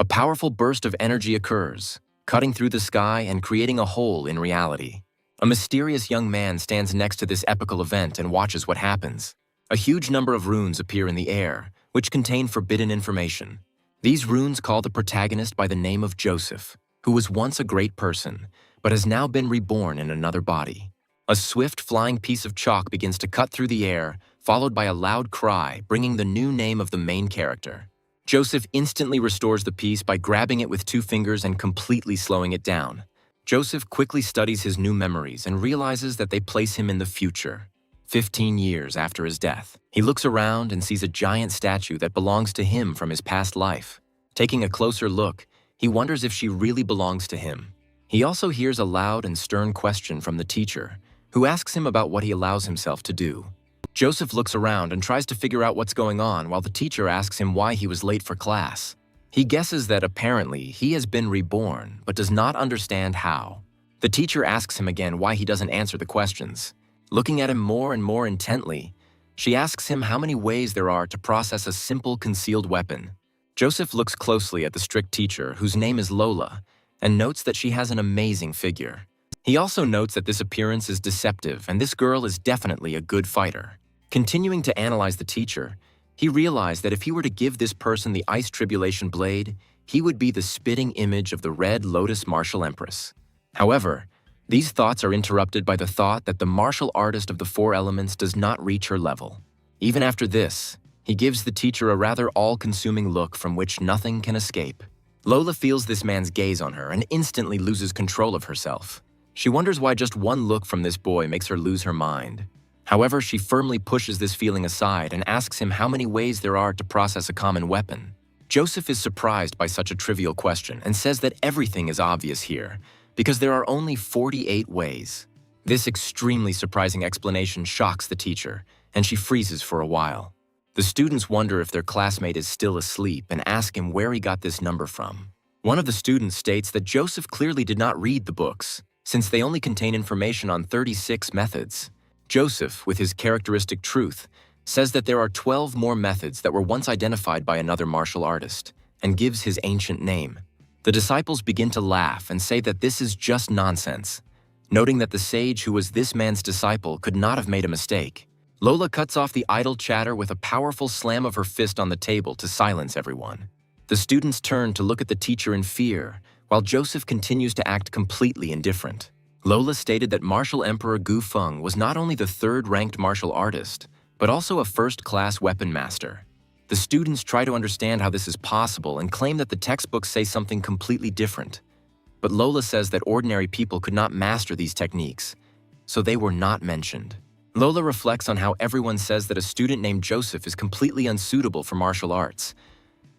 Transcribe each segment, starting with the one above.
A powerful burst of energy occurs, cutting through the sky and creating a hole in reality. A mysterious young man stands next to this epical event and watches what happens. A huge number of runes appear in the air, which contain forbidden information. These runes call the protagonist by the name of Joseph, who was once a great person, but has now been reborn in another body. A swift flying piece of chalk begins to cut through the air, followed by a loud cry, bringing the new name of the main character. Joseph instantly restores the piece by grabbing it with 2 fingers and completely slowing it down. Joseph quickly studies his new memories and realizes that they place him in the future, 15 years after his death. He looks around and sees a giant statue that belongs to him from his past life. Taking a closer look, he wonders if she really belongs to him. He also hears a loud and stern question from the teacher, who asks him about what he allows himself to do. Joseph looks around and tries to figure out what's going on while the teacher asks him why he was late for class. He guesses that apparently he has been reborn, but does not understand how. The teacher asks him again why he doesn't answer the questions. Looking at him more and more intently, she asks him how many ways there are to process a simple concealed weapon. Joseph looks closely at the strict teacher, whose name is Lola, and notes that she has an amazing figure. He also notes that this appearance is deceptive and this girl is definitely a good fighter. Continuing to analyze the teacher, he realized that if he were to give this person the Ice Tribulation Blade, he would be the spitting image of the Red Lotus Martial Empress. However, these thoughts are interrupted by the thought that the martial artist of the 4 elements does not reach her level. Even after this, he gives the teacher a rather all-consuming look from which nothing can escape. Lola feels this man's gaze on her and instantly loses control of herself. She wonders why just one look from this boy makes her lose her mind. However, she firmly pushes this feeling aside and asks him how many ways there are to process a common weapon. Joseph is surprised by such a trivial question and says that everything is obvious here, because there are only 48 ways. This extremely surprising explanation shocks the teacher, and she freezes for a while. The students wonder if their classmate is still asleep and ask him where he got this number from. One of the students states that Joseph clearly did not read the books, since they only contain information on 36 methods. Joseph, with his characteristic truth, says that there are 12 more methods that were once identified by another martial artist, and gives his ancient name. The disciples begin to laugh and say that this is just nonsense, noting that the sage who was this man's disciple could not have made a mistake. Lola cuts off the idle chatter with a powerful slam of her fist on the table to silence everyone. The students turn to look at the teacher in fear, while Joseph continues to act completely indifferent. Lola stated that Martial Emperor Gu Feng was not only the 3rd-ranked martial artist, but also a first-class weapon master. The students try to understand how this is possible and claim that the textbooks say something completely different. But Lola says that ordinary people could not master these techniques, so they were not mentioned. Lola reflects on how everyone says that a student named Joseph is completely unsuitable for martial arts,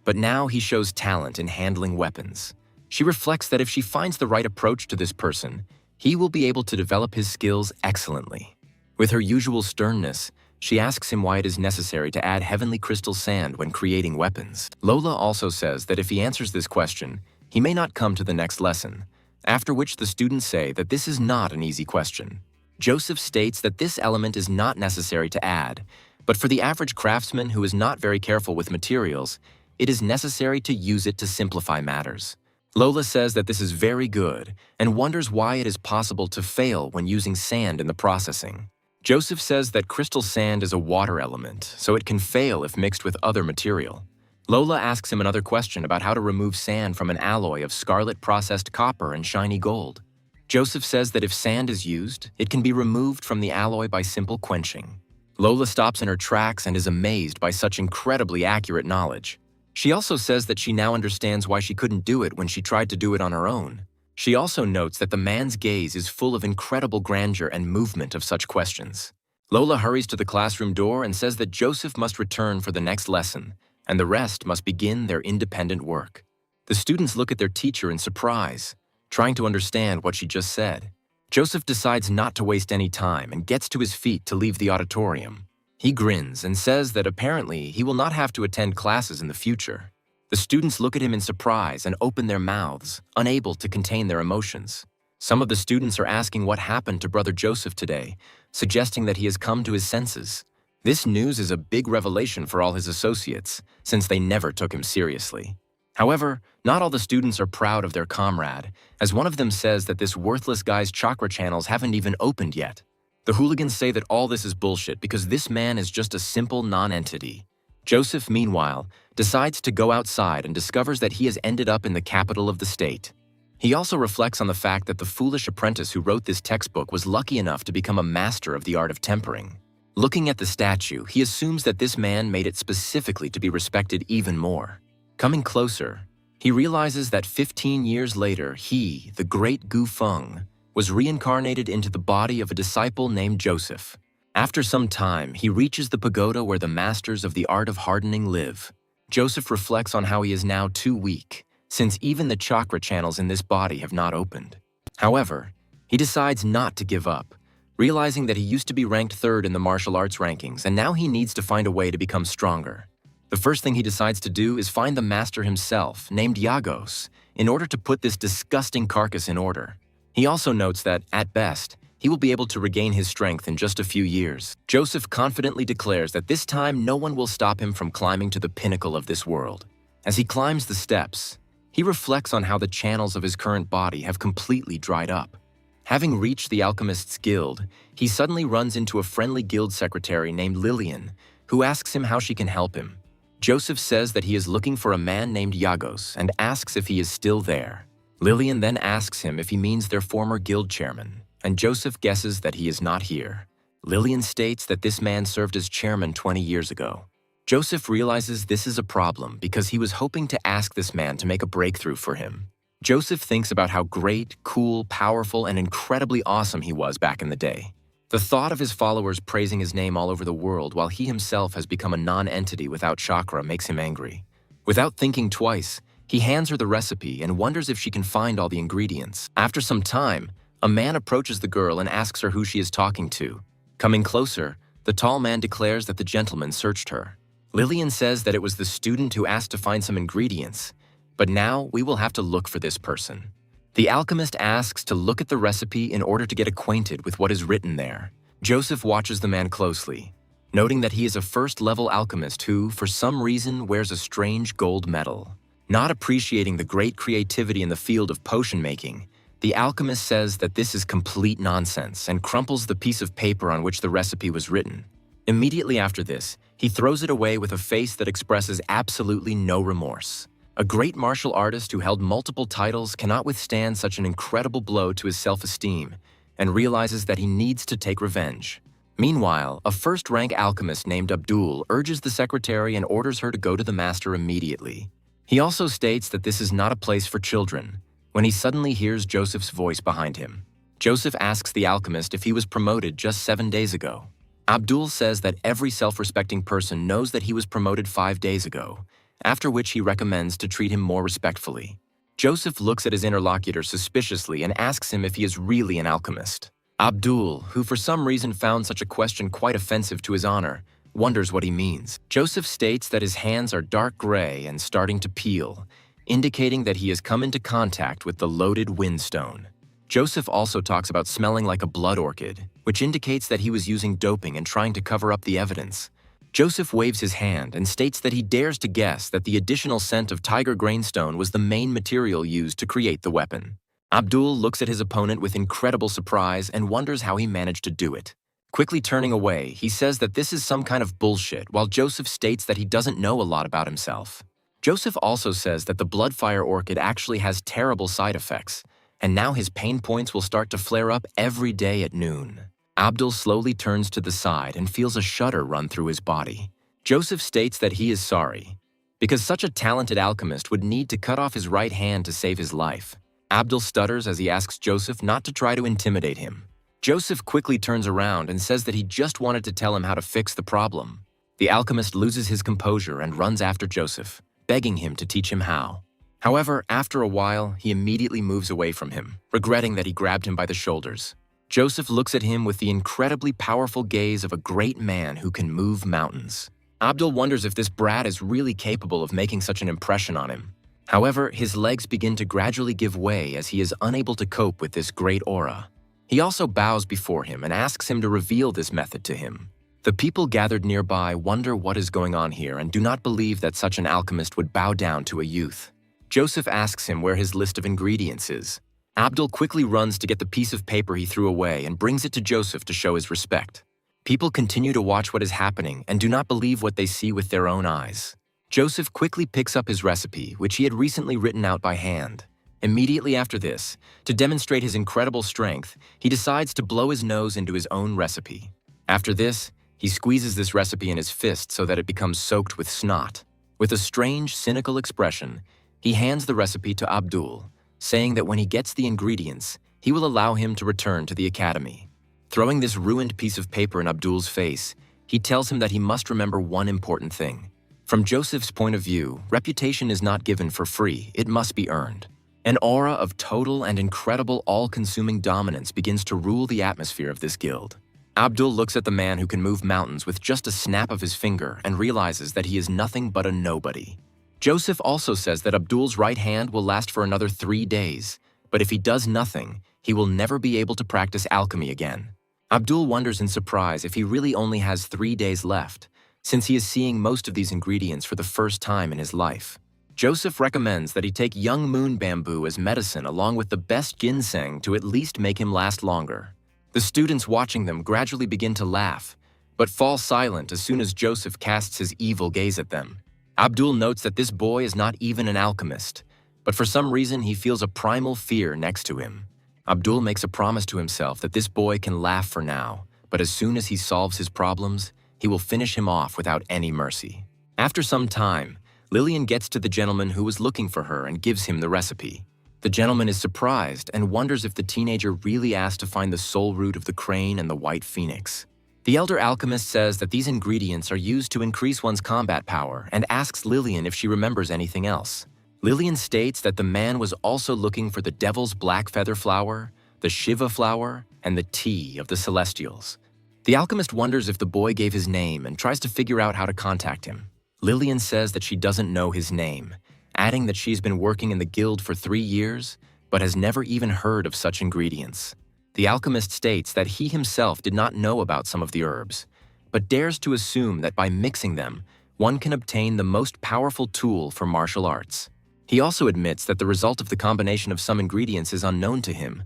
but now he shows talent in handling weapons. She reflects that if she finds the right approach to this person, he will be able to develop his skills excellently. With her usual sternness, she asks him why it is necessary to add heavenly crystal sand when creating weapons. Lola also says that if he answers this question, he may not come to the next lesson, after which the students say that this is not an easy question. Joseph states that this element is not necessary to add, but for the average craftsman who is not very careful with materials, it is necessary to use it to simplify matters. Lola says that this is very good and wonders why it is possible to fail when using sand in the processing. Joseph says that crystal sand is a water element, so it can fail if mixed with other material. Lola asks him another question about how to remove sand from an alloy of scarlet processed copper and shiny gold. Joseph says that if sand is used, it can be removed from the alloy by simple quenching. Lola stops in her tracks and is amazed by such incredibly accurate knowledge. She also says that she now understands why she couldn't do it when she tried to do it on her own. She also notes that the man's gaze is full of incredible grandeur and movement of such questions. Lola hurries to the classroom door and says that Joseph must return for the next lesson, and the rest must begin their independent work. The students look at their teacher in surprise, trying to understand what she just said. Joseph decides not to waste any time and gets to his feet to leave the auditorium. He grins and says that apparently he will not have to attend classes in the future. The students look at him in surprise and open their mouths, unable to contain their emotions. Some of the students are asking what happened to Brother Joseph today, suggesting that he has come to his senses. This news is a big revelation for all his associates, since they never took him seriously. However, not all the students are proud of their comrade, as one of them says that this worthless guy's chakra channels haven't even opened yet. The hooligans say that all this is bullshit because this man is just a simple non-entity. Joseph, meanwhile, decides to go outside and discovers that he has ended up in the capital of the state. He also reflects on the fact that the foolish apprentice who wrote this textbook was lucky enough to become a master of the art of tempering. Looking at the statue, he assumes that this man made it specifically to be respected even more. Coming closer, he realizes that 15 years later, he, the great Gu Feng, was reincarnated into the body of a disciple named Joseph. After some time, he reaches the pagoda where the masters of the art of hardening live. Joseph reflects on how he is now too weak, since even the chakra channels in this body have not opened. However, he decides not to give up, realizing that he used to be ranked third in the martial arts rankings and now he needs to find a way to become stronger. The first thing he decides to do is find the master himself, named Yagos, in order to put this disgusting carcass in order. He also notes that, at best, he will be able to regain his strength in just a few years. Joseph confidently declares that this time no one will stop him from climbing to the pinnacle of this world. As he climbs the steps, he reflects on how the channels of his current body have completely dried up. Having reached the Alchemist's Guild, he suddenly runs into a friendly guild secretary named Lillian, who asks him how she can help him. Joseph says that he is looking for a man named Yagos and asks if he is still there. Lillian then asks him if he means their former guild chairman, and Joseph guesses that he is not here. Lillian states that this man served as chairman 20 years ago. Joseph realizes this is a problem because he was hoping to ask this man to make a breakthrough for him. Joseph thinks about how great, cool, powerful, and incredibly awesome he was back in the day. The thought of his followers praising his name all over the world while he himself has become a non-entity without chakra makes him angry. Without thinking twice, he hands her the recipe and wonders if she can find all the ingredients. After some time, a man approaches the girl and asks her who she is talking to. Coming closer, the tall man declares that the gentleman searched her. Lillian says that it was the student who asked to find some ingredients, but now we will have to look for this person. The alchemist asks to look at the recipe in order to get acquainted with what is written there. Joseph watches the man closely, noting that he is a first-level alchemist who, for some reason, wears a strange gold medal. Not appreciating the great creativity in the field of potion making, the alchemist says that this is complete nonsense and crumples the piece of paper on which the recipe was written. Immediately after this, he throws it away with a face that expresses absolutely no remorse. A great martial artist who held multiple titles cannot withstand such an incredible blow to his self-esteem and realizes that he needs to take revenge. Meanwhile, a first-rank alchemist named Abdul urges the secretary and orders her to go to the master immediately. He also states that this is not a place for children, when he suddenly hears Joseph's voice behind him. Joseph asks the alchemist if he was promoted just 7 days ago. Abdul says that every self-respecting person knows that he was promoted 5 days ago, after which he recommends to treat him more respectfully. Joseph looks at his interlocutor suspiciously and asks him if he is really an alchemist. Abdul, who for some reason found such a question quite offensive to his honor, wonders what he means. Joseph states that his hands are dark gray and starting to peel, indicating that he has come into contact with the loaded windstone. Joseph also talks about smelling like a blood orchid, which indicates that he was using doping and trying to cover up the evidence. Joseph waves his hand and states that he dares to guess that the additional scent of tiger grainstone was the main material used to create the weapon. Abdul looks at his opponent with incredible surprise and wonders how he managed to do it. Quickly turning away, he says that this is some kind of bullshit, while Joseph states that he doesn't know a lot about himself. Joseph also says that the Bloodfire Orchid actually has terrible side effects, and now his pain points will start to flare up every day at noon. Abdul slowly turns to the side and feels a shudder run through his body. Joseph states that he is sorry, because such a talented alchemist would need to cut off his right hand to save his life. Abdul stutters as he asks Joseph not to try to intimidate him. Joseph quickly turns around and says that he just wanted to tell him how to fix the problem. The alchemist loses his composure and runs after Joseph, begging him to teach him how. However, after a while, he immediately moves away from him, regretting that he grabbed him by the shoulders. Joseph looks at him with the incredibly powerful gaze of a great man who can move mountains. Abdul wonders if this brat is really capable of making such an impression on him. However, his legs begin to gradually give way as he is unable to cope with this great aura. He also bows before him and asks him to reveal this method to him. The people gathered nearby wonder what is going on here and do not believe that such an alchemist would bow down to a youth. Joseph asks him where his list of ingredients is. Abdul quickly runs to get the piece of paper he threw away and brings it to Joseph to show his respect. People continue to watch what is happening and do not believe what they see with their own eyes. Joseph quickly picks up his recipe, which he had recently written out by hand. Immediately after this, to demonstrate his incredible strength, he decides to blow his nose into his own recipe. After this, he squeezes this recipe in his fist so that it becomes soaked with snot. With a strange, cynical expression, he hands the recipe to Abdul, saying that when he gets the ingredients, he will allow him to return to the academy. Throwing this ruined piece of paper in Abdul's face, he tells him that he must remember one important thing. From Joseph's point of view, reputation is not given for free, it must be earned. An aura of total and incredible all-consuming dominance begins to rule the atmosphere of this guild. Abdul looks at the man who can move mountains with just a snap of his finger and realizes that he is nothing but a nobody. Joseph also says that Abdul's right hand will last for another 3 days, but if he does nothing, he will never be able to practice alchemy again. Abdul wonders in surprise if he really only has 3 days left, since he is seeing most of these ingredients for the first time in his life. Joseph recommends that he take young moon bamboo as medicine along with the best ginseng to at least make him last longer. The students watching them gradually begin to laugh, but fall silent as soon as Joseph casts his evil gaze at them. Abdul notes that this boy is not even an alchemist, but for some reason he feels a primal fear next to him. Abdul makes a promise to himself that this boy can laugh for now, but as soon as he solves his problems, he will finish him off without any mercy. After some time, Lillian gets to the gentleman who was looking for her and gives him the recipe. The gentleman is surprised and wonders if the teenager really asked to find the soul root of the crane and the white phoenix. The elder alchemist says that these ingredients are used to increase one's combat power and asks Lillian if she remembers anything else. Lillian states that the man was also looking for the devil's black feather flower, the Shiva flower, and the tea of the celestials. The alchemist wonders if the boy gave his name and tries to figure out how to contact him. Lillian says that she doesn't know his name, adding that she's been working in the guild for 3 years, but has never even heard of such ingredients. The alchemist states that he himself did not know about some of the herbs, but dares to assume that by mixing them, one can obtain the most powerful tool for martial arts. He also admits that the result of the combination of some ingredients is unknown to him,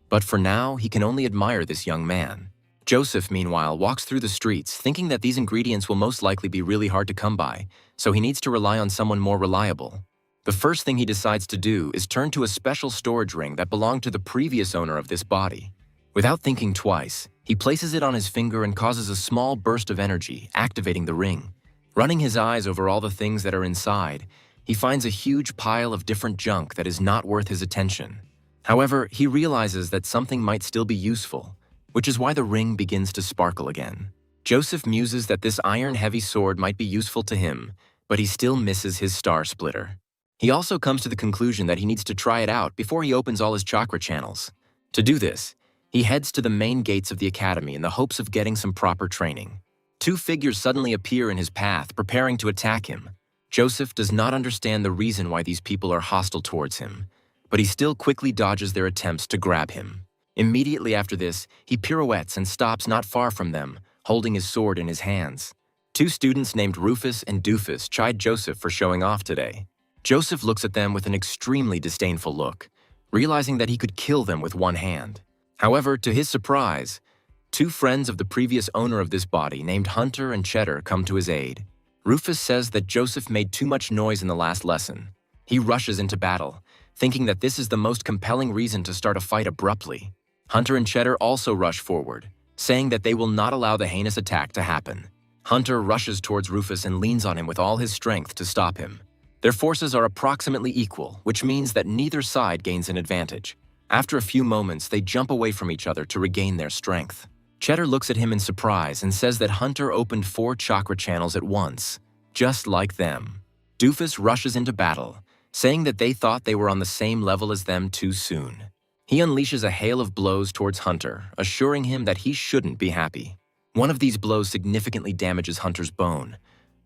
but for now he can only admire this young man. Joseph, meanwhile, walks through the streets thinking that these ingredients will most likely be really hard to come by, so he needs to rely on someone more reliable. The first thing he decides to do is turn to a special storage ring that belonged to the previous owner of this body. Without thinking twice, he places it on his finger and causes a small burst of energy, activating the ring. Running his eyes over all the things that are inside, he finds a huge pile of different junk that is not worth his attention. However, he realizes that something might still be useful, which is why the ring begins to sparkle again. Joseph muses that this iron-heavy sword might be useful to him, but he still misses his star splitter. He also comes to the conclusion that he needs to try it out before he opens all his chakra channels. To do this, he heads to the main gates of the academy in the hopes of getting some proper training. 2 figures suddenly appear in his path, preparing to attack him. Joseph does not understand the reason why these people are hostile towards him, but he still quickly dodges their attempts to grab him. Immediately after this, he pirouettes and stops not far from them, holding his sword in his hands. 2 students named Rufus and Doofus chide Joseph for showing off today. Joseph looks at them with an extremely disdainful look, realizing that he could kill them with one hand. However, to his surprise, 2 friends of the previous owner of this body named Hunter and Cheddar come to his aid. Rufus says that Joseph made too much noise in the last lesson. He rushes into battle, thinking that this is the most compelling reason to start a fight abruptly. Hunter and Cheddar also rush forward, saying that they will not allow the heinous attack to happen. Hunter rushes towards Rufus and leans on him with all his strength to stop him. Their forces are approximately equal, which means that neither side gains an advantage. After a few moments, they jump away from each other to regain their strength. Cheddar looks at him in surprise and says that Hunter opened 4 chakra channels at once, just like them. Doofus rushes into battle, saying that they thought they were on the same level as them too soon. He unleashes a hail of blows towards Hunter, assuring him that he shouldn't be happy. One of these blows significantly damages Hunter's bone,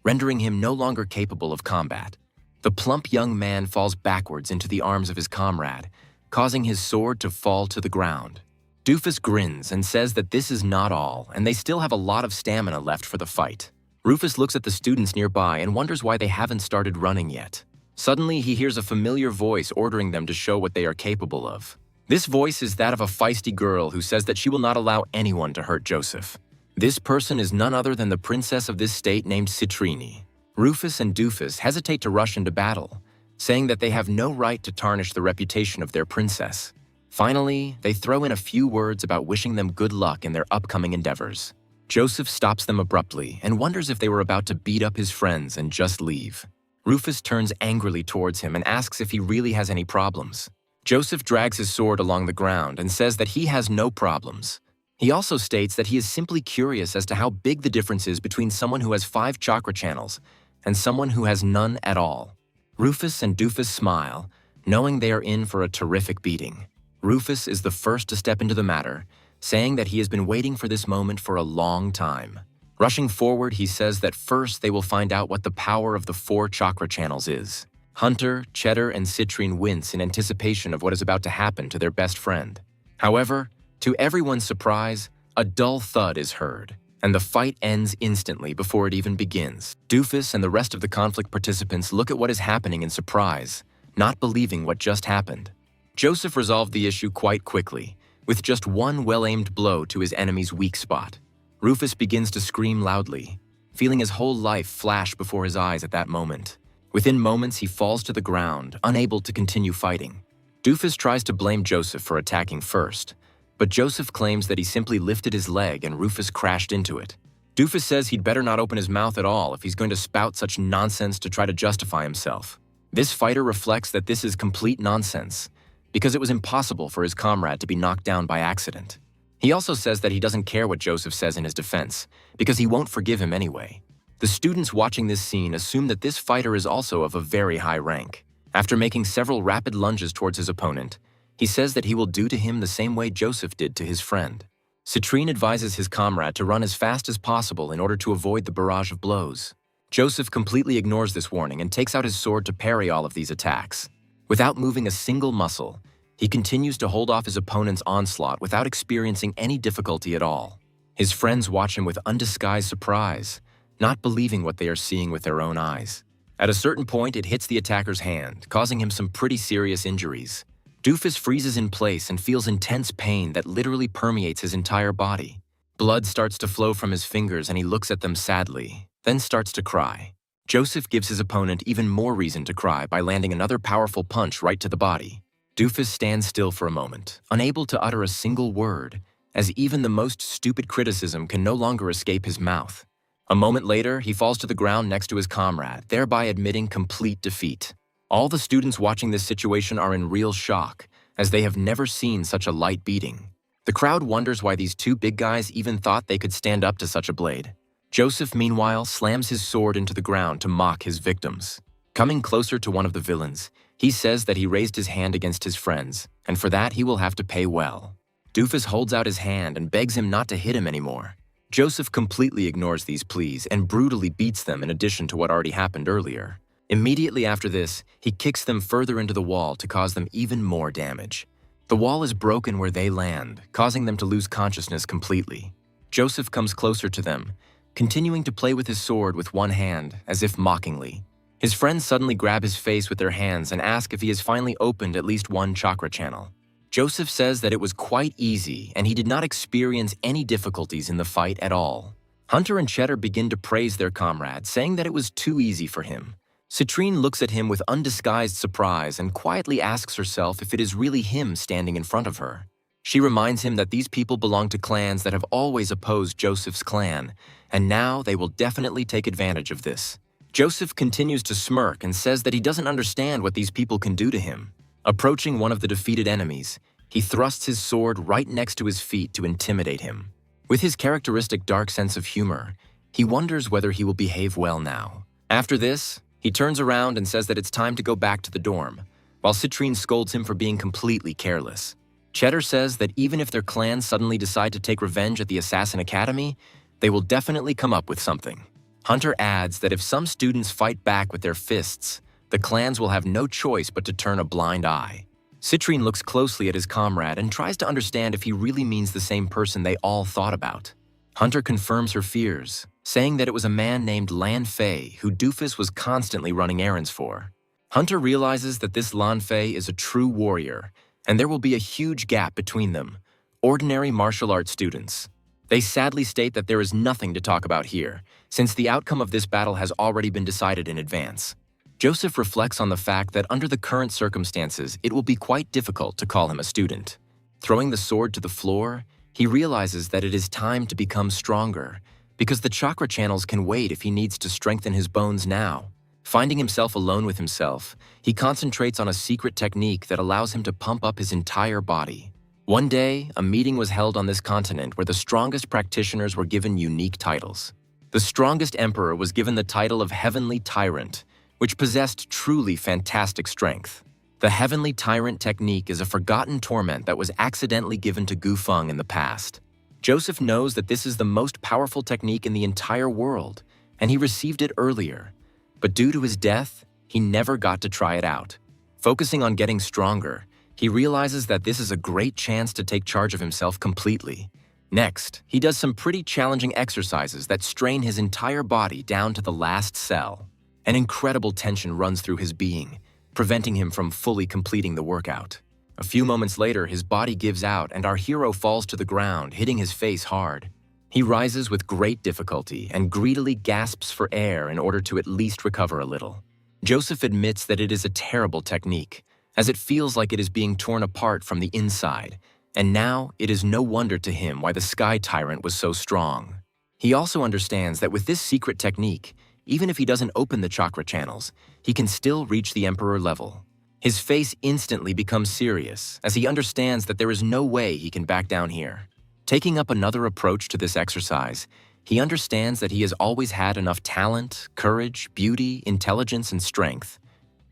rendering him no longer capable of combat. The plump young man falls backwards into the arms of his comrade, causing his sword to fall to the ground. Doofus grins and says that this is not all, and they still have a lot of stamina left for the fight. Rufus looks at the students nearby and wonders why they haven't started running yet. Suddenly, he hears a familiar voice ordering them to show what they are capable of. This voice is that of a feisty girl who says that she will not allow anyone to hurt Joseph. This person is none other than the princess of this state named Citrini. Rufus and Doofus hesitate to rush into battle, saying that they have no right to tarnish the reputation of their princess. Finally, they throw in a few words about wishing them good luck in their upcoming endeavors. Joseph stops them abruptly and wonders if they were about to beat up his friends and just leave. Rufus turns angrily towards him and asks if he really has any problems. Joseph drags his sword along the ground and says that he has no problems. He also states that he is simply curious as to how big the difference is between someone who has 5 chakra channels and someone who has none at all. Rufus and Doofus smile, knowing they are in for a terrific beating. Rufus is the first to step into the matter, saying that he has been waiting for this moment for a long time. Rushing forward, he says that first they will find out what the power of the 4 chakra channels is. Hunter, Cheddar, and Citrine wince in anticipation of what is about to happen to their best friend. However, to everyone's surprise, a dull thud is heard, and the fight ends instantly before it even begins. Doofus and the rest of the conflict participants look at what is happening in surprise, not believing what just happened. Joseph resolved the issue quite quickly, with just one well-aimed blow to his enemy's weak spot. Rufus begins to scream loudly, feeling his whole life flash before his eyes at that moment. Within moments, he falls to the ground, unable to continue fighting. Doofus tries to blame Joseph for attacking first, but Joseph claims that he simply lifted his leg and Rufus crashed into it. Doofus says he'd better not open his mouth at all if he's going to spout such nonsense to try to justify himself. This fighter reflects that this is complete nonsense, because it was impossible for his comrade to be knocked down by accident. He also says that he doesn't care what Joseph says in his defense, because he won't forgive him anyway. The students watching this scene assume that this fighter is also of a very high rank. After making several rapid lunges towards his opponent, he says that he will do to him the same way Joseph did to his friend. Citrine advises his comrade to run as fast as possible in order to avoid the barrage of blows. Joseph completely ignores this warning and takes out his sword to parry all of these attacks. Without moving a single muscle, he continues to hold off his opponent's onslaught without experiencing any difficulty at all. His friends watch him with undisguised surprise, not believing what they are seeing with their own eyes. At a certain point, it hits the attacker's hand, causing him some pretty serious injuries. Doofus freezes in place and feels intense pain that literally permeates his entire body. Blood starts to flow from his fingers and he looks at them sadly, then starts to cry. Joseph gives his opponent even more reason to cry by landing another powerful punch right to the body. Doofus stands still for a moment, unable to utter a single word, as even the most stupid criticism can no longer escape his mouth. A moment later, he falls to the ground next to his comrade, thereby admitting complete defeat. All the students watching this situation are in real shock, as they have never seen such a light beating. The crowd wonders why these 2 big guys even thought they could stand up to such a blade. Joseph, meanwhile, slams his sword into the ground to mock his victims. Coming closer to one of the villains, he says that he raised his hand against his friends, and for that he will have to pay well. Doofus holds out his hand and begs him not to hit him anymore. Joseph completely ignores these pleas and brutally beats them in addition to what already happened earlier. Immediately after this, he kicks them further into the wall to cause them even more damage. The wall is broken where they land, causing them to lose consciousness completely. Joseph comes closer to them, continuing to play with his sword with one hand, as if mockingly. His friends suddenly grab his face with their hands and ask if he has finally opened at least one chakra channel. Joseph says that it was quite easy and he did not experience any difficulties in the fight at all. Hunter and Cheddar begin to praise their comrade, saying that it was too easy for him. Citrine looks at him with undisguised surprise and quietly asks herself if it is really him standing in front of her. She reminds him that these people belong to clans that have always opposed Joseph's clan, and now they will definitely take advantage of this. Joseph continues to smirk and says that he doesn't understand what these people can do to him. Approaching one of the defeated enemies, he thrusts his sword right next to his feet to intimidate him. With his characteristic dark sense of humor, he wonders whether he will behave well now. After this, he turns around and says that it's time to go back to the dorm, while Citrine scolds him for being completely careless. Cheddar says that even if their clans suddenly decide to take revenge at the Assassin Academy, they will definitely come up with something. Hunter adds that if some students fight back with their fists, the clans will have no choice but to turn a blind eye. Citrine looks closely at his comrade and tries to understand if he really means the same person they all thought about. Hunter confirms her fears, saying that it was a man named Lan Fei who Doofus was constantly running errands for. Hunter realizes that this Lanfei is a true warrior, and there will be a huge gap between them, ordinary martial arts students. They sadly state that there is nothing to talk about here, since the outcome of this battle has already been decided in advance. Joseph reflects on the fact that under the current circumstances, it will be quite difficult to call him a student. Throwing the sword to the floor, he realizes that it is time to become stronger, because the chakra channels can wait if he needs to strengthen his bones now. Finding himself alone with himself, he concentrates on a secret technique that allows him to pump up his entire body. One day, a meeting was held on this continent where the strongest practitioners were given unique titles. The strongest emperor was given the title of Heavenly Tyrant, which possessed truly fantastic strength. The Heavenly Tyrant technique is a forgotten torment that was accidentally given to Gu Feng in the past. Joseph knows that this is the most powerful technique in the entire world, and he received it earlier. But due to his death, he never got to try it out. Focusing on getting stronger, he realizes that this is a great chance to take charge of himself completely. Next, he does some pretty challenging exercises that strain his entire body down to the last cell. An incredible tension runs through his being, preventing him from fully completing the workout. A few moments later, his body gives out and our hero falls to the ground, hitting his face hard. He rises with great difficulty and greedily gasps for air in order to at least recover a little. Joseph admits that it is a terrible technique, as it feels like it is being torn apart from the inside, and now it is no wonder to him why the Sky Tyrant was so strong. He also understands that with this secret technique, even if he doesn't open the chakra channels, he can still reach the Emperor level. His face instantly becomes serious as he understands that there is no way he can back down here. Taking up another approach to this exercise, he understands that he has always had enough talent, courage, beauty, intelligence, and strength,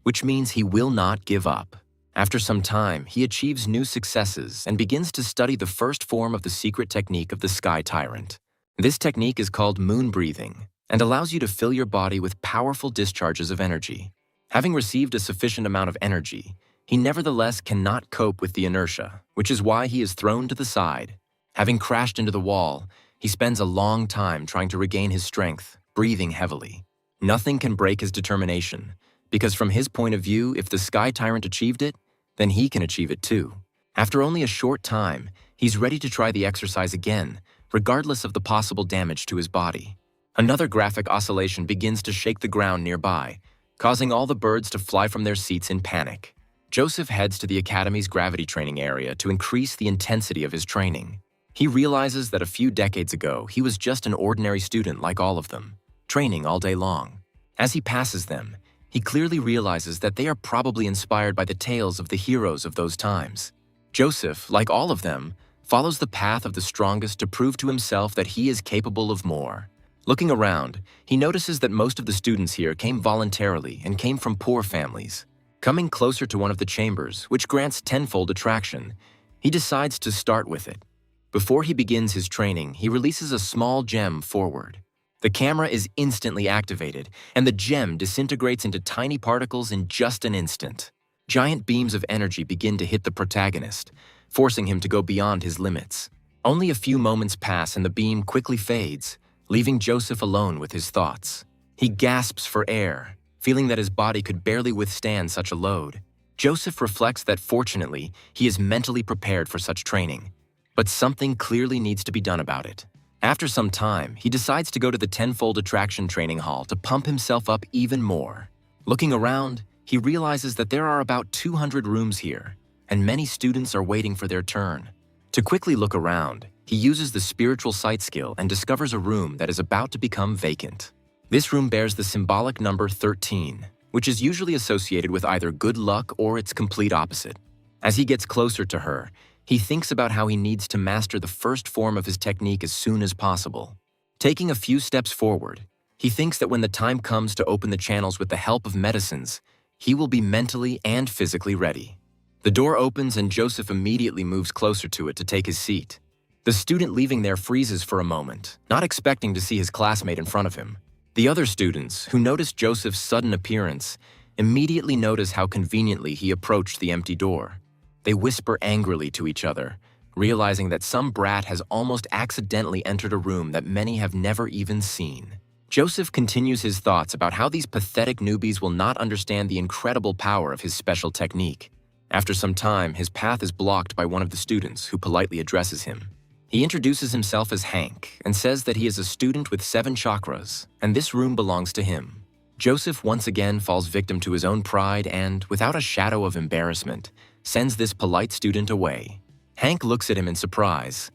which means he will not give up. After some time, he achieves new successes and begins to study the first form of the secret technique of the Sky Tyrant. This technique is called moon breathing, and allows you to fill your body with powerful discharges of energy. Having received a sufficient amount of energy, he nevertheless cannot cope with the inertia, which is why he is thrown to the side. Having crashed into the wall, he spends a long time trying to regain his strength, breathing heavily. Nothing can break his determination, because from his point of view, if the Sky Tyrant achieved it, then he can achieve it too. After only a short time, he's ready to try the exercise again, regardless of the possible damage to his body. Another graphic oscillation begins to shake the ground nearby, causing all the birds to fly from their seats in panic. Joseph heads to the Academy's gravity training area to increase the intensity of his training. He realizes that a few decades ago, he was just an ordinary student like all of them, training all day long. As he passes them, he clearly realizes that they are probably inspired by the tales of the heroes of those times. Joseph, like all of them, follows the path of the strongest to prove to himself that he is capable of more. Looking around, he notices that most of the students here came voluntarily and came from poor families. Coming closer to one of the chambers, which grants tenfold attraction, he decides to start with it. Before he begins his training, he releases a small gem forward. The camera is instantly activated, and the gem disintegrates into tiny particles in just an instant. Giant beams of energy begin to hit the protagonist, forcing him to go beyond his limits. Only a few moments pass and the beam quickly fades, leaving Joseph alone with his thoughts. He gasps for air, feeling that his body could barely withstand such a load. Joseph reflects that fortunately, he is mentally prepared for such training, but something clearly needs to be done about it. After some time, he decides to go to the tenfold attraction training hall to pump himself up even more. Looking around, he realizes that there are about 200 rooms here, and many students are waiting for their turn. To quickly look around, he uses the spiritual sight skill and discovers a room that is about to become vacant. This room bears the symbolic number 13, which is usually associated with either good luck or its complete opposite. As he gets closer to her, he thinks about how he needs to master the first form of his technique as soon as possible. Taking a few steps forward, he thinks that when the time comes to open the channels with the help of medicines, he will be mentally and physically ready. The door opens and Joseph immediately moves closer to it to take his seat. The student leaving there freezes for a moment, not expecting to see his classmate in front of him. The other students, who notice Joseph's sudden appearance, immediately notice how conveniently he approached the empty door. They whisper angrily to each other, realizing that some brat has almost accidentally entered a room that many have never even seen. Joseph continues his thoughts about how these pathetic newbies will not understand the incredible power of his special technique. After some time, his path is blocked by one of the students, who politely addresses him. He introduces himself as Hank and says that he is a student with 7 chakras, and this room belongs to him. Joseph once again falls victim to his own pride and, without a shadow of embarrassment, sends this polite student away. Hank looks at him in surprise,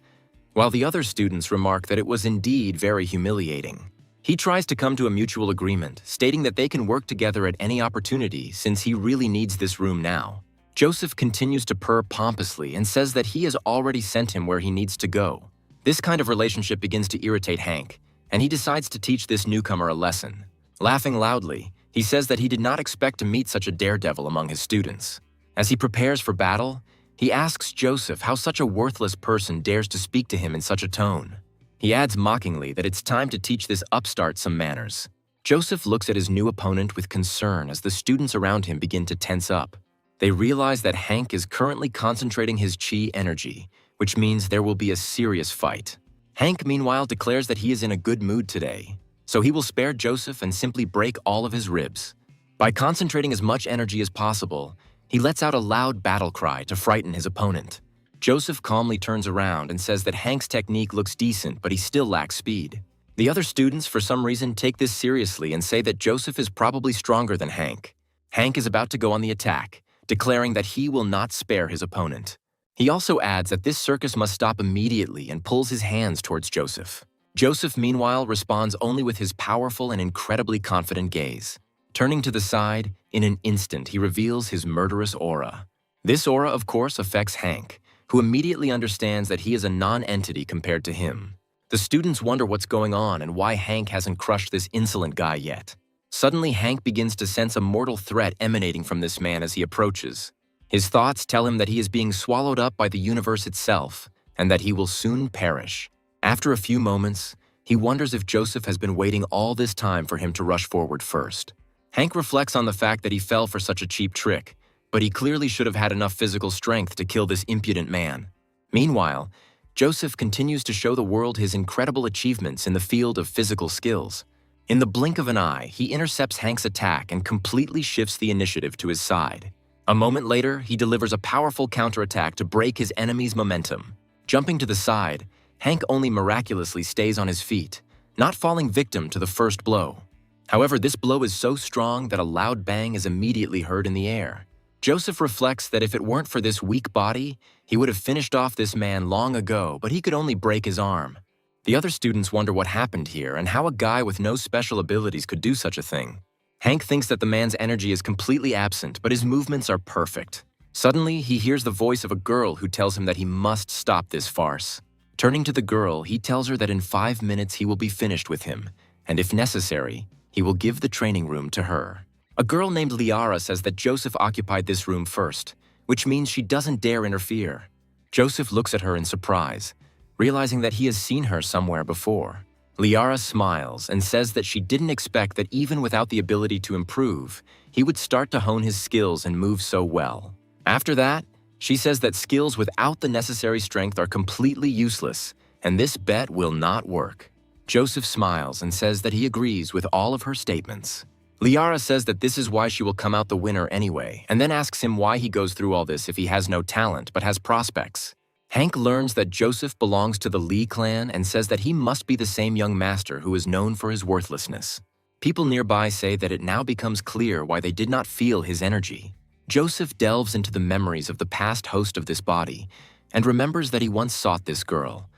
while the other students remark that it was indeed very humiliating. He tries to come to a mutual agreement, stating that they can work together at any opportunity since he really needs this room now. Joseph continues to purr pompously and says that he has already sent him where he needs to go. This kind of relationship begins to irritate Hank, and he decides to teach this newcomer a lesson. Laughing loudly, he says that he did not expect to meet such a daredevil among his students. As he prepares for battle, he asks Joseph how such a worthless person dares to speak to him in such a tone. He adds mockingly that it's time to teach this upstart some manners. Joseph looks at his new opponent with concern as the students around him begin to tense up. They realize that Hank is currently concentrating his chi energy, which means there will be a serious fight. Hank, meanwhile, declares that he is in a good mood today, so he will spare Joseph and simply break all of his ribs. By concentrating as much energy as possible, he lets out a loud battle cry to frighten his opponent. Joseph calmly turns around and says that Hank's technique looks decent, but he still lacks speed. The other students, for some reason, take this seriously and say that Joseph is probably stronger than Hank. Hank is about to go on the attack, declaring that he will not spare his opponent. He also adds that this circus must stop immediately and pulls his hands towards Joseph. Joseph, meanwhile, responds only with his powerful and incredibly confident gaze. Turning to the side, in an instant he reveals his murderous aura. This aura, of course, affects Hank, who immediately understands that he is a non-entity compared to him. The students wonder what's going on and why Hank hasn't crushed this insolent guy yet. Suddenly, Hank begins to sense a mortal threat emanating from this man as he approaches. His thoughts tell him that he is being swallowed up by the universe itself, and that he will soon perish. After a few moments, he wonders if Joseph has been waiting all this time for him to rush forward first. Hank reflects on the fact that he fell for such a cheap trick, but he clearly should have had enough physical strength to kill this impudent man. Meanwhile, Joseph continues to show the world his incredible achievements in the field of physical skills. In the blink of an eye, he intercepts Hank's attack and completely shifts the initiative to his side. A moment later, he delivers a powerful counterattack to break his enemy's momentum. Jumping to the side, Hank only miraculously stays on his feet, not falling victim to the first blow. However, this blow is so strong that a loud bang is immediately heard in the air. Joseph reflects that if it weren't for this weak body, he would have finished off this man long ago, but he could only break his arm. The other students wonder what happened here and how a guy with no special abilities could do such a thing. Hank thinks that the man's energy is completely absent, but his movements are perfect. Suddenly, he hears the voice of a girl who tells him that he must stop this farce. Turning to the girl, he tells her that in 5 minutes he will be finished with him, and if necessary, he will give the training room to her. A girl named Liara says that Joseph occupied this room first, which means she doesn't dare interfere. Joseph looks at her in surprise, realizing that he has seen her somewhere before. Liara smiles and says that she didn't expect that even without the ability to improve, he would start to hone his skills and move so well. After that, she says that skills without the necessary strength are completely useless, and this bet will not work. Joseph smiles and says that he agrees with all of her statements. Liara says that this is why she will come out the winner anyway, and then asks him why he goes through all this if he has no talent but has prospects. Hank learns that Joseph belongs to the Lee clan and says that he must be the same young master who is known for his worthlessness. People nearby say that it now becomes clear why they did not feel his energy. Joseph delves into the memories of the past host of this body and remembers that he once sought this girl,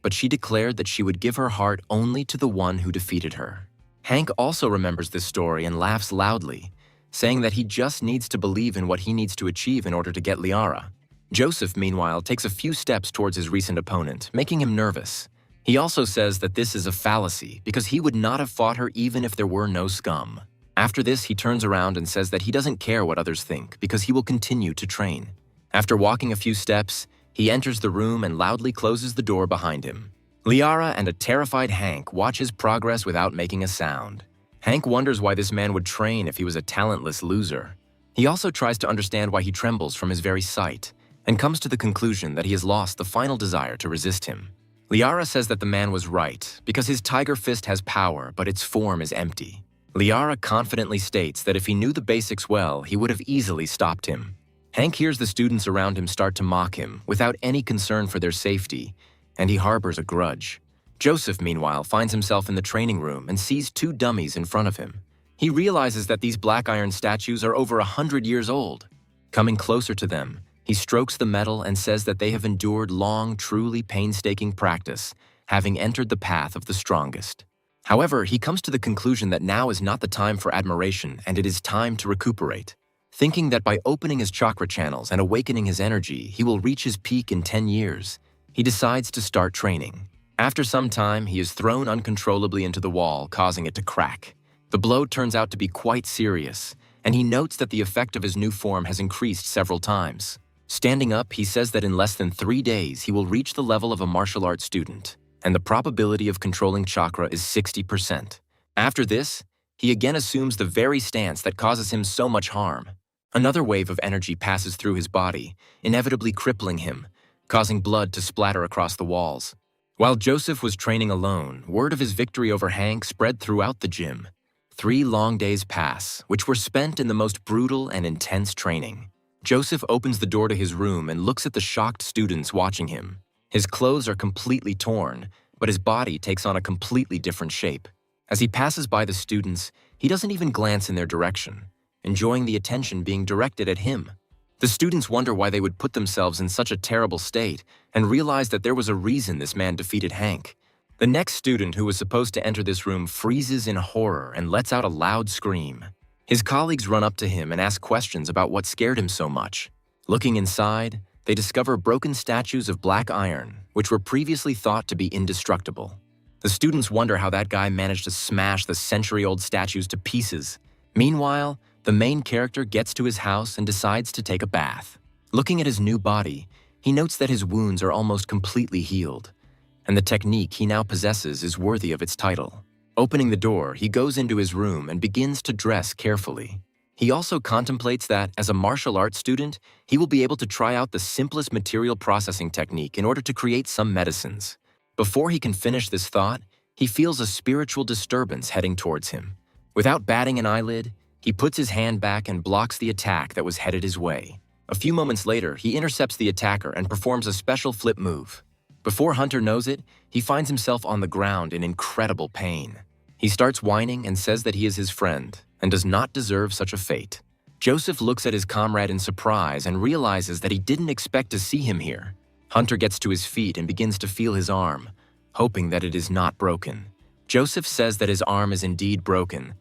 but she declared that she would give her heart only to the one who defeated her. Hank also remembers this story and laughs loudly, saying that he just needs to believe in what he needs to achieve in order to get Liara. Joseph, meanwhile, takes a few steps towards his recent opponent, making him nervous. He also says that this is a fallacy because he would not have fought her even if there were no scum. After this, he turns around and says that he doesn't care what others think because he will continue to train. After walking a few steps, he enters the room and loudly closes the door behind him. Liara and a terrified Hank watch his progress without making a sound. Hank wonders why this man would train if he was a talentless loser. He also tries to understand why he trembles from his very sight, and comes to the conclusion that he has lost the final desire to resist him. Liara says that the man was right, because his tiger fist has power, but its form is empty. Liara confidently states that if he knew the basics well, he would have easily stopped him. Hank hears the students around him start to mock him, without any concern for their safety, and he harbors a grudge. Joseph, meanwhile, finds himself in the training room and sees two dummies in front of him. He realizes that these black iron statues are over 100 years old. Coming closer to them, he strokes the metal and says that they have endured long, truly painstaking practice, having entered the path of the strongest. However, he comes to the conclusion that now is not the time for admiration and it is time to recuperate. Thinking that by opening his chakra channels and awakening his energy, he will reach his peak in 10 years, he decides to start training. After some time, he is thrown uncontrollably into the wall, causing it to crack. The blow turns out to be quite serious, and he notes that the effect of his new form has increased several times. Standing up, he says that in less than 3 days, he will reach the level of a martial arts student, and the probability of controlling chakra is 60%. After this, he again assumes the very stance that causes him so much harm. Another wave of energy passes through his body, inevitably crippling him, causing blood to splatter across the walls. While Joseph was training alone, word of his victory over Hank spread throughout the gym. 3 long days pass, which were spent in the most brutal and intense training. Joseph opens the door to his room and looks at the shocked students watching him. His clothes are completely torn, but his body takes on a completely different shape. As he passes by the students, he doesn't even glance in their direction, enjoying the attention being directed at him. The students wonder why they would put themselves in such a terrible state and realize that there was a reason this man defeated Hank. The next student who was supposed to enter this room freezes in horror and lets out a loud scream. His colleagues run up to him and ask questions about what scared him so much. Looking inside, they discover broken statues of black iron, which were previously thought to be indestructible. The students wonder how that guy managed to smash the century-old statues to pieces. Meanwhile, the main character gets to his house and decides to take a bath. Looking at his new body, he notes that his wounds are almost completely healed, and the technique he now possesses is worthy of its title. Opening the door, he goes into his room and begins to dress carefully. He also contemplates that, as a martial arts student, he will be able to try out the simplest material processing technique in order to create some medicines. Before he can finish this thought, he feels a spiritual disturbance heading towards him. Without batting an eyelid, he puts his hand back and blocks the attack that was headed his way. A few moments later, he intercepts the attacker and performs a special flip move. Before Hunter knows it, he finds himself on the ground in incredible pain. He starts whining and says that he is his friend and does not deserve such a fate. Joseph looks at his comrade in surprise and realizes that he didn't expect to see him here. Hunter gets to his feet and begins to feel his arm, hoping that it is not broken. Joseph says that his arm is indeed broken,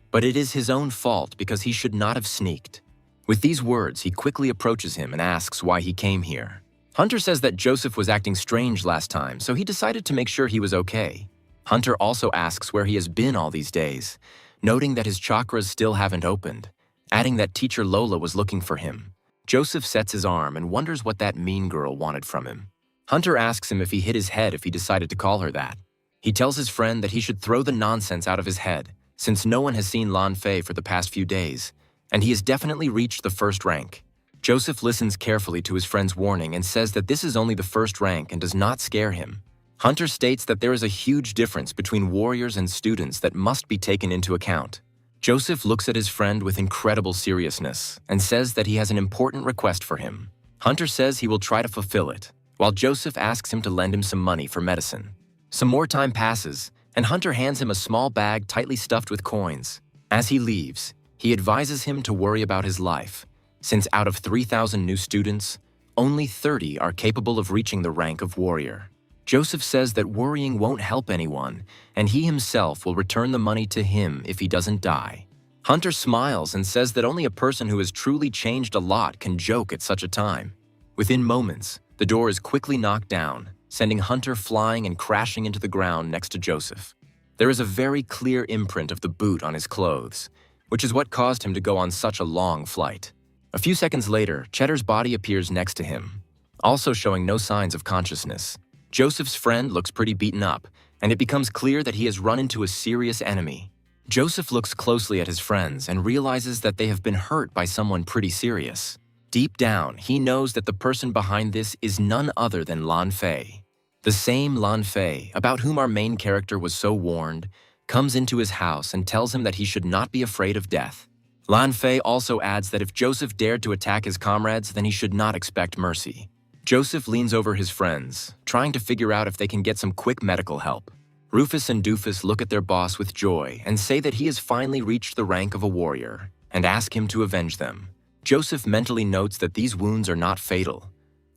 but it is his own fault because he should not have sneaked. With these words, he quickly approaches him and asks why he came here. Hunter says that Joseph was acting strange last time, so he decided to make sure he was okay. Hunter also asks where he has been all these days, noting that his chakras still haven't opened, adding that teacher Lola was looking for him. Joseph sets his arm and wonders what that mean girl wanted from him. Hunter asks him if he hit his head if he decided to call her that. He tells his friend that he should throw the nonsense out of his head, since no one has seen Lan Fei for the past few days, and he has definitely reached the first rank. Joseph listens carefully to his friend's warning and says that this is only the first rank and does not scare him. Hunter states that there is a huge difference between warriors and students that must be taken into account. Joseph looks at his friend with incredible seriousness and says that he has an important request for him. Hunter says he will try to fulfill it, while Joseph asks him to lend him some money for medicine. Some more time passes, and Hunter hands him a small bag tightly stuffed with coins. As he leaves, he advises him to worry about his life, since out of 3,000 new students, only 30 are capable of reaching the rank of warrior. Joseph says that worrying won't help anyone, and he himself will return the money to him if he doesn't die. Hunter smiles and says that only a person who has truly changed a lot can joke at such a time. Within moments, the door is quickly knocked down, sending Hunter flying and crashing into the ground next to Joseph. There is a very clear imprint of the boot on his clothes, which is what caused him to go on such a long flight. A few seconds later, Cheddar's body appears next to him, also showing no signs of consciousness. Joseph's friend looks pretty beaten up, and it becomes clear that he has run into a serious enemy. Joseph looks closely at his friends and realizes that they have been hurt by someone pretty serious. Deep down, he knows that the person behind this is none other than Lan Fei. The same Lan Fei, about whom our main character was so warned, comes into his house and tells him that he should not be afraid of death. Lan Fei also adds that if Joseph dared to attack his comrades, then he should not expect mercy. Joseph leans over his friends, trying to figure out if they can get some quick medical help. Rufus and Doofus look at their boss with joy and say that he has finally reached the rank of a warrior, and ask him to avenge them. Joseph mentally notes that these wounds are not fatal,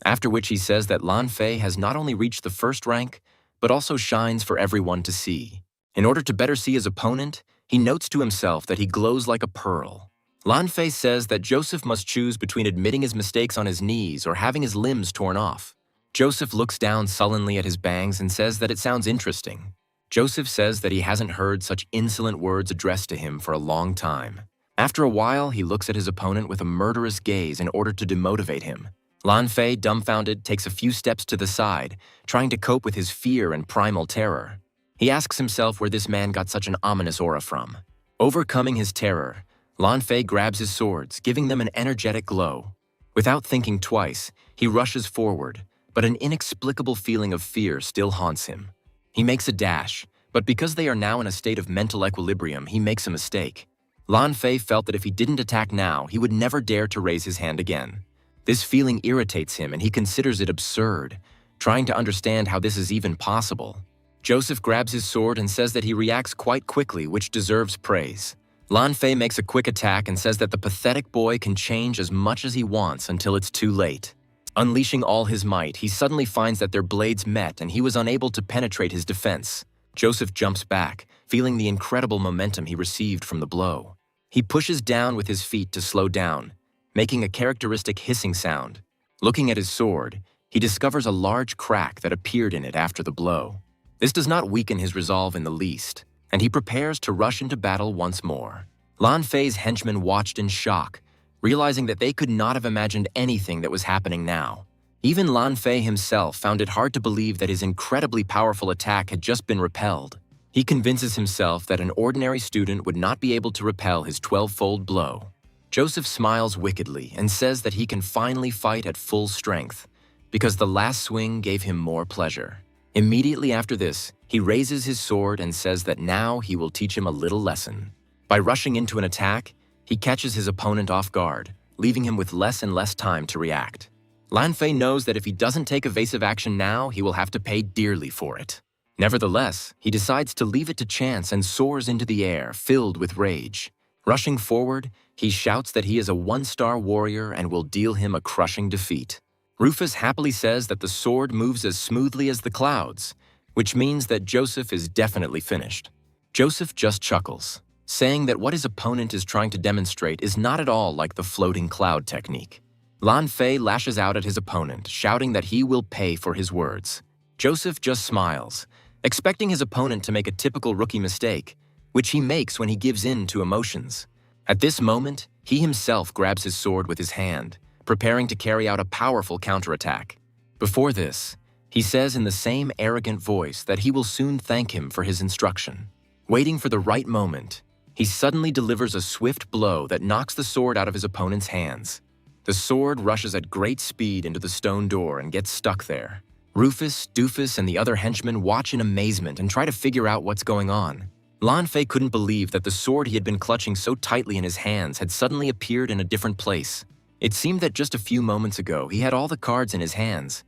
after which he says that Lan Fei has not only reached the first rank, but also shines for everyone to see. In order to better see his opponent, he notes to himself that he glows like a pearl. Lan Fei says that Joseph must choose between admitting his mistakes on his knees or having his limbs torn off. Joseph looks down sullenly at his bangs and says that it sounds interesting. Joseph says that he hasn't heard such insolent words addressed to him for a long time. After a while, he looks at his opponent with a murderous gaze in order to demotivate him. Lan Fei, dumbfounded, takes a few steps to the side, trying to cope with his fear and primal terror. He asks himself where this man got such an ominous aura from. Overcoming his terror, Lan Fei grabs his swords, giving them an energetic glow. Without thinking twice, he rushes forward, but an inexplicable feeling of fear still haunts him. He makes a dash, but because they are now in a state of mental equilibrium, he makes a mistake. Lan Fei felt that if he didn't attack now, he would never dare to raise his hand again. This feeling irritates him and he considers it absurd, trying to understand how this is even possible. Joseph grabs his sword and says that he reacts quite quickly, which deserves praise. Lan Fei makes a quick attack and says that the pathetic boy can change as much as he wants until it's too late. Unleashing all his might, he suddenly finds that their blades met and he was unable to penetrate his defense. Joseph jumps back, feeling the incredible momentum he received from the blow. He pushes down with his feet to slow down, making a characteristic hissing sound. Looking at his sword, he discovers a large crack that appeared in it after the blow. This does not weaken his resolve in the least, and he prepares to rush into battle once more. Lan Fei's henchmen watched in shock, realizing that they could not have imagined anything that was happening now. Even Lan Fei himself found it hard to believe that his incredibly powerful attack had just been repelled. He convinces himself that an ordinary student would not be able to repel his 12-fold blow. Joseph smiles wickedly and says that he can finally fight at full strength, because the last swing gave him more pleasure. Immediately after this, he raises his sword and says that now he will teach him a little lesson. By rushing into an attack, he catches his opponent off guard, leaving him with less and less time to react. Lan Fei knows that if he doesn't take evasive action now, he will have to pay dearly for it. Nevertheless, he decides to leave it to chance and soars into the air, filled with rage. Rushing forward, he shouts that he is a one-star warrior and will deal him a crushing defeat. Rufus happily says that the sword moves as smoothly as the clouds, which means that Joseph is definitely finished. Joseph just chuckles, saying that what his opponent is trying to demonstrate is not at all like the floating cloud technique. Lan Fei lashes out at his opponent, shouting that he will pay for his words. Joseph just smiles, expecting his opponent to make a typical rookie mistake, which he makes when he gives in to emotions. At this moment, he himself grabs his sword with his hand, preparing to carry out a powerful counterattack. Before this, he says in the same arrogant voice that he will soon thank him for his instruction. Waiting for the right moment, he suddenly delivers a swift blow that knocks the sword out of his opponent's hands. The sword rushes at great speed into the stone door and gets stuck there. Rufus, Doofus, and the other henchmen watch in amazement and try to figure out what's going on. Lan Fei couldn't believe that the sword he had been clutching so tightly in his hands had suddenly appeared in a different place. It seemed that just a few moments ago he had all the cards in his hands,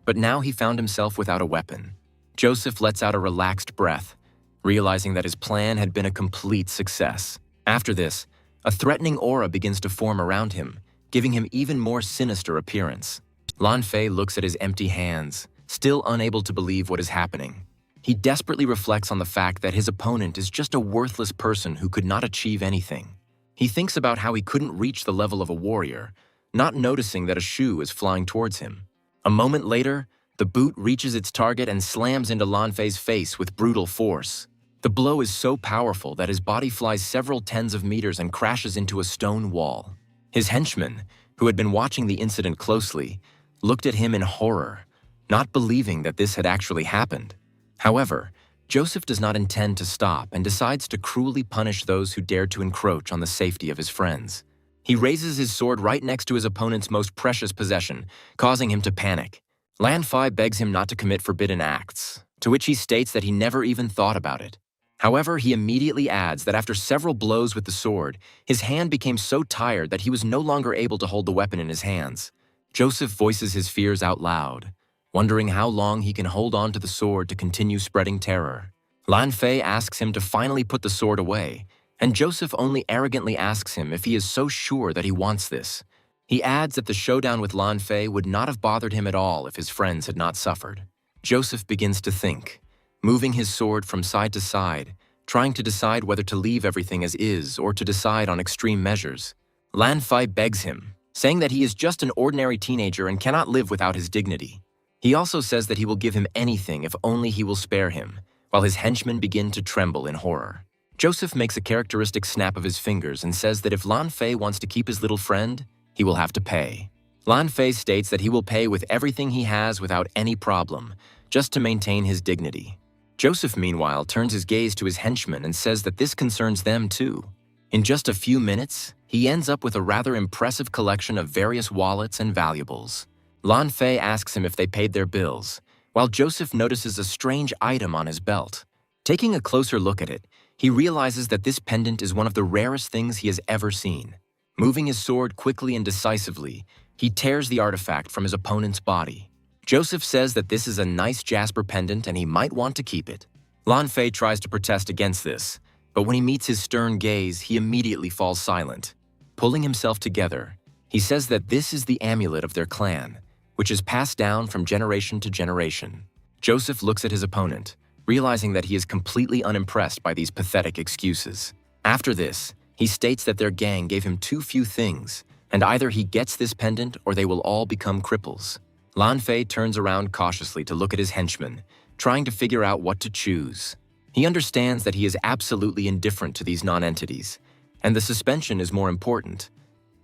but now he found himself without a weapon. Joseph lets out a relaxed breath, realizing that his plan had been a complete success. After this, a threatening aura begins to form around him, giving him even more sinister appearance. Lan Fei looks at his empty hands, still unable to believe what is happening. He desperately reflects on the fact that his opponent is just a worthless person who could not achieve anything. He thinks about how he couldn't reach the level of a warrior, not noticing that a shoe is flying towards him. A moment later, the boot reaches its target and slams into Lan Fei's face with brutal force. The blow is so powerful that his body flies several tens of meters and crashes into a stone wall. His henchmen, who had been watching the incident closely, looked at him in horror, not believing that this had actually happened. However, Joseph does not intend to stop and decides to cruelly punish those who dared to encroach on the safety of his friends. He raises his sword right next to his opponent's most precious possession, causing him to panic. Lan Fei begs him not to commit forbidden acts, to which he states that he never even thought about it. However, he immediately adds that after several blows with the sword, his hand became so tired that he was no longer able to hold the weapon in his hands. Joseph voices his fears out loud, wondering how long he can hold on to the sword to continue spreading terror. Lan Fei asks him to finally put the sword away, and Joseph only arrogantly asks him if he is so sure that he wants this. He adds that the showdown with Lan Fei would not have bothered him at all if his friends had not suffered. Joseph begins to think, moving his sword from side to side, trying to decide whether to leave everything as is or to decide on extreme measures. Lan Fei begs him, saying that he is just an ordinary teenager and cannot live without his dignity. He also says that he will give him anything if only he will spare him, while his henchmen begin to tremble in horror. Joseph makes a characteristic snap of his fingers and says that if Lan Fei wants to keep his little friend, he will have to pay. Lan Fei states that he will pay with everything he has without any problem, just to maintain his dignity. Joseph, meanwhile, turns his gaze to his henchmen and says that this concerns them too. In just a few minutes, he ends up with a rather impressive collection of various wallets and valuables. Lan Fei asks him if they paid their bills, while Joseph notices a strange item on his belt. Taking a closer look at it, he realizes that this pendant is one of the rarest things he has ever seen. Moving his sword quickly and decisively, he tears the artifact from his opponent's body. Joseph says that this is a nice jasper pendant and he might want to keep it. Lan Fei tries to protest against this, but when he meets his stern gaze, he immediately falls silent. Pulling himself together, he says that this is the amulet of their clan, which is passed down from generation to generation. Joseph looks at his opponent, realizing that he is completely unimpressed by these pathetic excuses. After this, he states that their gang gave him too few things, and either he gets this pendant or they will all become cripples. Lan Fei turns around cautiously to look at his henchmen, trying to figure out what to choose. He understands that he is absolutely indifferent to these non-entities, and the suspension is more important.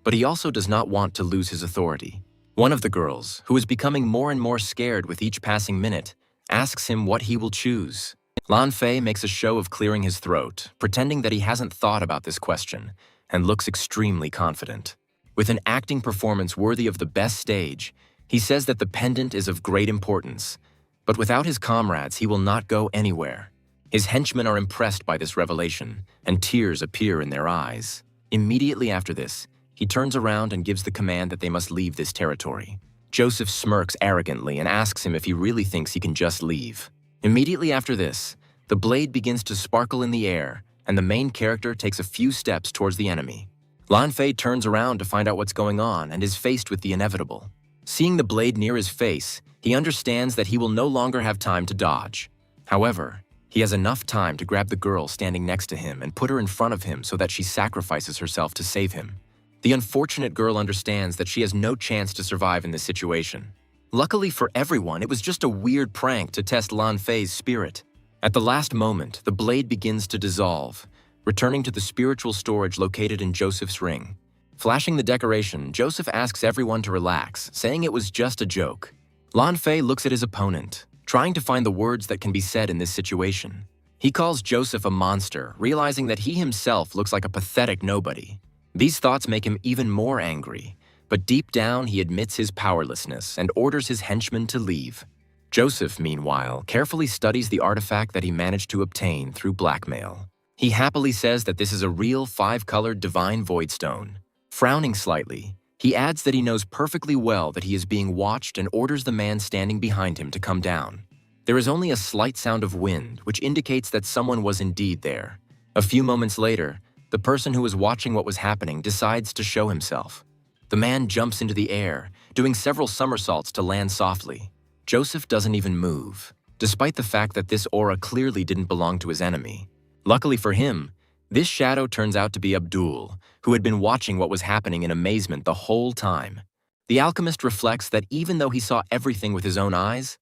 But he also does not want to lose his authority. One of the girls, who is becoming more and more scared with each passing minute, asks him what he will choose. Lan Fei makes a show of clearing his throat, pretending that he hasn't thought about this question, and looks extremely confident. With an acting performance worthy of the best stage, he says that the pendant is of great importance, but without his comrades he will not go anywhere. His henchmen are impressed by this revelation, and tears appear in their eyes. Immediately after this, he turns around and gives the command that they must leave this territory. Joseph smirks arrogantly and asks him if he really thinks he can just leave. Immediately after this, the blade begins to sparkle in the air, and the main character takes a few steps towards the enemy. Lan Fei turns around to find out what's going on and is faced with the inevitable. Seeing the blade near his face, he understands that he will no longer have time to dodge. However, he has enough time to grab the girl standing next to him and put her in front of him so that she sacrifices herself to save him. The unfortunate girl understands that she has no chance to survive in this situation. Luckily for everyone, it was just a weird prank to test Lan Fei's spirit. At the last moment, the blade begins to dissolve, returning to the spiritual storage located in Joseph's ring. Flashing the decoration, Joseph asks everyone to relax, saying it was just a joke. Lan Fei looks at his opponent, trying to find the words that can be said in this situation. He calls Joseph a monster, realizing that he himself looks like a pathetic nobody. These thoughts make him even more angry, but deep down he admits his powerlessness and orders his henchmen to leave. Joseph, meanwhile, carefully studies the artifact that he managed to obtain through blackmail. He happily says that this is a real 5-colored divine void stone. Frowning slightly, he adds that he knows perfectly well that he is being watched and orders the man standing behind him to come down. There is only a slight sound of wind, which indicates that someone was indeed there. A few moments later, the person who was watching what was happening decides to show himself. The man jumps into the air, doing several somersaults to land softly. Joseph doesn't even move, despite the fact that this aura clearly didn't belong to his enemy. Luckily for him, this shadow turns out to be Abdul, who had been watching what was happening in amazement the whole time. The alchemist reflects that even though he saw everything with his own eyes,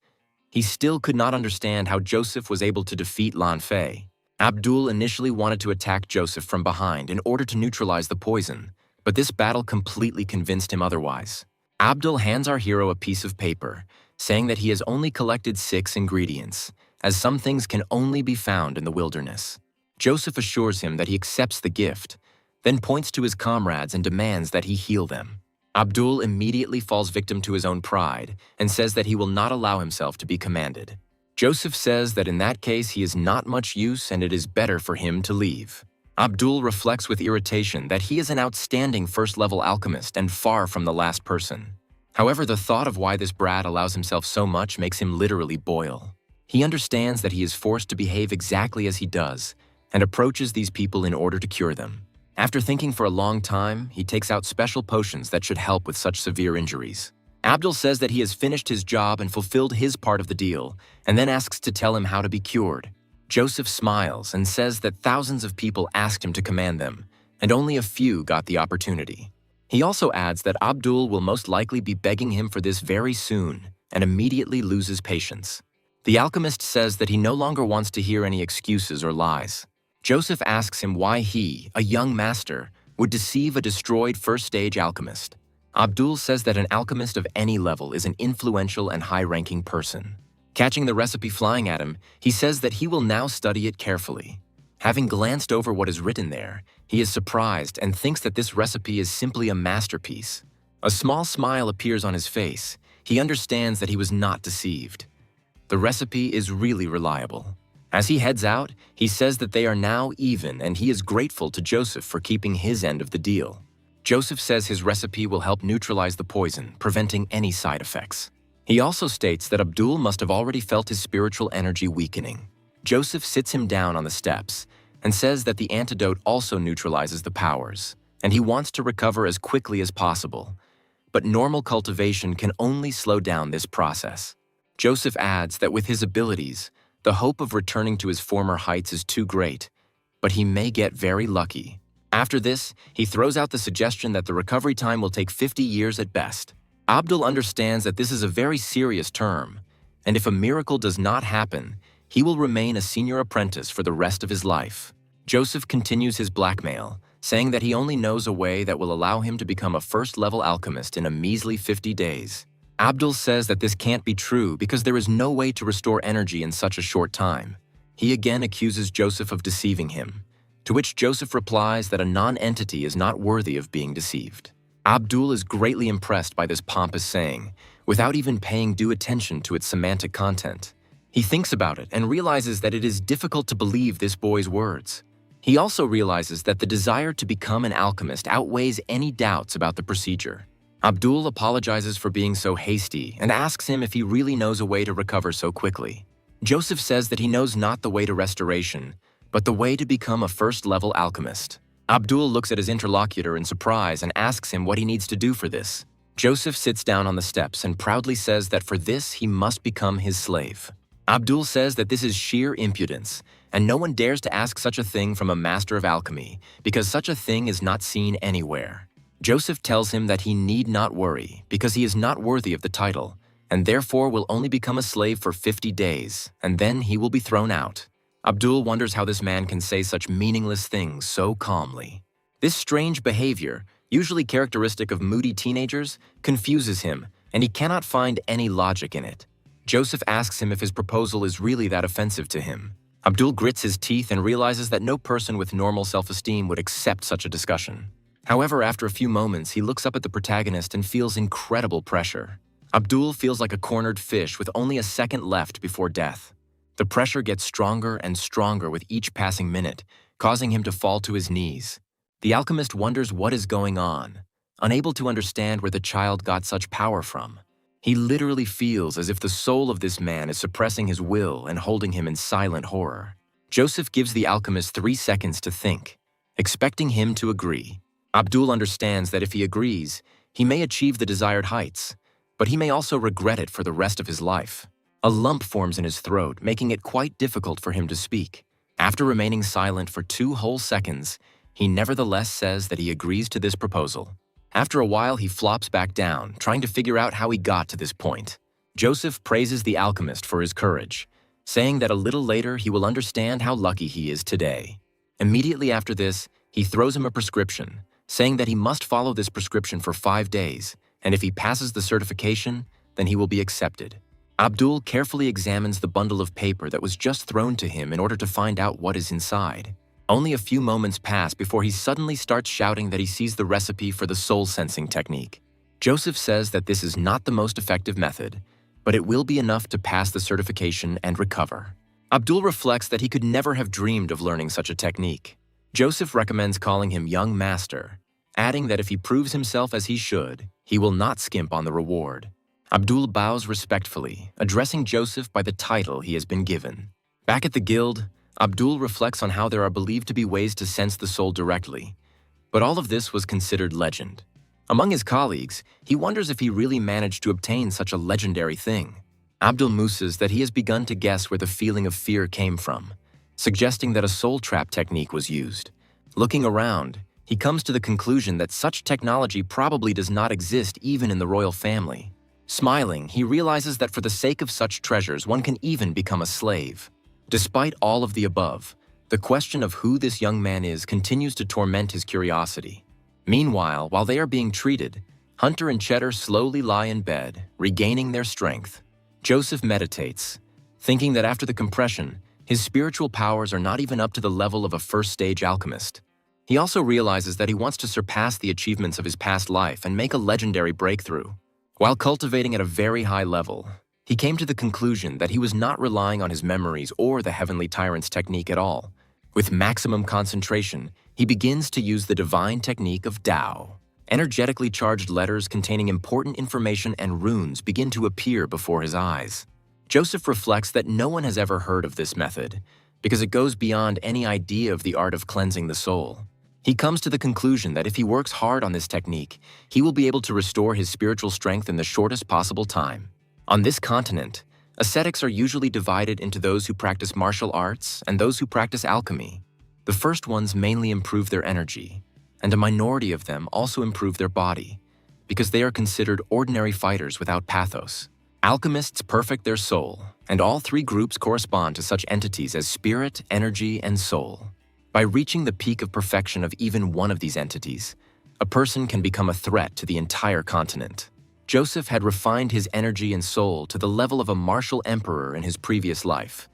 he still could not understand how Joseph was able to defeat Lan Fei. Abdul initially wanted to attack Joseph from behind in order to neutralize the poison, but this battle completely convinced him otherwise. Abdul hands our hero a piece of paper, saying that he has only collected 6 ingredients, as some things can only be found in the wilderness. Joseph assures him that he accepts the gift, then points to his comrades and demands that he heal them. Abdul immediately falls victim to his own pride and says that he will not allow himself to be commanded. Joseph says that in that case he is not much use and it is better for him to leave. Abdul reflects with irritation that he is an outstanding first-level alchemist and far from the last person. However, the thought of why this brat allows himself so much makes him literally boil. He understands that he is forced to behave exactly as he does and approaches these people in order to cure them. After thinking for a long time, he takes out special potions that should help with such severe injuries. Abdul says that he has finished his job and fulfilled his part of the deal, and then asks to tell him how to be cured. Joseph smiles and says that thousands of people asked him to command them, and only a few got the opportunity. He also adds that Abdul will most likely be begging him for this very soon, and immediately loses patience. The alchemist says that he no longer wants to hear any excuses or lies. Joseph asks him why he, a young master, would deceive a destroyed first-stage alchemist. Abdul says that an alchemist of any level is an influential and high-ranking person. Catching the recipe flying at him, he says that he will now study it carefully. Having glanced over what is written there, he is surprised and thinks that this recipe is simply a masterpiece. A small smile appears on his face. He understands that he was not deceived. The recipe is really reliable. As he heads out, he says that they are now even and he is grateful to Joseph for keeping his end of the deal. Joseph says his recipe will help neutralize the poison, preventing any side effects. He also states that Abdul must have already felt his spiritual energy weakening. Joseph sits him down on the steps and says that the antidote also neutralizes the powers, and he wants to recover as quickly as possible. But normal cultivation can only slow down this process. Joseph adds that with his abilities, the hope of returning to his former heights is too great, but he may get very lucky. After this, he throws out the suggestion that the recovery time will take 50 years at best. Abdul understands that this is a very serious term, and if a miracle does not happen, he will remain a senior apprentice for the rest of his life. Joseph continues his blackmail, saying that he only knows a way that will allow him to become a first-level alchemist in a measly 50 days. Abdul says that this can't be true because there is no way to restore energy in such a short time. He again accuses Joseph of deceiving him, to which Joseph replies that a non-entity is not worthy of being deceived. Abdul is greatly impressed by this pompous saying, without even paying due attention to its semantic content. He thinks about it and realizes that it is difficult to believe this boy's words. He also realizes that the desire to become an alchemist outweighs any doubts about the procedure. Abdul apologizes for being so hasty and asks him if he really knows a way to recover so quickly. Joseph says that he knows not the way to restoration, but the way to become a first-level alchemist. Abdul looks at his interlocutor in surprise and asks him what he needs to do for this. Joseph sits down on the steps and proudly says that for this he must become his slave. Abdul says that this is sheer impudence, and no one dares to ask such a thing from a master of alchemy, because such a thing is not seen anywhere. Joseph tells him that he need not worry because he is not worthy of the title, and therefore will only become a slave for 50 days, and then he will be thrown out. Abdul wonders how this man can say such meaningless things so calmly. This strange behavior, usually characteristic of moody teenagers, confuses him, and he cannot find any logic in it. Joseph asks him if his proposal is really that offensive to him. Abdul grits his teeth and realizes that no person with normal self-esteem would accept such a discussion. However, after a few moments, he looks up at the protagonist and feels incredible pressure. Abdul feels like a cornered fish with only a second left before death. The pressure gets stronger and stronger with each passing minute, causing him to fall to his knees. The alchemist wonders what is going on, unable to understand where the child got such power from. He literally feels as if the soul of this man is suppressing his will and holding him in silent horror. Joseph gives the alchemist 3 seconds to think, expecting him to agree. Abdul understands that if he agrees, he may achieve the desired heights, but he may also regret it for the rest of his life. A lump forms in his throat, making it quite difficult for him to speak. After remaining silent for 2 whole seconds, he nevertheless says that he agrees to this proposal. After a while, he flops back down, trying to figure out how he got to this point. Joseph praises the alchemist for his courage, saying that a little later he will understand how lucky he is today. Immediately after this, he throws him a prescription, saying that he must follow this prescription for 5 days, and if he passes the certification, then he will be accepted. Abdul carefully examines the bundle of paper that was just thrown to him in order to find out what is inside. Only a few moments pass before he suddenly starts shouting that he sees the recipe for the soul-sensing technique. Joseph says that this is not the most effective method, but it will be enough to pass the certification and recover. Abdul reflects that he could never have dreamed of learning such a technique. Joseph recommends calling him young master, adding that if he proves himself as he should, he will not skimp on the reward. Abdul bows respectfully, addressing Joseph by the title he has been given. Back at the guild, Abdul reflects on how there are believed to be ways to sense the soul directly, but all of this was considered legend. Among his colleagues, he wonders if he really managed to obtain such a legendary thing. Abdul mooses that he has begun to guess where the feeling of fear came from, suggesting that a soul trap technique was used. Looking around, he comes to the conclusion that such technology probably does not exist even in the royal family. Smiling, he realizes that for the sake of such treasures, one can even become a slave. Despite all of the above, the question of who this young man is continues to torment his curiosity. Meanwhile, while they are being treated, Hunter and Cheddar slowly lie in bed, regaining their strength. Joseph meditates, thinking that after the compression, his spiritual powers are not even up to the level of a first-stage alchemist. He also realizes that he wants to surpass the achievements of his past life and make a legendary breakthrough. While cultivating at a very high level, he came to the conclusion that he was not relying on his memories or the Heavenly Tyrant's technique at all. With maximum concentration, he begins to use the divine technique of Tao. Energetically charged letters containing important information and runes begin to appear before his eyes. Joseph reflects that no one has ever heard of this method, because it goes beyond any idea of the art of cleansing the soul. He comes to the conclusion that if he works hard on this technique, he will be able to restore his spiritual strength in the shortest possible time. On this continent, ascetics are usually divided into those who practice martial arts and those who practice alchemy. The first ones mainly improve their energy, and a minority of them also improve their body, because they are considered ordinary fighters without pathos. Alchemists perfect their soul, and all three groups correspond to such entities as spirit, energy, and soul. By reaching the peak of perfection of even one of these entities, a person can become a threat to the entire continent. Joseph had refined his energy and soul to the level of a martial emperor in his previous life,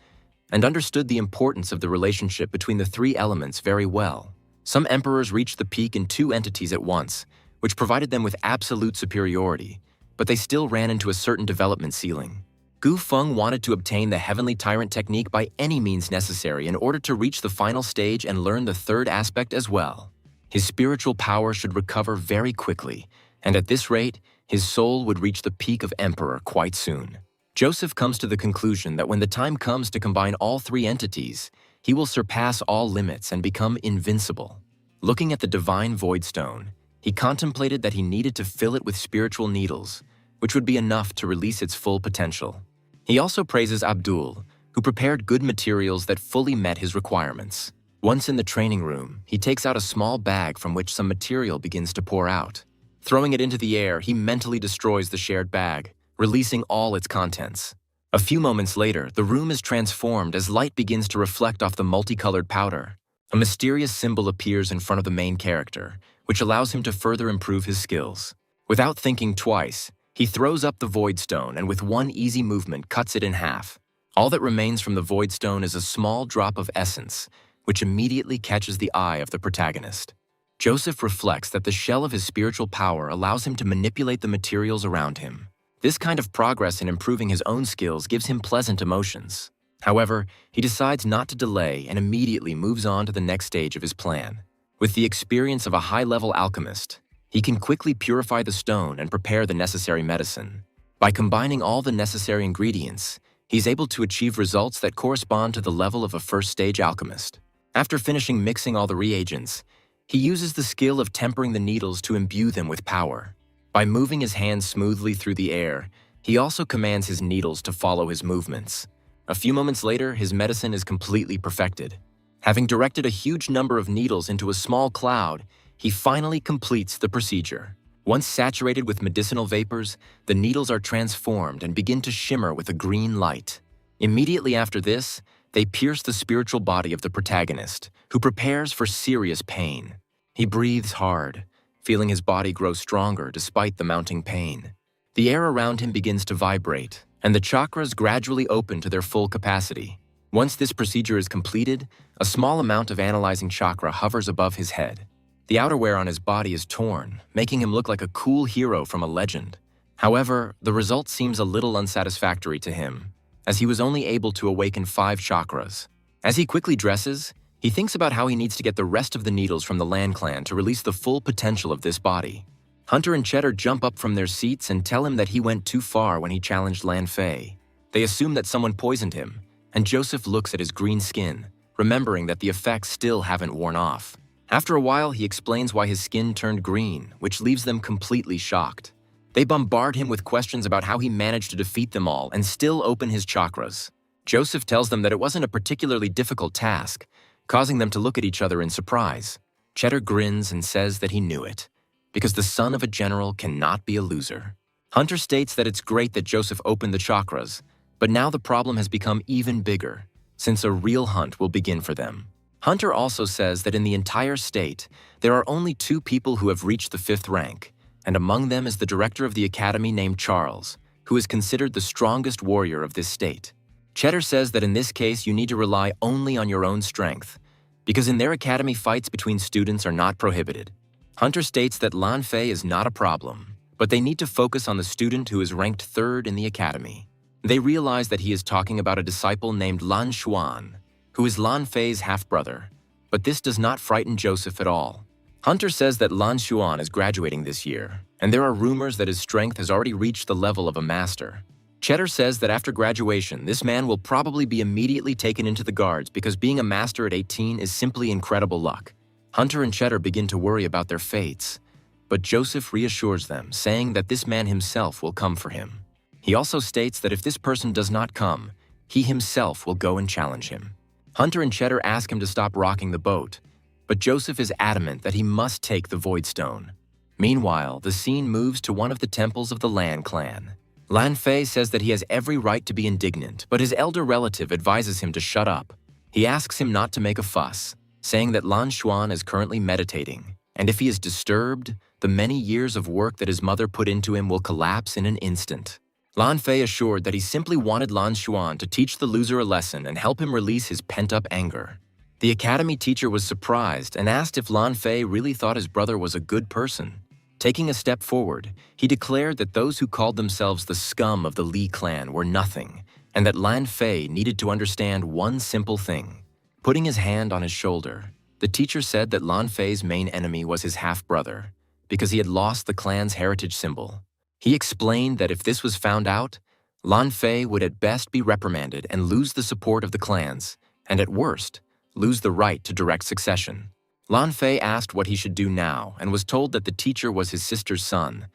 and understood the importance of the relationship between the three elements very well. Some emperors reached the peak in two entities at once, which provided them with absolute superiority, but they still ran into a certain development ceiling. Gu Feng wanted to obtain the Heavenly Tyrant technique by any means necessary in order to reach the final stage and learn the third aspect as well. His spiritual power should recover very quickly, and at this rate, his soul would reach the peak of Emperor quite soon. Joseph comes to the conclusion that when the time comes to combine all three entities, he will surpass all limits and become invincible. Looking at the divine void stone, he contemplated that he needed to fill it with spiritual needles, which would be enough to release its full potential. He also praises Abdul, who prepared good materials that fully met his requirements. Once in the training room, he takes out a small bag from which some material begins to pour out. Throwing it into the air, he mentally destroys the shared bag, releasing all its contents. A few moments later, the room is transformed as light begins to reflect off the multicolored powder. A mysterious symbol appears in front of the main character, which allows him to further improve his skills. Without thinking twice, he throws up the Void Stone and with one easy movement cuts it in half. All that remains from the Void Stone is a small drop of essence, which immediately catches the eye of the protagonist. Joseph reflects that the shell of his spiritual power allows him to manipulate the materials around him. This kind of progress in improving his own skills gives him pleasant emotions. However, he decides not to delay and immediately moves on to the next stage of his plan. With the experience of a high-level alchemist, he can quickly purify the stone and prepare the necessary medicine. By combining all the necessary ingredients, he's able to achieve results that correspond to the level of a first-stage alchemist. After finishing mixing all the reagents, he uses the skill of tempering the needles to imbue them with power. By moving his hands smoothly through the air, he also commands his needles to follow his movements. A few moments later, his medicine is completely perfected. Having directed a huge number of needles into a small cloud, he finally completes the procedure. Once saturated with medicinal vapors, the needles are transformed and begin to shimmer with a green light. Immediately after this, they pierce the spiritual body of the protagonist, who prepares for serious pain. He breathes hard, feeling his body grow stronger despite the mounting pain. The air around him begins to vibrate, and the chakras gradually open to their full capacity. Once this procedure is completed, a small amount of analyzing chakra hovers above his head. The outerwear on his body is torn, making him look like a cool hero from a legend. However, the result seems a little unsatisfactory to him, as he was only able to awaken 5 chakras. As he quickly dresses, he thinks about how he needs to get the rest of the needles from the Lan clan to release the full potential of this body. Hunter and Cheddar jump up from their seats and tell him that he went too far when he challenged Lan Fei. They assume that someone poisoned him, and Joseph looks at his green skin, remembering that the effects still haven't worn off. After a while, he explains why his skin turned green, which leaves them completely shocked. They bombard him with questions about how he managed to defeat them all and still open his chakras. Joseph tells them that it wasn't a particularly difficult task, causing them to look at each other in surprise. Cheddar grins and says that he knew it, because the son of a general cannot be a loser. Hunter states that it's great that Joseph opened the chakras, but now the problem has become even bigger, since a real hunt will begin for them. Hunter also says that in the entire state, there are only 2 people who have reached the 5th rank, and among them is the director of the academy named Charles, who is considered the strongest warrior of this state. Cheddar says that in this case you need to rely only on your own strength, because in their academy fights between students are not prohibited. Hunter states that Lan Fei is not a problem, but they need to focus on the student who is ranked 3rd in the academy. They realize that he is talking about a disciple named Lan Xuan, who is Lan Fei's half-brother, but this does not frighten Joseph at all. Hunter says that Lan Xuan is graduating this year, and there are rumors that his strength has already reached the level of a master. Cheddar says that after graduation, this man will probably be immediately taken into the guards because being a master at 18 is simply incredible luck. Hunter and Cheddar begin to worry about their fates, but Joseph reassures them, saying that this man himself will come for him. He also states that if this person does not come, he himself will go and challenge him. Hunter and Cheddar ask him to stop rocking the boat, but Joseph is adamant that he must take the Void Stone. Meanwhile, the scene moves to one of the temples of the Lan clan. Lan Fei says that he has every right to be indignant, but his elder relative advises him to shut up. He asks him not to make a fuss, saying that Lan Xuan is currently meditating, and if he is disturbed, the many years of work that his mother put into him will collapse in an instant. Lan Fei assured that he simply wanted Lan Xuan to teach the loser a lesson and help him release his pent-up anger. The academy teacher was surprised and asked if Lan Fei really thought his brother was a good person. Taking a step forward, he declared that those who called themselves the scum of the Li clan were nothing, and that Lan Fei needed to understand one simple thing. Putting his hand on his shoulder, the teacher said that Lan Fei's main enemy was his half-brother, because he had lost the clan's heritage symbol. He explained that if this was found out, Lan Fei would at best be reprimanded and lose the support of the clans, and at worst, lose the right to direct succession. Lan Fei asked what he should do now and was told that the teacher was his sister's son,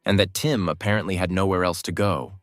and that Tim apparently had nowhere else to go,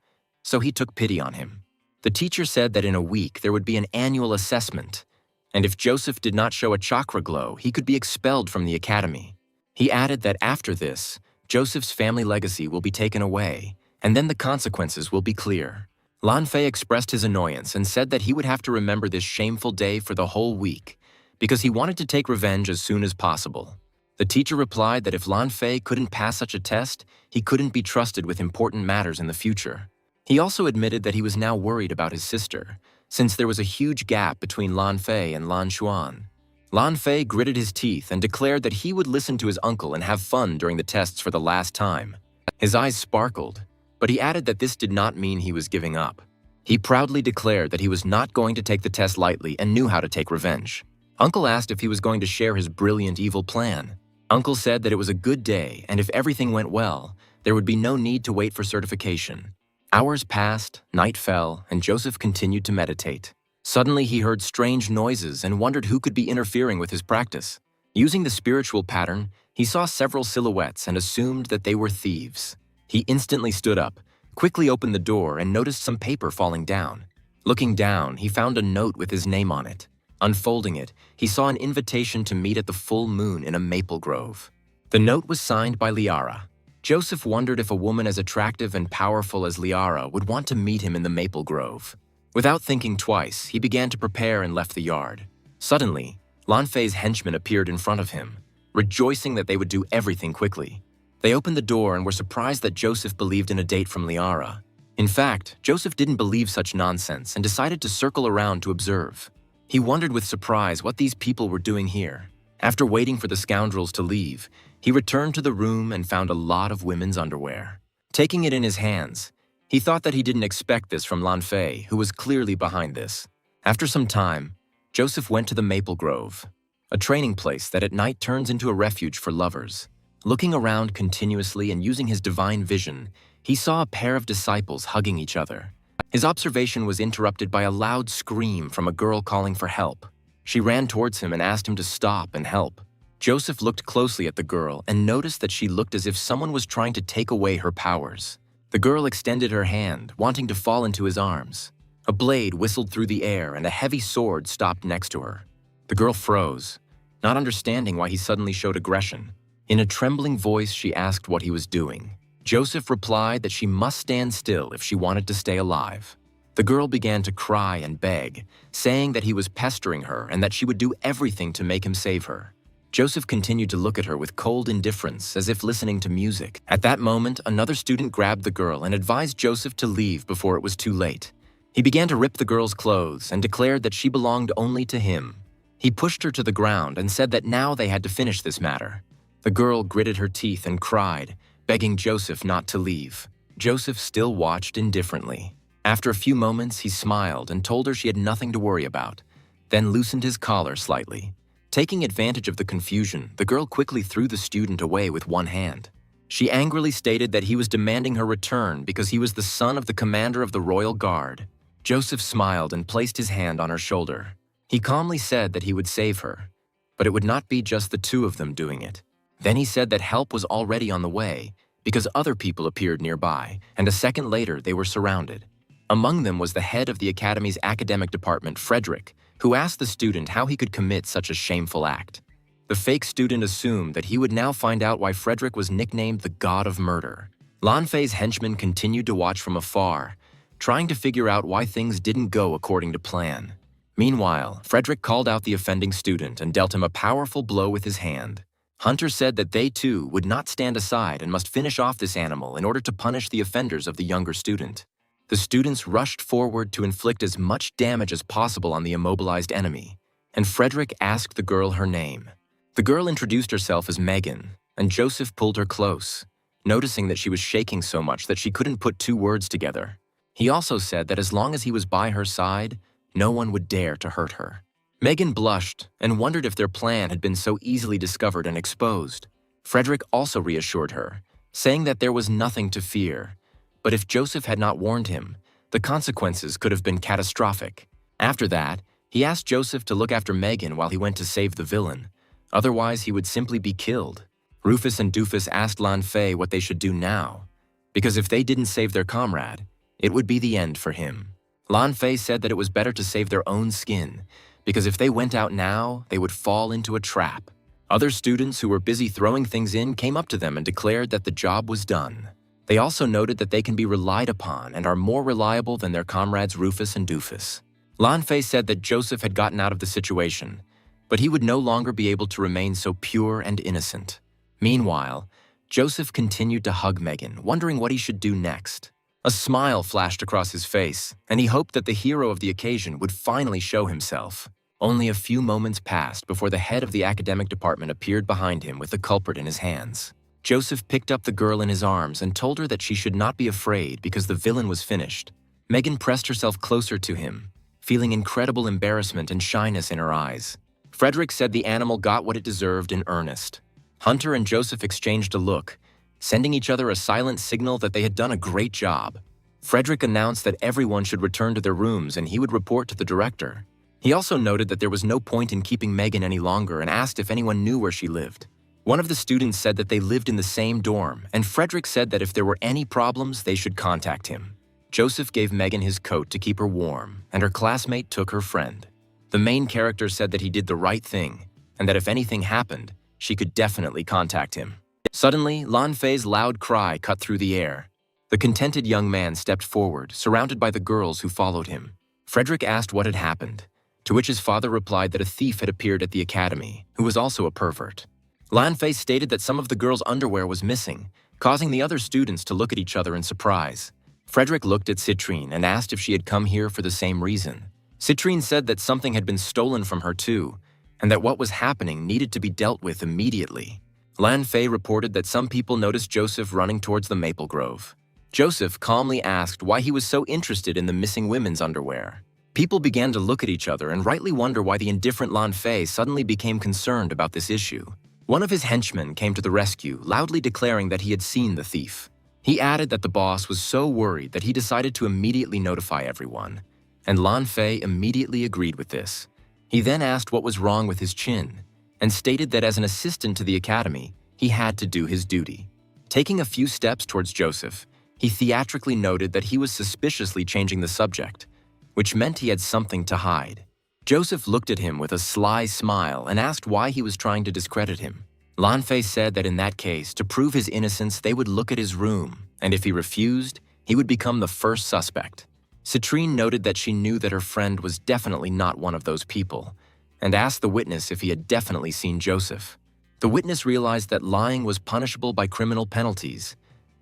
so he took pity on him. The teacher said that in a week there would be an annual assessment, and if Joseph did not show a chakra glow, he could be expelled from the academy. He added that after this, Joseph's family legacy will be taken away, and then the consequences will be clear. Lan Fei expressed his annoyance and said that he would have to remember this shameful day for the whole week, because he wanted to take revenge as soon as possible. The teacher replied that if Lan Fei couldn't pass such a test, he couldn't be trusted with important matters in the future. He also admitted that he was now worried about his sister, since there was a huge gap between Lan Fei and Lan Xuan. Lan Fei gritted his teeth and declared that he would listen to his uncle and have fun during the tests for the last time. His eyes sparkled, but he added that this did not mean he was giving up. He proudly declared that he was not going to take the test lightly and knew how to take revenge. Uncle asked if he was going to share his brilliant evil plan. Uncle said that it was a good day, and if everything went well, there would be no need to wait for certification. Hours passed, night fell, and Joseph continued to meditate. Suddenly, he heard strange noises and wondered who could be interfering with his practice. Using the spiritual pattern, he saw several silhouettes and assumed that they were thieves. He instantly stood up, quickly opened the door, and noticed some paper falling down. Looking down, he found a note with his name on it. Unfolding it, he saw an invitation to meet at the full moon in a maple grove. The note was signed by Liara. Joseph wondered if a woman as attractive and powerful as Liara would want to meet him in the maple grove. Without thinking twice, he began to prepare and left the yard. Suddenly, Lan Fei's henchmen appeared in front of him, rejoicing that they would do everything quickly. They opened the door and were surprised that Joseph believed in a date from Liara. In fact, Joseph didn't believe such nonsense and decided to circle around to observe. He wondered with surprise what these people were doing here. After waiting for the scoundrels to leave, he returned to the room and found a lot of women's underwear. Taking it in his hands, he thought that he didn't expect this from Lan Fei, who was clearly behind this. After some time, Joseph went to the Maple Grove, a training place that at night turns into a refuge for lovers. Looking around continuously and using his divine vision, he saw a pair of disciples hugging each other. His observation was interrupted by a loud scream from a girl calling for help. She ran towards him and asked him to stop and help. Joseph looked closely at the girl and noticed that she looked as if someone was trying to take away her powers. The girl extended her hand, wanting to fall into his arms. A blade whistled through the air and a heavy sword stopped next to her. The girl froze, not understanding why he suddenly showed aggression. In a trembling voice, she asked what he was doing. Joseph replied that she must stand still if she wanted to stay alive. The girl began to cry and beg, saying that he was pestering her and that she would do everything to make him save her. Joseph continued to look at her with cold indifference, as if listening to music. At that moment, another student grabbed the girl and advised Joseph to leave before it was too late. He began to rip the girl's clothes and declared that she belonged only to him. He pushed her to the ground and said that now they had to finish this matter. The girl gritted her teeth and cried, begging Joseph not to leave. Joseph still watched indifferently. After a few moments, he smiled and told her she had nothing to worry about, then loosened his collar slightly. Taking advantage of the confusion, the girl quickly threw the student away with one hand. She angrily stated that he was demanding her return because he was the son of the commander of the Royal Guard. Joseph smiled and placed his hand on her shoulder. He calmly said that he would save her, but it would not be just the two of them doing it. Then he said that help was already on the way because other people appeared nearby, and a second later they were surrounded. Among them was the head of the Academy's academic department, Frederick, who asked the student how he could commit such a shameful act. The fake student assumed that he would now find out why Frederick was nicknamed the God of Murder. Lan Fei's henchmen continued to watch from afar, trying to figure out why things didn't go according to plan. Meanwhile, Frederick called out the offending student and dealt him a powerful blow with his hand. Hunter said that they too would not stand aside and must finish off this animal in order to punish the offenders of the younger student. The students rushed forward to inflict as much damage as possible on the immobilized enemy, and Frederick asked the girl her name. The girl introduced herself as Megan, and Joseph pulled her close, noticing that she was shaking so much that she couldn't put two words together. He also said that as long as he was by her side, no one would dare to hurt her. Megan blushed and wondered if their plan had been so easily discovered and exposed. Frederick also reassured her, saying that there was nothing to fear, but if Joseph had not warned him, the consequences could have been catastrophic. After that, he asked Joseph to look after Megan while he went to save the villain. Otherwise, he would simply be killed. Rufus and Doofus asked Lan Fei what they should do now, because if they didn't save their comrade, it would be the end for him. Lan Fei said that it was better to save their own skin, because if they went out now, they would fall into a trap. Other students who were busy throwing things in came up to them and declared that the job was done. They also noted that they can be relied upon and are more reliable than their comrades Rufus and Doofus. Lan Fei said that Joseph had gotten out of the situation, but he would no longer be able to remain so pure and innocent. Meanwhile, Joseph continued to hug Megan, wondering what he should do next. A smile flashed across his face, and he hoped that the hero of the occasion would finally show himself. Only a few moments passed before the head of the academic department appeared behind him with the culprit in his hands. Joseph picked up the girl in his arms and told her that she should not be afraid because the villain was finished. Megan pressed herself closer to him, feeling incredible embarrassment and shyness in her eyes. Frederick said the animal got what it deserved in earnest. Hunter and Joseph exchanged a look, sending each other a silent signal that they had done a great job. Frederick announced that everyone should return to their rooms and he would report to the director. He also noted that there was no point in keeping Megan any longer and asked if anyone knew where she lived. One of the students said that they lived in the same dorm, and Frederick said that if there were any problems, they should contact him. Joseph gave Megan his coat to keep her warm, and her classmate took her friend. The main character said that he did the right thing, and that if anything happened, she could definitely contact him. Suddenly, Lan Fei's loud cry cut through the air. The contented young man stepped forward, surrounded by the girls who followed him. Frederick asked what had happened, to which his father replied that a thief had appeared at the academy, who was also a pervert. Lan Fei stated that some of the girls' underwear was missing, causing the other students to look at each other in surprise. Frederick looked at Citrine and asked if she had come here for the same reason. Citrine said that something had been stolen from her too, and that what was happening needed to be dealt with immediately. Lan Fei reported that some people noticed Joseph running towards the maple grove. Joseph calmly asked why he was so interested in the missing women's underwear. People began to look at each other and rightly wonder why the indifferent Lan Fei suddenly became concerned about this issue. One of his henchmen came to the rescue, loudly declaring that he had seen the thief. He added that the boss was so worried that he decided to immediately notify everyone, and Lan Fei immediately agreed with this. He then asked what was wrong with his chin, and stated that as an assistant to the academy, he had to do his duty. Taking a few steps towards Joseph, he theatrically noted that he was suspiciously changing the subject, which meant he had something to hide. Joseph looked at him with a sly smile and asked why he was trying to discredit him. Lan Fei said that in that case, to prove his innocence, they would look at his room, and if he refused, he would become the first suspect. Citrine noted that she knew that her friend was definitely not one of those people, and asked the witness if he had definitely seen Joseph. The witness realized that lying was punishable by criminal penalties.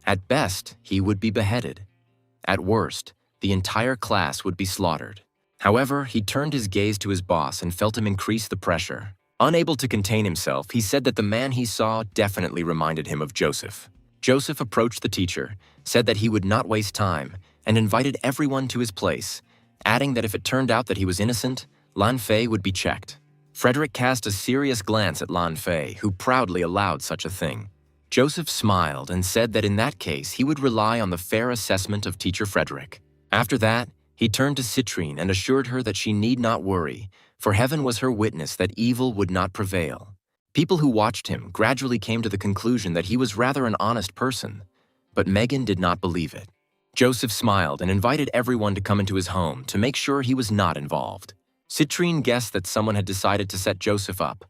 At best, he would be beheaded. At worst, the entire class would be slaughtered. However, he turned his gaze to his boss and felt him increase the pressure. Unable to contain himself, he said that the man he saw definitely reminded him of Joseph. Joseph approached the teacher, said that he would not waste time, and invited everyone to his place, adding that if it turned out that he was innocent, Lan Fei would be checked. Frederick cast a serious glance at Lan Fei, who proudly allowed such a thing. Joseph smiled and said that in that case he would rely on the fair assessment of Teacher Frederick. After that, he turned to Citrine and assured her that she need not worry, for heaven was her witness that evil would not prevail. People who watched him gradually came to the conclusion that he was rather an honest person, but Megan did not believe it. Joseph smiled and invited everyone to come into his home to make sure he was not involved. Citrine guessed that someone had decided to set Joseph up,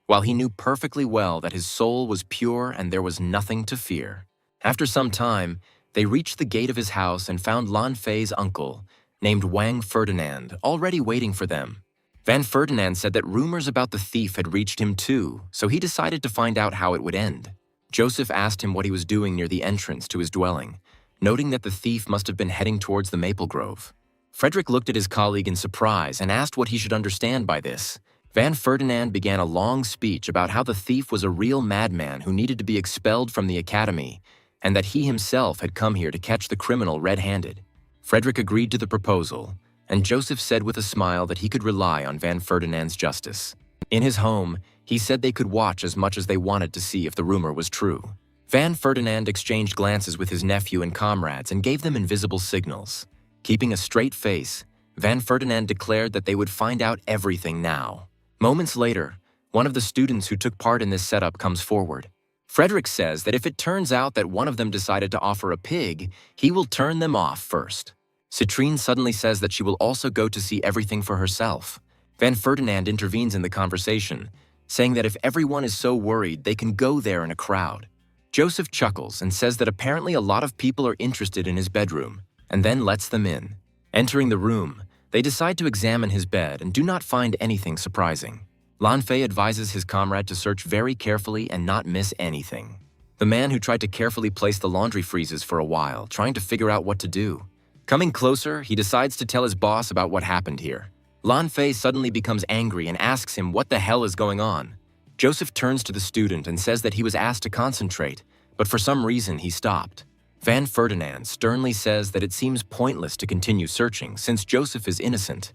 while he knew perfectly well that his soul was pure and there was nothing to fear. After some time, they reached the gate of his house and found Lan Fei's uncle, named Wang Ferdinand, already waiting for them. Van Ferdinand said that rumors about the thief had reached him too, so he decided to find out how it would end. Joseph asked him what he was doing near the entrance to his dwelling, noting that the thief must have been heading towards the maple grove. Frederick looked at his colleague in surprise and asked what he should understand by this. Van Ferdinand began a long speech about how the thief was a real madman who needed to be expelled from the academy, and that he himself had come here to catch the criminal red-handed. Frederick agreed to the proposal, and Joseph said with a smile that he could rely on Van Ferdinand's justice. In his home, he said they could watch as much as they wanted to see if the rumor was true. Van Ferdinand exchanged glances with his nephew and comrades and gave them invisible signals. Keeping a straight face, Van Ferdinand declared that they would find out everything now. Moments later, one of the students who took part in this setup comes forward. Frederick says that if it turns out that one of them decided to offer a pig, he will turn them off first. Citrine suddenly says that she will also go to see everything for herself. Van Ferdinand intervenes in the conversation, saying that if everyone is so worried, they can go there in a crowd. Joseph chuckles and says that apparently a lot of people are interested in his bedroom, and then lets them in. Entering the room, they decide to examine his bed and do not find anything surprising. Lan Fei advises his comrade to search very carefully and not miss anything. The man who tried to carefully place the laundry freezes for a while, trying to figure out what to do. Coming closer, he decides to tell his boss about what happened here. Lan Fei suddenly becomes angry and asks him what the hell is going on. Joseph turns to the student and says that he was asked to concentrate, but for some reason he stopped. Van Ferdinand sternly says that it seems pointless to continue searching since Joseph is innocent,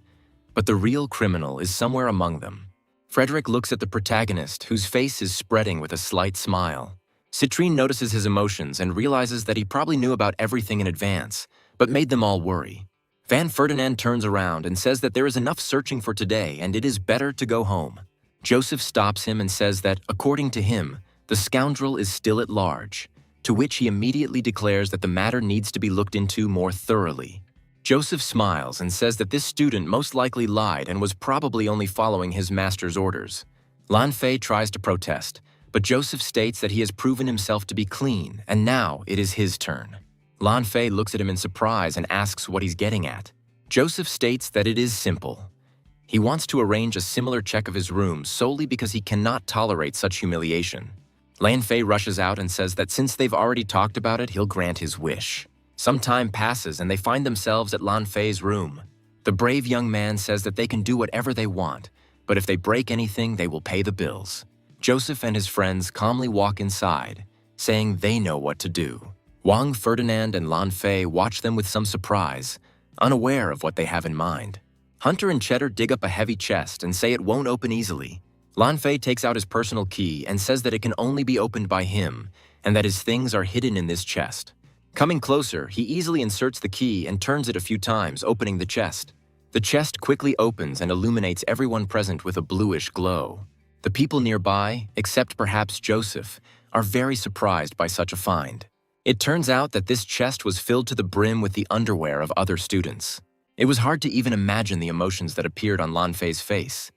but the real criminal is somewhere among them. Frederick looks at the protagonist, whose face is spreading with a slight smile. Citrine notices his emotions and realizes that he probably knew about everything in advance, but made them all worry. Van Ferdinand turns around and says that there is enough searching for today and it is better to go home. Joseph stops him and says that, according to him, the scoundrel is still at large, to which he immediately declares that the matter needs to be looked into more thoroughly. Joseph smiles and says that this student most likely lied and was probably only following his master's orders. Lan Fei tries to protest, but Joseph states that he has proven himself to be clean, and now it is his turn. Lan Fei looks at him in surprise and asks what he's getting at. Joseph states that it is simple. He wants to arrange a similar check of his room solely because he cannot tolerate such humiliation. Lan Fei rushes out and says that since they've already talked about it, he'll grant his wish. Some time passes and they find themselves at Lan Fei's room. The brave young man says that they can do whatever they want, but if they break anything, they will pay the bills. Joseph and his friends calmly walk inside, saying they know what to do. Wang Ferdinand and Lan Fei watch them with some surprise, unaware of what they have in mind. Hunter and Cheddar dig up a heavy chest and say it won't open easily. Lan Fei takes out his personal key and says that it can only be opened by him, and that his things are hidden in this chest. Coming closer, he easily inserts the key and turns it a few times, opening the chest. The chest quickly opens and illuminates everyone present with a bluish glow. The people nearby, except perhaps Joseph, are very surprised by such a find. It turns out that this chest was filled to the brim with the underwear of other students. It was hard to even imagine the emotions that appeared on Lan Fei's face.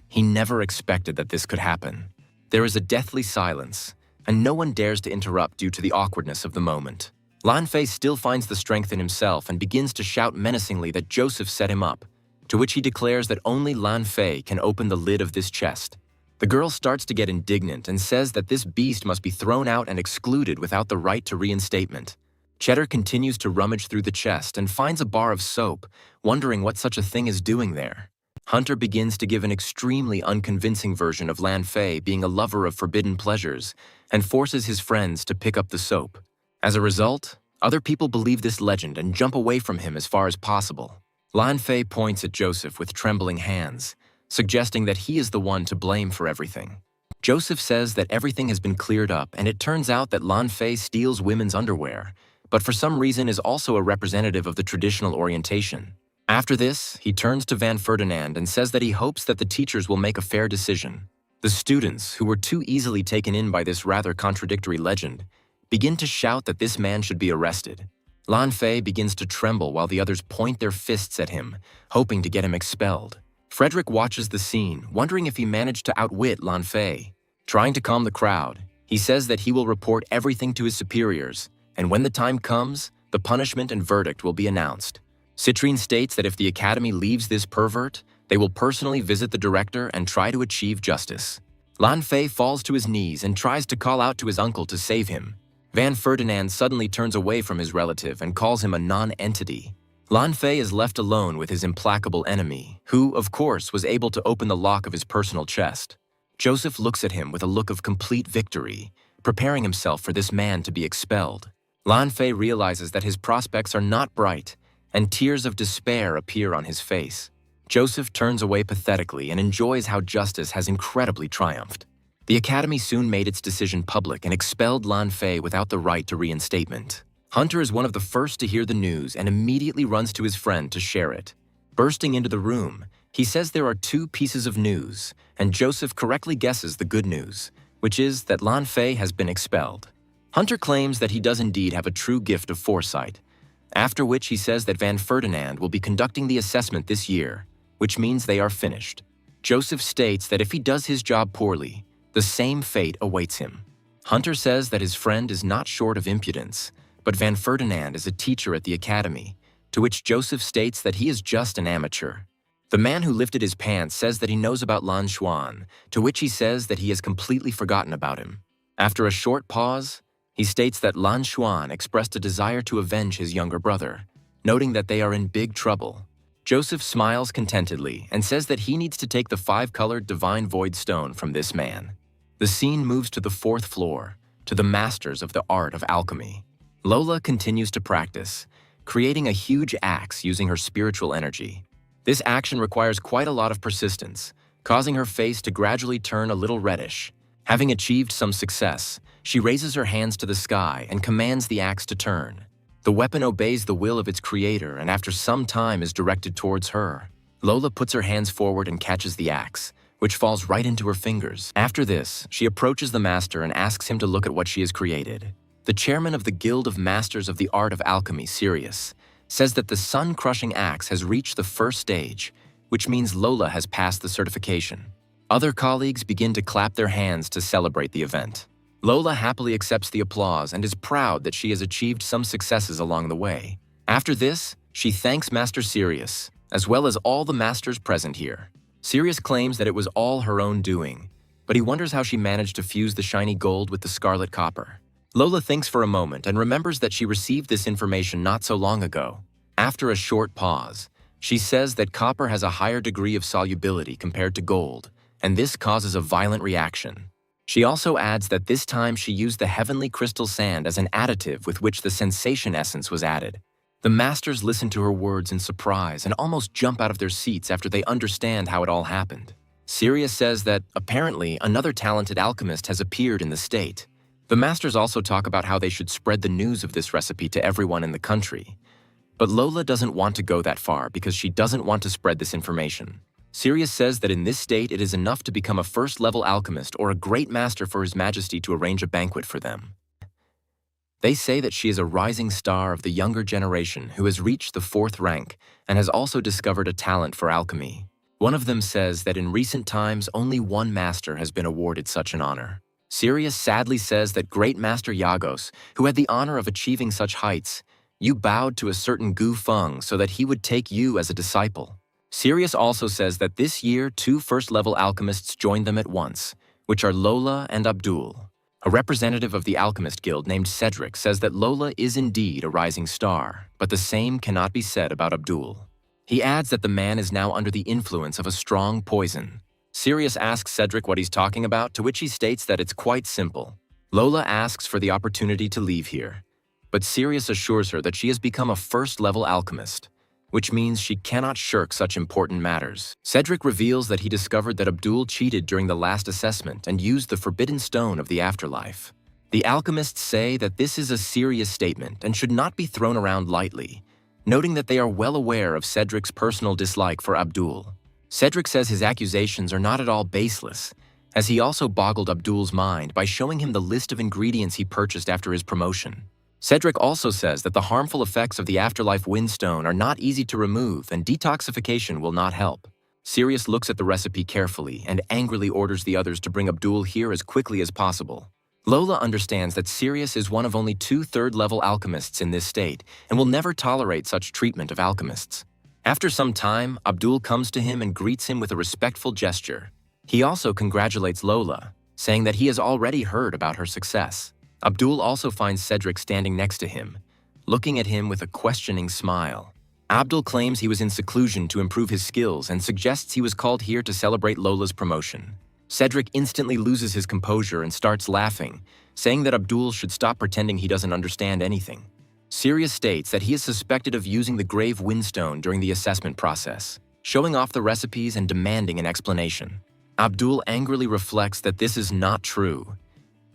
He never expected that this could happen. There is a deathly silence, and no one dares to interrupt due to the awkwardness of the moment. Lan Fei still finds the strength in himself and begins to shout menacingly that Joseph set him up, to which he declares that only Lan Fei can open the lid of this chest. The girl starts to get indignant and says that this beast must be thrown out and excluded without the right to reinstatement. Cheddar continues to rummage through the chest and finds a bar of soap, wondering what such a thing is doing there. Hunter begins to give an extremely unconvincing version of Lan Fei being a lover of forbidden pleasures and forces his friends to pick up the soap. As a result, other people believe this legend and jump away from him as far as possible. Lan Fei points at Joseph with trembling hands, suggesting that he is the one to blame for everything. Joseph says that everything has been cleared up, and it turns out that Lan Fei steals women's underwear, but for some reason is also a representative of the traditional orientation. After this, he turns to Van Ferdinand and says that he hopes that the teachers will make a fair decision. The students, who were too easily taken in by this rather contradictory legend, begin to shout that this man should be arrested. Lan Fei begins to tremble while the others point their fists at him, hoping to get him expelled. Frederick watches the scene, wondering if he managed to outwit Lan Fei. Trying to calm the crowd, he says that he will report everything to his superiors, and when the time comes, the punishment and verdict will be announced. Citrine states that if the Academy leaves this pervert, they will personally visit the director and try to achieve justice. Lan Fei falls to his knees and tries to call out to his uncle to save him. Van Ferdinand suddenly turns away from his relative and calls him a non-entity. Lan Fei is left alone with his implacable enemy, who, of course, was able to open the lock of his personal chest. Joseph looks at him with a look of complete victory, preparing himself for this man to be expelled. Lan Fei realizes that his prospects are not bright, and tears of despair appear on his face. Joseph turns away pathetically and enjoys how justice has incredibly triumphed. The Academy soon made its decision public and expelled Lan Fei without the right to reinstatement. Hunter is one of the first to hear the news and immediately runs to his friend to share it. Bursting into the room, he says there are two pieces of news, and Joseph correctly guesses the good news, which is that Lan Fei has been expelled. Hunter claims that he does indeed have a true gift of foresight, after which he says that Van Ferdinand will be conducting the assessment this year, which means they are finished. Joseph states that if he does his job poorly, the same fate awaits him. Hunter says that his friend is not short of impudence, but Van Ferdinand is a teacher at the Academy, to which Joseph states that he is just an amateur. The man who lifted his pants says that he knows about Lan Xuan, to which he says that he has completely forgotten about him. After a short pause, he states that Lan Xuan expressed a desire to avenge his younger brother, noting that they are in big trouble. Joseph smiles contentedly and says that he needs to take the 5-colored Divine Void Stone from this man. The scene moves to the 4th floor, to the masters of the art of alchemy. Lola continues to practice, creating a huge axe using her spiritual energy. This action requires quite a lot of persistence, causing her face to gradually turn a little reddish. Having achieved some success, she raises her hands to the sky and commands the axe to turn. The weapon obeys the will of its creator and after some time is directed towards her. Lola puts her hands forward and catches the axe, which falls right into her fingers. After this, she approaches the master and asks him to look at what she has created. The chairman of the Guild of Masters of the Art of Alchemy, Sirius, says that the sun-crushing axe has reached the 1st stage, which means Lola has passed the certification. Other colleagues begin to clap their hands to celebrate the event. Lola happily accepts the applause and is proud that she has achieved some successes along the way. After this, she thanks Master Sirius, as well as all the masters present here. Sirius claims that it was all her own doing, but he wonders how she managed to fuse the shiny gold with the scarlet copper. Lola thinks for a moment and remembers that she received this information not so long ago. After a short pause, She says that copper has a higher degree of solubility compared to gold, and this causes a violent reaction. She also adds that this time she used the heavenly crystal sand as an additive with which the sensation essence was added. The masters listen to her words in surprise and almost jump out of their seats after they understand how it all happened. Sirius says that, apparently, another talented alchemist has appeared in the state. The masters also talk about how they should spread the news of this recipe to everyone in the country. But Lola doesn't want to go that far because she doesn't want to spread this information. Sirius says that in this state it is enough to become a first-level alchemist or a great master for His Majesty to arrange a banquet for them. They say that she is a rising star of the younger generation who has reached the 4th rank and has also discovered a talent for alchemy. One of them says that in recent times only one master has been awarded such an honor. Sirius sadly says that Great Master Yagos, who had the honor of achieving such heights, you bowed to a certain Gu Feng so that he would take you as a disciple. Sirius also says that this year 2 first-level alchemists joined them at once, which are Lola and Abdul. A representative of the Alchemist Guild named Cedric says that Lola is indeed a rising star, but the same cannot be said about Abdul. He adds that the man is now under the influence of a strong poison. Sirius asks Cedric what he's talking about, to which he states that it's quite simple. Lola asks for the opportunity to leave here, but Sirius assures her that she has become a first-level alchemist, which means she cannot shirk such important matters. Cedric reveals that he discovered that Abdul cheated during the last assessment and used the forbidden stone of the afterlife. The alchemists say that this is a serious statement and should not be thrown around lightly, noting that they are well aware of Cedric's personal dislike for Abdul. Cedric says his accusations are not at all baseless, as he also boggled Abdul's mind by showing him the list of ingredients he purchased after his promotion. Cedric also says that the harmful effects of the afterlife windstone are not easy to remove and detoxification will not help. Sirius looks at the recipe carefully and angrily orders the others to bring Abdul here as quickly as possible. Lola understands that Sirius is one of only 2 third-level alchemists in this state and will never tolerate such treatment of alchemists. After some time, Abdul comes to him and greets him with a respectful gesture. He also congratulates Lola, saying that he has already heard about her success. Abdul also finds Cedric standing next to him, looking at him with a questioning smile. Abdul claims he was in seclusion to improve his skills and suggests he was called here to celebrate Lola's promotion. Cedric instantly loses his composure and starts laughing, saying that Abdul should stop pretending he doesn't understand anything. Sirius states that he is suspected of using the grave windstone during the assessment process, showing off the recipes and demanding an explanation. Abdul angrily reflects that this is not true.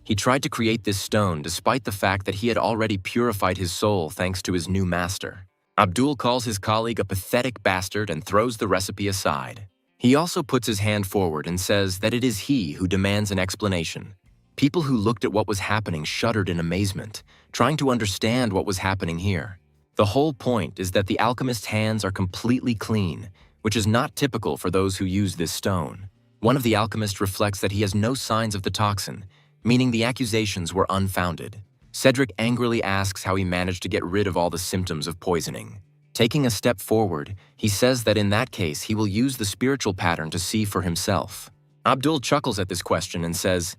He tried to create this stone despite the fact that he had already purified his soul thanks to his new master. Abdul calls his colleague a pathetic bastard and throws the recipe aside. He also puts his hand forward and says that it is he who demands an explanation. People who looked at what was happening shuddered in amazement, trying to understand what was happening here. The whole point is that the alchemist's hands are completely clean, which is not typical for those who use this stone. One of the alchemists reflects that he has no signs of the toxin, meaning the accusations were unfounded. Cedric angrily asks how he managed to get rid of all the symptoms of poisoning. Taking a step forward, he says that in that case he will use the spiritual pattern to see for himself. Abdul chuckles at this question and says,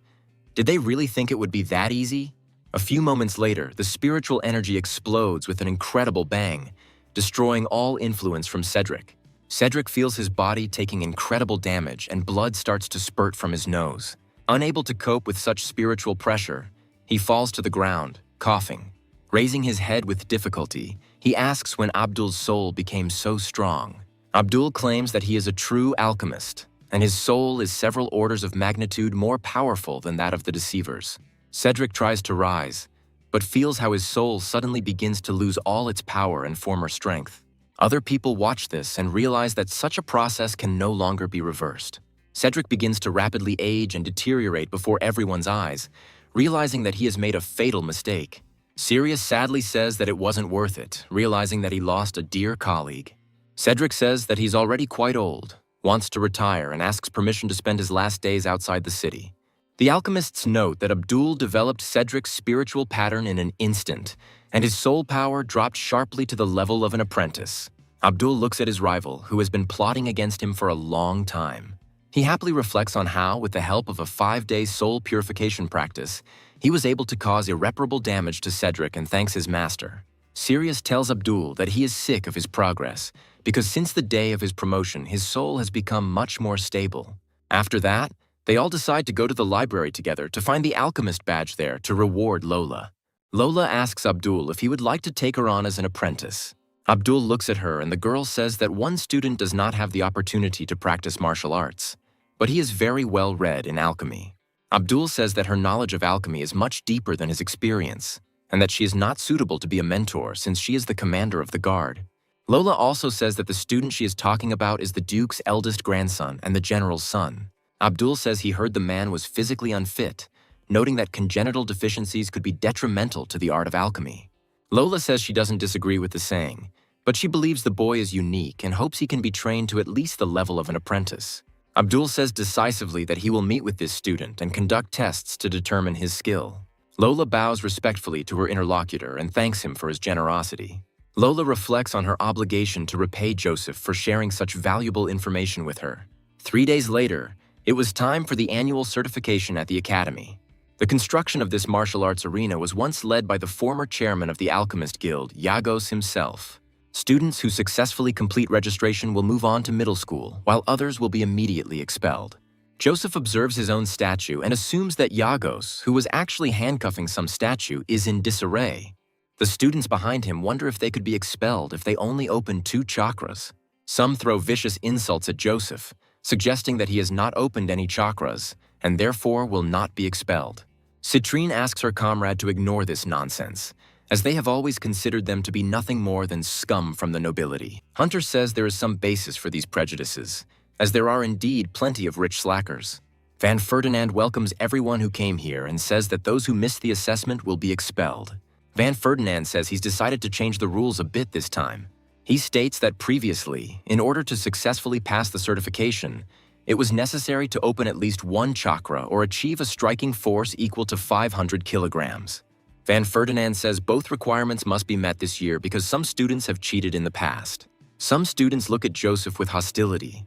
"Did they really think it would be that easy?" A few moments later, the spiritual energy explodes with an incredible bang, destroying all influence from Cedric. Cedric feels his body taking incredible damage and blood starts to spurt from his nose. Unable to cope with such spiritual pressure, he falls to the ground, coughing. Raising his head with difficulty, he asks when Abdul's soul became so strong. Abdul claims that he is a true alchemist, and his soul is several orders of magnitude more powerful than that of the deceivers. Cedric tries to rise, but feels how his soul suddenly begins to lose all its power and former strength. Other people watch this and realize that such a process can no longer be reversed. Cedric begins to rapidly age and deteriorate before everyone's eyes, realizing that he has made a fatal mistake. Sirius sadly says that it wasn't worth it, realizing that he lost a dear colleague. Cedric says that he's already quite old, wants to retire, and asks permission to spend his last days outside the city. The alchemists note that Abdul developed Cedric's spiritual pattern in an instant, and his soul power dropped sharply to the level of an apprentice. Abdul looks at his rival, who has been plotting against him for a long time. He happily reflects on how, with the help of a 5-day soul purification practice, he was able to cause irreparable damage to Cedric and thanks his master. Sirius tells Abdul that he is sick of his progress, because since the day of his promotion, his soul has become much more stable. After that, they all decide to go to the library together to find the alchemist badge there to reward Lola. Lola asks Abdul if he would like to take her on as an apprentice. Abdul looks at her and the girl says that one student does not have the opportunity to practice martial arts, but he is very well read in alchemy. Abdul says that her knowledge of alchemy is much deeper than his experience, and that she is not suitable to be a mentor since she is the commander of the guard. Lola also says that the student she is talking about is the Duke's eldest grandson and the general's son. Abdul says he heard the man was physically unfit, noting that congenital deficiencies could be detrimental to the art of alchemy. Lola says she doesn't disagree with the saying, but she believes the boy is unique and hopes he can be trained to at least the level of an apprentice. Abdul says decisively that he will meet with this student and conduct tests to determine his skill. Lola bows respectfully to her interlocutor and thanks him for his generosity. Lola reflects on her obligation to repay Joseph for sharing such valuable information with her. 3 days later, it was time for the annual certification at the academy. The construction of this martial arts arena was once led by the former chairman of the Alchemist Guild, Yagos himself. Students who successfully complete registration will move on to middle school, while others will be immediately expelled. Joseph observes his own statue and assumes that Yagos, who was actually handcuffing some statue, is in disarray. The students behind him wonder if they could be expelled if they only opened 2 chakras. Some throw vicious insults at Joseph, suggesting that he has not opened any chakras and therefore will not be expelled. Citrine asks her comrade to ignore this nonsense, as they have always considered them to be nothing more than scum from the nobility. Hunter says there is some basis for these prejudices, as there are indeed plenty of rich slackers. Van Ferdinand welcomes everyone who came here and says that those who missed the assessment will be expelled. Van Ferdinand says he's decided to change the rules a bit this time. He states that previously, in order to successfully pass the certification, it was necessary to open at least 1 chakra or achieve a striking force equal to 500 kilograms. Van Ferdinand says both requirements must be met this year because some students have cheated in the past. Some students look at Joseph with hostility,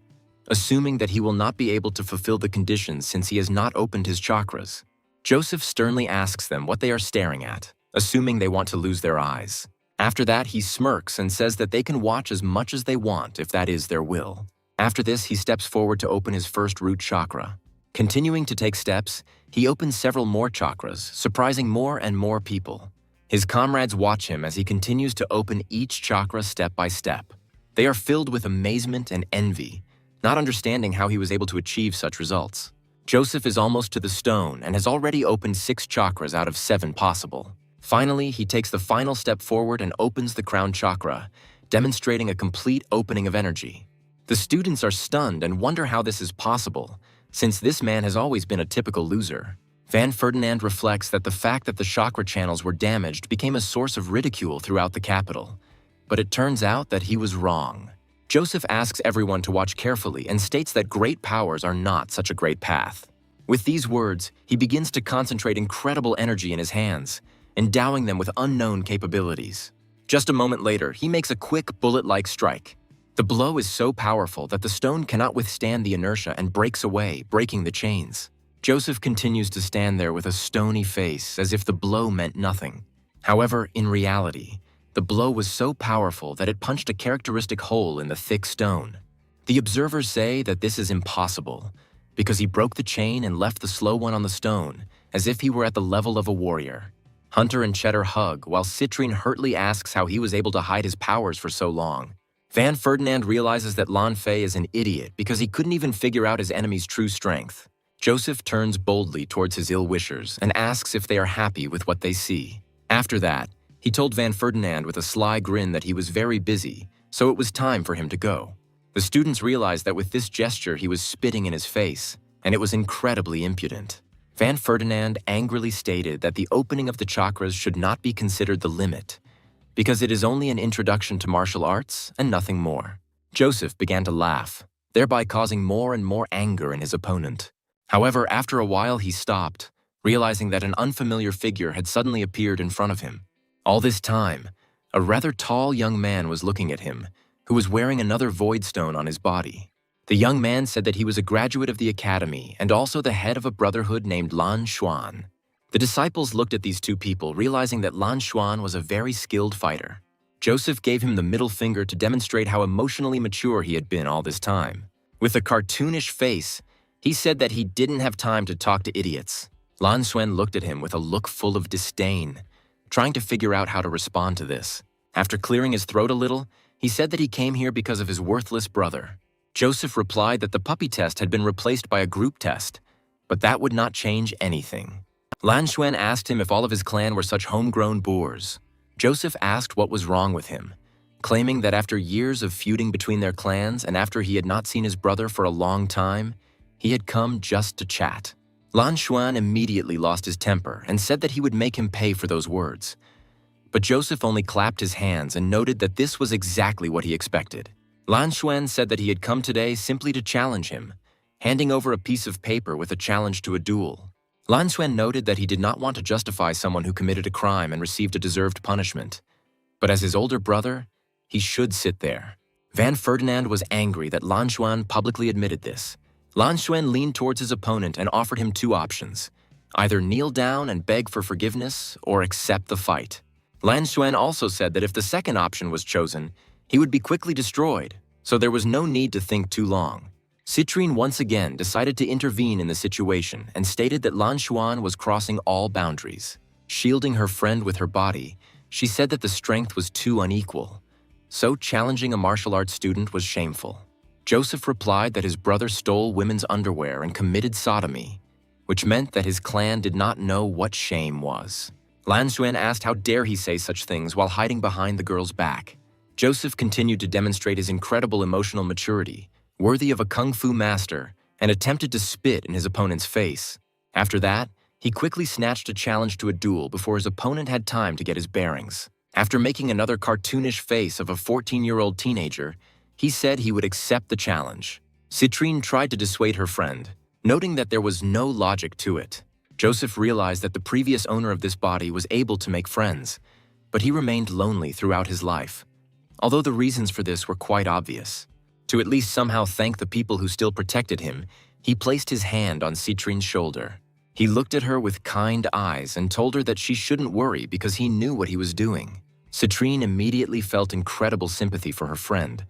assuming that he will not be able to fulfill the conditions since he has not opened his chakras. Joseph sternly asks them what they are staring at, assuming they want to lose their eyes. After that, he smirks and says that they can watch as much as they want if that is their will. After this, he steps forward to open his first root chakra. Continuing to take steps, he opens several more chakras, surprising more and more people. His comrades watch him as he continues to open each chakra step by step. They are filled with amazement and envy, not understanding how he was able to achieve such results. Joseph is almost to the stone and has already opened 6 chakras out of 7 possible. Finally, he takes the final step forward and opens the crown chakra, demonstrating a complete opening of energy. The students are stunned and wonder how this is possible, since this man has always been a typical loser. Van Ferdinand reflects that the fact that the chakra channels were damaged became a source of ridicule throughout the capital, but it turns out that he was wrong. Joseph asks everyone to watch carefully and states that great powers are not such a great path. With these words, he begins to concentrate incredible energy in his hands, endowing them with unknown capabilities. Just a moment later, he makes a quick bullet-like strike. The blow is so powerful that the stone cannot withstand the inertia and breaks away, breaking the chains. Joseph continues to stand there with a stony face as if the blow meant nothing. However, in reality, the blow was so powerful that it punched a characteristic hole in the thick stone. The observers say that this is impossible, because he broke the chain and left the slow one on the stone, as if he were at the level of a warrior. Hunter and Cheddar hug, while Citrine hurtly asks how he was able to hide his powers for so long. Van Ferdinand realizes that Lan Fei is an idiot because he couldn't even figure out his enemy's true strength. Joseph turns boldly towards his ill-wishers and asks if they are happy with what they see. After that, he told Van Ferdinand with a sly grin that he was very busy, so it was time for him to go. The students realized that with this gesture he was spitting in his face, and it was incredibly impudent. Van Ferdinand angrily stated that the opening of the chakras should not be considered the limit, because it is only an introduction to martial arts and nothing more. Joseph began to laugh, thereby causing more and more anger in his opponent. However, after a while he stopped, realizing that an unfamiliar figure had suddenly appeared in front of him. All this time, a rather tall young man was looking at him, who was wearing another void stone on his body. The young man said that he was a graduate of the academy and also the head of a brotherhood named Lan Xuan. The disciples looked at these 2 people, realizing that Lan Xuan was a very skilled fighter. Joseph gave him the middle finger to demonstrate how emotionally mature he had been all this time. With a cartoonish face, he said that he didn't have time to talk to idiots. Lan Xuan looked at him with a look full of disdain, trying to figure out how to respond to this. After clearing his throat a little, he said that he came here because of his worthless brother. Joseph replied that the puppy test had been replaced by a group test, but that would not change anything. Lan Xuan asked him if all of his clan were such homegrown boors. Joseph asked what was wrong with him, claiming that after years of feuding between their clans and after he had not seen his brother for a long time, he had come just to chat. Lan Xuan immediately lost his temper and said that he would make him pay for those words. But Joseph only clapped his hands and noted that this was exactly what he expected. Lan Xuan said that he had come today simply to challenge him, handing over a piece of paper with a challenge to a duel. Lan Xuan noted that he did not want to justify someone who committed a crime and received a deserved punishment. But as his older brother, he should sit there. Van Ferdinand was angry that Lan Xuan publicly admitted this. Lan Xuan leaned towards his opponent and offered him two options: either kneel down and beg for forgiveness or accept the fight. Lan Xuan also said that if the second option was chosen, he would be quickly destroyed, so there was no need to think too long. Citrine once again decided to intervene in the situation and stated that Lan Xuan was crossing all boundaries. Shielding her friend with her body, she said that the strength was too unequal. So challenging a martial arts student was shameful. Joseph replied that his brother stole women's underwear and committed sodomy, which meant that his clan did not know what shame was. Lan Xuan asked how dare he say such things while hiding behind the girl's back. Joseph continued to demonstrate his incredible emotional maturity, worthy of a kung fu master, and attempted to spit in his opponent's face. After that, he quickly snatched a challenge to a duel before his opponent had time to get his bearings. After making another cartoonish face of a 14-year-old teenager, he said he would accept the challenge. Citrine tried to dissuade her friend, noting that there was no logic to it. Joseph realized that the previous owner of this body was able to make friends, but he remained lonely throughout his life. Although the reasons for this were quite obvious. To at least somehow thank the people who still protected him, he placed his hand on Citrine's shoulder. He looked at her with kind eyes and told her that she shouldn't worry because he knew what he was doing. Citrine immediately felt incredible sympathy for her friend,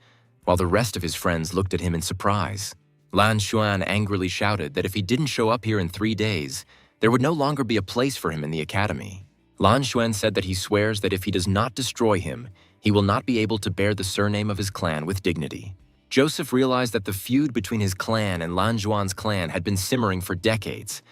while the rest of his friends looked at him in surprise. Lan Xuan angrily shouted that if he didn't show up here in 3 days, there would no longer be a place for him in the academy. Lan Xuan said that he swears that if he does not destroy him, he will not be able to bear the surname of his clan with dignity. Joseph realized that the feud between his clan and Lan Xuan's clan had been simmering for decades,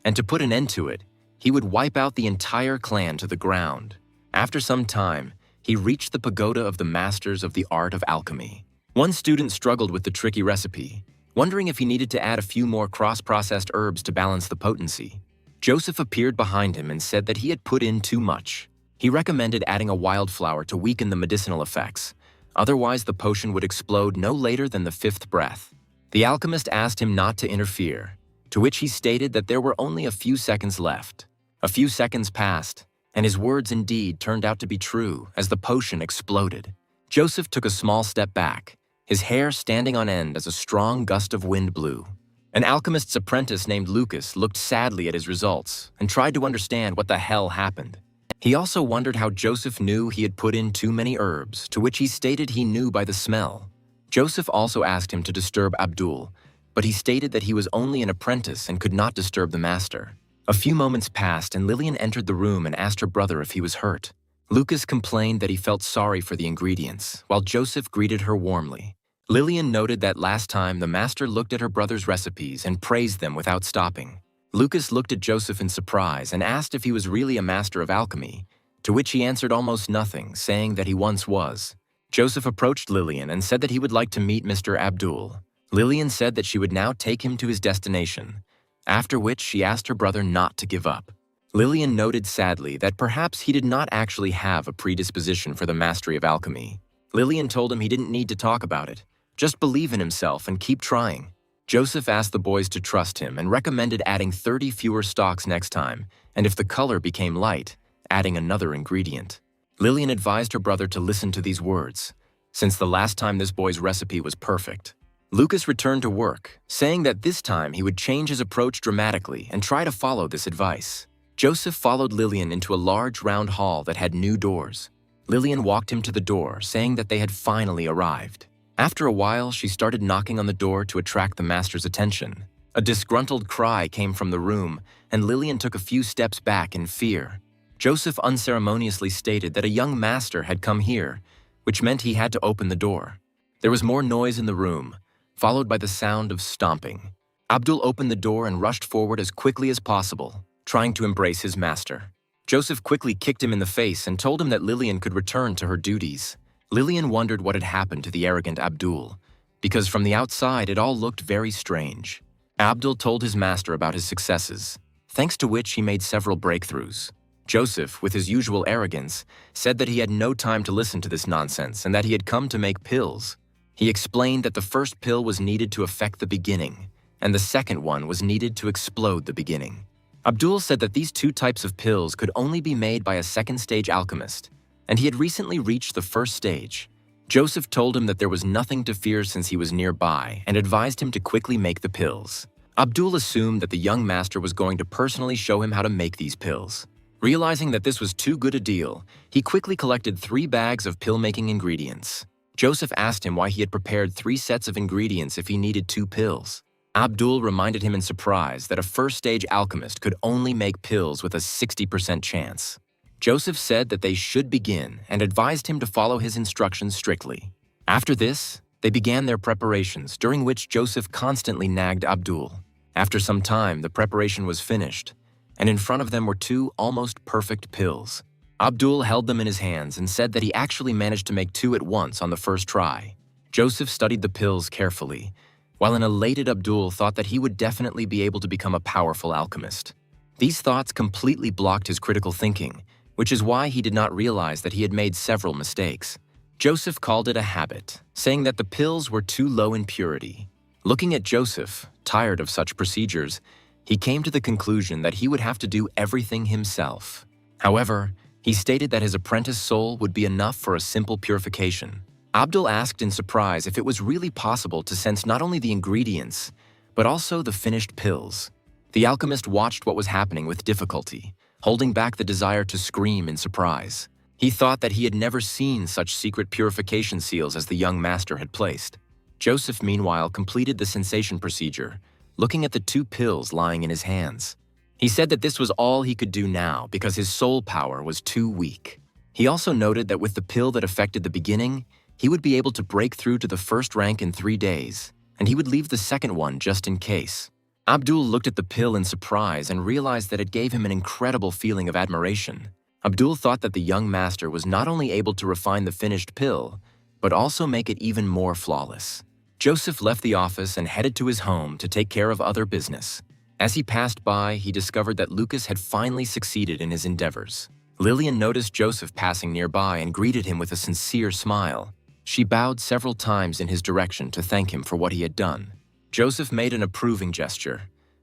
and to put an end to it, he would wipe out the entire clan to the ground. After some time, he reached the pagoda of the masters of the art of alchemy. One student struggled with the tricky recipe, wondering if he needed to add a few more cross-processed herbs to balance the potency. Joseph appeared behind him and said that he had put in too much. He recommended adding a wildflower to weaken the medicinal effects. Otherwise, the potion would explode no later than the 5th breath. The alchemist asked him not to interfere, to which he stated that there were only a few seconds left. A few seconds passed, and his words indeed turned out to be true as the potion exploded. Joseph took a small step back, his hair standing on end as a strong gust of wind blew. An alchemist's apprentice named Lucas looked sadly at his results and tried to understand what the hell happened. He also wondered how Joseph knew he had put in too many herbs, to which he stated he knew by the smell. Joseph also asked him to disturb Abdul, but he stated that he was only an apprentice and could not disturb the master. A few moments passed and Lillian entered the room and asked her brother if he was hurt. Lucas complained that he felt sorry for the ingredients, while Joseph greeted her warmly. Lillian noted that last time the master looked at her brother's recipes and praised them without stopping. Lucas looked at Joseph in surprise and asked if he was really a master of alchemy, to which he answered almost nothing, saying that he once was. Joseph approached Lillian and said that he would like to meet Mr. Abdul. Lillian said that she would now take him to his destination, after which she asked her brother not to give up. Lillian noted sadly that perhaps he did not actually have a predisposition for the mastery of alchemy. Lillian told him he didn't need to talk about it, just believe in himself and keep trying. Joseph asked the boys to trust him and recommended adding 30 fewer stalks next time, and if the color became light, adding another ingredient. Lillian advised her brother to listen to these words, since the last time this boy's recipe was perfect. Lucas returned to work, saying that this time he would change his approach dramatically and try to follow this advice. Joseph followed Lillian into a large round hall that had new doors. Lillian walked him to the door, saying that they had finally arrived. After a while, she started knocking on the door to attract the master's attention. A disgruntled cry came from the room, and Lillian took a few steps back in fear. Joseph unceremoniously stated that a young master had come here, which meant he had to open the door. There was more noise in the room, followed by the sound of stomping. Abdul opened the door and rushed forward as quickly as possible, trying to embrace his master. Joseph quickly kicked him in the face and told him that Lillian could return to her duties. Lillian wondered what had happened to the arrogant Abdul, because from the outside it all looked very strange. Abdul told his master about his successes, thanks to which he made several breakthroughs. Joseph, with his usual arrogance, said that he had no time to listen to this nonsense and that he had come to make pills. He explained that the first pill was needed to affect the beginning, and the second one was needed to explode the beginning. Abdul said that these two types of pills could only be made by a second-stage alchemist, and he had recently reached the first stage. Joseph told him that there was nothing to fear since he was nearby and advised him to quickly make the pills. Abdul assumed that the young master was going to personally show him how to make these pills. Realizing that this was too good a deal, he quickly collected 3 bags of pill-making ingredients. Joseph asked him why he had prepared 3 sets of ingredients if he needed 2 pills. Abdul reminded him in surprise that a first-stage alchemist could only make pills with a 60% chance. Joseph said that they should begin and advised him to follow his instructions strictly. After this, they began their preparations, during which Joseph constantly nagged Abdul. After some time, the preparation was finished, and in front of them were 2 almost perfect pills. Abdul held them in his hands and said that he actually managed to make 2 at once on the first try. Joseph studied the pills carefully, while an elated Abdul thought that he would definitely be able to become a powerful alchemist. These thoughts completely blocked his critical thinking, which is why he did not realize that he had made several mistakes. Joseph called it a habit, saying that the pills were too low in purity. Looking at Joseph, tired of such procedures, he came to the conclusion that he would have to do everything himself. However, he stated that his apprentice soul would be enough for a simple purification. Abdul asked in surprise if it was really possible to sense not only the ingredients, but also the finished pills. The alchemist watched what was happening with difficulty, holding back the desire to scream in surprise. He thought that he had never seen such secret purification seals as the young master had placed. Joseph, meanwhile, completed the sensation procedure, looking at the 2 pills lying in his hands. He said that this was all he could do now because his soul power was too weak. He also noted that with the pill that affected the beginning, he would be able to break through to the first rank in 3 days, and he would leave the second one just in case. Abdul looked at the pill in surprise and realized that it gave him an incredible feeling of admiration. Abdul thought that the young master was not only able to refine the finished pill, but also make it even more flawless. Joseph left the office and headed to his home to take care of other business. As he passed by, he discovered that Lucas had finally succeeded in his endeavors. Lillian noticed Joseph passing nearby and greeted him with a sincere smile. She bowed several times in his direction to thank him for what he had done. Joseph made an approving gesture,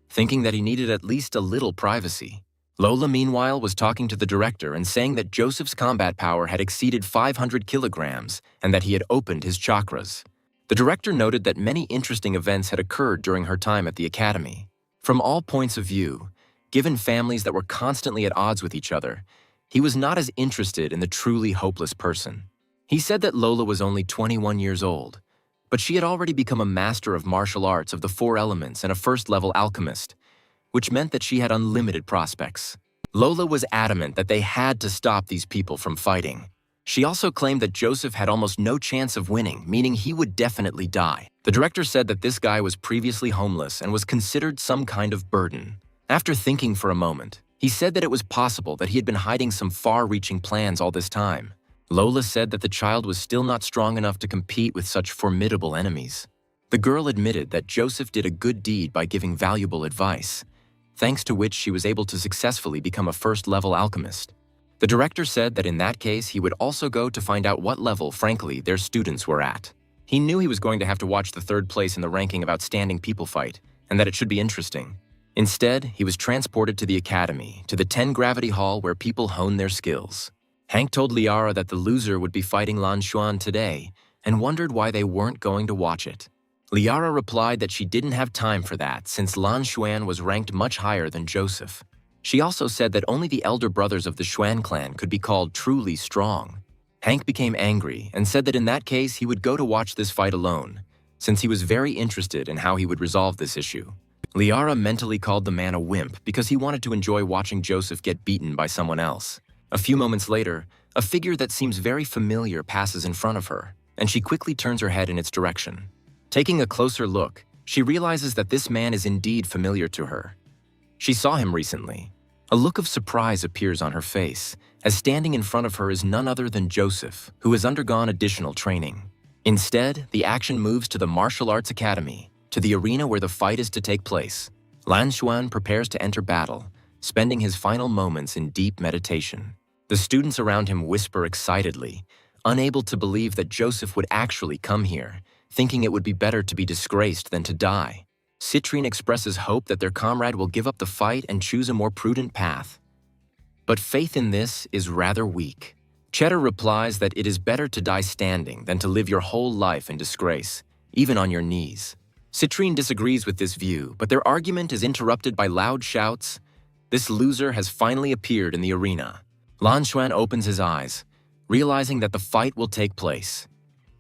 thinking that he needed at least a little privacy. Lola, meanwhile, was talking to the director and saying that Joseph's combat power had exceeded 500 kilograms and that he had opened his chakras. The director noted that many interesting events had occurred during her time at the academy. From all points of view, given families that were constantly at odds with each other, he was not as interested in the truly hopeless person. He said that Lola was only 21 years old, but she had already become a master of martial arts of the 4 elements and a first-level alchemist, which meant that she had unlimited prospects. Lola was adamant that they had to stop these people from fighting. She also claimed that Joseph had almost no chance of winning, meaning he would definitely die. The director said that this guy was previously homeless and was considered some kind of burden. After thinking for a moment, he said that it was possible that he had been hiding some far-reaching plans all this time. Lola said that the child was still not strong enough to compete with such formidable enemies. The girl admitted that Joseph did a good deed by giving valuable advice, thanks to which she was able to successfully become a first-level alchemist. The director said that in that case he would also go to find out what level, frankly, their students were at. He knew he was going to have to watch the 3rd place in the ranking of outstanding people fight, and that it should be interesting. Instead, he was transported to the academy, to the 10 Gravity Hall where people hone their skills. Hank told Liara that the loser would be fighting Lan Xuan today and wondered why they weren't going to watch it. Liara replied that she didn't have time for that since Lan Xuan was ranked much higher than Joseph. She also said that only the elder brothers of the Xuan clan could be called truly strong. Hank became angry and said that in that case he would go to watch this fight alone, since he was very interested in how he would resolve this issue. Liara mentally called the man a wimp because he wanted to enjoy watching Joseph get beaten by someone else. A few moments later, a figure that seems very familiar passes in front of her, and she quickly turns her head in its direction. Taking a closer look, she realizes that this man is indeed familiar to her. She saw him recently. A look of surprise appears on her face, as standing in front of her is none other than Joseph, who has undergone additional training. Instead, the action moves to the Martial Arts Academy, to the arena where the fight is to take place. Lan Xuan prepares to enter battle, spending his final moments in deep meditation. The students around him whisper excitedly, unable to believe that Joseph would actually come here, thinking it would be better to be disgraced than to die. Citrine expresses hope that their comrade will give up the fight and choose a more prudent path. But faith in this is rather weak. Cheddar replies that it is better to die standing than to live your whole life in disgrace, even on your knees. Citrine disagrees with this view, but their argument is interrupted by loud shouts. This loser has finally appeared in the arena. Lan Xuan opens his eyes, realizing that the fight will take place,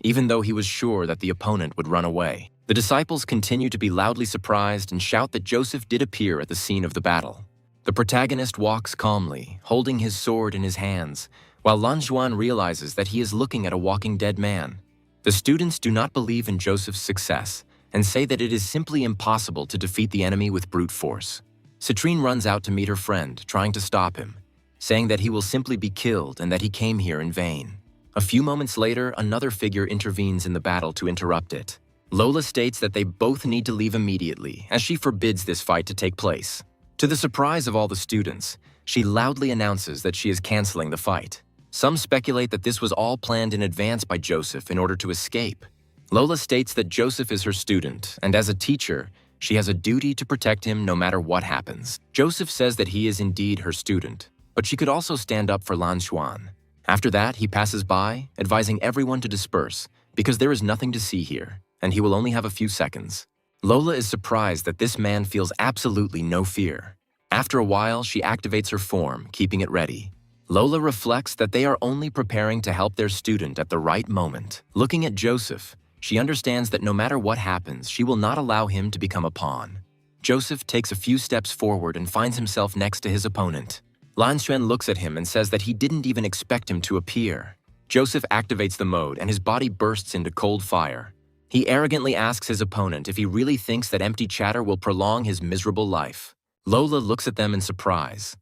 even though he was sure that the opponent would run away. The disciples continue to be loudly surprised and shout that Joseph did appear at the scene of the battle. The protagonist walks calmly, holding his sword in his hands, while Lan Xuan realizes that he is looking at a walking dead man. The students do not believe in Joseph's success and say that it is simply impossible to defeat the enemy with brute force. Citrine runs out to meet her friend, trying to stop him, saying that he will simply be killed and that he came here in vain. A few moments later, another figure intervenes in the battle to interrupt it. Lola states that they both need to leave immediately, as she forbids this fight to take place. To the surprise of all the students, she loudly announces that she is canceling the fight. Some speculate that this was all planned in advance by Joseph in order to escape. Lola states that Joseph is her student, and as a teacher, she has a duty to protect him no matter what happens. Joseph says that he is indeed her student, but she could also stand up for Lan Xuan. After that, he passes by, advising everyone to disperse, because there is nothing to see here, and he will only have a few seconds. Lola is surprised that this man feels absolutely no fear. After a while, she activates her form, keeping it ready. Lola reflects that they are only preparing to help their student at the right moment. Looking at Joseph, she understands that no matter what happens, she will not allow him to become a pawn. Joseph takes a few steps forward and finds himself next to his opponent. Lan Xuan looks at him and says that he didn't even expect him to appear. Joseph activates the mode and his body bursts into cold fire. He arrogantly asks his opponent if he really thinks that empty chatter will prolong his miserable life. Lola looks at them in surprise,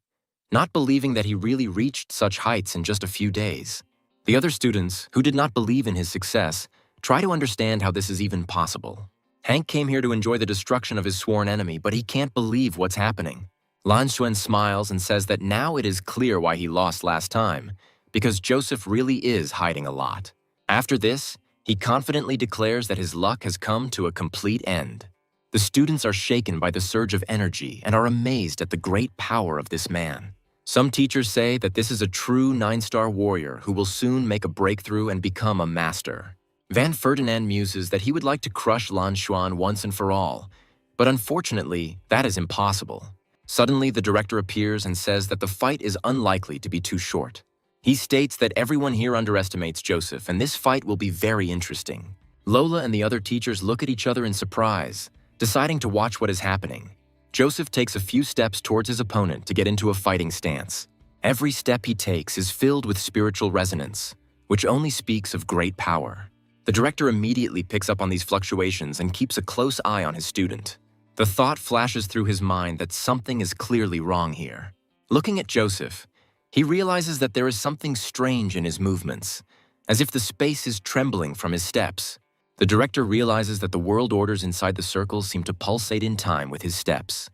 not believing that he really reached such heights in just a few days. The other students, who did not believe in his success, try to understand how this is even possible. Hank came here to enjoy the destruction of his sworn enemy, but he can't believe what's happening. Lan Xuan smiles and says that now it is clear why he lost last time, because Joseph really is hiding a lot. After this, he confidently declares that his luck has come to a complete end. The students are shaken by the surge of energy and are amazed at the great power of this man. Some teachers say that this is a true 9-star warrior who will soon make a breakthrough and become a master. Van Ferdinand muses that he would like to crush Lan Xuan once and for all, but unfortunately, that is impossible. Suddenly, the director appears and says that the fight is unlikely to be too short. He states that everyone here underestimates Joseph, and this fight will be very interesting. Lola and the other teachers look at each other in surprise, deciding to watch what is happening. Joseph takes a few steps towards his opponent to get into a fighting stance. Every step he takes is filled with spiritual resonance, which only speaks of great power. The director immediately picks up on these fluctuations and keeps a close eye on his student. The thought flashes through his mind that something is clearly wrong here. Looking at Joseph, he realizes that there is something strange in his movements, as if the space is trembling from his steps. The director realizes that the world orders inside the circles seem to pulsate in time with his steps,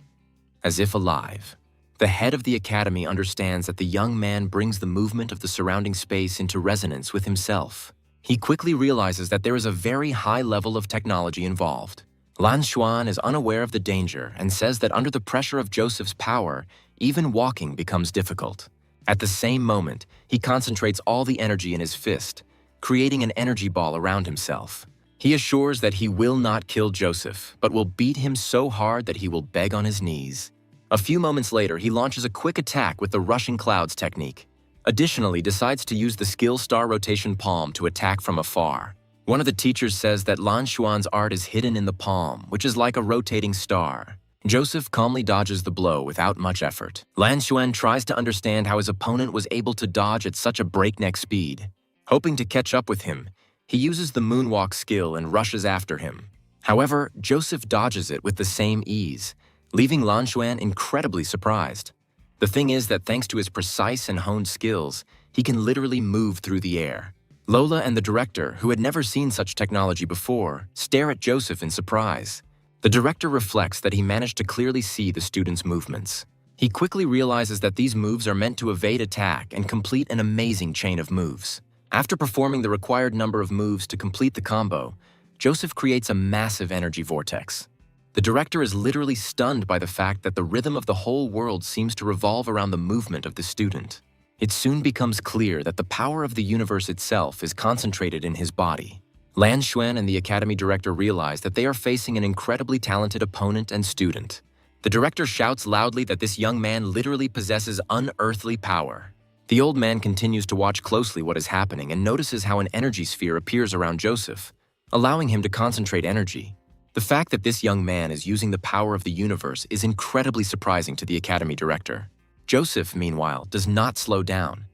as if alive. The head of the academy understands that the young man brings the movement of the surrounding space into resonance with himself. He quickly realizes that there is a very high level of technology involved. Lan Xuan is unaware of the danger and says that under the pressure of Joseph's power, even walking becomes difficult. At the same moment, he concentrates all the energy in his fist, creating an energy ball around himself. He assures that he will not kill Joseph, but will beat him so hard that he will beg on his knees. A few moments later, he launches a quick attack with the rushing clouds technique. Additionally, decides to use the skill star rotation palm to attack from afar. One of the teachers says that Lan Xuan's art is hidden in the palm, which is like a rotating star. Joseph calmly dodges the blow without much effort. Lan Xuan tries to understand how his opponent was able to dodge at such a breakneck speed. Hoping to catch up with him, he uses the moonwalk skill and rushes after him. However, Joseph dodges it with the same ease, leaving Lan Xuan incredibly surprised. The thing is that thanks to his precise and honed skills, he can literally move through the air. Lola and the director, who had never seen such technology before, stare at Joseph in surprise. The director reflects that he managed to clearly see the student's movements. He quickly realizes that these moves are meant to evade attack and complete an amazing chain of moves. After performing the required number of moves to complete the combo, Joseph creates a massive energy vortex. The director is literally stunned by the fact that the rhythm of the whole world seems to revolve around the movement of the student. It soon becomes clear that the power of the universe itself is concentrated in his body. Lan Xuan and the academy director realize that they are facing an incredibly talented opponent and student. The director shouts loudly that this young man literally possesses unearthly power. The old man continues to watch closely what is happening and notices how an energy sphere appears around Joseph, allowing him to concentrate energy. The fact that this young man is using the power of the universe is incredibly surprising to the academy director. Joseph, meanwhile, does not slow down.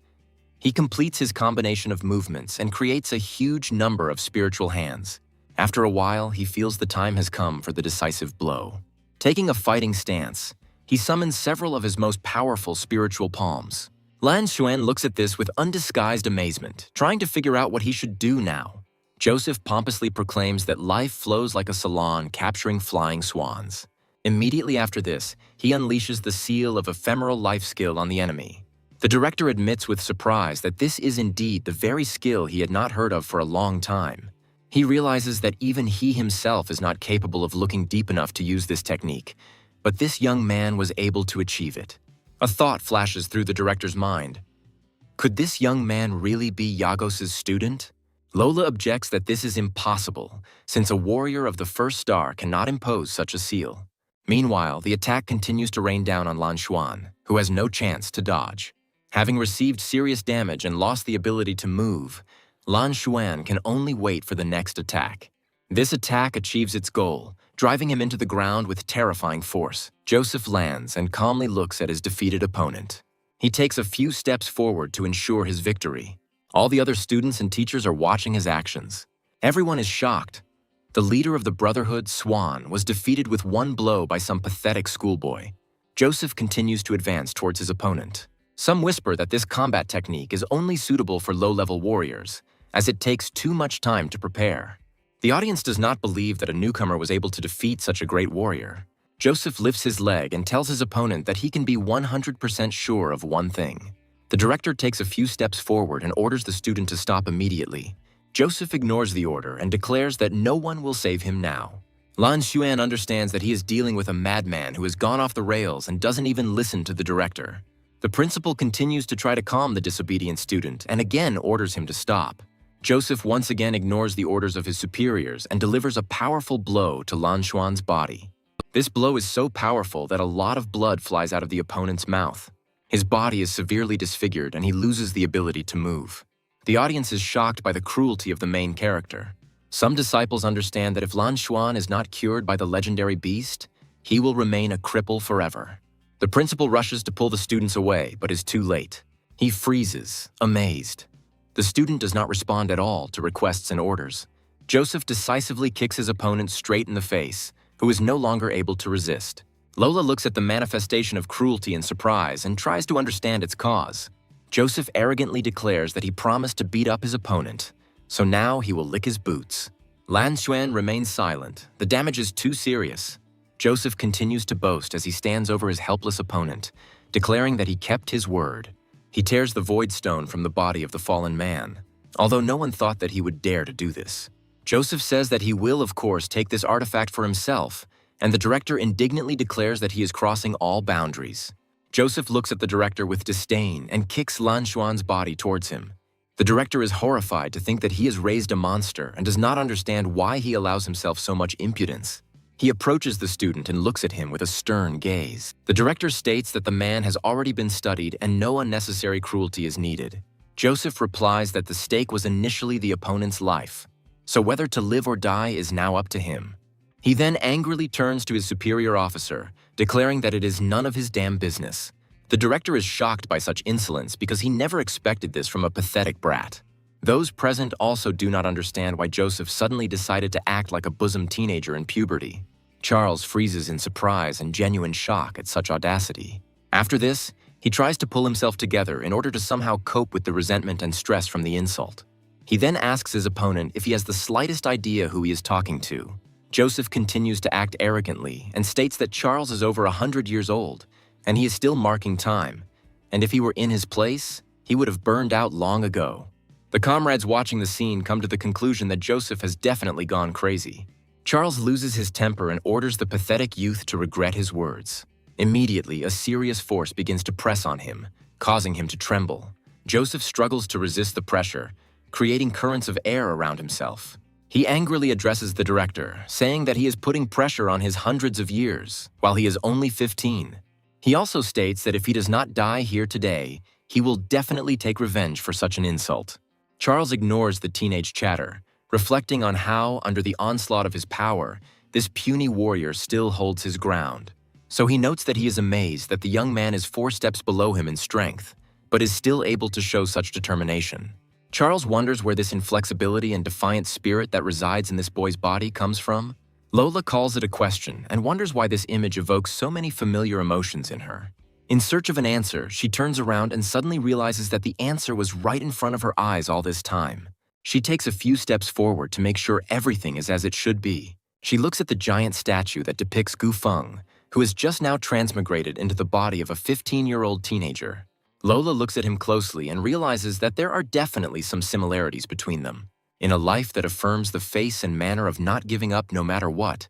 He completes his combination of movements and creates a huge number of spiritual hands. After a while, he feels the time has come for the decisive blow. Taking a fighting stance, he summons several of his most powerful spiritual palms. Lan Xuan looks at this with undisguised amazement, trying to figure out what he should do now. Joseph pompously proclaims that life flows like a salon capturing flying swans. Immediately after this, he unleashes the seal of ephemeral life skill on the enemy. The director admits with surprise that this is indeed the very skill he had not heard of for a long time. He realizes that even he himself is not capable of looking deep enough to use this technique, but this young man was able to achieve it. A thought flashes through the director's mind. Could this young man really be Yagos's student? Lola objects that this is impossible, since a warrior of the first star cannot impose such a seal. Meanwhile, the attack continues to rain down on Lan Xuan, who has no chance to dodge. Having received serious damage and lost the ability to move, Lan Xuan can only wait for the next attack. This attack achieves its goal, driving him into the ground with terrifying force. Joseph lands and calmly looks at his defeated opponent. He takes a few steps forward to ensure his victory. All the other students and teachers are watching his actions. Everyone is shocked. The leader of the Brotherhood, Swan, was defeated with one blow by some pathetic schoolboy. Joseph continues to advance towards his opponent. Some whisper that this combat technique is only suitable for low-level warriors, as it takes too much time to prepare. The audience does not believe that a newcomer was able to defeat such a great warrior. Joseph lifts his leg and tells his opponent that he can be 100% sure of one thing. The director takes a few steps forward and orders the student to stop immediately. Joseph ignores the order and declares that no one will save him now. Lan Xuan understands that he is dealing with a madman who has gone off the rails and doesn't even listen to the director. The principal continues to try to calm the disobedient student and again orders him to stop. Joseph once again ignores the orders of his superiors and delivers a powerful blow to Lan Xuan's body. This blow is so powerful that a lot of blood flies out of the opponent's mouth. His body is severely disfigured and he loses the ability to move. The audience is shocked by the cruelty of the main character. Some disciples understand that if Lan Xuan is not cured by the legendary beast, he will remain a cripple forever. The principal rushes to pull the students away, but is too late. He freezes, amazed. The student does not respond at all to requests and orders. Joseph decisively kicks his opponent straight in the face, who is no longer able to resist. Lola looks at the manifestation of cruelty in surprise and tries to understand its cause. Joseph arrogantly declares that he promised to beat up his opponent, so now he will lick his boots. Lan Xuan remains silent. The damage is too serious. Joseph continues to boast as he stands over his helpless opponent, declaring that he kept his word. He tears the Void Stone from the body of the fallen man, although no one thought that he would dare to do this. Joseph says that he will, of course, take this artifact for himself, and the director indignantly declares that he is crossing all boundaries. Joseph looks at the director with disdain and kicks Lan Xuan's body towards him. The director is horrified to think that he has raised a monster and does not understand why he allows himself so much impudence. He approaches the student and looks at him with a stern gaze. The director states that the man has already been studied and no unnecessary cruelty is needed. Joseph replies that the stake was initially the opponent's life, so whether to live or die is now up to him. He then angrily turns to his superior officer, declaring that it is none of his damn business. The director is shocked by such insolence because he never expected this from a pathetic brat. Those present also do not understand why Joseph suddenly decided to act like a bosom teenager in puberty. Charles freezes in surprise and genuine shock at such audacity. After this, he tries to pull himself together in order to somehow cope with the resentment and stress from the insult. He then asks his opponent if he has the slightest idea who he is talking to. Joseph continues to act arrogantly and states that Charles is over 100 years old, and he is still marking time, and if he were in his place, he would have burned out long ago. The comrades watching the scene come to the conclusion that Joseph has definitely gone crazy. Charles loses his temper and orders the pathetic youth to regret his words. Immediately, a serious force begins to press on him, causing him to tremble. Joseph struggles to resist the pressure, creating currents of air around himself. He angrily addresses the director, saying that he is putting pressure on his hundreds of years, while he is only 15. He also states that if he does not die here today, he will definitely take revenge for such an insult. Charles ignores the teenage chatter, reflecting on how, under the onslaught of his power, this puny warrior still holds his ground. So he notes that he is amazed that the young man is 4 steps below him in strength, but is still able to show such determination. Charles wonders where this inflexibility and defiant spirit that resides in this boy's body comes from. Lola calls it a question and wonders why this image evokes so many familiar emotions in her. In search of an answer, she turns around and suddenly realizes that the answer was right in front of her eyes all this time. She takes a few steps forward to make sure everything is as it should be. She looks at the giant statue that depicts Gu Feng, who is just now transmigrated into the body of a 15-year-old teenager. Lola looks at him closely and realizes that there are definitely some similarities between them. In a life that affirms the face and manner of not giving up no matter what,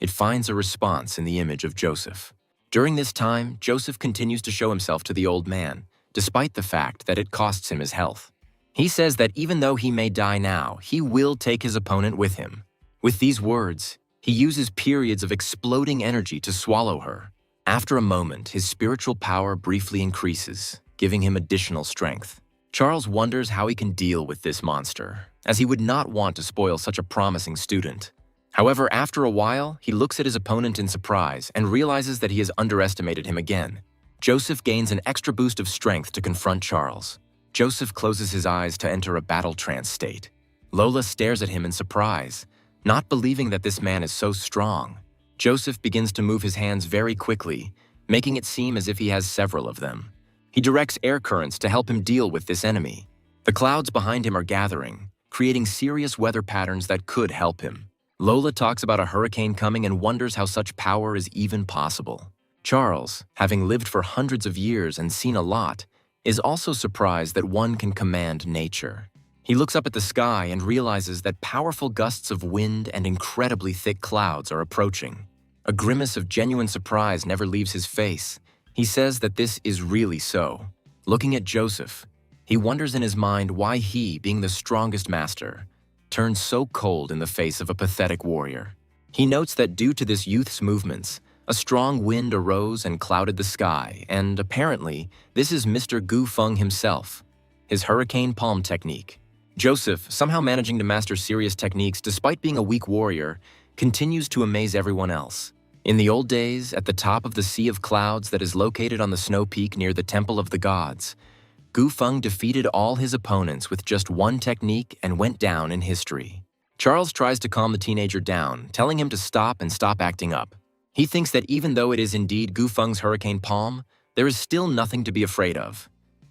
it finds a response in the image of Joseph. During this time, Joseph continues to show himself to the old man, despite the fact that it costs him his health. He says that even though he may die now, he will take his opponent with him. With these words, he uses periods of exploding energy to swallow her. After a moment, his spiritual power briefly increases, giving him additional strength. Charles wonders how he can deal with this monster, as he would not want to spoil such a promising student. However, after a while, he looks at his opponent in surprise and realizes that he has underestimated him again. Joseph gains an extra boost of strength to confront Charles. Joseph closes his eyes to enter a battle trance state. Lola stares at him in surprise, not believing that this man is so strong. Joseph begins to move his hands very quickly, making it seem as if he has several of them. He directs air currents to help him deal with this enemy. The clouds behind him are gathering, creating serious weather patterns that could help him. Lola talks about a hurricane coming and wonders how such power is even possible. Charles, having lived for hundreds of years and seen a lot, is also surprised that one can command nature. He looks up at the sky and realizes that powerful gusts of wind and incredibly thick clouds are approaching. A grimace of genuine surprise never leaves his face. He says that this is really so. Looking at Joseph, he wonders in his mind why he, being the strongest master, turned so cold in the face of a pathetic warrior. He notes that due to this youth's movements, a strong wind arose and clouded the sky, and apparently, this is Mr. Gu Feng himself, his hurricane palm technique. Joseph, somehow managing to master serious techniques despite being a weak warrior, continues to amaze everyone else. In the old days, at the top of the Sea of Clouds that is located on the snow peak near the Temple of the Gods, Gu Feng defeated all his opponents with just one technique and went down in history. Charles tries to calm the teenager down, telling him to stop and stop acting up. He thinks that even though it is indeed Gu Feng's hurricane palm, there is still nothing to be afraid of.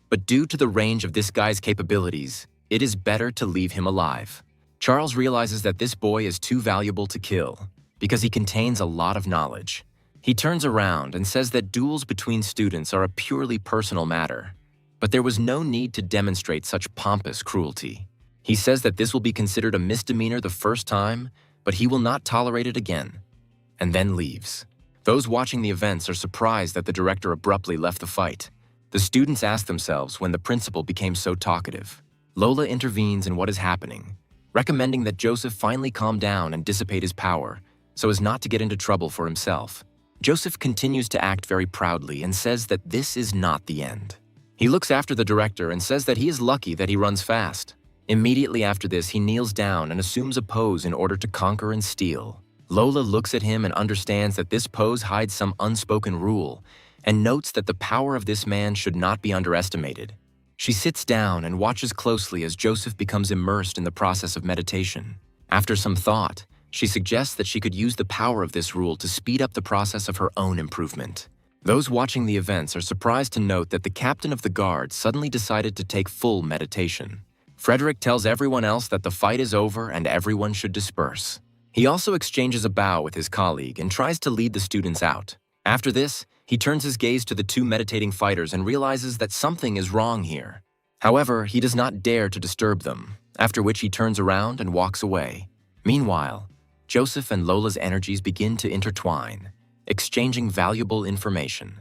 But due to the range of this guy's capabilities, it is better to leave him alive. Charles realizes that this boy is too valuable to kill, because he contains a lot of knowledge. He turns around and says that duels between students are a purely personal matter, but there was no need to demonstrate such pompous cruelty. He says that this will be considered a misdemeanor the first time, but he will not tolerate it again, and then leaves. Those watching the events are surprised that the director abruptly left the fight. The students ask themselves when the principal became so talkative. Lola intervenes in what is happening, recommending that Joseph finally calm down and dissipate his power, so as not to get into trouble for himself. Joseph continues to act very proudly and says that this is not the end. He looks after the director and says that he is lucky that he runs fast. Immediately after this, he kneels down and assumes a pose in order to conquer and steal. Lola looks at him and understands that this pose hides some unspoken rule and notes that the power of this man should not be underestimated. She sits down and watches closely as Joseph becomes immersed in the process of meditation. After some thought, she suggests that she could use the power of this rule to speed up the process of her own improvement. Those watching the events are surprised to note that the captain of the guard suddenly decided to take full meditation. Frederick tells everyone else that the fight is over and everyone should disperse. He also exchanges a bow with his colleague and tries to lead the students out. After this, he turns his gaze to the two meditating fighters and realizes that something is wrong here. However, he does not dare to disturb them, after which he turns around and walks away. Meanwhile, Joseph and Lola's energies begin to intertwine, exchanging valuable information.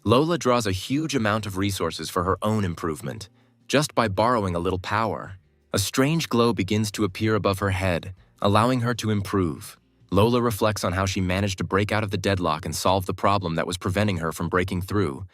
Lola draws a huge amount of resources for her own improvement, just by borrowing a little power. A strange glow begins to appear above her head, allowing her to improve. Lola reflects on how she managed to break out of the deadlock and solve the problem that was preventing her from breaking through,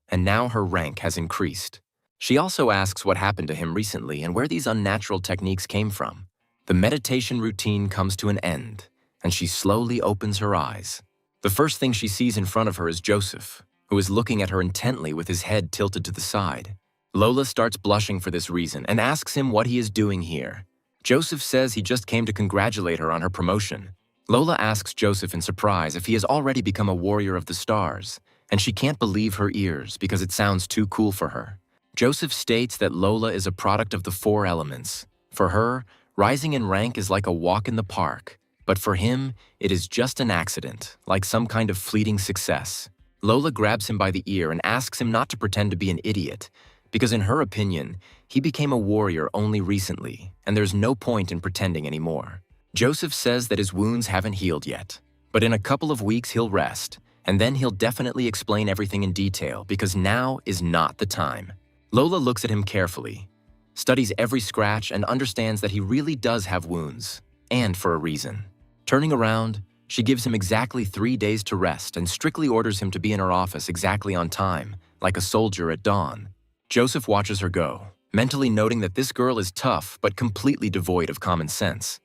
and now her rank has increased. She also asks what happened to him recently and where these unnatural techniques came from. The meditation routine comes to an end, and she slowly opens her eyes. The first thing she sees in front of her is Joseph, who is looking at her intently with his head tilted to the side. Lola starts blushing for this reason and asks him what he is doing here. Joseph says he just came to congratulate her on her promotion. Lola asks Joseph in surprise if he has already become a warrior of the stars, and she can't believe her ears because it sounds too cool for her. Joseph states that Lola is a product of the 4 elements. For her, rising in rank is like a walk in the park, but for him, it is just an accident, like some kind of fleeting success. Lola grabs him by the ear and asks him not to pretend to be an idiot, because in her opinion, he became a warrior only recently, and there's no point in pretending anymore. Joseph says that his wounds haven't healed yet, but in a couple of weeks he'll rest, and then he'll definitely explain everything in detail because now is not the time. Lola looks at him carefully, studies every scratch, and understands that he really does have wounds, and for a reason. Turning around, she gives him exactly 3 days to rest and strictly orders him to be in her office exactly on time, like a soldier at dawn. Joseph watches her go, mentally noting that this girl is tough but completely devoid of common sense.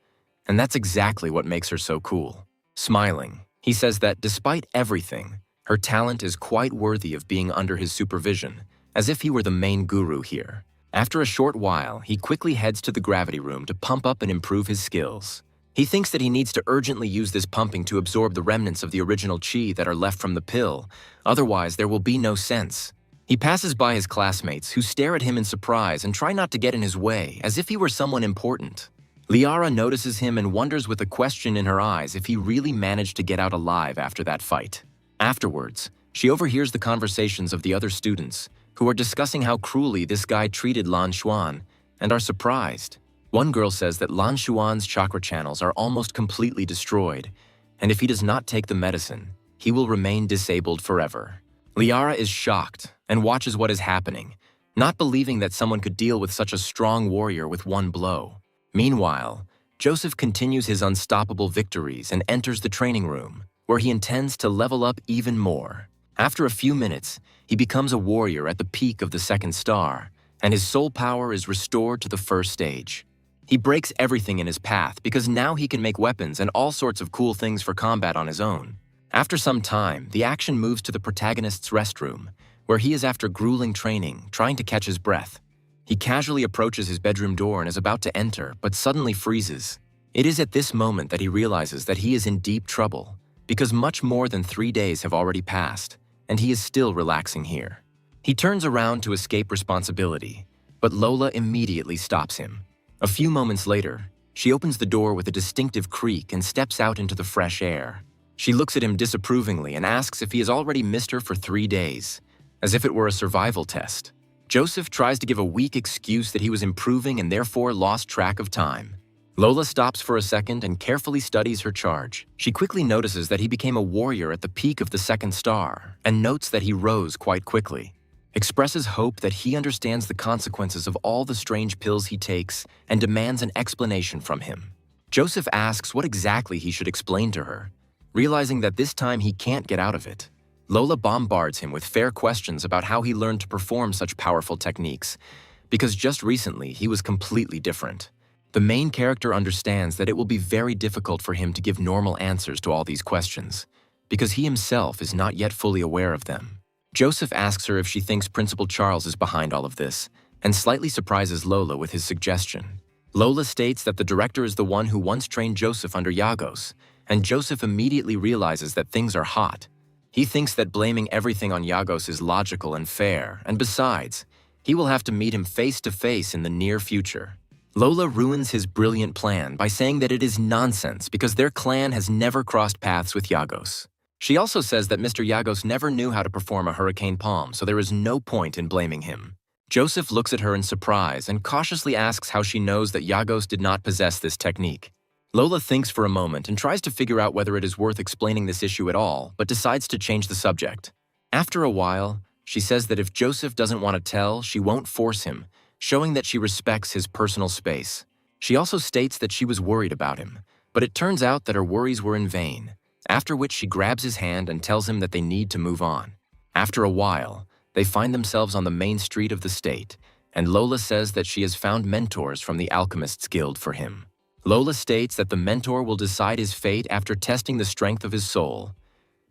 And that's exactly what makes her so cool. Smiling, he says that despite everything, her talent is quite worthy of being under his supervision, as if he were the main guru here. After a short while, he quickly heads to the gravity room to pump up and improve his skills. He thinks that he needs to urgently use this pumping to absorb the remnants of the original chi that are left from the pill, otherwise there will be no sense. He passes by his classmates, who stare at him in surprise and try not to get in his way, as if he were someone important. Liara notices him and wonders with a question in her eyes if he really managed to get out alive after that fight. Afterwards, she overhears the conversations of the other students, who are discussing how cruelly this guy treated Lan Xuan, and are surprised. One girl says that Lan Xuan's chakra channels are almost completely destroyed, and if he does not take the medicine, he will remain disabled forever. Liara is shocked and watches what is happening, not believing that someone could deal with such a strong warrior with one blow. Meanwhile, Joseph continues his unstoppable victories and enters the training room, where he intends to level up even more. After a few minutes, he becomes a warrior at the peak of the 2nd star, and his soul power is restored to the 1st stage. He breaks everything in his path because now he can make weapons and all sorts of cool things for combat on his own. After some time, the action moves to the protagonist's restroom, where he is after grueling training, trying to catch his breath. He casually approaches his bedroom door and is about to enter, but suddenly freezes. It is at this moment that he realizes that he is in deep trouble, because much more than 3 days have already passed, and he is still relaxing here. He turns around to escape responsibility, but Lola immediately stops him. A few moments later, she opens the door with a distinctive creak and steps out into the fresh air. She looks at him disapprovingly and asks if he has already missed her for 3 days, as if it were a survival test. Joseph tries to give a weak excuse that he was improving and therefore lost track of time. Lola stops for a second and carefully studies her charge. She quickly notices that he became a warrior at the peak of the 2nd star and notes that he rose quite quickly. Expresses hope that he understands the consequences of all the strange pills he takes and demands an explanation from him. Joseph asks what exactly he should explain to her, realizing that this time he can't get out of it. Lola bombards him with fair questions about how he learned to perform such powerful techniques, because just recently he was completely different. The main character understands that it will be very difficult for him to give normal answers to all these questions, because he himself is not yet fully aware of them. Joseph asks her if she thinks Principal Charles is behind all of this, and slightly surprises Lola with his suggestion. Lola states that the director is the one who once trained Joseph under Yagos, and Joseph immediately realizes that things are hot. He thinks that blaming everything on Yagos is logical and fair, and besides, he will have to meet him face to face in the near future. Lola ruins his brilliant plan by saying that it is nonsense because their clan has never crossed paths with Yagos. She also says that Mr. Yagos never knew how to perform a hurricane palm, so there is no point in blaming him. Joseph looks at her in surprise and cautiously asks how she knows that Yagos did not possess this technique. Lola thinks for a moment and tries to figure out whether it is worth explaining this issue at all, but decides to change the subject. After a while, she says that if Joseph doesn't want to tell, she won't force him, showing that she respects his personal space. She also states that she was worried about him, but it turns out that her worries were in vain, after which she grabs his hand and tells him that they need to move on. After a while, they find themselves on the main street of the state, and Lola says that she has found mentors from the Alchemists Guild for him. Lola states that the mentor will decide his fate after testing the strength of his soul.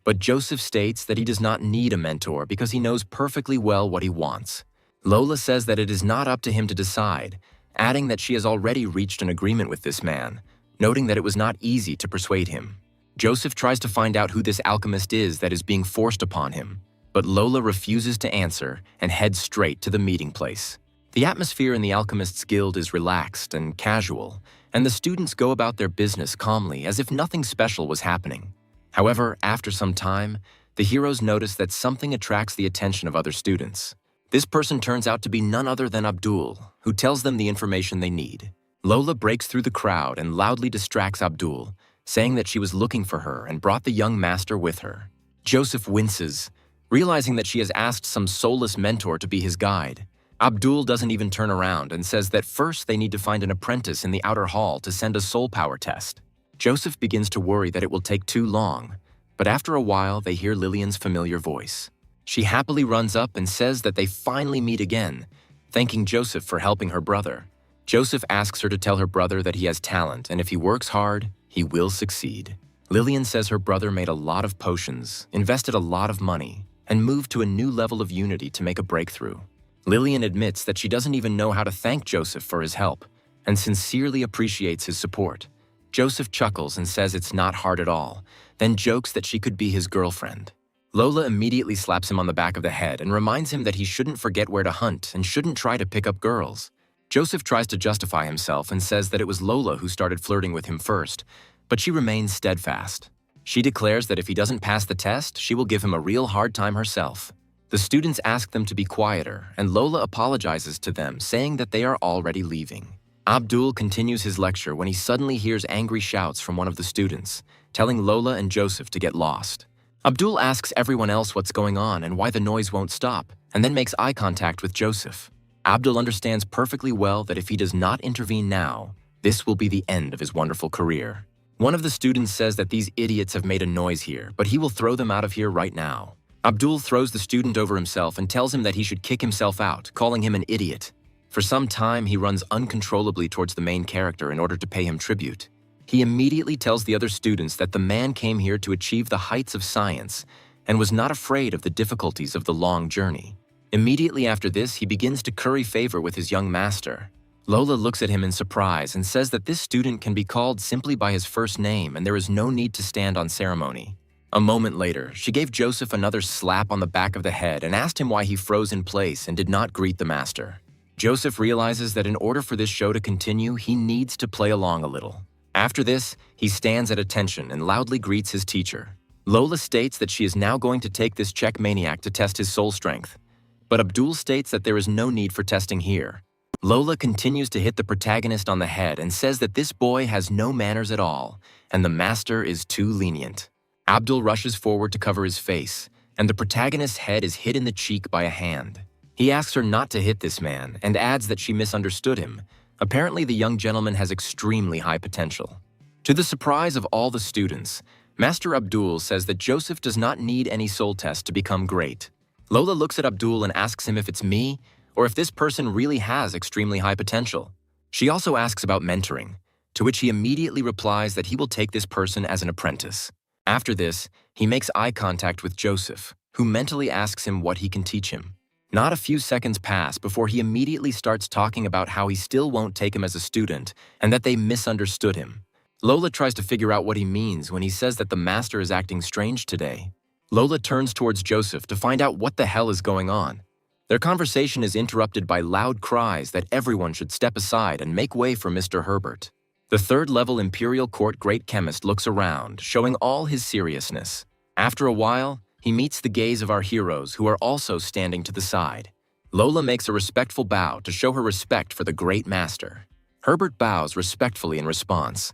But Joseph states that he does not need a mentor because he knows perfectly well what he wants. Lola says that it is not up to him to decide, adding that she has already reached an agreement with this man, noting that it was not easy to persuade him. Joseph tries to find out who this alchemist is that is being forced upon him, but Lola refuses to answer and heads straight to the meeting place. The atmosphere in the Alchemists Guild is relaxed and casual, and the students go about their business calmly as if nothing special was happening. However, after some time, the heroes notice that something attracts the attention of other students. This person turns out to be none other than Abdul, who tells them the information they need. Lola breaks through the crowd and loudly distracts Abdul, saying that she was looking for her and brought the young master with her. Joseph winces, realizing that she has asked some soulless mentor to be his guide. Abdul doesn't even turn around and says that first they need to find an apprentice in the outer hall to send a soul power test. Joseph begins to worry that it will take too long, but after a while they hear Lillian's familiar voice. She happily runs up and says that they finally meet again, thanking Joseph for helping her brother. Joseph asks her to tell her brother that he has talent, and if he works hard, he will succeed. Lillian says her brother made a lot of potions, invested a lot of money, and moved to a new level of unity to make a breakthrough. Lillian admits that she doesn't even know how to thank Joseph for his help, and sincerely appreciates his support. Joseph chuckles and says it's not hard at all, then jokes that she could be his girlfriend. Lola immediately slaps him on the back of the head and reminds him that he shouldn't forget where to hunt and shouldn't try to pick up girls. Joseph tries to justify himself and says that it was Lola who started flirting with him first, but she remains steadfast. She declares that if he doesn't pass the test, she will give him a real hard time herself. The students ask them to be quieter, and Lola apologizes to them, saying that they are already leaving. Abdul continues his lecture when he suddenly hears angry shouts from one of the students, telling Lola and Joseph to get lost. Abdul asks everyone else what's going on and why the noise won't stop, and then makes eye contact with Joseph. Abdul understands perfectly well that if he does not intervene now, this will be the end of his wonderful career. One of the students says that these idiots have made a noise here, but he will throw them out of here right now. Abdul throws the student over himself and tells him that he should kick himself out, calling him an idiot. For some time, he runs uncontrollably towards the main character in order to pay him tribute. He immediately tells the other students that the man came here to achieve the heights of science and was not afraid of the difficulties of the long journey. Immediately after this, he begins to curry favor with his young master. Lola looks at him in surprise and says that this student can be called simply by his first name and there is no need to stand on ceremony. A moment later, she gave Joseph another slap on the back of the head and asked him why he froze in place and did not greet the master. Joseph realizes that in order for this show to continue, he needs to play along a little. After this, he stands at attention and loudly greets his teacher. Lola states that she is now going to take this Czech maniac to test his soul strength, but Abdul states that there is no need for testing here. Lola continues to hit the protagonist on the head and says that this boy has no manners at all, and the master is too lenient. Abdul rushes forward to cover his face, and the protagonist's head is hit in the cheek by a hand. He asks her not to hit this man and adds that she misunderstood him. Apparently, the young gentleman has extremely high potential. To the surprise of all the students, Master Abdul says that Joseph does not need any soul test to become great. Lola looks at Abdul and asks him if it's me, or if this person really has extremely high potential. She also asks about mentoring, to which he immediately replies that he will take this person as an apprentice. After this, he makes eye contact with Joseph, who mentally asks him what he can teach him. Not a few seconds pass before he immediately starts talking about how he still won't take him as a student and that they misunderstood him. Lola tries to figure out what he means when he says that the master is acting strange today. Lola turns towards Joseph to find out what the hell is going on. Their conversation is interrupted by loud cries that everyone should step aside and make way for Mr. Herbert. The third-level Imperial Court Great Chemist looks around, showing all his seriousness. After a while, he meets the gaze of our heroes who are also standing to the side. Lola makes a respectful bow to show her respect for the Great Master. Herbert bows respectfully in response,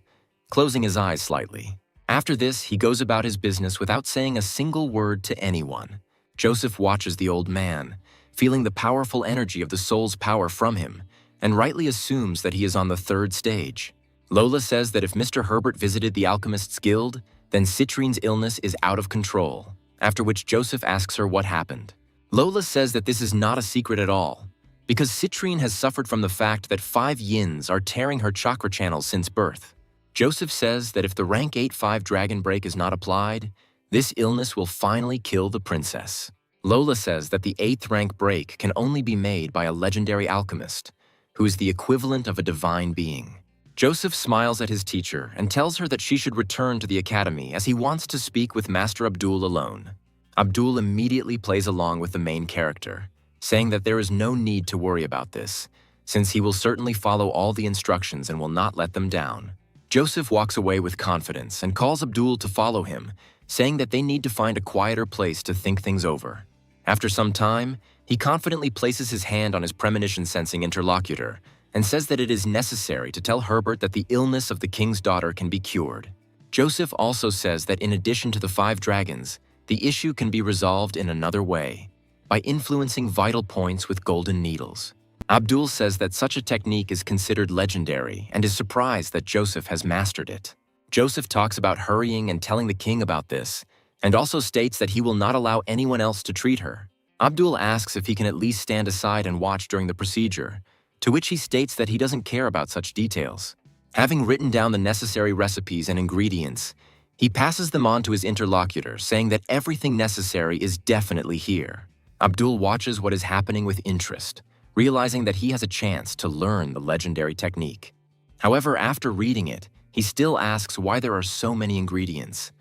closing his eyes slightly. After this, he goes about his business without saying a single word to anyone. Joseph watches the old man, feeling the powerful energy of the soul's power from him, and rightly assumes that he is on the third stage. Lola says that if Mr. Herbert visited the Alchemist's Guild, then Citrine's illness is out of control, after which Joseph asks her what happened. Lola says that this is not a secret at all, because Citrine has suffered from the fact that 5 yins are tearing her chakra channels since birth. Joseph says that if the rank 8-5 dragon break is not applied, this illness will finally kill the princess. Lola says that the 8th rank break can only be made by a legendary alchemist, who is the equivalent of a divine being. Joseph smiles at his teacher and tells her that she should return to the academy as he wants to speak with Master Abdul alone. Abdul immediately plays along with the main character, saying that there is no need to worry about this, since he will certainly follow all the instructions and will not let them down. Joseph walks away with confidence and calls Abdul to follow him, saying that they need to find a quieter place to think things over. After some time, he confidently places his hand on his premonition-sensing interlocutor and says that it is necessary to tell Herbert that the illness of the king's daughter can be cured. Joseph also says that in addition to the 5 dragons, the issue can be resolved in another way, by influencing vital points with golden needles. Abdul says that such a technique is considered legendary and is surprised that Joseph has mastered it. Joseph talks about hurrying and telling the king about this, and also states that he will not allow anyone else to treat her. Abdul asks if he can at least stand aside and watch during the procedure, to which he states that he doesn't care about such details. Having written down the necessary recipes and ingredients, he passes them on to his interlocutor, saying that everything necessary is definitely here. Abdul watches what is happening with interest, realizing that he has a chance to learn the legendary technique. However, after reading it, he still asks why there are so many ingredients,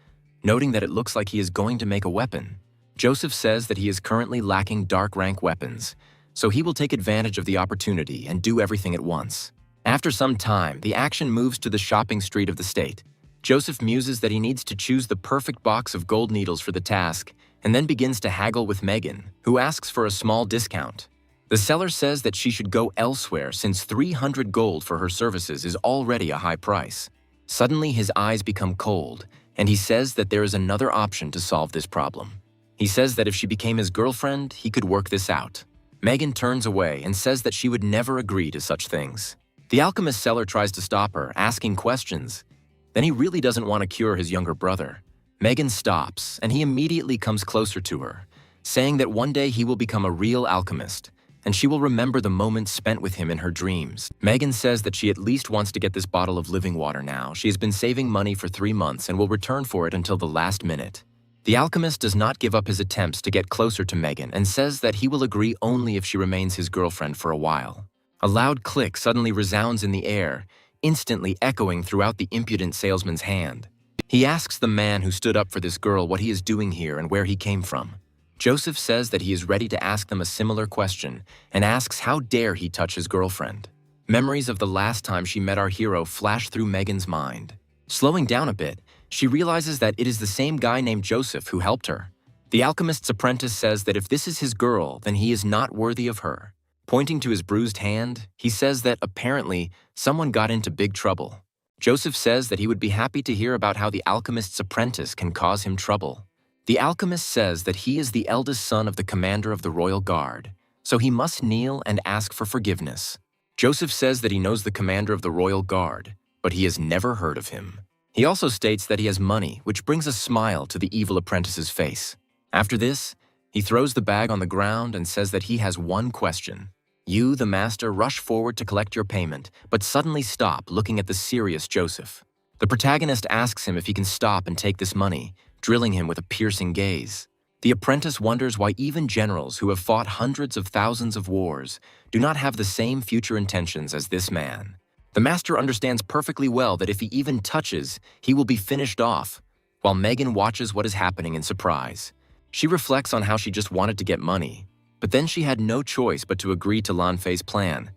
noting that it looks like he is going to make a weapon. Joseph says that he is currently lacking dark rank weapons, so he will take advantage of the opportunity and do everything at once. After some time, the action moves to the shopping street of the state. Joseph muses that he needs to choose the perfect box of gold needles for the task, and then begins to haggle with Megan, who asks for a small discount. The seller says that she should go elsewhere since 300 gold for her services is already a high price. Suddenly, his eyes become cold, and he says that there is another option to solve this problem. He says that if she became his girlfriend, he could work this out. Megan turns away and says that she would never agree to such things. The alchemist seller tries to stop her, asking questions. Then he really doesn't want to cure his younger brother. Megan stops, and he immediately comes closer to her, saying that one day he will become a real alchemist, and she will remember the moments spent with him in her dreams. Megan says that she at least wants to get this bottle of living water now. She has been saving money for 3 months and will return for it until the last minute. The alchemist does not give up his attempts to get closer to Megan and says that he will agree only if she remains his girlfriend for a while. A loud click suddenly resounds in the air, instantly echoing throughout the impudent salesman's hand. He asks the man who stood up for this girl what he is doing here and where he came from. Joseph says that he is ready to ask them a similar question and asks how dare he touch his girlfriend. Memories of the last time she met our hero flash through Megan's mind. Slowing down a bit, she realizes that it is the same guy named Joseph who helped her. The alchemist's apprentice says that if this is his girl, then he is not worthy of her. Pointing to his bruised hand, he says that apparently someone got into big trouble. Joseph says that he would be happy to hear about how the alchemist's apprentice can cause him trouble. The alchemist says that he is the eldest son of the commander of the royal guard, so he must kneel and ask for forgiveness. Joseph says that he knows the commander of the royal guard, but he has never heard of him. He also states that he has money, which brings a smile to the evil apprentice's face. After this, he throws the bag on the ground and says that he has one question. You, the master, rush forward to collect your payment, but suddenly stop, looking at the serious Joseph. The protagonist asks him if he can stop and take this money, drilling him with a piercing gaze. The apprentice wonders why even generals who have fought hundreds of thousands of wars do not have the same future intentions as this man. The master understands perfectly well that if he even touches, he will be finished off, while Megan watches what is happening in surprise. She reflects on how she just wanted to get money, but then she had no choice but to agree to Lanfei's plan,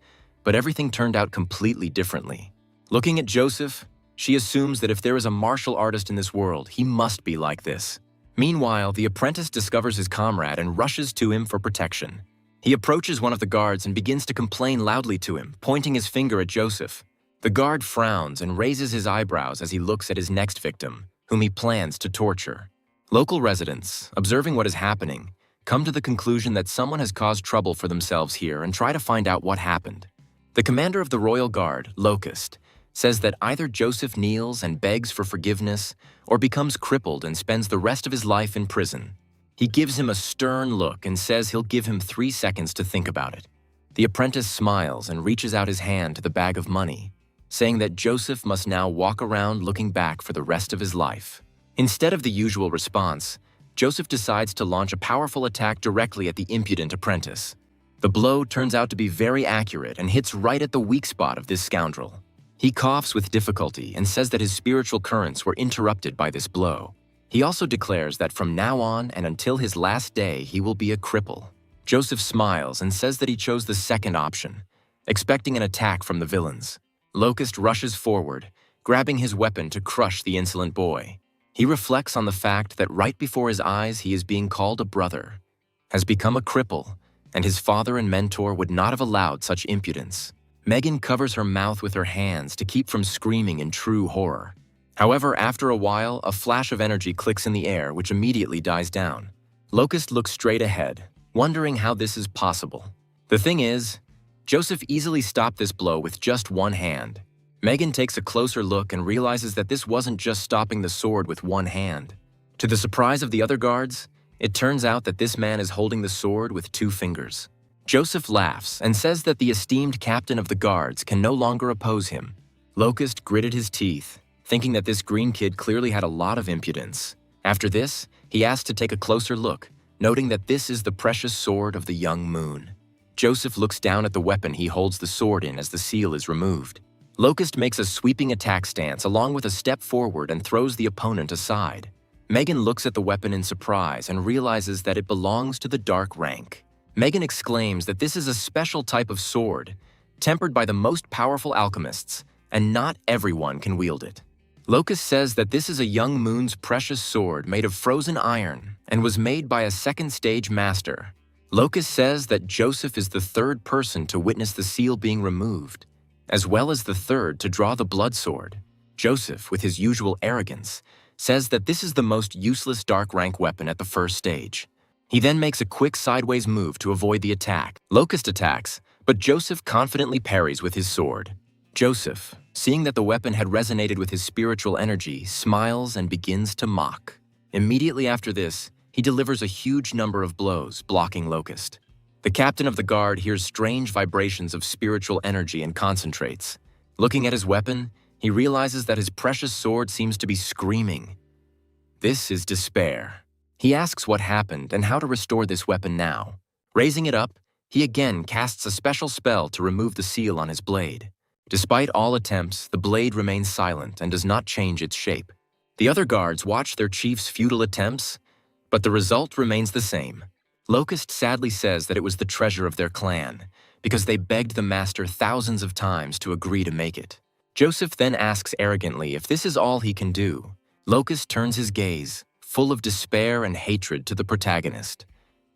but everything turned out completely differently. Looking at Joseph, she assumes that if there is a martial artist in this world, he must be like this. Meanwhile, the apprentice discovers his comrade and rushes to him for protection. He approaches one of the guards and begins to complain loudly to him, pointing his finger at Joseph. The guard frowns and raises his eyebrows as he looks at his next victim, whom he plans to torture. Local residents, observing what is happening, come to the conclusion that someone has caused trouble for themselves here and try to find out what happened. The commander of the royal guard, Locust, says that either Joseph kneels and begs for forgiveness or becomes crippled and spends the rest of his life in prison. He gives him a stern look and says he'll give him 3 seconds to think about it. The apprentice smiles and reaches out his hand to the bag of money, saying that Joseph must now walk around looking back for the rest of his life. Instead of the usual response, Joseph decides to launch a powerful attack directly at the impudent apprentice. The blow turns out to be very accurate and hits right at the weak spot of this scoundrel. He coughs with difficulty and says that his spiritual currents were interrupted by this blow. He also declares that from now on and until his last day, he will be a cripple. Joseph smiles and says that he chose the second option, expecting an attack from the villains. Locust rushes forward, grabbing his weapon to crush the insolent boy. He reflects on the fact that right before his eyes he is being called a brother, has become a cripple, and his father and mentor would not have allowed such impudence. Megan covers her mouth with her hands to keep from screaming in true horror. However, after a while, a flash of energy clicks in the air, which immediately dies down. Locust looks straight ahead, wondering how this is possible. The thing is, Joseph easily stopped this blow with just one hand. Megan takes a closer look and realizes that this wasn't just stopping the sword with one hand. To the surprise of the other guards, it turns out that this man is holding the sword with 2 fingers. Joseph laughs and says that the esteemed captain of the guards can no longer oppose him. Locust gritted his teeth, thinking that this green kid clearly had a lot of impudence. After this, he asked to take a closer look, noting that this is the precious sword of the young moon. Joseph looks down at the weapon he holds the sword in as the seal is removed. Locust makes a sweeping attack stance along with a step forward and throws the opponent aside. Megan looks at the weapon in surprise and realizes that it belongs to the dark rank. Megan exclaims that this is a special type of sword, tempered by the most powerful alchemists, and not everyone can wield it. Locust says that this is a young moon's precious sword made of frozen iron and was made by a second-stage master. Locust says that Joseph is the 3rd person to witness the seal being removed, as well as the 3rd to draw the blood sword. Joseph, with his usual arrogance, says that this is the most useless dark rank weapon at the 1st stage. He then makes a quick sideways move to avoid the attack. Locust attacks, but Joseph confidently parries with his sword. Joseph, seeing that the weapon had resonated with his spiritual energy, smiles and begins to mock. Immediately after this, he delivers a huge number of blows, blocking Locust. The captain of the guard hears strange vibrations of spiritual energy and concentrates. Looking at his weapon, he realizes that his precious sword seems to be screaming. This is despair. He asks what happened and how to restore this weapon now. Raising it up, he again casts a special spell to remove the seal on his blade. Despite all attempts, the blade remains silent and does not change its shape. The other guards watch their chief's futile attempts, but the result remains the same. Locust sadly says that it was the treasure of their clan, because they begged the master thousands of times to agree to make it. Joseph then asks arrogantly if this is all he can do. Locust turns his gaze, full of despair and hatred, to the protagonist,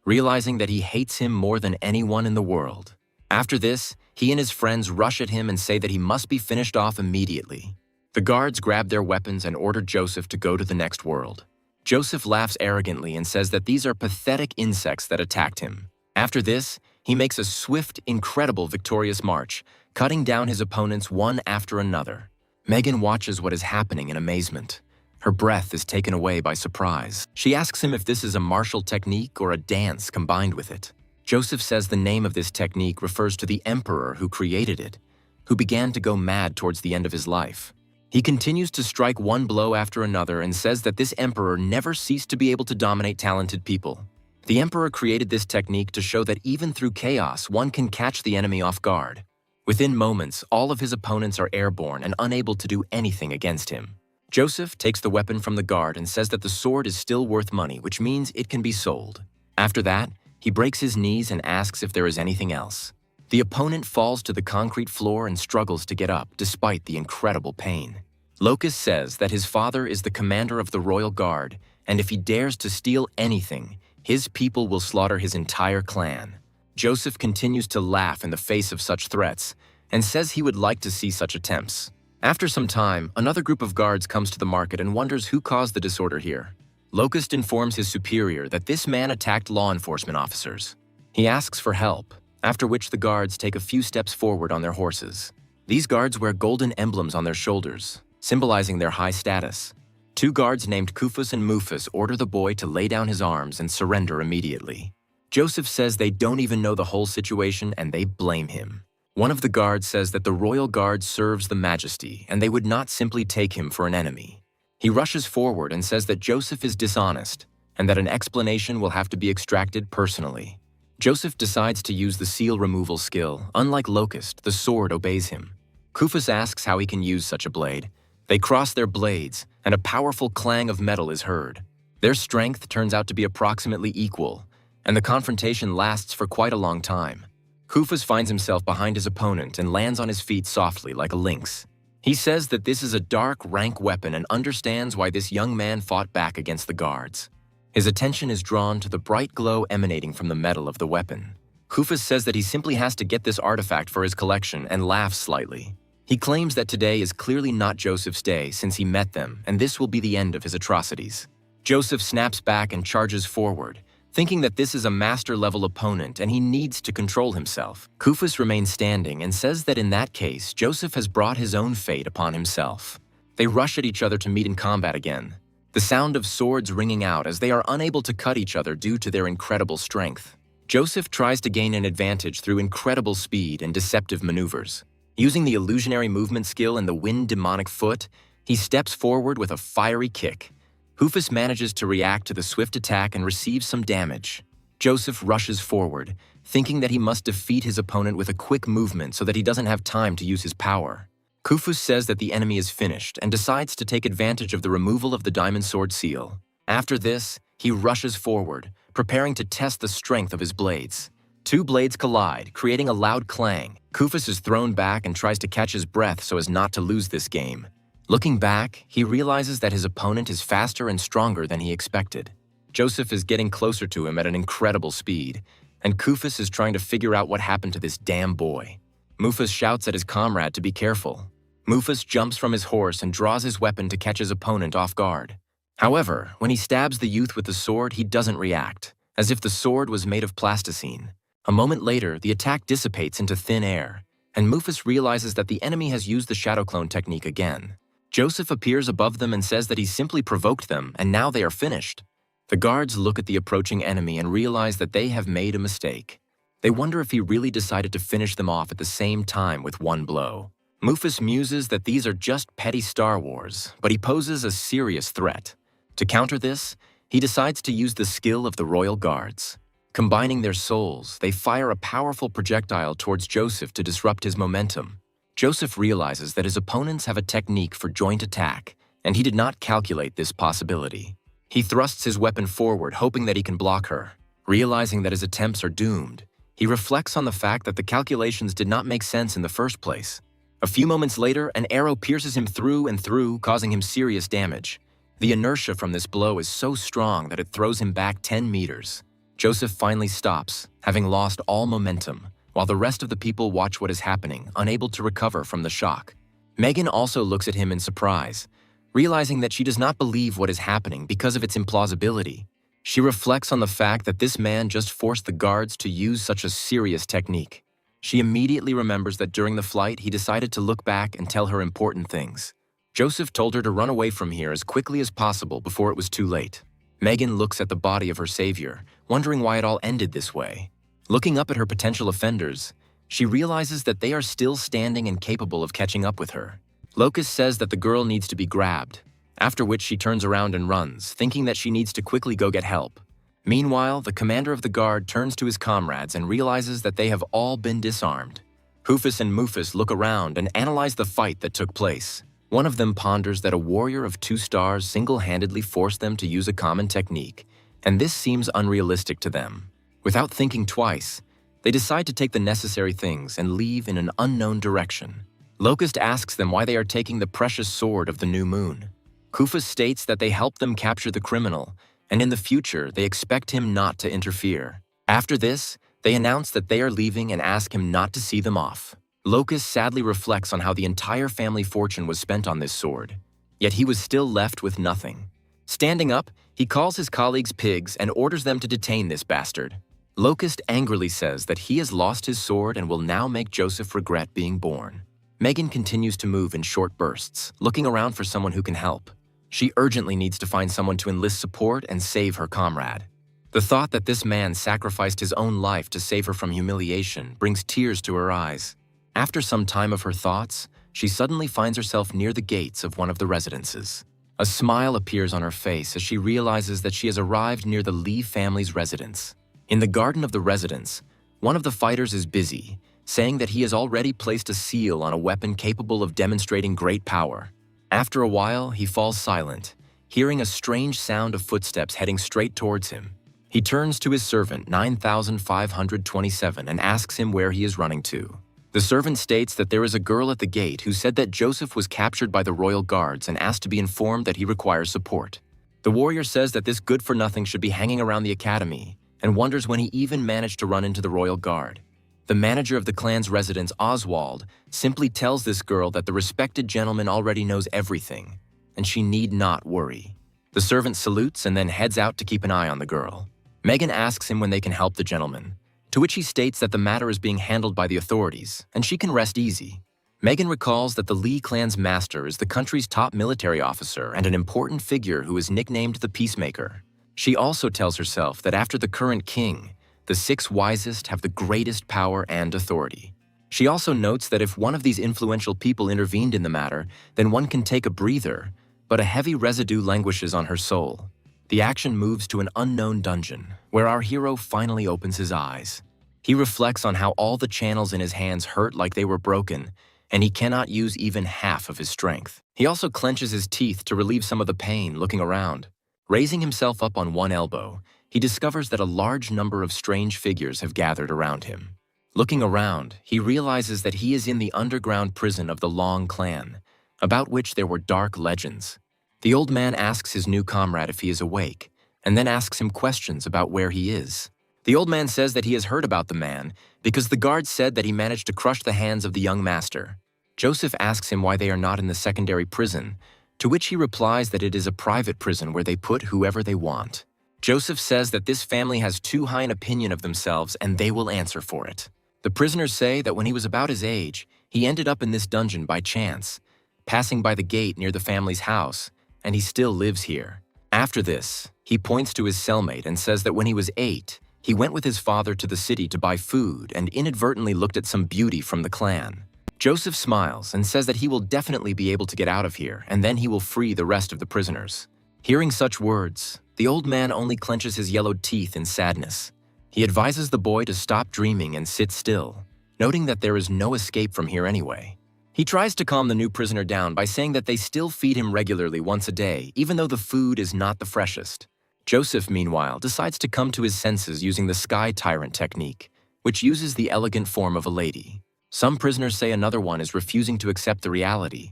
realizing that he hates him more than anyone in the world. After this, he and his friends rush at him and say that he must be finished off immediately. The guards grab their weapons and order Joseph to go to the next world. Joseph laughs arrogantly and says that these are pathetic insects that attacked him. After this, he makes a swift, incredible victorious march, cutting down his opponents one after another. Megan watches what is happening in amazement. Her breath is taken away by surprise. She asks him if this is a martial technique or a dance combined with it. Joseph says the name of this technique refers to the emperor who created it, who began to go mad towards the end of his life. He continues to strike one blow after another and says that this emperor never ceased to be able to dominate talented people. The emperor created this technique to show that even through chaos, one can catch the enemy off guard. Within moments, all of his opponents are airborne and unable to do anything against him. Joseph takes the weapon from the guard and says that the sword is still worth money, which means it can be sold. After that, he breaks his knees and asks if there is anything else. The opponent falls to the concrete floor and struggles to get up despite the incredible pain. Locust says that his father is the commander of the royal guard, and if he dares to steal anything, his people will slaughter his entire clan. Joseph continues to laugh in the face of such threats and says he would like to see such attempts. After some time, another group of guards comes to the market and wonders who caused the disorder here. Locust informs his superior that this man attacked law enforcement officers. He asks for help, after which the guards take a few steps forward on their horses. These guards wear golden emblems on their shoulders, symbolizing their high status. Two guards named Kufus and Mufus order the boy to lay down his arms and surrender immediately. Joseph says they don't even know the whole situation and they blame him. One of the guards says that the royal guard serves the majesty and they would not simply take him for an enemy. He rushes forward and says that Joseph is dishonest and that an explanation will have to be extracted personally. Joseph decides to use the seal removal skill. Unlike Locust, the sword obeys him. Kufus asks how he can use such a blade. They cross their blades, and a powerful clang of metal is heard. Their strength turns out to be approximately equal, and the confrontation lasts for quite a long time. Kufus finds himself behind his opponent and lands on his feet softly like a lynx. He says that this is a dark, rank weapon and understands why this young man fought back against the guards. His attention is drawn to the bright glow emanating from the metal of the weapon. Kufus says that he simply has to get this artifact for his collection and laughs slightly. He claims that today is clearly not Joseph's day since he met them, and this will be the end of his atrocities. Joseph snaps back and charges forward, thinking that this is a master-level opponent and he needs to control himself. Kufus remains standing and says that in that case, Joseph has brought his own fate upon himself. They rush at each other to meet in combat again, the sound of swords ringing out as they are unable to cut each other due to their incredible strength. Joseph tries to gain an advantage through incredible speed and deceptive maneuvers. Using the illusionary movement skill and the wind demonic foot, he steps forward with a fiery kick. Kufus manages to react to the swift attack and receives some damage. Joseph rushes forward, thinking that he must defeat his opponent with a quick movement so that he doesn't have time to use his power. Kufus says that the enemy is finished and decides to take advantage of the removal of the diamond sword seal. After this, he rushes forward, preparing to test the strength of his blades. Two blades collide, creating a loud clang. Kufus is thrown back and tries to catch his breath so as not to lose this game. Looking back, he realizes that his opponent is faster and stronger than he expected. Joseph is getting closer to him at an incredible speed, and Kufus is trying to figure out what happened to this damn boy. Mufus shouts at his comrade to be careful. Mufus jumps from his horse and draws his weapon to catch his opponent off guard. However, when he stabs the youth with the sword, he doesn't react, as if the sword was made of plasticine. A moment later, the attack dissipates into thin air, and Mufus realizes that the enemy has used the shadow clone technique again. Joseph appears above them and says that he simply provoked them, and now they are finished. The guards look at the approaching enemy and realize that they have made a mistake. They wonder if he really decided to finish them off at the same time with one blow. Mufus muses that these are just petty Star Wars, but he poses a serious threat. To counter this, he decides to use the skill of the royal guards. Combining their souls, they fire a powerful projectile towards Joseph to disrupt his momentum. Joseph realizes that his opponents have a technique for joint attack, and he did not calculate this possibility. He thrusts his weapon forward, hoping that he can block her. Realizing that his attempts are doomed, he reflects on the fact that the calculations did not make sense in the first place. A few moments later, an arrow pierces him through and through, causing him serious damage. The inertia from this blow is so strong that it throws him back 10 meters. Joseph finally stops, having lost all momentum, while the rest of the people watch what is happening, unable to recover from the shock. Megan also looks at him in surprise, realizing that she does not believe what is happening because of its implausibility. She reflects on the fact that this man just forced the guards to use such a serious technique. She immediately remembers that during the flight, he decided to look back and tell her important things. Joseph told her to run away from here as quickly as possible before it was too late. Megan looks at the body of her savior, wondering why it all ended this way. Looking up at her potential offenders, she realizes that they are still standing and capable of catching up with her. Locust says that the girl needs to be grabbed, after which she turns around and runs, thinking that she needs to quickly go get help. Meanwhile, the commander of the guard turns to his comrades and realizes that they have all been disarmed. Hufus and Mufus look around and analyze the fight that took place. One of them ponders that a warrior of 2 stars single-handedly forced them to use a common technique, and this seems unrealistic to them. Without thinking twice, they decide to take the necessary things and leave in an unknown direction. Locust asks them why they are taking the precious sword of the new moon. Kufus states that they helped them capture the criminal, and in the future they expect him not to interfere. After this, they announce that they are leaving and ask him not to see them off. Locust sadly reflects on how the entire family fortune was spent on this sword, yet he was still left with nothing. Standing up, he calls his colleagues pigs and orders them to detain this bastard. Locust angrily says that he has lost his sword and will now make Joseph regret being born. Megan continues to move in short bursts, looking around for someone who can help. She urgently needs to find someone to enlist support and save her comrade. The thought that this man sacrificed his own life to save her from humiliation brings tears to her eyes. After some time of her thoughts, she suddenly finds herself near the gates of one of the residences. A smile appears on her face as she realizes that she has arrived near the Lee family's residence. In the garden of the residence, one of the fighters is busy, saying that he has already placed a seal on a weapon capable of demonstrating great power. After a while, he falls silent, hearing a strange sound of footsteps heading straight towards him. He turns to his servant, 9527, and asks him where he is running to. The servant states that there is a girl at the gate who said that Joseph was captured by the royal guards and asked to be informed that he requires support. The warrior says that this good-for-nothing should be hanging around the academy and wonders when he even managed to run into the royal guard. The manager of the clan's residence, Oswald, simply tells this girl that the respected gentleman already knows everything, and she need not worry. The servant salutes and then heads out to keep an eye on the girl. Megan asks him when they can help the gentleman, to which he states that the matter is being handled by the authorities, and she can rest easy. Megan recalls that the Lee clan's master is the country's top military officer and an important figure who is nicknamed the Peacemaker. She also tells herself that after the current king, the 6 wisest have the greatest power and authority. She also notes that if one of these influential people intervened in the matter, then one can take a breather, but a heavy residue languishes on her soul. The action moves to an unknown dungeon, where our hero finally opens his eyes. He reflects on how all the channels in his hands hurt like they were broken, and he cannot use even half of his strength. He also clenches his teeth to relieve some of the pain looking around. Raising himself up on one elbow, he discovers that a large number of strange figures have gathered around him. Looking around, he realizes that he is in the underground prison of the Long clan, about which there were dark legends. The old man asks his new comrade if he is awake, and then asks him questions about where he is. The old man says that he has heard about the man because the guard said that he managed to crush the hands of the young master. Joseph asks him why they are not in the secondary prison, to which he replies that it is a private prison where they put whoever they want. Joseph says that this family has too high an opinion of themselves and they will answer for it. The prisoners say that when he was about his age, he ended up in this dungeon by chance, passing by the gate near the family's house, and he still lives here. After this, he points to his cellmate and says that when he was 8, he went with his father to the city to buy food and inadvertently looked at some beauty from the clan. Joseph smiles and says that he will definitely be able to get out of here and then he will free the rest of the prisoners. Hearing such words, the old man only clenches his yellowed teeth in sadness. He advises the boy to stop dreaming and sit still, noting that there is no escape from here anyway. He tries to calm the new prisoner down by saying that they still feed him regularly once a day, even though the food is not the freshest. Joseph, meanwhile, decides to come to his senses using the Sky Tyrant technique, which uses the elegant form of a lady. Some prisoners say another one is refusing to accept the reality,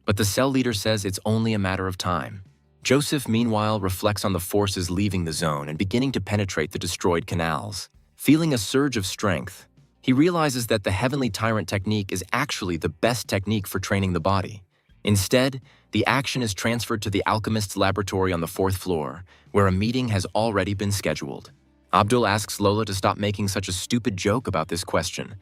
but the cell leader says it's only a matter of time. Joseph, meanwhile, reflects on the forces leaving the zone and beginning to penetrate the destroyed canals. Feeling a surge of strength, he realizes that the Heavenly Tyrant technique is actually the best technique for training the body. Instead, the action is transferred to the alchemist's laboratory on the 4th floor, where a meeting has already been scheduled. Abdul asks Lola to stop making such a stupid joke about this question,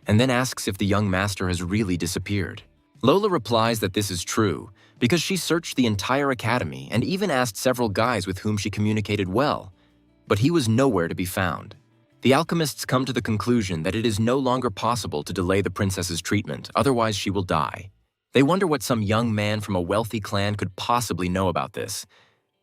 and then asks if the young master has really disappeared. Lola replies that this is true, because she searched the entire academy and even asked several guys with whom she communicated well, but he was nowhere to be found. The alchemists come to the conclusion that it is no longer possible to delay the princess's treatment, otherwise she will die. They wonder what some young man from a wealthy clan could possibly know about this,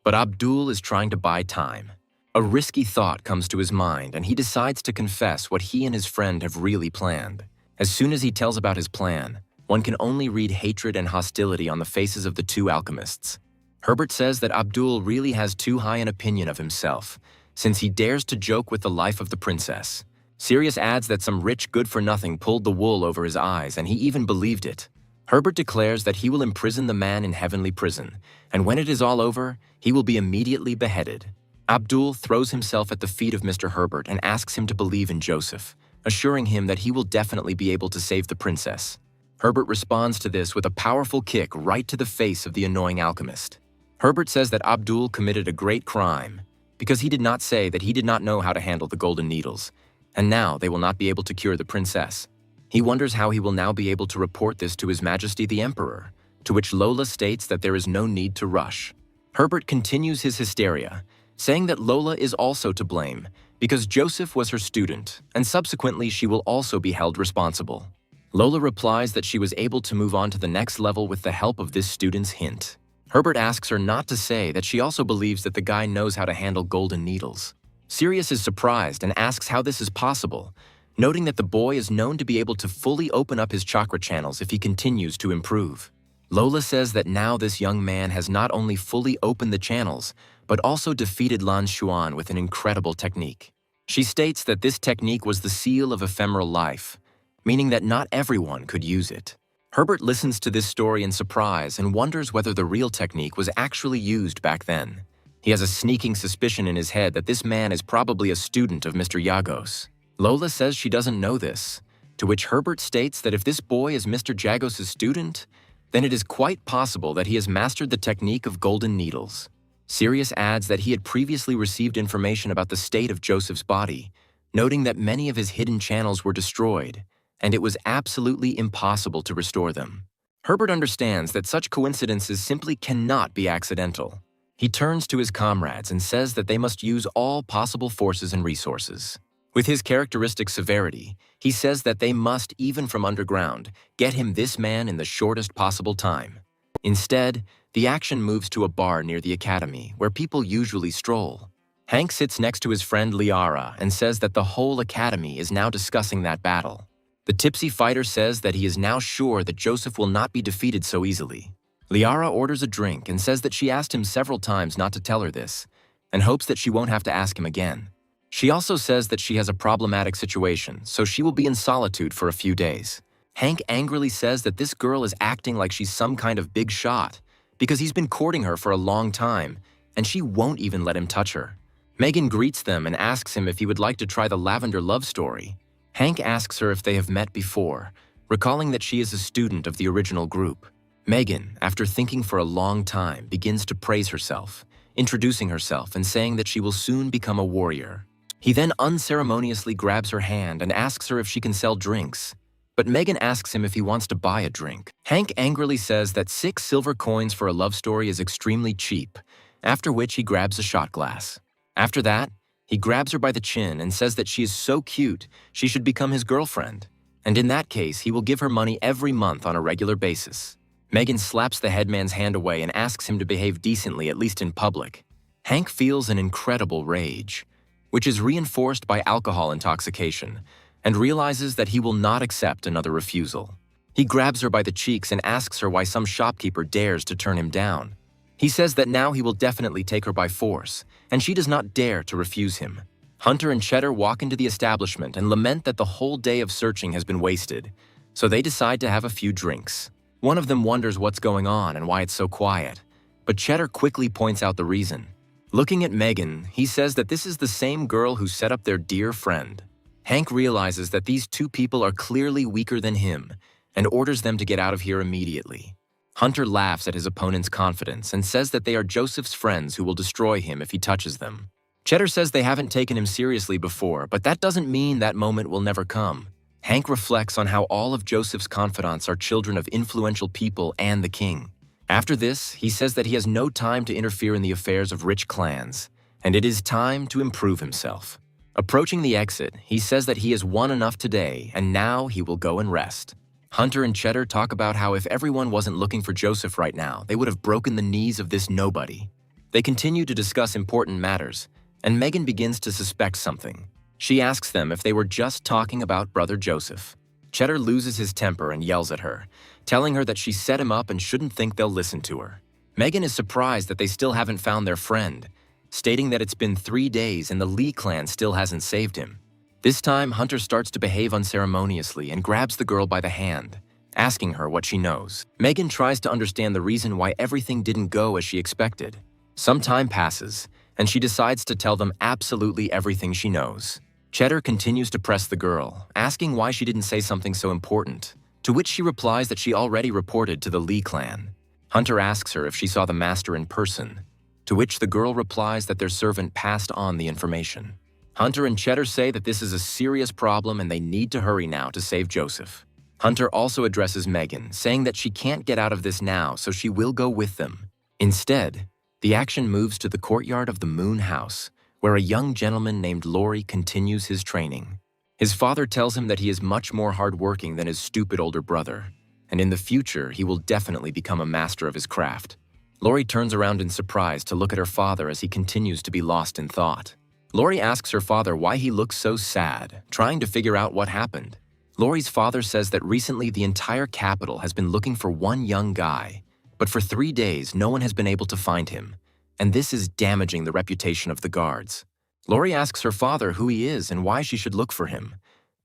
but Abdul is trying to buy time. A risky thought comes to his mind, and he decides to confess what he and his friend have really planned. As soon as he tells about his plan, one can only read hatred and hostility on the faces of the two alchemists. Herbert says that Abdul really has too high an opinion of himself, since he dares to joke with the life of the princess. Sirius adds that some rich good-for-nothing pulled the wool over his eyes, and he even believed it. Herbert declares that he will imprison the man in heavenly prison, and when it is all over, he will be immediately beheaded. Abdul throws himself at the feet of Mr. Herbert and asks him to believe in Joseph, assuring him that he will definitely be able to save the princess. Herbert responds to this with a powerful kick right to the face of the annoying alchemist. Herbert says that Abdul committed a great crime, because he did not say that he did not know how to handle the golden needles, and now they will not be able to cure the princess. He wonders how he will now be able to report this to His Majesty the Emperor, to which Lola states that there is no need to rush. Herbert continues his hysteria, saying that Lola is also to blame because Joseph was her student, and subsequently she will also be held responsible. Lola replies that she was able to move on to the next level with the help of this student's hint. Herbert asks her not to say that she also believes that the guy knows how to handle golden needles. Sirius is surprised and asks how this is possible, noting that the boy is known to be able to fully open up his chakra channels if he continues to improve. Lola says that now this young man has not only fully opened the channels, but also defeated Lan Xuan with an incredible technique. She states that this technique was the seal of ephemeral life, meaning that not everyone could use it. Herbert listens to this story in surprise and wonders whether the real technique was actually used back then. He has a sneaking suspicion in his head that this man is probably a student of Mr. Yagos. Lola says she doesn't know this, to which Herbert states that if this boy is Mr. Jagos' student, then it is quite possible that he has mastered the technique of golden needles. Sirius adds that he had previously received information about the state of Joseph's body, noting that many of his hidden channels were destroyed, and it was absolutely impossible to restore them. Herbert understands that such coincidences simply cannot be accidental. He turns to his comrades and says that they must use all possible forces and resources. With his characteristic severity, he says that they must, even from underground, get him this man in the shortest possible time. Instead, the action moves to a bar near the academy, where people usually stroll. Hank sits next to his friend Liara and says that the whole academy is now discussing that battle. The tipsy fighter says that he is now sure that Joseph will not be defeated so easily. Liara orders a drink and says that she asked him several times not to tell her this, and hopes that she won't have to ask him again. She also says that she has a problematic situation, so she will be in solitude for a few days. Hank angrily says that this girl is acting like she's some kind of big shot, because he's been courting her for a long time, and she won't even let him touch her. Megan greets them and asks him if he would like to try the lavender love story. Hank asks her if they have met before, recalling that she is a student of the original group. Megan, after thinking for a long time, begins to praise herself, introducing herself and saying that she will soon become a warrior. He then unceremoniously grabs her hand and asks her if she can sell drinks, but Megan asks him if he wants to buy a drink. Hank angrily says that 6 silver coins for a love story is extremely cheap, after which he grabs a shot glass. After that, he grabs her by the chin and says that she is so cute she should become his girlfriend, and in that case he will give her money every month on a regular basis. Megan slaps the headman's hand away and asks him to behave decently, at least in public. Hank feels an incredible rage, which is reinforced by alcohol intoxication, and realizes that he will not accept another refusal. He grabs her by the cheeks and asks her why some shopkeeper dares to turn him down. He says that now he will definitely take her by force, and she does not dare to refuse him. Hunter and Cheddar walk into the establishment and lament that the whole day of searching has been wasted, so they decide to have a few drinks. One of them wonders what's going on and why it's so quiet, but Cheddar quickly points out the reason. Looking at Megan, he says that this is the same girl who set up their dear friend. Hank realizes that these two people are clearly weaker than him and orders them to get out of here immediately. Hunter laughs at his opponent's confidence and says that they are Joseph's friends who will destroy him if he touches them. Cheddar says they haven't taken him seriously before, but that doesn't mean that moment will never come. Hank reflects on how all of Joseph's confidants are children of influential people and the king. After this, he says that he has no time to interfere in the affairs of rich clans, and it is time to improve himself. Approaching the exit, he says that he has won enough today and now he will go and rest. Hunter and Cheddar talk about how if everyone wasn't looking for Joseph right now, they would have broken the knees of this nobody. They continue to discuss important matters, and Megan begins to suspect something. She asks them if they were just talking about brother Joseph. Cheddar loses his temper and yells at her, telling her that she set him up and shouldn't think they'll listen to her. Megan is surprised that they still haven't found their friend, stating that it's been 3 days and the Lee clan still hasn't saved him. This time, Hunter starts to behave unceremoniously and grabs the girl by the hand, asking her what she knows. Megan tries to understand the reason why everything didn't go as she expected. Some time passes, and she decides to tell them absolutely everything she knows. Cheddar continues to press the girl, asking why she didn't say something so important, to which she replies that she already reported to the Lee clan. Hunter asks her if she saw the master in person, to which the girl replies that their servant passed on the information. Hunter and Cheddar say that this is a serious problem and they need to hurry now to save Joseph. Hunter also addresses Megan, saying that she can't get out of this now, so she will go with them. Instead, the action moves to the courtyard of the Moon House, where a young gentleman named Laurie continues his training. His father tells him that he is much more hardworking than his stupid older brother, and in the future he will definitely become a master of his craft. Laurie turns around in surprise to look at her father as he continues to be lost in thought. Laurie asks her father why he looks so sad, trying to figure out what happened. Laurie's father says that recently the entire capital has been looking for one young guy, but for 3 days no one has been able to find him, and this is damaging the reputation of the guards. Laurie asks her father who he is and why she should look for him,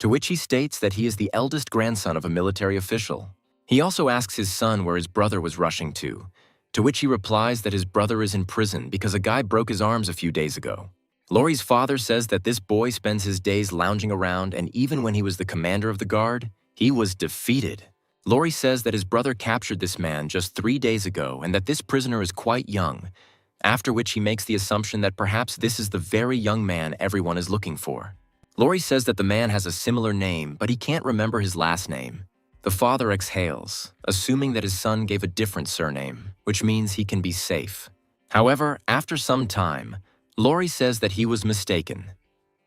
to which he states that he is the eldest grandson of a military official. He also asks his son where his brother was rushing to which he replies that his brother is in prison because a guy broke his arms a few days ago. Laurie's father says that this boy spends his days lounging around, and even when he was the commander of the guard, he was defeated. Laurie says that his brother captured this man just 3 days ago and that this prisoner is quite young, after which he makes the assumption that perhaps this is the very young man everyone is looking for. Laurie says that the man has a similar name, but he can't remember his last name. The father exhales, assuming that his son gave a different surname, which means he can be safe. However, after some time, Laurie says that he was mistaken.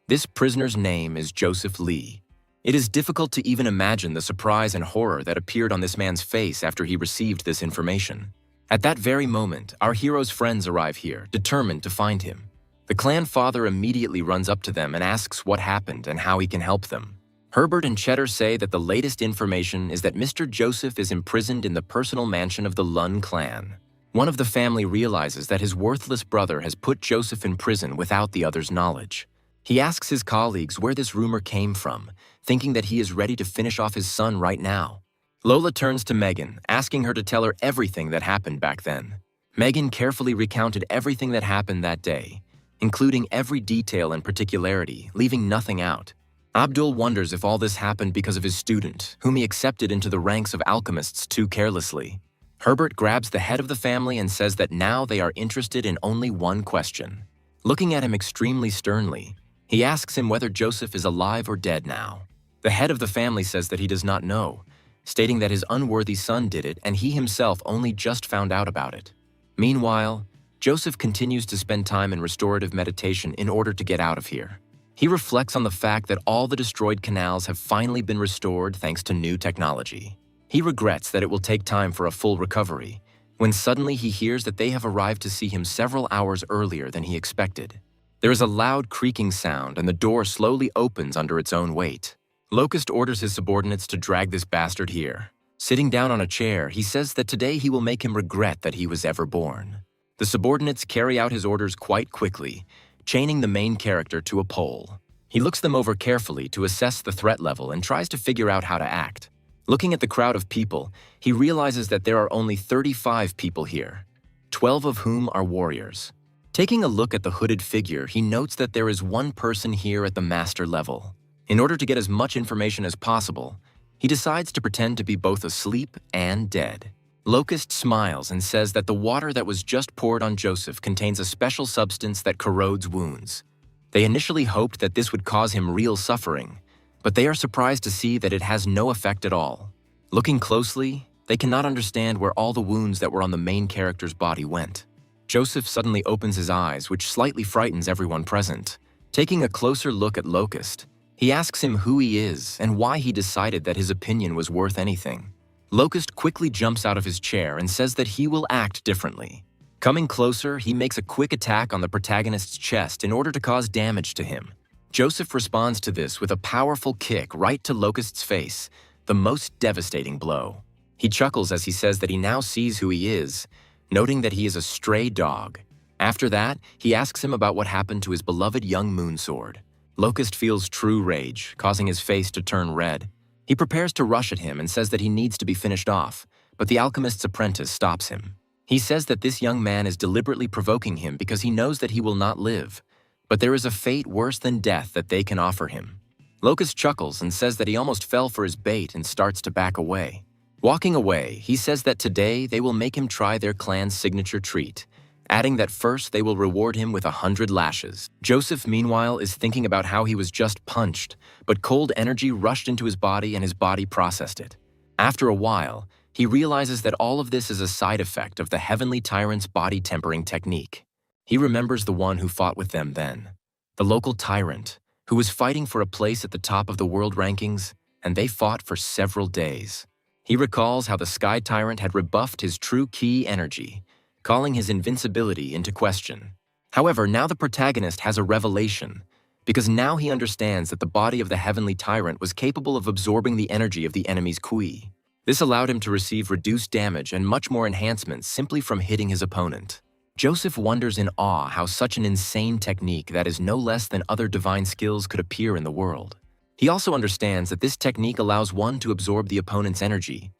This prisoner's name is Joseph Lee. It is difficult to even imagine the surprise and horror that appeared on this man's face after he received this information. At that very moment, our hero's friends arrive here, determined to find him. The clan father immediately runs up to them and asks what happened and how he can help them. Herbert and Cheddar say that the latest information is that Mr. Joseph is imprisoned in the personal mansion of the Lun clan. One of the family realizes that his worthless brother has put Joseph in prison without the other's knowledge. He asks his colleagues where this rumor came from, thinking that he is ready to finish off his son right now. Lola turns to Megan, asking her to tell her everything that happened back then. Megan carefully recounted everything that happened that day, including every detail and particularity, leaving nothing out. Abdul wonders if all this happened because of his student, whom he accepted into the ranks of alchemists too carelessly. Herbert grabs the head of the family and says that now they are interested in only one question. Looking at him extremely sternly, he asks him whether Joseph is alive or dead now. The head of the family says that he does not know, stating that his unworthy son did it and he himself only just found out about it. Meanwhile, Joseph continues to spend time in restorative meditation in order to get out of here. He reflects on the fact that all the destroyed canals have finally been restored thanks to new technology. He regrets that it will take time for a full recovery, when suddenly he hears that they have arrived to see him several hours earlier than he expected. There is a loud creaking sound and the door slowly opens under its own weight. Locust orders his subordinates to drag this bastard here. Sitting down on a chair, he says that today he will make him regret that he was ever born. The subordinates carry out his orders quite quickly, chaining the main character to a pole. He looks them over carefully to assess the threat level and tries to figure out how to act. Looking at the crowd of people, he realizes that there are only 35 people here, 12 of whom are warriors. Taking a look at the hooded figure, he notes that there is one person here at the master level. In order to get as much information as possible, he decides to pretend to be both asleep and dead. Locust smiles and says that the water that was just poured on Joseph contains a special substance that corrodes wounds. They initially hoped that this would cause him real suffering, but they are surprised to see that it has no effect at all. Looking closely, they cannot understand where all the wounds that were on the main character's body went. Joseph suddenly opens his eyes, which slightly frightens everyone present. Taking a closer look at Locust, he asks him who he is and why he decided that his opinion was worth anything. Locust quickly jumps out of his chair and says that he will act differently. Coming closer, he makes a quick attack on the protagonist's chest in order to cause damage to him. Joseph responds to this with a powerful kick right to Locust's face, the most devastating blow. He chuckles as he says that he now sees who he is, noting that he is a stray dog. After that, he asks him about what happened to his beloved young moonsword. Locust feels true rage, causing his face to turn red. He prepares to rush at him and says that he needs to be finished off, but the alchemist's apprentice stops him. He says that this young man is deliberately provoking him because he knows that he will not live, but there is a fate worse than death that they can offer him. Locust chuckles and says that he almost fell for his bait and starts to back away. Walking away, he says that today they will make him try their clan's signature treat, adding that first they will reward him with 100 lashes. Joseph, meanwhile, is thinking about how he was just punched, but cold energy rushed into his body and his body processed it. After a while, he realizes that all of this is a side effect of the Heavenly Tyrant's body tempering technique. He remembers the one who fought with them then, the local tyrant, who was fighting for a place at the top of the world rankings, and they fought for several days. He recalls how the Sky Tyrant had rebuffed his true ki energy, calling his invincibility into question. However, now the protagonist has a revelation, because now he understands that the body of the Heavenly Tyrant was capable of absorbing the energy of the enemy's ki. This allowed him to receive reduced damage and much more enhancements simply from hitting his opponent. Joseph wonders in awe how such an insane technique that is no less than other divine skills could appear in the world. He also understands that this technique allows one to absorb the opponent's energy,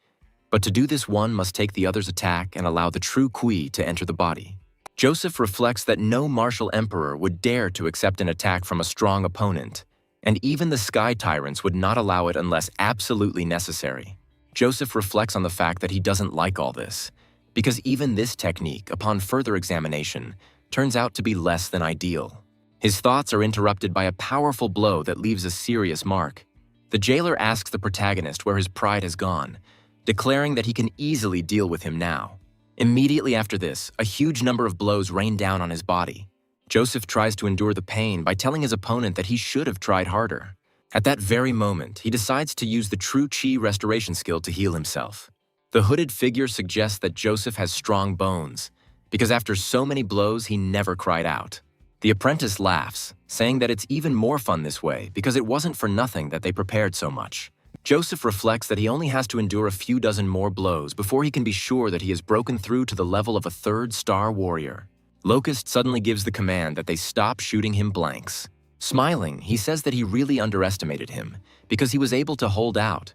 but to do this one must take the other's attack and allow the true ki to enter the body. Joseph reflects that no martial emperor would dare to accept an attack from a strong opponent, and even the Sky Tyrants would not allow it unless absolutely necessary. Joseph reflects on the fact that he doesn't like all this, because even this technique, upon further examination, turns out to be less than ideal. His thoughts are interrupted by a powerful blow that leaves a serious mark. The jailer asks the protagonist where his pride has gone, declaring that he can easily deal with him now. Immediately after this, a huge number of blows rain down on his body. Joseph tries to endure the pain by telling his opponent that he should have tried harder. At that very moment, he decides to use the true chi restoration skill to heal himself. The hooded figure suggests that Joseph has strong bones, because after so many blows, he never cried out. The apprentice laughs, saying that it's even more fun this way because it wasn't for nothing that they prepared so much. Joseph reflects that he only has to endure a few dozen more blows before he can be sure that he has broken through to the level of a 3rd-star warrior. Locust suddenly gives the command that they stop shooting him blanks. Smiling, he says that he really underestimated him because he was able to hold out,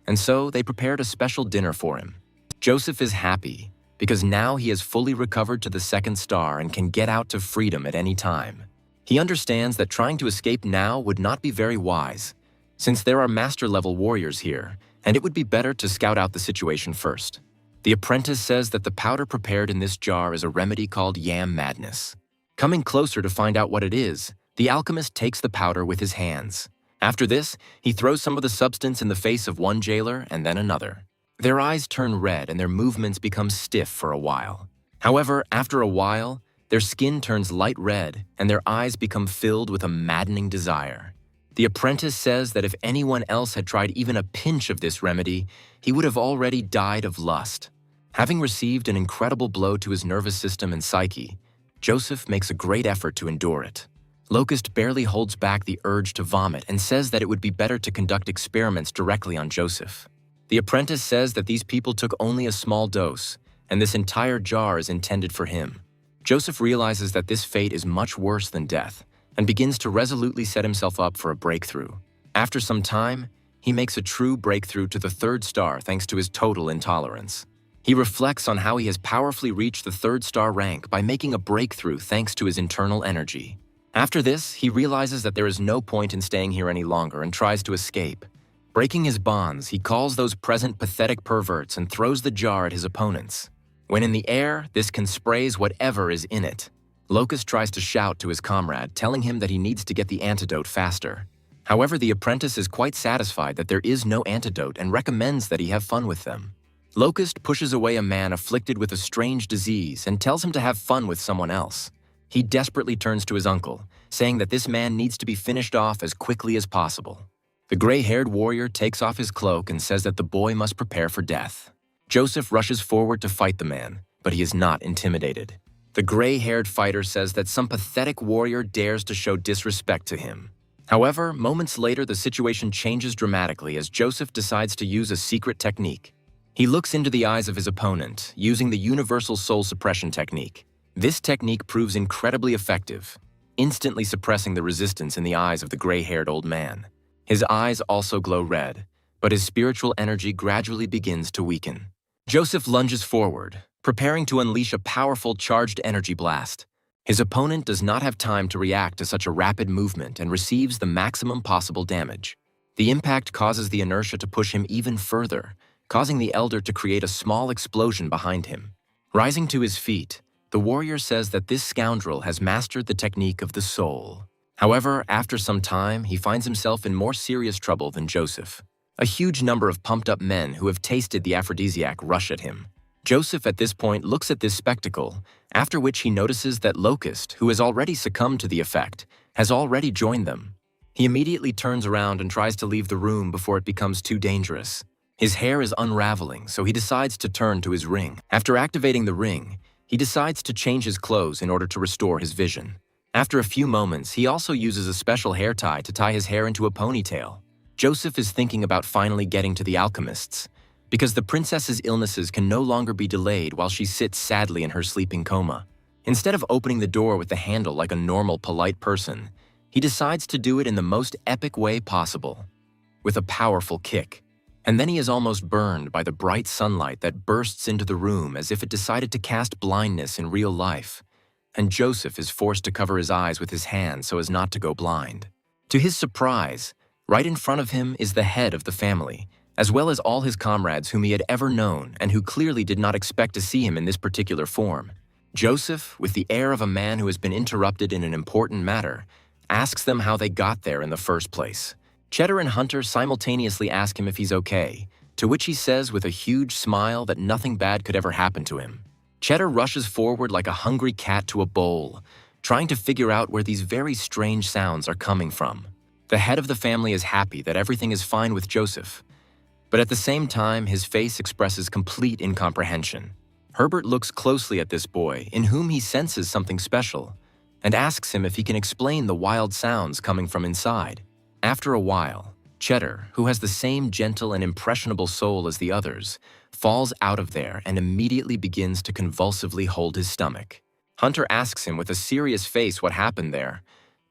and so they prepared a special dinner for him. Joseph is happy because now he has fully recovered to the 2nd star and can get out to freedom at any time. He understands that trying to escape now would not be very wise, since there are master-level warriors here, and it would be better to scout out the situation first. The apprentice says that the powder prepared in this jar is a remedy called yam madness. Coming closer to find out what it is, the alchemist takes the powder with his hands. After this, he throws some of the substance in the face of one jailer and then another. Their eyes turn red and their movements become stiff for a while. However, after a while, their skin turns light red and their eyes become filled with a maddening desire. The apprentice says that if anyone else had tried even a pinch of this remedy, he would have already died of lust. Having received an incredible blow to his nervous system and psyche, Joseph makes a great effort to endure it. Locust barely holds back the urge to vomit and says that it would be better to conduct experiments directly on Joseph. The apprentice says that these people took only a small dose, and this entire jar is intended for him. Joseph realizes that this fate is much worse than death, and begins to resolutely set himself up for a breakthrough. After some time, he makes a true breakthrough to the 3rd star thanks to his total intolerance. He reflects on how he has powerfully reached the 3rd star rank by making a breakthrough thanks to his internal energy. After this, he realizes that there is no point in staying here any longer and tries to escape. Breaking his bonds, he calls those present pathetic perverts and throws the jar at his opponents. When in the air, this can sprays whatever is in it. Locust tries to shout to his comrade, telling him that he needs to get the antidote faster. However, the apprentice is quite satisfied that there is no antidote and recommends that he have fun with them. Locust pushes away a man afflicted with a strange disease and tells him to have fun with someone else. He desperately turns to his uncle, saying that this man needs to be finished off as quickly as possible. The gray-haired warrior takes off his cloak and says that the boy must prepare for death. Joseph rushes forward to fight the man, but he is not intimidated. The gray-haired fighter says that some pathetic warrior dares to show disrespect to him. However, moments later, the situation changes dramatically as Joseph decides to use a secret technique. He looks into the eyes of his opponent, using the universal soul suppression technique. This technique proves incredibly effective, instantly suppressing the resistance in the eyes of the gray-haired old man. His eyes also glow red, but his spiritual energy gradually begins to weaken. Joseph lunges forward, preparing to unleash a powerful charged energy blast. His opponent does not have time to react to such a rapid movement and receives the maximum possible damage. The impact causes the inertia to push him even further, causing the elder to create a small explosion behind him. Rising to his feet, the warrior says that this scoundrel has mastered the technique of the soul. However, after some time, he finds himself in more serious trouble than Joseph. A huge number of pumped-up men who have tasted the aphrodisiac rush at him. Joseph at this point looks at this spectacle, after which he notices that Locust, who has already succumbed to the effect, has already joined them. He immediately turns around and tries to leave the room before it becomes too dangerous. His hair is unraveling, so he decides to turn to his ring. After activating the ring, he decides to change his clothes in order to restore his vision. After a few moments, he also uses a special hair tie to tie his hair into a ponytail. Joseph is thinking about finally getting to the alchemists, because the princess's illnesses can no longer be delayed while she sits sadly in her sleeping coma. Instead of opening the door with the handle like a normal, polite person, he decides to do it in the most epic way possible, with a powerful kick. And then he is almost burned by the bright sunlight that bursts into the room as if it decided to cast blindness in real life. And Joseph is forced to cover his eyes with his hand so as not to go blind. To his surprise, right in front of him is the head of the family, as well as all his comrades whom he had ever known and who clearly did not expect to see him in this particular form. Joseph, with the air of a man who has been interrupted in an important matter, asks them how they got there in the first place. Cheddar and Hunter simultaneously ask him if he's okay, to which he says with a huge smile that nothing bad could ever happen to him. Cheddar rushes forward like a hungry cat to a bowl, trying to figure out where these very strange sounds are coming from. The head of the family is happy that everything is fine with Joseph, but at the same time, his face expresses complete incomprehension. Herbert looks closely at this boy, in whom he senses something special, and asks him if he can explain the wild sounds coming from inside. After a while, Cheddar, who has the same gentle and impressionable soul as the others, falls out of there and immediately begins to convulsively hold his stomach. Hunter asks him with a serious face what happened there,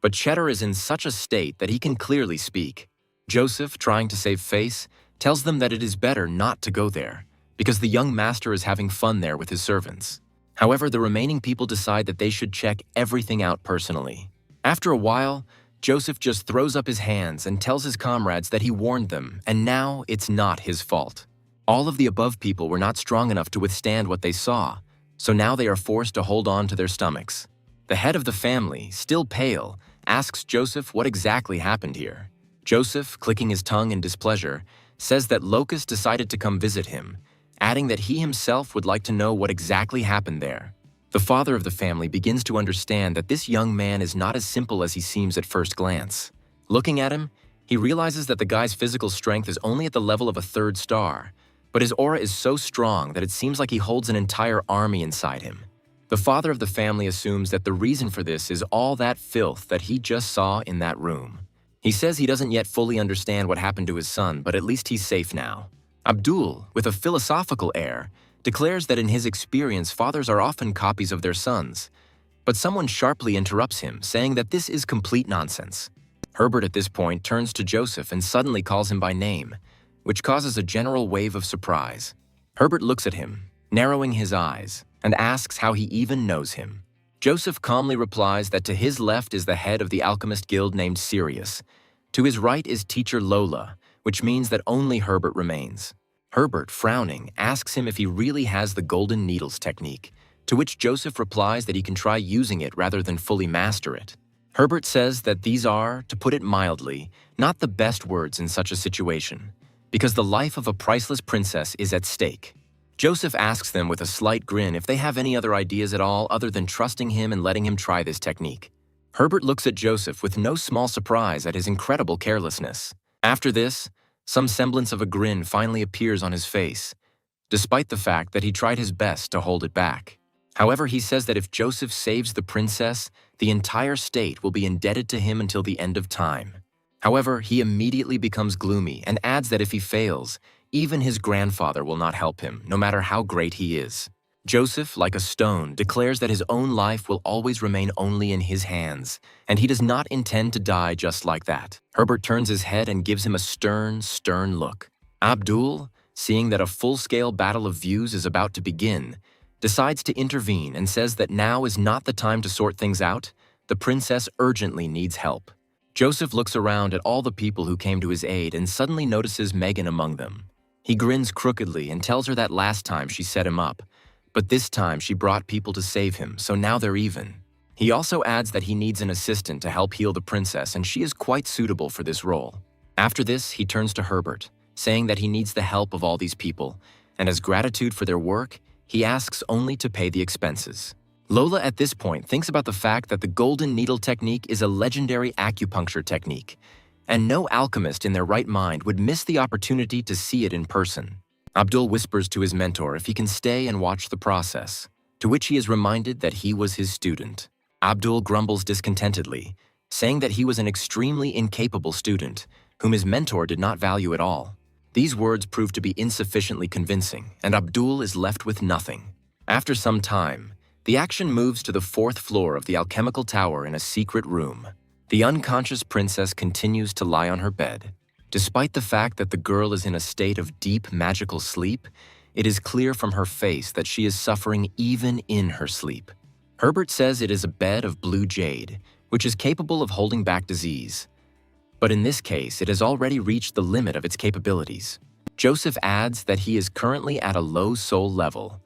but Cheddar is in such a state that he can clearly speak. Joseph, trying to save face, tells them that it is better not to go there, because the young master is having fun there with his servants. However, the remaining people decide that they should check everything out personally. After a while, Joseph just throws up his hands and tells his comrades that he warned them, and now it's not his fault. All of the above people were not strong enough to withstand what they saw, so now they are forced to hold on to their stomachs. The head of the family, still pale, asks Joseph what exactly happened here. Joseph, clicking his tongue in displeasure, says that Locust decided to come visit him, adding that he himself would like to know what exactly happened there. The father of the family begins to understand that this young man is not as simple as he seems at first glance. Looking at him, he realizes that the guy's physical strength is only at the level of a 3rd star, but his aura is so strong that it seems like he holds an entire army inside him. The father of the family assumes that the reason for this is all that filth that he just saw in that room. He says he doesn't yet fully understand what happened to his son, but at least he's safe now. Abdul, with a philosophical air, declares that in his experience fathers are often copies of their sons, but someone sharply interrupts him, saying that this is complete nonsense. Herbert at this point turns to Joseph and suddenly calls him by name, which causes a general wave of surprise. Herbert looks at him, narrowing his eyes, and asks how he even knows him. Joseph calmly replies that to his left is the head of the alchemist guild named Sirius. To his right is teacher Lola, which means that only Herbert remains. Herbert, frowning, asks him if he really has the golden needles technique, to which Joseph replies that he can try using it rather than fully master it. Herbert says that these are, to put it mildly, not the best words in such a situation, because the life of a priceless princess is at stake. Joseph asks them with a slight grin if they have any other ideas at all other than trusting him and letting him try this technique. Herbert looks at Joseph with no small surprise at his incredible carelessness. After this, some semblance of a grin finally appears on his face, despite the fact that he tried his best to hold it back. However, he says that if Joseph saves the princess, the entire state will be indebted to him until the end of time. However, he immediately becomes gloomy and adds that if he fails, even his grandfather will not help him, no matter how great he is. Joseph, like a stone, declares that his own life will always remain only in his hands, and he does not intend to die just like that. Herbert turns his head and gives him a stern, stern look. Abdul, seeing that a full-scale battle of views is about to begin, decides to intervene and says that now is not the time to sort things out. The princess urgently needs help. Joseph looks around at all the people who came to his aid and suddenly notices Megan among them. He grins crookedly and tells her that last time she set him up, but this time she brought people to save him, so now they're even. He also adds that he needs an assistant to help heal the princess, and she is quite suitable for this role. After this, he turns to Herbert, saying that he needs the help of all these people, and as gratitude for their work, he asks only to pay the expenses. Lola at this point thinks about the fact that the golden needle technique is a legendary acupuncture technique, and no alchemist in their right mind would miss the opportunity to see it in person. Abdul whispers to his mentor if he can stay and watch the process, to which he is reminded that he was his student. Abdul grumbles discontentedly, saying that he was an extremely incapable student, whom his mentor did not value at all. These words prove to be insufficiently convincing, and Abdul is left with nothing. After some time, the action moves to the 4th floor of the alchemical tower in a secret room. The unconscious princess continues to lie on her bed. Despite the fact that the girl is in a state of deep magical sleep, it is clear from her face that she is suffering even in her sleep. Herbert says it is a bed of blue jade, which is capable of holding back disease. But in this case, it has already reached the limit of its capabilities. Joseph adds that he is currently at a low soul level.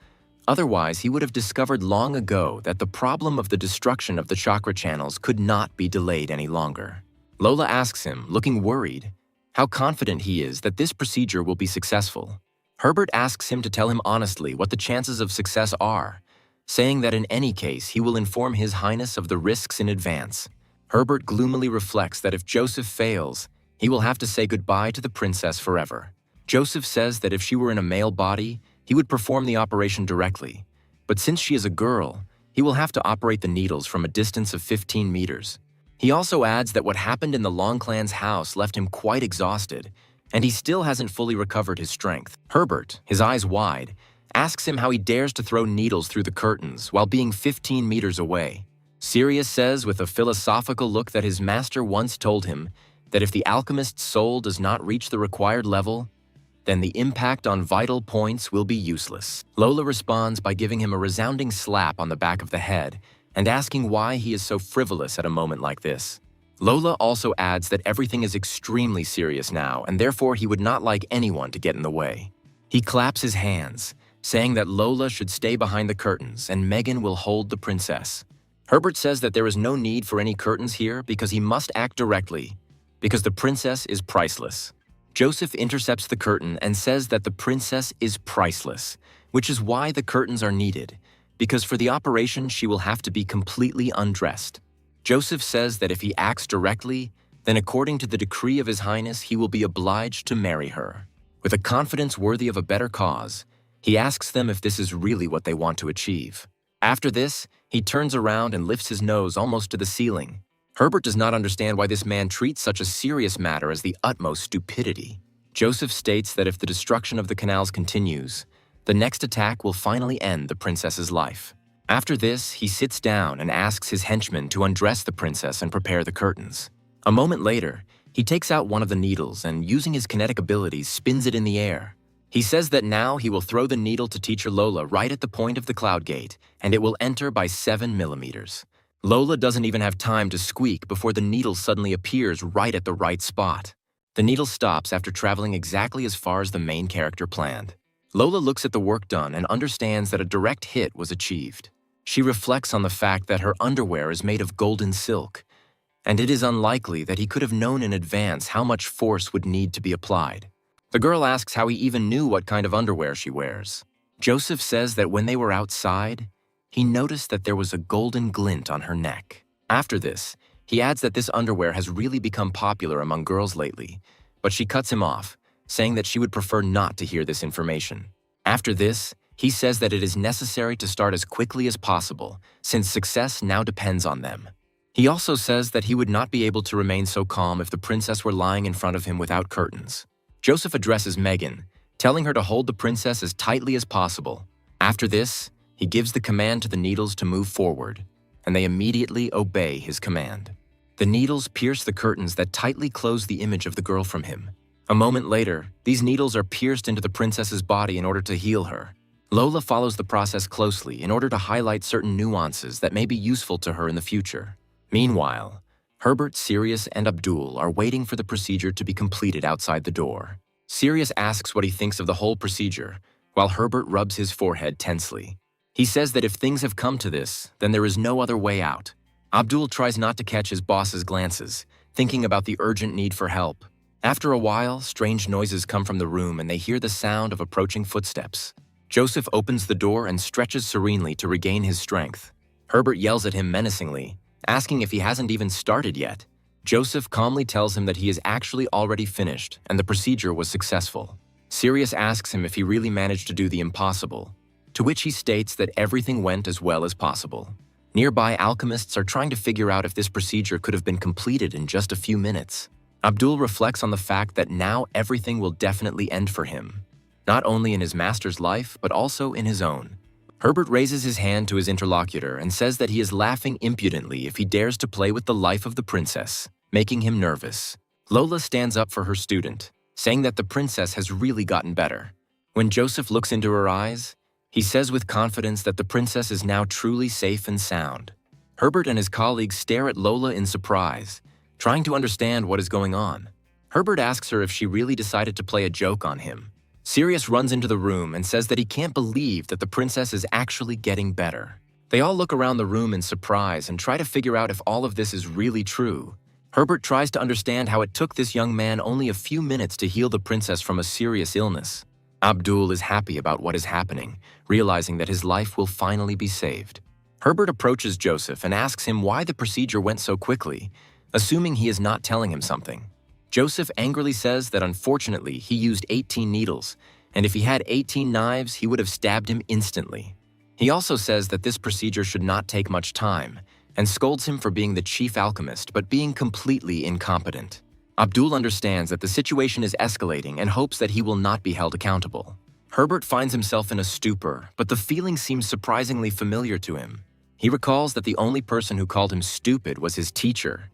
Otherwise, he would have discovered long ago that the problem of the destruction of the chakra channels could not be delayed any longer. Lola asks him, looking worried, how confident he is that this procedure will be successful. Herbert asks him to tell him honestly what the chances of success are, saying that in any case he will inform His Highness of the risks in advance. Herbert gloomily reflects that if Joseph fails, he will have to say goodbye to the princess forever. Joseph says that if she were in a male body, he would perform the operation directly, but since she is a girl, he will have to operate the needles from a distance of 15 meters. He also adds that what happened in the Long Clan's house left him quite exhausted, and he still hasn't fully recovered his strength. Herbert, his eyes wide, asks him how he dares to throw needles through the curtains while being 15 meters away. Sirius says with a philosophical look that his master once told him that if the alchemist's soul does not reach the required level, then the impact on vital points will be useless. Lola responds by giving him a resounding slap on the back of the head and asking why he is so frivolous at a moment like this. Lola also adds that everything is extremely serious now and therefore he would not like anyone to get in the way. He claps his hands, saying that Lola should stay behind the curtains and Megan will hold the princess. Herbert says that there is no need for any curtains here because he must act directly, because the princess is priceless. Joseph intercepts the curtain and says that the princess is priceless, which is why the curtains are needed, because for the operation she will have to be completely undressed. Joseph says that if he acts directly, then according to the decree of His Highness he will be obliged to marry her. With a confidence worthy of a better cause, he asks them if this is really what they want to achieve. After this, he turns around and lifts his nose almost to the ceiling. Herbert does not understand why this man treats such a serious matter as the utmost stupidity. Joseph states that if the destruction of the canals continues, the next attack will finally end the princess's life. After this, he sits down and asks his henchmen to undress the princess and prepare the curtains. A moment later, he takes out one of the needles and, using his kinetic abilities, spins it in the air. He says that now he will throw the needle to teacher Lola right at the point of the cloud gate, and it will enter by 7 millimeters. Lola doesn't even have time to squeak before the needle suddenly appears right at the right spot. The needle stops after traveling exactly as far as the main character planned. Lola looks at the work done and understands that a direct hit was achieved. She reflects on the fact that her underwear is made of golden silk, and it is unlikely that he could have known in advance how much force would need to be applied. The girl asks how he even knew what kind of underwear she wears. Joseph says that when they were outside, he noticed that there was a golden glint on her neck. After this, he adds that this underwear has really become popular among girls lately, but she cuts him off, saying that she would prefer not to hear this information. After this, he says that it is necessary to start as quickly as possible, since success now depends on them. He also says that he would not be able to remain so calm if the princess were lying in front of him without curtains. Joseph addresses Megan, telling her to hold the princess as tightly as possible. After this, he gives the command to the needles to move forward, and they immediately obey his command. The needles pierce the curtains that tightly close the image of the girl from him. A moment later, these needles are pierced into the princess's body in order to heal her. Lola follows the process closely in order to highlight certain nuances that may be useful to her in the future. Meanwhile, Herbert, Sirius, and Abdul are waiting for the procedure to be completed outside the door. Sirius asks what he thinks of the whole procedure, while Herbert rubs his forehead tensely. He says that if things have come to this, then there is no other way out. Abdul tries not to catch his boss's glances, thinking about the urgent need for help. After a while, strange noises come from the room and they hear the sound of approaching footsteps. Joseph opens the door and stretches serenely to regain his strength. Herbert yells at him menacingly, asking if he hasn't even started yet. Joseph calmly tells him that he is actually already finished and the procedure was successful. Sirius asks him if he really managed to do the impossible, to which he states that everything went as well as possible. Nearby alchemists are trying to figure out if this procedure could have been completed in just a few minutes. Abdul reflects on the fact that now everything will definitely end for him, not only in his master's life, but also in his own. Herbert raises his hand to his interlocutor and says that he is laughing impudently if he dares to play with the life of the princess, making him nervous. Lola stands up for her student, saying that the princess has really gotten better. When Joseph looks into her eyes, he says with confidence that the princess is now truly safe and sound. Herbert and his colleagues stare at Lola in surprise, trying to understand what is going on. Herbert asks her if she really decided to play a joke on him. Sirius runs into the room and says that he can't believe that the princess is actually getting better. They all look around the room in surprise and try to figure out if all of this is really true. Herbert tries to understand how it took this young man only a few minutes to heal the princess from a serious illness. Abdul is happy about what is happening, realizing that his life will finally be saved. Herbert approaches Joseph and asks him why the procedure went so quickly, assuming he is not telling him something. Joseph angrily says that unfortunately he used 18 needles, and if he had 18 knives, he would have stabbed him instantly. He also says that this procedure should not take much time, and scolds him for being the chief alchemist but being completely incompetent. Abdul understands that the situation is escalating and hopes that he will not be held accountable. Herbert finds himself in a stupor, but the feeling seems surprisingly familiar to him. He recalls that the only person who called him stupid was his teacher,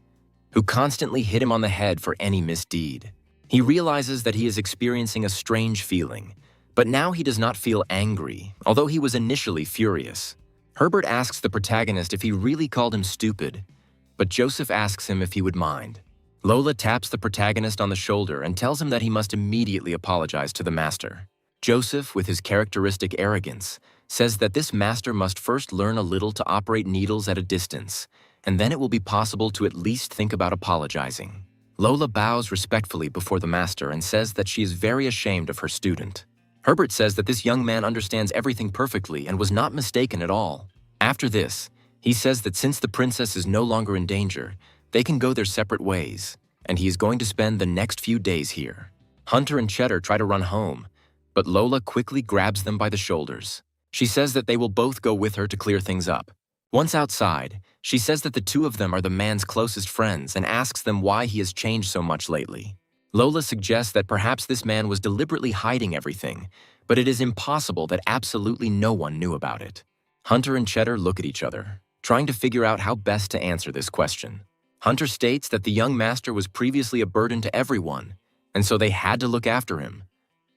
who constantly hit him on the head for any misdeed. He realizes that he is experiencing a strange feeling, but now he does not feel angry, although he was initially furious. Herbert asks the protagonist if he really called him stupid, but Joseph asks him if he would mind. Lola taps the protagonist on the shoulder and tells him that he must immediately apologize to the master. Joseph, with his characteristic arrogance, says that this master must first learn a little to operate needles at a distance, and then it will be possible to at least think about apologizing. Lola bows respectfully before the master and says that she is very ashamed of her student. Herbert says that this young man understands everything perfectly and was not mistaken at all. After this, he says that since the princess is no longer in danger, they can go their separate ways, and he is going to spend the next few days here. Hunter and Cheddar try to run home, but Lola quickly grabs them by the shoulders. She says that they will both go with her to clear things up. Once outside, she says that the two of them are the man's closest friends and asks them why he has changed so much lately. Lola suggests that perhaps this man was deliberately hiding everything, but it is impossible that absolutely no one knew about it. Hunter and Cheddar look at each other, trying to figure out how best to answer this question. Hunter states that the young master was previously a burden to everyone, and so they had to look after him.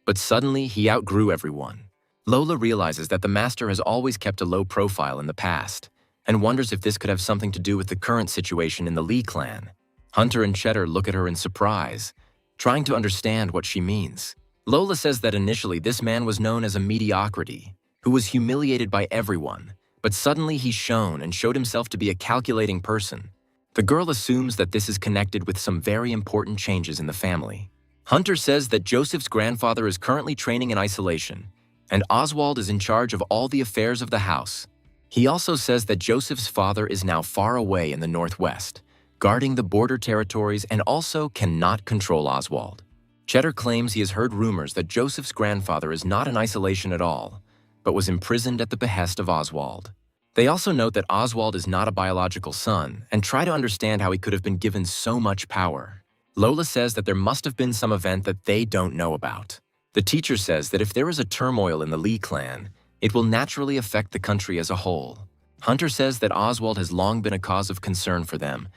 But suddenly, he outgrew everyone. Lola realizes that the master has always kept a low profile in the past, and wonders if this could have something to do with the current situation in the Lee clan. Hunter and Cheddar look at her in surprise, trying to understand what she means. Lola says that initially this man was known as a mediocrity, who was humiliated by everyone, but suddenly he shone and showed himself to be a calculating person. The girl assumes that this is connected with some very important changes in the family. Hunter says that Joseph's grandfather is currently training in isolation, and Oswald is in charge of all the affairs of the house. He also says that Joseph's father is now far away in the northwest, guarding the border territories and also cannot control Oswald. Cheddar claims he has heard rumors that Joseph's grandfather is not in isolation at all, but was imprisoned at the behest of Oswald. They also note that Oswald is not a biological son and try to understand how he could have been given so much power. Lola says that there must have been some event that they don't know about. The teacher says that if there is a turmoil in the Lee clan, it will naturally affect the country as a whole. Hunter says that Oswald has long been a cause of concern for them,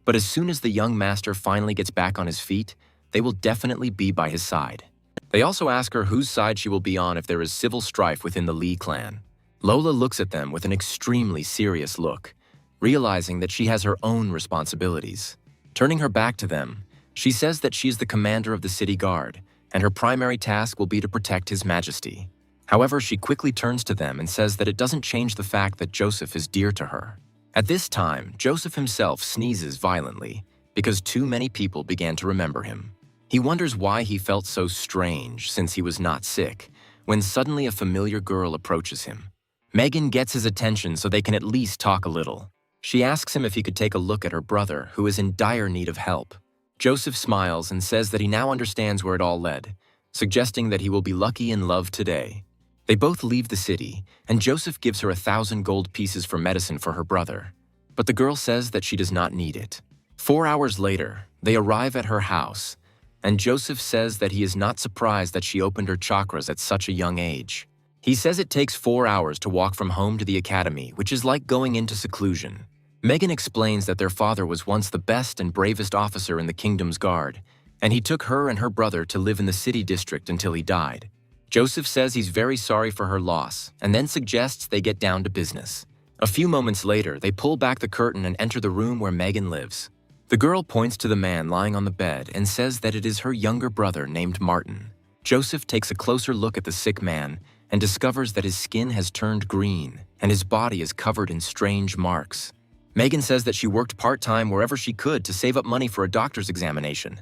but as soon as the young master finally gets back on his feet, they will definitely be by his side. They also ask her whose side she will be on if there is civil strife within the Lee clan. Lola looks at them with an extremely serious look, realizing that she has her own responsibilities. Turning her back to them, she says that she is the commander of the city guard, and her primary task will be to protect His Majesty. However, she quickly turns to them and says that it doesn't change the fact that Joseph is dear to her. At this time, Joseph himself sneezes violently because too many people began to remember him. He wonders why he felt so strange since he was not sick, when suddenly a familiar girl approaches him. Megan gets his attention so they can at least talk a little. She asks him if he could take a look at her brother, who is in dire need of help. Joseph smiles and says that he now understands where it all led, suggesting that he will be lucky in love today. They both leave the city, and Joseph gives her 1,000 gold pieces for medicine for her brother. But the girl says that she does not need it. 4 hours later, they arrive at her house, and Joseph says that he is not surprised that she opened her chakras at such a young age. He says it takes 4 hours to walk from home to the academy, which is like going into seclusion. Megan explains that their father was once the best and bravest officer in the kingdom's guard, and he took her and her brother to live in the city district until he died. Joseph says he's very sorry for her loss, and then suggests they get down to business. A few moments later, they pull back the curtain and enter the room where Megan lives. The girl points to the man lying on the bed and says that it is her younger brother named Martin. Joseph takes a closer look at the sick man and discovers that his skin has turned green and his body is covered in strange marks. Megan says that she worked part-time wherever she could to save up money for a doctor's examination,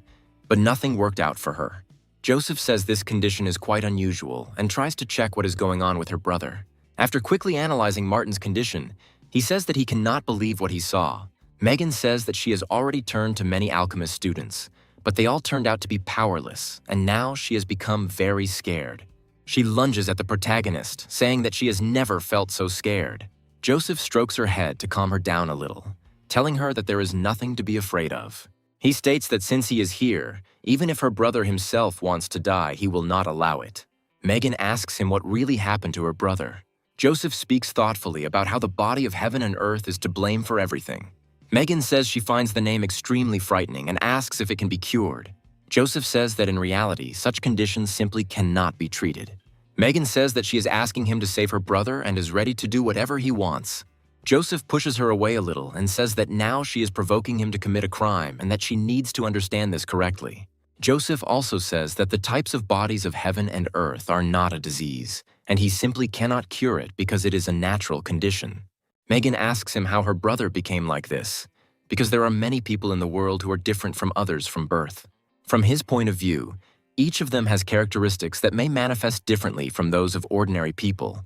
but nothing worked out for her. Joseph says this condition is quite unusual and tries to check what is going on with her brother. After quickly analyzing Martin's condition, he says that he cannot believe what he saw. Megan says that she has already turned to many alchemist students, but they all turned out to be powerless, and now she has become very scared. She lunges at the protagonist, saying that she has never felt so scared. Joseph strokes her head to calm her down a little, telling her that there is nothing to be afraid of. He states that since he is here, even if her brother himself wants to die, he will not allow it. Megan asks him what really happened to her brother. Joseph speaks thoughtfully about how the body of heaven and earth is to blame for everything. Megan says she finds the name extremely frightening and asks if it can be cured. Joseph says that in reality, such conditions simply cannot be treated. Megan says that she is asking him to save her brother and is ready to do whatever he wants. Joseph pushes her away a little and says that now she is provoking him to commit a crime and that she needs to understand this correctly. Joseph also says that the types of bodies of heaven and earth are not a disease, and he simply cannot cure it because it is a natural condition. Megan asks him how her brother became like this, because there are many people in the world who are different from others from birth. From his point of view, each of them has characteristics that may manifest differently from those of ordinary people,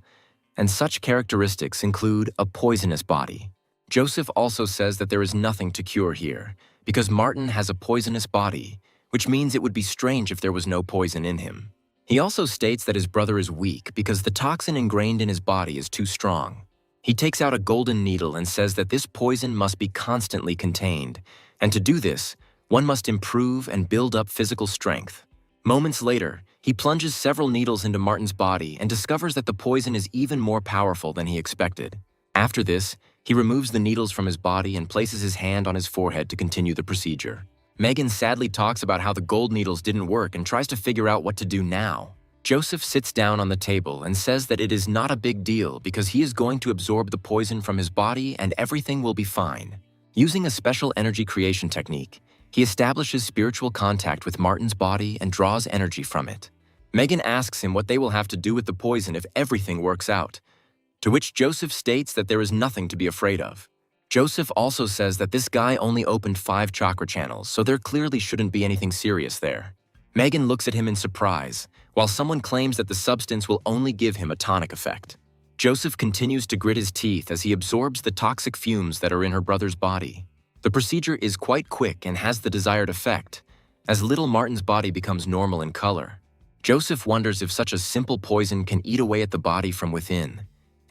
and such characteristics include a poisonous body. Joseph also says that there is nothing to cure here, because Martin has a poisonous body, which means it would be strange if there was no poison in him. He also states that his brother is weak because the toxin ingrained in his body is too strong. He takes out a golden needle and says that this poison must be constantly contained, and to do this, one must improve and build up physical strength. Moments later, he plunges several needles into Martin's body and discovers that the poison is even more powerful than he expected. After this, he removes the needles from his body and places his hand on his forehead to continue the procedure. Megan sadly talks about how the gold needles didn't work and tries to figure out what to do now. Joseph sits down on the table and says that it is not a big deal because he is going to absorb the poison from his body and everything will be fine. Using a special energy creation technique, he establishes spiritual contact with Martin's body and draws energy from it. Megan asks him what they will have to do with the poison if everything works out, to which Joseph states that there is nothing to be afraid of. Joseph also says that this guy only opened 5 chakra channels, so there clearly shouldn't be anything serious there. Megan looks at him in surprise, while someone claims that the substance will only give him a tonic effect. Joseph continues to grit his teeth as he absorbs the toxic fumes that are in her brother's body. The procedure is quite quick and has the desired effect, as little Martin's body becomes normal in color. Joseph wonders if such a simple poison can eat away at the body from within,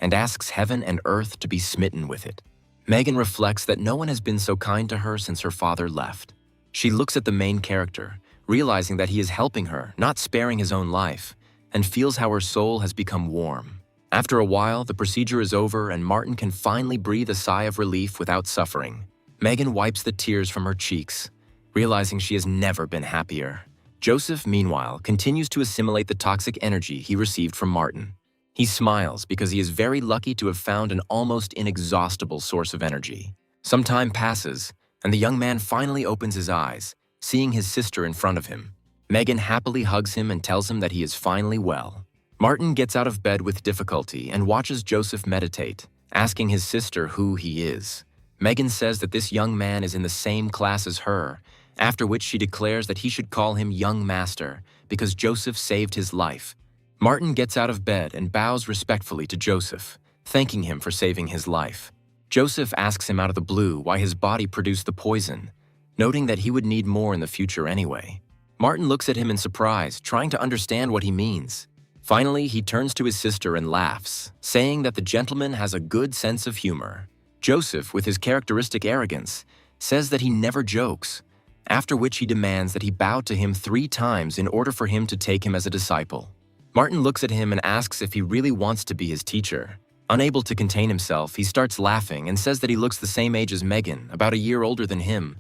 and asks heaven and earth to be smitten with it. Megan reflects that no one has been so kind to her since her father left. She looks at the main character, realizing that he is helping her, not sparing his own life, and feels how her soul has become warm. After a while, the procedure is over and Martin can finally breathe a sigh of relief without suffering. Megan wipes the tears from her cheeks, realizing she has never been happier. Joseph, meanwhile, continues to assimilate the toxic energy he received from Martin. He smiles because he is very lucky to have found an almost inexhaustible source of energy. Some time passes, and the young man finally opens his eyes, seeing his sister in front of him. Megan happily hugs him and tells him that he is finally well. Martin gets out of bed with difficulty and watches Joseph meditate, asking his sister who he is. Megan says that this young man is in the same class as her, after which she declares that he should call him Young Master because Joseph saved his life. Martin gets out of bed and bows respectfully to Joseph, thanking him for saving his life. Joseph asks him out of the blue why his body produced the poison, noting that he would need more in the future anyway. Martin looks at him in surprise, trying to understand what he means. Finally, he turns to his sister and laughs, saying that the gentleman has a good sense of humor. Joseph, with his characteristic arrogance, says that he never jokes, after which he demands that he bow to him 3 times in order for him to take him as a disciple. Martin looks at him and asks if he really wants to be his teacher. Unable to contain himself, he starts laughing and says that he looks the same age as Megan, about a year older than him,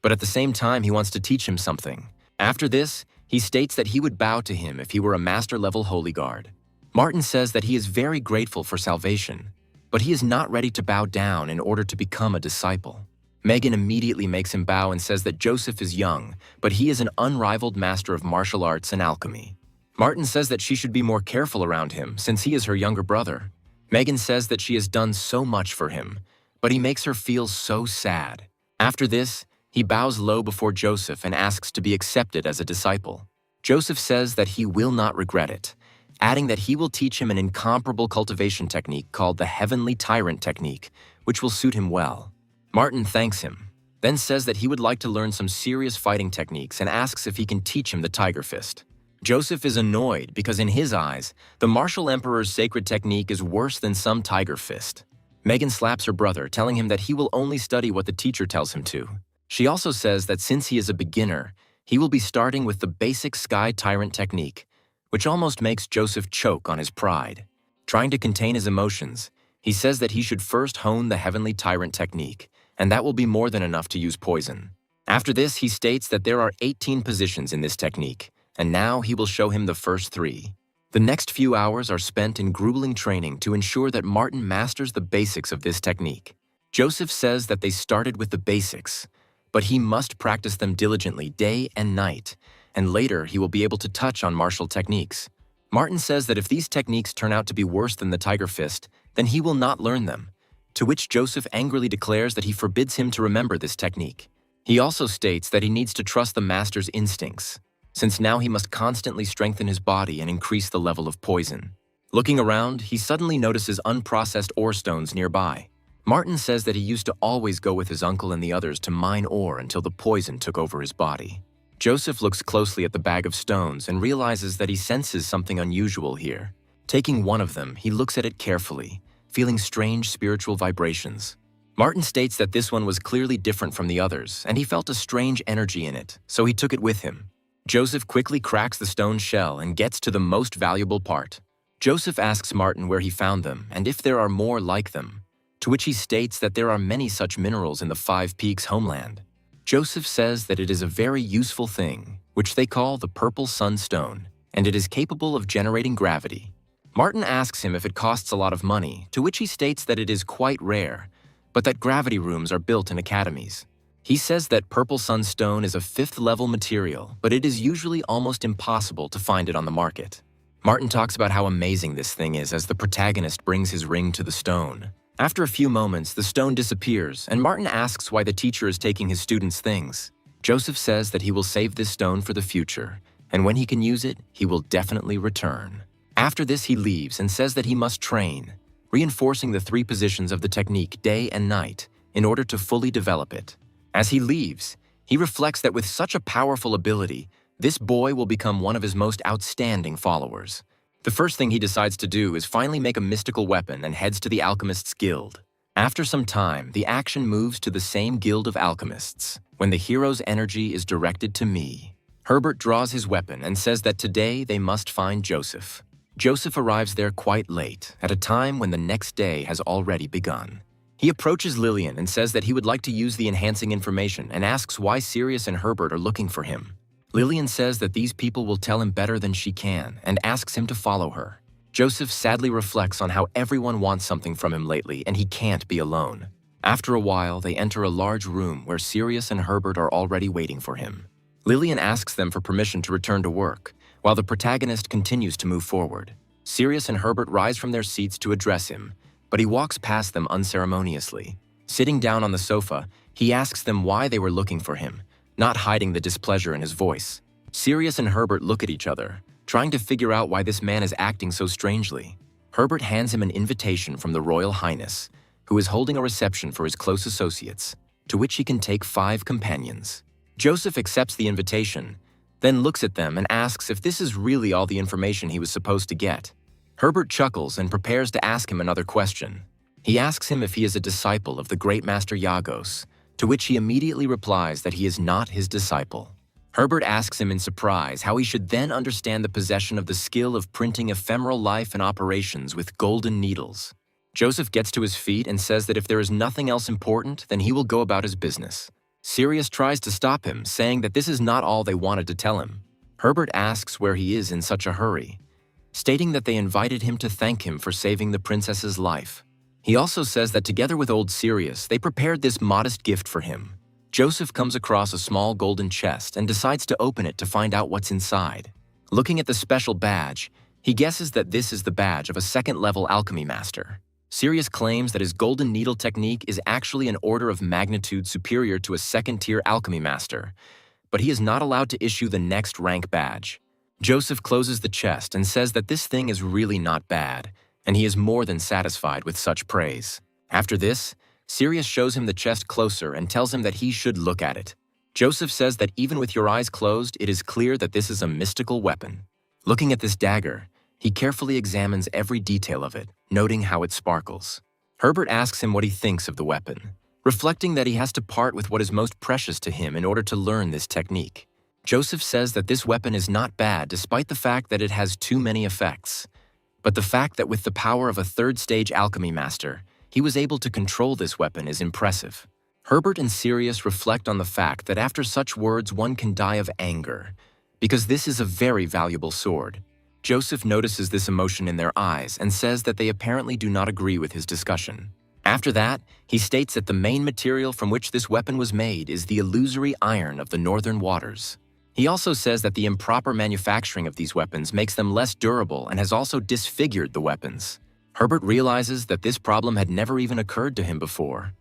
but at the same time he wants to teach him something. After this, he states that he would bow to him if he were a master-level holy guard. Martin says that he is very grateful for salvation, but he is not ready to bow down in order to become a disciple. Megan immediately makes him bow and says that Joseph is young, but he is an unrivaled master of martial arts and alchemy. Martin says that she should be more careful around him since he is her younger brother. Megan says that she has done so much for him, but he makes her feel so sad. After this, he bows low before Joseph and asks to be accepted as a disciple. Joseph says that he will not regret it, adding that he will teach him an incomparable cultivation technique called the Heavenly Tyrant Technique, which will suit him well. Martin thanks him, then says that he would like to learn some serious fighting techniques and asks if he can teach him the Tiger Fist. Joseph is annoyed because in his eyes, the Martial Emperor's sacred technique is worse than some Tiger Fist. Megan slaps her brother, telling him that he will only study what the teacher tells him to. She also says that since he is a beginner, he will be starting with the basic Sky Tyrant technique, which almost makes Joseph choke on his pride. Trying to contain his emotions, he says that he should first hone the Heavenly Tyrant technique, and that will be more than enough to use poison. After this, he states that there are 18 positions in this technique, and now he will show him the first 3. The next few hours are spent in grueling training to ensure that Martin masters the basics of this technique. Joseph says that they started with the basics, but he must practice them diligently day and night, and later he will be able to touch on martial techniques. Martin says that if these techniques turn out to be worse than the Tiger Fist, then he will not learn them, to which Joseph angrily declares that he forbids him to remember this technique. He also states that he needs to trust the master's instincts, since now he must constantly strengthen his body and increase the level of poison. Looking around, he suddenly notices unprocessed ore stones nearby. Martin says that he used to always go with his uncle and the others to mine ore until the poison took over his body. Joseph looks closely at the bag of stones and realizes that he senses something unusual here. Taking one of them, he looks at it carefully, feeling strange spiritual vibrations. Martin states that this one was clearly different from the others, and he felt a strange energy in it, so he took it with him. Joseph quickly cracks the stone shell and gets to the most valuable part. Joseph asks Martin where he found them and if there are more like them, to which he states that there are many such minerals in the Five Peaks homeland. Joseph says that it is a very useful thing, which they call the Purple Sunstone, and it is capable of generating gravity. Martin asks him if it costs a lot of money, to which he states that it is quite rare, but that gravity rooms are built in academies. He says that Purple Sunstone is a 5th-level material, but it is usually almost impossible to find it on the market. Martin talks about how amazing this thing is as the protagonist brings his ring to the stone. After a few moments, the stone disappears, and Martin asks why the teacher is taking his students' things. Joseph says that he will save this stone for the future, and when he can use it, he will definitely return. After this, he leaves and says that he must train, reinforcing the 3 positions of the technique day and night in order to fully develop it. As he leaves, he reflects that with such a powerful ability, this boy will become one of his most outstanding followers. The first thing he decides to do is finally make a mystical weapon and heads to the Alchemist's Guild. After some time, the action moves to the same Guild of Alchemists, when the hero's energy is directed to me. Herbert draws his weapon and says that today they must find Joseph. Joseph arrives there quite late, at a time when the next day has already begun. He approaches Lillian and says that he would like to use the enhancing information and asks why Sirius and Herbert are looking for him. Lillian says that these people will tell him better than she can and asks him to follow her. Joseph sadly reflects on how everyone wants something from him lately and he can't be alone. After a while, they enter a large room where Sirius and Herbert are already waiting for him. Lillian asks them for permission to return to work, while the protagonist continues to move forward. Sirius and Herbert rise from their seats to address him, but he walks past them unceremoniously. Sitting down on the sofa, he asks them why they were looking for him, not hiding the displeasure in his voice. Sirius and Herbert look at each other, trying to figure out why this man is acting so strangely. Herbert hands him an invitation from the Royal Highness, who is holding a reception for his close associates, to which he can take 5 companions. Joseph accepts the invitation, then looks at them and asks if this is really all the information he was supposed to get. Herbert chuckles and prepares to ask him another question. He asks him if he is a disciple of the great master Yagos, to which he immediately replies that he is not his disciple. Herbert asks him in surprise how he should then understand the possession of the skill of printing ephemeral life and operations with golden needles. Joseph gets to his feet and says that if there is nothing else important, then he will go about his business. Sirius tries to stop him, saying that this is not all they wanted to tell him. Herbert asks where he is in such a hurry, stating that they invited him to thank him for saving the princess's life. He also says that together with old Sirius, they prepared this modest gift for him. Joseph comes across a small golden chest and decides to open it to find out what's inside. Looking at the special badge, he guesses that this is the badge of a second-level alchemy master. Sirius claims that his golden needle technique is actually an order of magnitude superior to a second-tier alchemy master, but he is not allowed to issue the next rank badge. Joseph closes the chest and says that this thing is really not bad, and he is more than satisfied with such praise. After this, Sirius shows him the chest closer and tells him that he should look at it. Joseph says that even with your eyes closed, it is clear that this is a mystical weapon. Looking at this dagger, he carefully examines every detail of it, noting how it sparkles. Herbert asks him what he thinks of the weapon, reflecting that he has to part with what is most precious to him in order to learn this technique. Joseph says that this weapon is not bad despite the fact that it has too many effects, but the fact that with the power of a third-stage alchemy master, he was able to control this weapon is impressive. Herbert and Sirius reflect on the fact that after such words one can die of anger, because this is a very valuable sword. Joseph notices this emotion in their eyes and says that they apparently do not agree with his discussion. After that, he states that the main material from which this weapon was made is the illusory iron of the northern waters. He also says that the improper manufacturing of these weapons makes them less durable and has also disfigured the weapons. Herbert realizes that this problem had never even occurred to him before.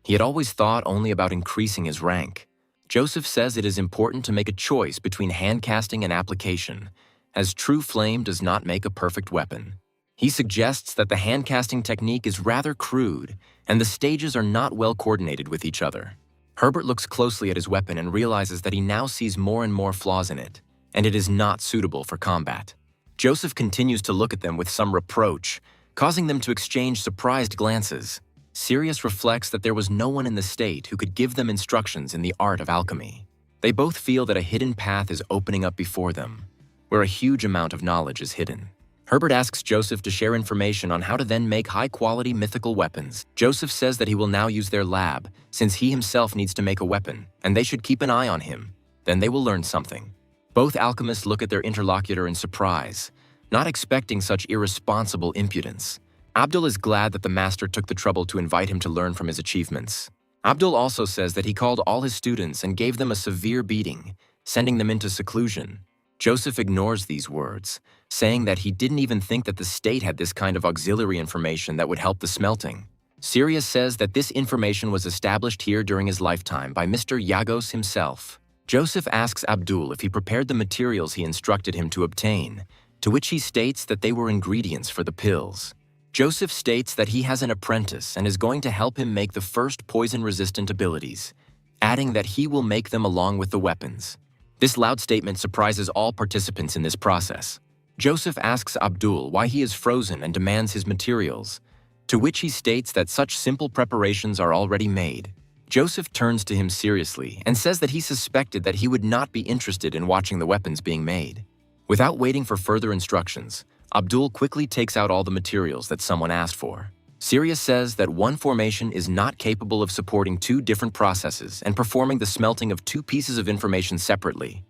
He had always thought only about increasing his rank. Joseph says it is important to make a choice between hand casting and application, as true flame does not make a perfect weapon. He suggests that the hand casting technique is rather crude and the stages are not well coordinated with each other. Herbert looks closely at his weapon and realizes that he now sees more and more flaws in it, and it is not suitable for combat. Joseph continues to look at them with some reproach, causing them to exchange surprised glances. Sirius reflects that there was no one in the state who could give them instructions in the art of alchemy. They both feel that a hidden path is opening up before them, where a huge amount of knowledge is hidden. Herbert asks Joseph to share information on how to then make high-quality mythical weapons. Joseph says that he will now use their lab, since he himself needs to make a weapon, and they should keep an eye on him. Then they will learn something. Both alchemists look at their interlocutor in surprise, not expecting such irresponsible impudence. Abdul is glad that the master took the trouble to invite him to learn from his achievements. Abdul also says that he called all his students and gave them a severe beating, sending them into seclusion. Joseph ignores these words, saying that he didn't even think that the state had this kind of auxiliary information that would help the smelting. Sirius says that this information was established here during his lifetime by Mr. Yagos himself. Joseph asks Abdul if he prepared the materials he instructed him to obtain, to which he states that they were ingredients for the pills. Joseph states that he has an apprentice and is going to help him make the first poison-resistant abilities, adding that he will make them along with the weapons. This loud statement surprises all participants in this process. Joseph asks Abdul why he is frozen and demands his materials, to which he states that such simple preparations are already made. Joseph turns to him seriously and says that he suspected that he would not be interested in watching the weapons being made. Without waiting for further instructions, Abdul quickly takes out all the materials that someone asked for. Sirius says that one formation is not capable of supporting two different processes and performing the smelting of two pieces of information separately.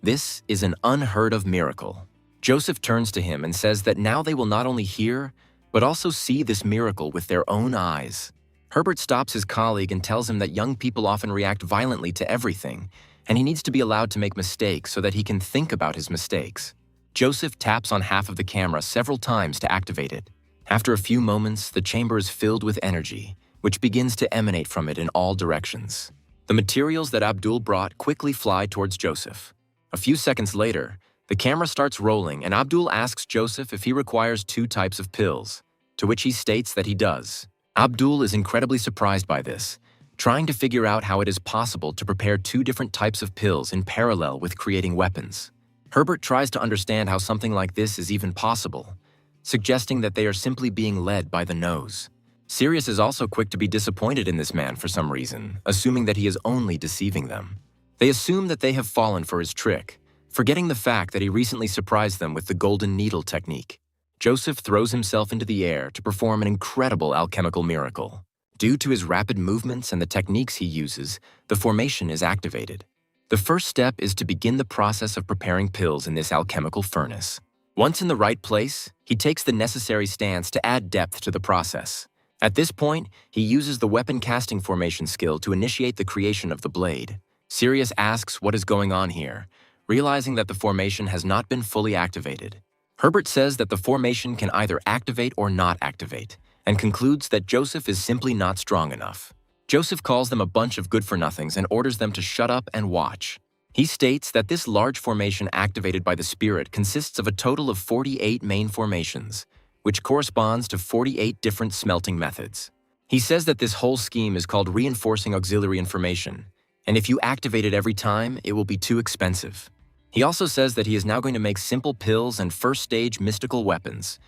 This is an unheard of miracle. Joseph turns to him and says that now they will not only hear, but also see this miracle with their own eyes. Herbert stops his colleague and tells him that young people often react violently to everything, and he needs to be allowed to make mistakes so that he can think about his mistakes. Joseph taps on half of the camera several times to activate it. After a few moments, the chamber is filled with energy, which begins to emanate from it in all directions. The materials that Abdul brought quickly fly towards Joseph. A few seconds later, the camera starts rolling and Abdul asks Joseph if he requires two types of pills, to which he states that he does. Abdul is incredibly surprised by this, trying to figure out how it is possible to prepare two different types of pills in parallel with creating weapons. Herbert tries to understand how something like this is even possible, suggesting that they are simply being led by the nose. Sirius is also quick to be disappointed in this man for some reason, assuming that he is only deceiving them. They assume that they have fallen for his trick, forgetting the fact that he recently surprised them with the golden needle technique. Joseph throws himself into the air to perform an incredible alchemical miracle. Due to his rapid movements and the techniques he uses, the formation is activated. The first step is to begin the process of preparing pills in this alchemical furnace. Once in the right place, he takes the necessary stance to add depth to the process. At this point, he uses the weapon casting formation skill to initiate the creation of the blade. Sirius asks what is going on here, realizing that the formation has not been fully activated. Herbert says that the formation can either activate or not activate, and concludes that Joseph is simply not strong enough. Joseph calls them a bunch of good-for-nothings and orders them to shut up and watch. He states that this large formation activated by the spirit consists of a total of 48 main formations, which corresponds to 48 different smelting methods. He says that this whole scheme is called reinforcing auxiliary information, and if you activate it every time, it will be too expensive. He also says that he is now going to make simple pills and first-stage mystical weapons,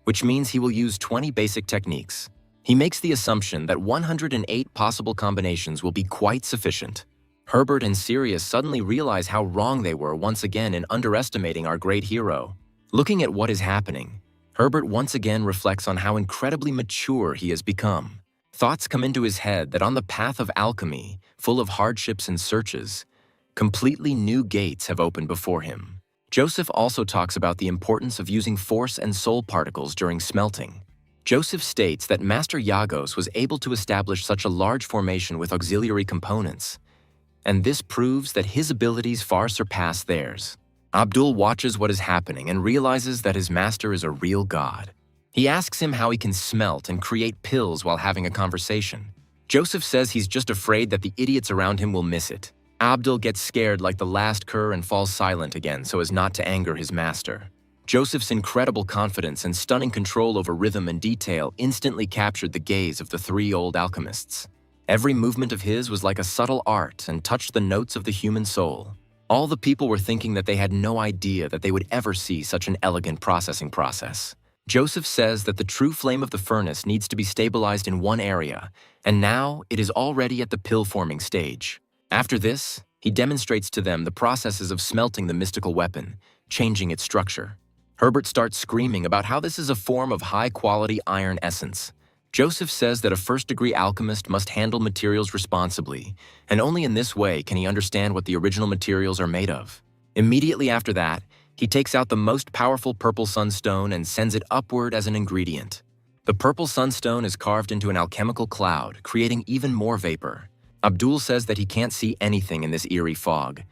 which means he will use 20 basic techniques. He makes the assumption that 108 possible combinations will be quite sufficient. Herbert and Sirius suddenly realize how wrong they were once again in underestimating our great hero. Looking at what is happening, Herbert once again reflects on how incredibly mature he has become. Thoughts come into his head that on the path of alchemy, full of hardships and searches, completely new gates have opened before him. Joseph also talks about the importance of using force and soul particles during smelting. Joseph states that Master Yagos was able to establish such a large formation with auxiliary components, and this proves that his abilities far surpass theirs. Abdul watches what is happening and realizes that his master is a real god. He asks him how he can smelt and create pills while having a conversation. Joseph says he's just afraid that the idiots around him will miss it. Abdul gets scared like the last cur and falls silent again so as not to anger his master. Joseph's incredible confidence and stunning control over rhythm and detail instantly captured the gaze of the three old alchemists. Every movement of his was like a subtle art and touched the notes of the human soul. All the people were thinking that they had no idea that they would ever see such an elegant processing process. Joseph says that the true flame of the furnace needs to be stabilized in one area, and now it is already at the pill-forming stage. After this, he demonstrates to them the processes of smelting the mystical weapon, changing its structure. Herbert starts screaming about how this is a form of high-quality iron essence. Joseph says that a first-degree alchemist must handle materials responsibly, and only in this way can he understand what the original materials are made of. Immediately after that, he takes out the most powerful purple sunstone and sends it upward as an ingredient. The purple sunstone is carved into an alchemical cloud, creating even more vapor. Abdul says that he can't see anything in this eerie fog,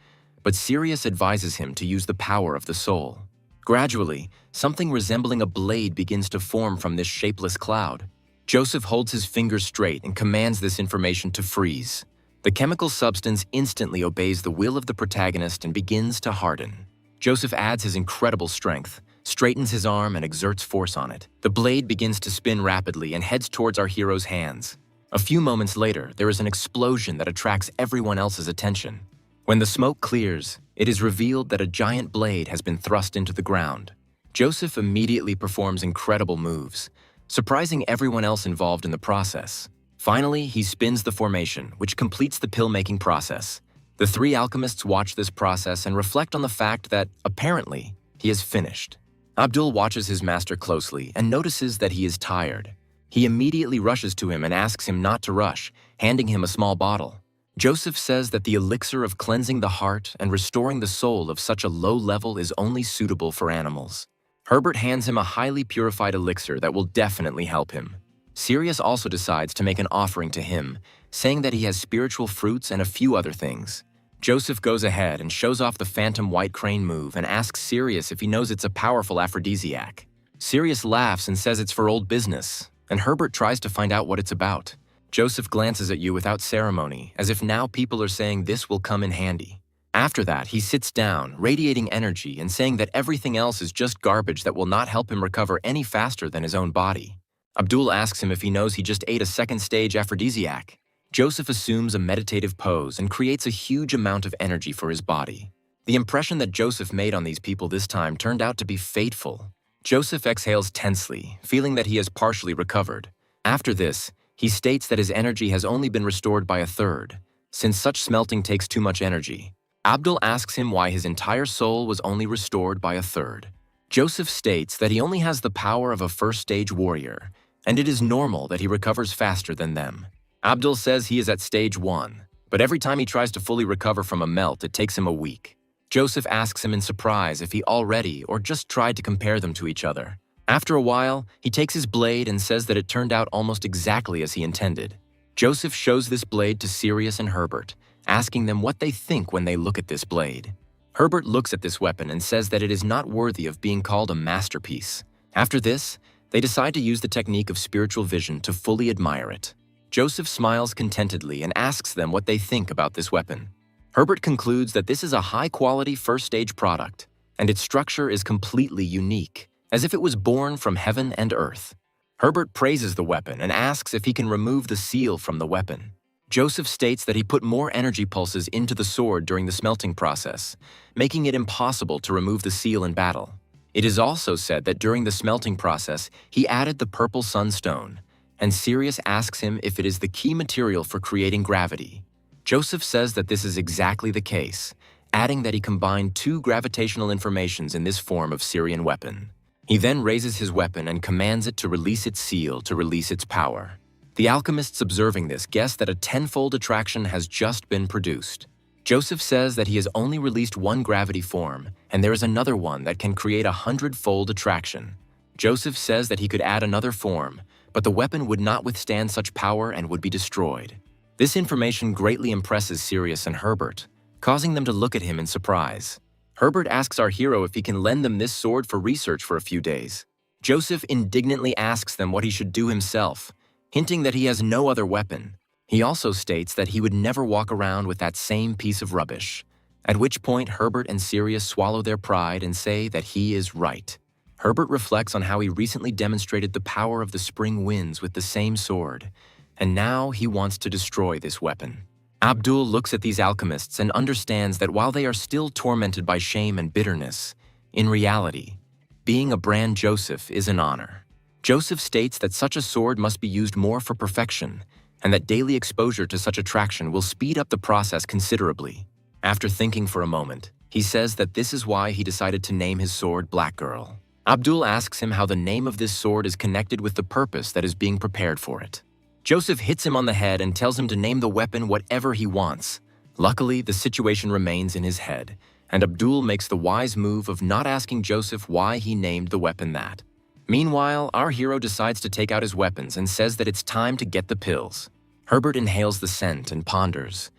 but Sirius advises him to use the power of the soul. Gradually, something resembling a blade begins to form from this shapeless cloud. Joseph holds his fingers straight and commands this information to freeze. The chemical substance instantly obeys the will of the protagonist and begins to harden. Joseph adds his incredible strength, straightens his arm and exerts force on it. The blade begins to spin rapidly and heads towards our hero's hands. A few moments later, there is an explosion that attracts everyone else's attention. When the smoke clears, it is revealed that a giant blade has been thrust into the ground. Joseph immediately performs incredible moves, surprising everyone else involved in the process. Finally, he spins the formation, which completes the pill-making process. The three alchemists watch this process and reflect on the fact that, apparently, he is finished. Abdul watches his master closely and notices that he is tired. He immediately rushes to him and asks him not to rush, handing him a small bottle. Joseph says that the elixir of cleansing the heart and restoring the soul of such a low level is only suitable for animals. Herbert hands him a highly purified elixir that will definitely help him. Sirius also decides to make an offering to him, saying that he has spiritual fruits and a few other things. Joseph goes ahead and shows off the phantom white crane move and asks Sirius if he knows it's a powerful aphrodisiac. Sirius laughs and says it's for old business, and Herbert tries to find out what it's about. Joseph glances at you without ceremony, as if now people are saying this will come in handy. After that, he sits down, radiating energy and saying that everything else is just garbage that will not help him recover any faster than his own body. Abdul asks him if he knows he just ate a second-stage aphrodisiac. Joseph assumes a meditative pose and creates a huge amount of energy for his body. The impression that Joseph made on these people this time turned out to be fateful. Joseph exhales tensely, feeling that he has partially recovered. After this, he states that his energy has only been restored by a third, since such smelting takes too much energy. Abdul asks him why his entire soul was only restored by a third. Joseph states that he only has the power of a first-stage warrior, and it is normal that he recovers faster than them. Abdul says he is at stage 1, but every time he tries to fully recover from a melt, it takes him a week. Joseph asks him in surprise if he already or just tried to compare them to each other. After a while, he takes his blade and says that it turned out almost exactly as he intended. Joseph shows this blade to Sirius and Herbert, asking them what they think when they look at this blade. Herbert looks at this weapon and says that it is not worthy of being called a masterpiece. After this, they decide to use the technique of spiritual vision to fully admire it. Joseph smiles contentedly and asks them what they think about this weapon. Herbert concludes that this is a high-quality first-stage product, and its structure is completely unique, as if it was born from heaven and earth. Herbert praises the weapon and asks if he can remove the seal from the weapon. Joseph states that he put more energy pulses into the sword during the smelting process, making it impossible to remove the seal in battle. It is also said that during the smelting process, he added the purple sunstone, and Sirius asks him if it is the key material for creating gravity. Joseph says that this is exactly the case, adding that he combined 2 gravitational informations in this form of Syrian weapon. He then raises his weapon and commands it to release its seal to release its power. The alchemists observing this guess that a 10-fold attraction has just been produced. Joseph says that he has only released 1 gravity form, and there is another one that can create a 100-fold attraction. Joseph says that he could add another form, but the weapon would not withstand such power and would be destroyed. This information greatly impresses Sirius and Herbert, causing them to look at him in surprise. Herbert asks our hero if he can lend them this sword for research for a few days. Joseph indignantly asks them what he should do himself, hinting that he has no other weapon. He also states that he would never walk around with that same piece of rubbish, at which point Herbert and Sirius swallow their pride and say that he is right. Herbert reflects on how he recently demonstrated the power of the spring winds with the same sword, and now he wants to destroy this weapon. Abdul looks at these alchemists and understands that while they are still tormented by shame and bitterness, in reality, being a brand Joseph is an honor. Joseph states that such a sword must be used more for perfection, and that daily exposure to such attraction will speed up the process considerably. After thinking for a moment, he says that this is why he decided to name his sword Black Girl. Abdul asks him how the name of this sword is connected with the purpose that is being prepared for it. Joseph hits him on the head and tells him to name the weapon whatever he wants. Luckily, the situation remains in his head, and Abdul makes the wise move of not asking Joseph why he named the weapon that. Meanwhile, our hero decides to take out his weapons and says that it's time to get the pills. Herbert inhales the scent and ponders,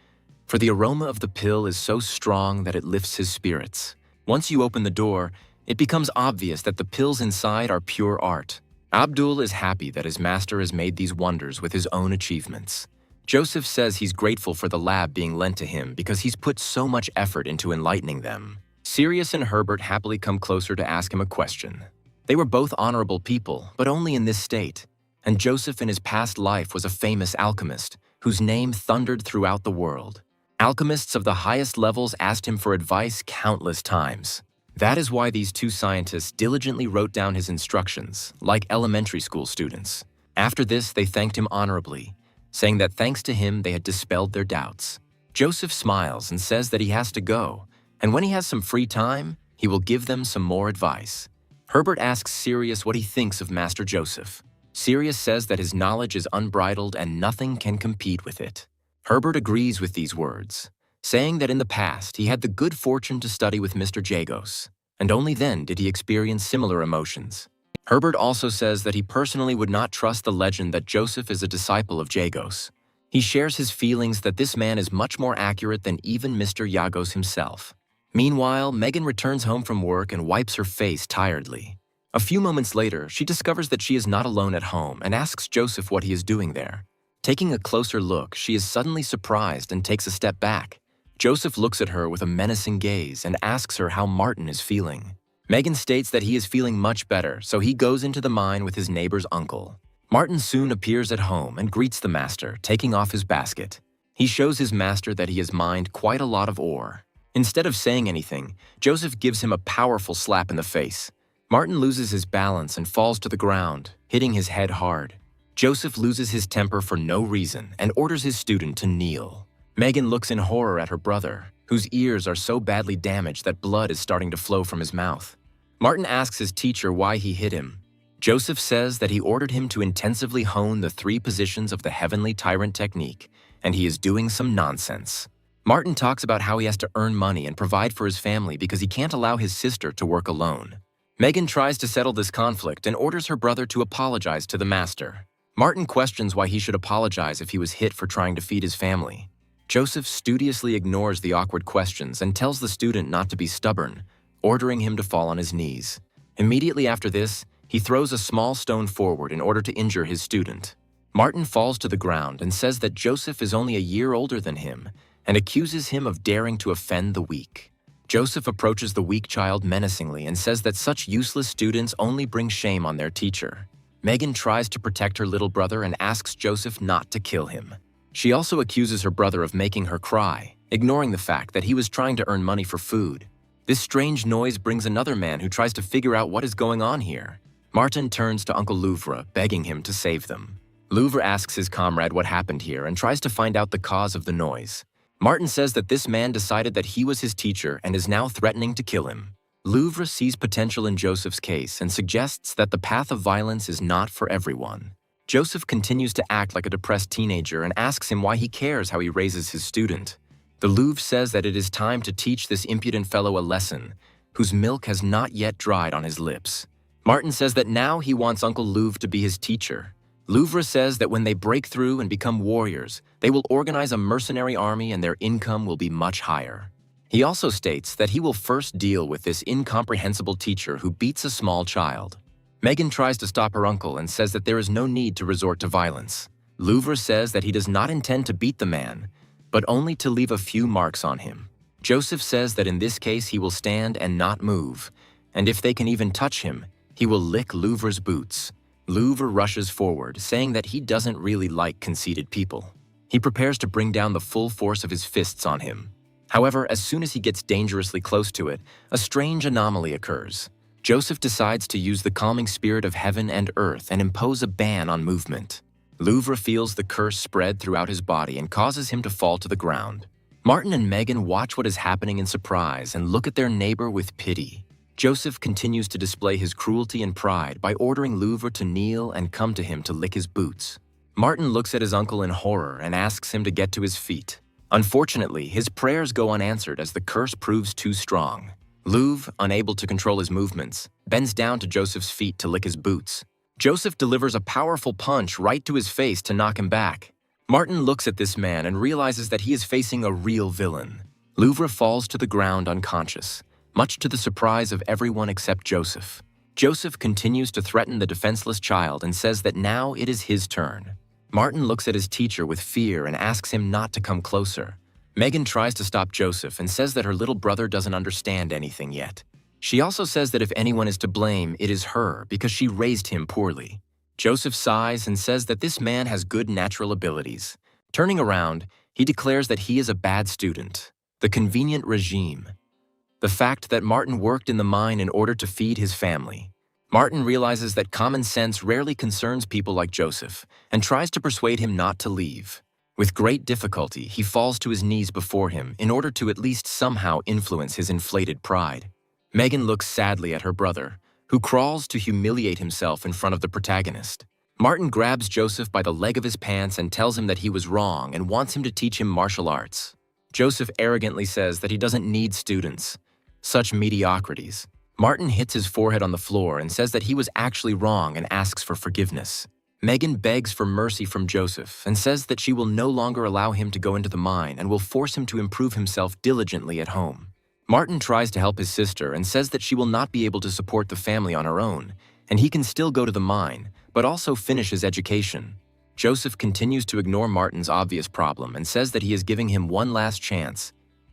for the aroma of the pill is so strong that it lifts his spirits. Once you open the door, it becomes obvious that the pills inside are pure art. Abdul is happy that his master has made these wonders with his own achievements. Joseph says he's grateful for the lab being lent to him because he's put so much effort into enlightening them. Sirius and Herbert happily come closer to ask him a question. They were both honorable people, but only in this state. And Joseph in his past life was a famous alchemist, whose name thundered throughout the world. Alchemists of the highest levels asked him for advice countless times. That is why these two scientists diligently wrote down his instructions, like elementary school students. After this, they thanked him honorably, saying that thanks to him they had dispelled their doubts. Joseph smiles and says that he has to go, and when he has some free time, he will give them some more advice. Herbert asks Sirius what he thinks of Master Joseph. Sirius says that his knowledge is unbridled and nothing can compete with it. Herbert agrees with these words, saying that in the past he had the good fortune to study with Mr. Jagos, and only then did he experience similar emotions. Herbert also says that he personally would not trust the legend that Joseph is a disciple of Jagos. He shares his feelings that this man is much more accurate than even Mr. Jagos himself. Meanwhile, Megan returns home from work and wipes her face tiredly. A few moments later, she discovers that she is not alone at home and asks Joseph what he is doing there. Taking a closer look, she is suddenly surprised and takes a step back. Joseph looks at her with a menacing gaze and asks her how Martin is feeling. Megan states that he is feeling much better, so he goes into the mine with his neighbor's uncle. Martin soon appears at home and greets the master, taking off his basket. He shows his master that he has mined quite a lot of ore. Instead of saying anything, Joseph gives him a powerful slap in the face. Martin loses his balance and falls to the ground, hitting his head hard. Joseph loses his temper for no reason and orders his student to kneel. Megan looks in horror at her brother, whose ears are so badly damaged that blood is starting to flow from his mouth. Martin asks his teacher why he hit him. Joseph says that he ordered him to intensively hone the 3 positions of the Heavenly Tyrant technique, and he is doing some nonsense. Martin talks about how he has to earn money and provide for his family because he can't allow his sister to work alone. Megan tries to settle this conflict and orders her brother to apologize to the master. Martin questions why he should apologize if he was hit for trying to feed his family. Joseph studiously ignores the awkward questions and tells the student not to be stubborn, ordering him to fall on his knees. Immediately after this, he throws a small stone forward in order to injure his student. Martin falls to the ground and says that Joseph is only a year older than him and accuses him of daring to offend the weak. Joseph approaches the weak child menacingly and says that such useless students only bring shame on their teacher. Megan tries to protect her little brother and asks Joseph not to kill him. She also accuses her brother of making her cry, ignoring the fact that he was trying to earn money for food. This strange noise brings another man who tries to figure out what is going on here. Martin turns to Uncle Louvre, begging him to save them. Louvre asks his comrade what happened here and tries to find out the cause of the noise. Martin says that this man decided that he was his teacher and is now threatening to kill him. Louvre sees potential in Joseph's case and suggests that the path of violence is not for everyone. Joseph continues to act like a depressed teenager and asks him why he cares how he raises his student. The Louvre says that it is time to teach this impudent fellow a lesson, whose milk has not yet dried on his lips. Martin says that now he wants Uncle Louvre to be his teacher. Louvre says that when they break through and become warriors, they will organize a mercenary army and their income will be much higher. He also states that he will first deal with this incomprehensible teacher who beats a small child. Megan tries to stop her uncle and says that there is no need to resort to violence. Louvre says that he does not intend to beat the man, but only to leave a few marks on him. Joseph says that in this case he will stand and not move, and if they can even touch him, he will lick Louvre's boots. Louvre rushes forward, saying that he doesn't really like conceited people. He prepares to bring down the full force of his fists on him. However, as soon as he gets dangerously close to it, a strange anomaly occurs. Joseph decides to use the calming spirit of heaven and earth and impose a ban on movement. Louvre feels the curse spread throughout his body and causes him to fall to the ground. Martin and Megan watch what is happening in surprise and look at their neighbor with pity. Joseph continues to display his cruelty and pride by ordering Louvre to kneel and come to him to lick his boots. Martin looks at his uncle in horror and asks him to get to his feet. Unfortunately, his prayers go unanswered as the curse proves too strong. Louvre, unable to control his movements, bends down to Joseph's feet to lick his boots. Joseph delivers a powerful punch right to his face to knock him back. Martin looks at this man and realizes that he is facing a real villain. Louvre falls to the ground unconscious, much to the surprise of everyone except Joseph. Joseph continues to threaten the defenseless child and says that now it is his turn. Martin looks at his teacher with fear and asks him not to come closer. Megan tries to stop Joseph and says that her little brother doesn't understand anything yet. She also says that if anyone is to blame, it is her because she raised him poorly. Joseph sighs and says that this man has good natural abilities. Turning around, he declares that he is a bad student. The convenient regime. The fact that Martin worked in the mine in order to feed his family. Martin realizes that common sense rarely concerns people like Joseph and tries to persuade him not to leave. With great difficulty, he falls to his knees before him in order to at least somehow influence his inflated pride. Megan looks sadly at her brother, who crawls to humiliate himself in front of the protagonist. Martin grabs Joseph by the leg of his pants and tells him that he was wrong and wants him to teach him martial arts. Joseph arrogantly says that he doesn't need students. Such mediocrities. Martin hits his forehead on the floor and says that he was actually wrong and asks for forgiveness. Megan begs for mercy from Joseph and says that she will no longer allow him to go into the mine and will force him to improve himself diligently at home. Martin tries to help his sister and says that she will not be able to support the family on her own, and he can still go to the mine, but also finish his education. Joseph continues to ignore Martin's obvious problem and says that he is giving him one last chance,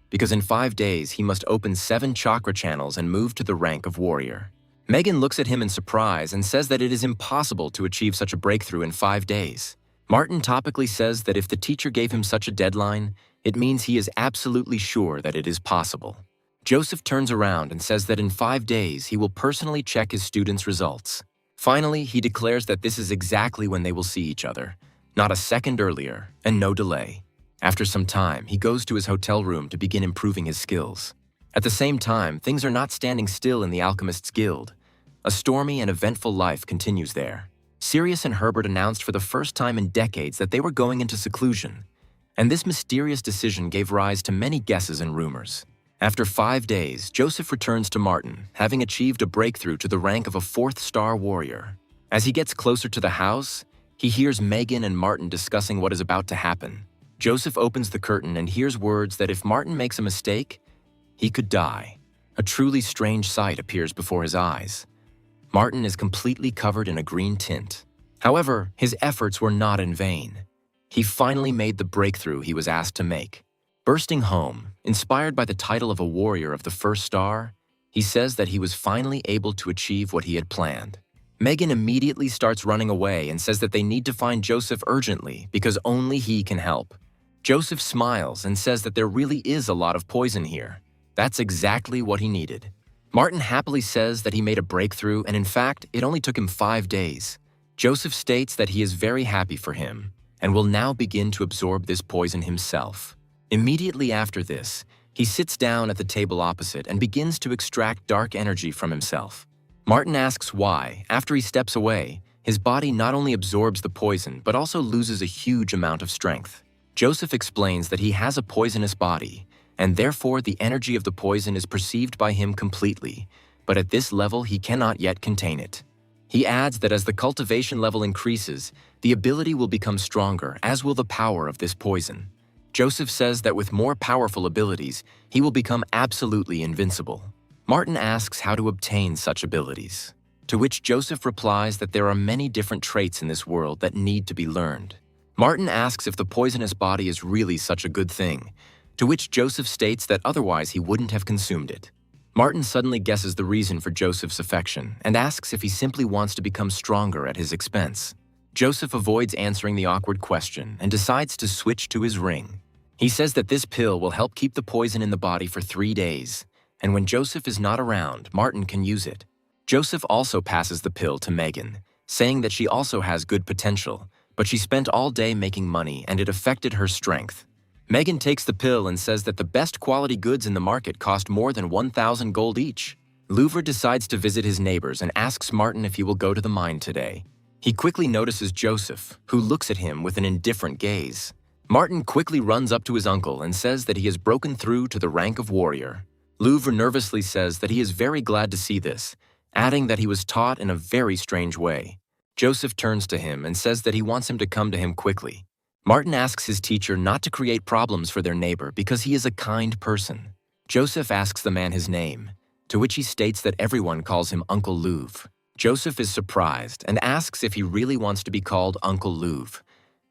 because in 5 days he must open 7 chakra channels and move to the rank of warrior. Megan looks at him in surprise and says that it is impossible to achieve such a breakthrough in 5 days. Martin topically says that if the teacher gave him such a deadline, it means he is absolutely sure that it is possible. Joseph turns around and says that in 5 days he will personally check his students' results. Finally, he declares that this is exactly when they will see each other, not a second earlier, and no delay. After some time, he goes to his hotel room to begin improving his skills. At the same time, things are not standing still in the Alchemists' Guild. A stormy and eventful life continues there. Sirius and Herbert announced for the first time in decades that they were going into seclusion, and this mysterious decision gave rise to many guesses and rumors. After 5 days, Joseph returns to Martin, having achieved a breakthrough to the rank of a 4th-star warrior. As he gets closer to the house, he hears Megan and Martin discussing what is about to happen. Joseph opens the curtain and hears words that if Martin makes a mistake, he could die. A truly strange sight appears before his eyes. Martin is completely covered in a green tint. However, his efforts were not in vain. He finally made the breakthrough he was asked to make. Bursting home, inspired by the title of a warrior of the 1st star, he says that he was finally able to achieve what he had planned. Megan immediately starts running away and says that they need to find Joseph urgently because only he can help. Joseph smiles and says that there really is a lot of poison here. That's exactly what he needed. Martin happily says that he made a breakthrough and in fact, it only took him 5 days. Joseph states that he is very happy for him and will now begin to absorb this poison himself. Immediately after this, he sits down at the table opposite and begins to extract dark energy from himself. Martin asks why, after he steps away, his body not only absorbs the poison but also loses a huge amount of strength. Joseph explains that he has a poisonous body, and therefore the energy of the poison is perceived by him completely, but at this level he cannot yet contain it. He adds that as the cultivation level increases, the ability will become stronger, as will the power of this poison. Joseph says that with more powerful abilities, he will become absolutely invincible. Martin asks how to obtain such abilities, to which Joseph replies that there are many different traits in this world that need to be learned. Martin asks if the poisonous body is really such a good thing, to which Joseph states that otherwise he wouldn't have consumed it. Martin suddenly guesses the reason for Joseph's affection and asks if he simply wants to become stronger at his expense. Joseph avoids answering the awkward question and decides to switch to his ring. He says that this pill will help keep the poison in the body for 3 days, and when Joseph is not around, Martin can use it. Joseph also passes the pill to Megan, saying that she also has good potential, but she spent all day making money and it affected her strength. Megan takes the pill and says that the best quality goods in the market cost more than 1,000 gold each. Louvre decides to visit his neighbors and asks Martin if he will go to the mine today. He quickly notices Joseph, who looks at him with an indifferent gaze. Martin quickly runs up to his uncle and says that he has broken through to the rank of warrior. Louvre nervously says that he is very glad to see this, adding that he was taught in a very strange way. Joseph turns to him and says that he wants him to come to him quickly. Martin asks his teacher not to create problems for their neighbor because he is a kind person. Joseph asks the man his name, to which he states that everyone calls him Uncle Louvre. Joseph is surprised and asks if he really wants to be called Uncle Louvre,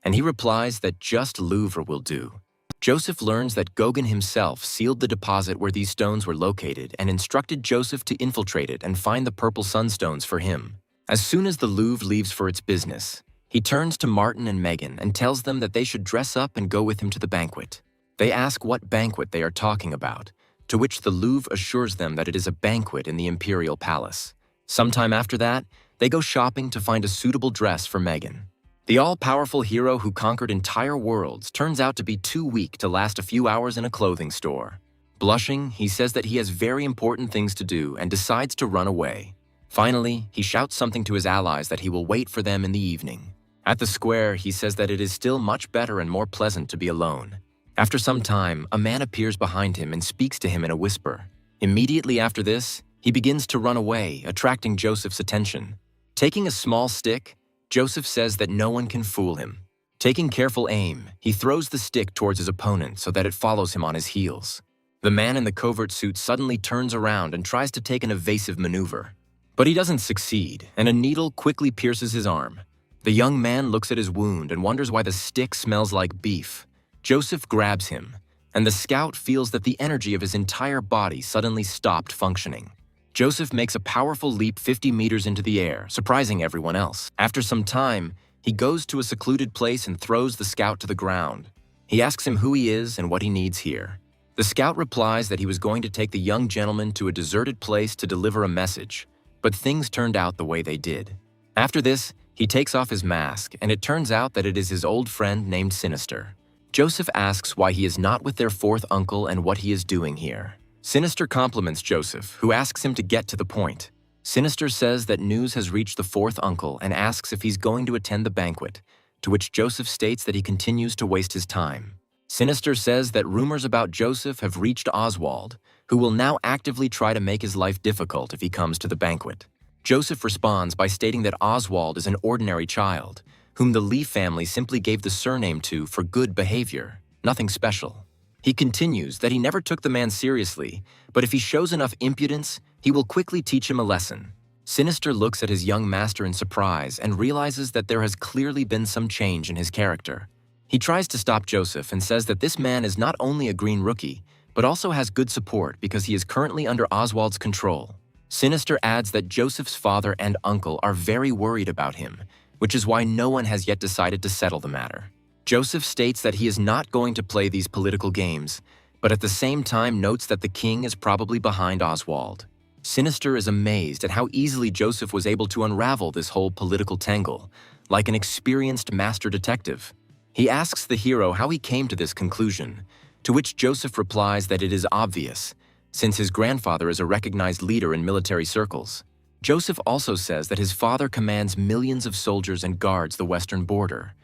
and he replies that just Louvre will do. Joseph learns that Gauguin himself sealed the deposit where these stones were located and instructed Joseph to infiltrate it and find the purple sunstones for him. As soon as the Louvre leaves for its business, he turns to Martin and Megan and tells them that they should dress up and go with him to the banquet. They ask what banquet they are talking about, to which the Louvre assures them that it is a banquet in the Imperial Palace. Sometime after that, they go shopping to find a suitable dress for Megan. The all-powerful hero who conquered entire worlds turns out to be too weak to last a few hours in a clothing store. Blushing, he says that he has very important things to do and decides to run away. Finally, he shouts something to his allies that he will wait for them in the evening. At the square, he says that it is still much better and more pleasant to be alone. After some time, a man appears behind him and speaks to him in a whisper. Immediately after this, he begins to run away, attracting Joseph's attention. Taking a small stick, Joseph says that no one can fool him. Taking careful aim, he throws the stick towards his opponent so that it follows him on his heels. The man in the covert suit suddenly turns around and tries to take an evasive maneuver. But he doesn't succeed, and a needle quickly pierces his arm. The young man looks at his wound and wonders why the stick smells like beef. Joseph grabs him, and the scout feels that the energy of his entire body suddenly stopped functioning. Joseph makes a powerful leap 50 meters into the air, surprising everyone else. After some time, he goes to a secluded place and throws the scout to the ground. He asks him who he is and what he needs here. The scout replies that he was going to take the young gentleman to a deserted place to deliver a message, but things turned out the way they did. After this, he takes off his mask, and it turns out that it is his old friend named Sinister. Joseph asks why he is not with their fourth uncle and what he is doing here. Sinister compliments Joseph, who asks him to get to the point. Sinister says that news has reached the fourth uncle and asks if he's going to attend the banquet, to which Joseph states that he continues to waste his time. Sinister says that rumors about Joseph have reached Oswald, who will now actively try to make his life difficult if he comes to the banquet. Joseph responds by stating that Oswald is an ordinary child, whom the Lee family simply gave the surname to for good behavior, nothing special. He continues that he never took the man seriously, but if he shows enough impudence, he will quickly teach him a lesson. Sinister looks at his young master in surprise and realizes that there has clearly been some change in his character. He tries to stop Joseph and says that this man is not only a green rookie, but also has good support because he is currently under Oswald's control. Sinister adds that Joseph's father and uncle are very worried about him, which is why no one has yet decided to settle the matter. Joseph states that he is not going to play these political games, but at the same time notes that the king is probably behind Oswald. Sinister is amazed at how easily Joseph was able to unravel this whole political tangle, like an experienced master detective. He asks the hero how he came to this conclusion, to which Joseph replies that it is obvious, since his grandfather is a recognized leader in military circles. Joseph also says that his father commands millions of soldiers and guards the western border,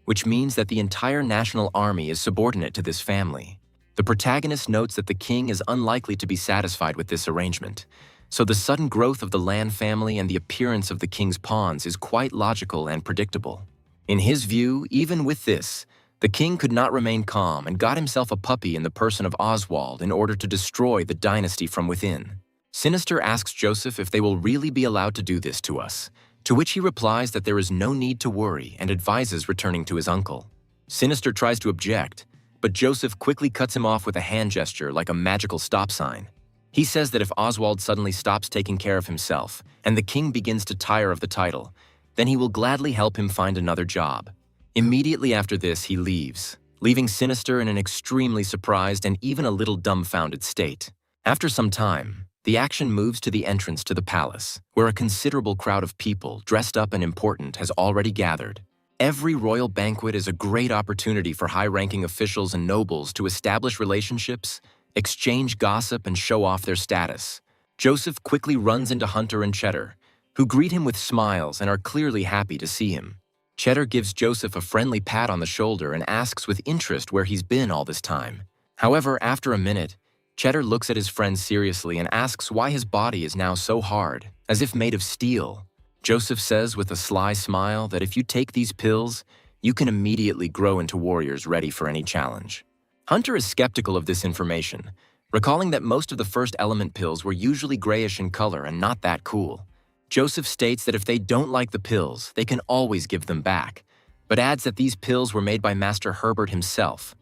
which means that the entire national army is subordinate to this family. The protagonist notes that the king is unlikely to be satisfied with this arrangement, so the sudden growth of the Lan family and the appearance of the king's pawns is quite logical and predictable. In his view, even with this, the king could not remain calm and got himself a puppy in the person of Oswald in order to destroy the dynasty from within. Sinister asks Joseph if they will really be allowed to do this to us, to which he replies that there is no need to worry and advises returning to his uncle. Sinister tries to object, but Joseph quickly cuts him off with a hand gesture like a magical stop sign. He says that if Oswald suddenly stops taking care of himself and the king begins to tire of the title, then he will gladly help him find another job. Immediately after this, he leaves, leaving Sinister in an extremely surprised and even a little dumbfounded state. After some time, the action moves to the entrance to the palace, where a considerable crowd of people, dressed up and important, has already gathered. Every royal banquet is a great opportunity for high-ranking officials and nobles to establish relationships, exchange gossip, and show off their status. Joseph quickly runs into Hunter and Cheddar, who greet him with smiles and are clearly happy to see him. Cheddar gives Joseph a friendly pat on the shoulder and asks with interest where he's been all this time. However, after a minute, Cheddar looks at his friend seriously and asks why his body is now so hard, as if made of steel. Joseph says with a sly smile that if you take these pills, you can immediately grow into warriors ready for any challenge. Hunter is skeptical of this information, Recalling that most of the first element pills were usually grayish in color and not that cool, Joseph states that if they don't like the pills, they can always give them back, but adds that these pills were made by Master Herbert himself.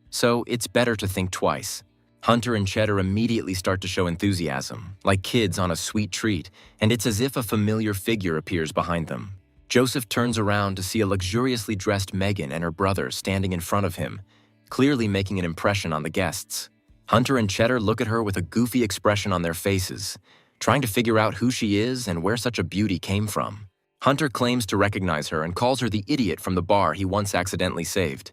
So it's better to think twice. Hunter and Cheddar immediately start to show enthusiasm, like kids on a sweet treat, and it's as if a familiar figure appears behind them. Joseph turns around to see a luxuriously dressed Megan and her brother standing in front of him, clearly making an impression on the guests. Hunter and Cheddar look at her with a goofy expression on their faces, trying to figure out who she is and where such a beauty came from. Hunter claims to recognize her and calls her the idiot from the bar he once accidentally saved.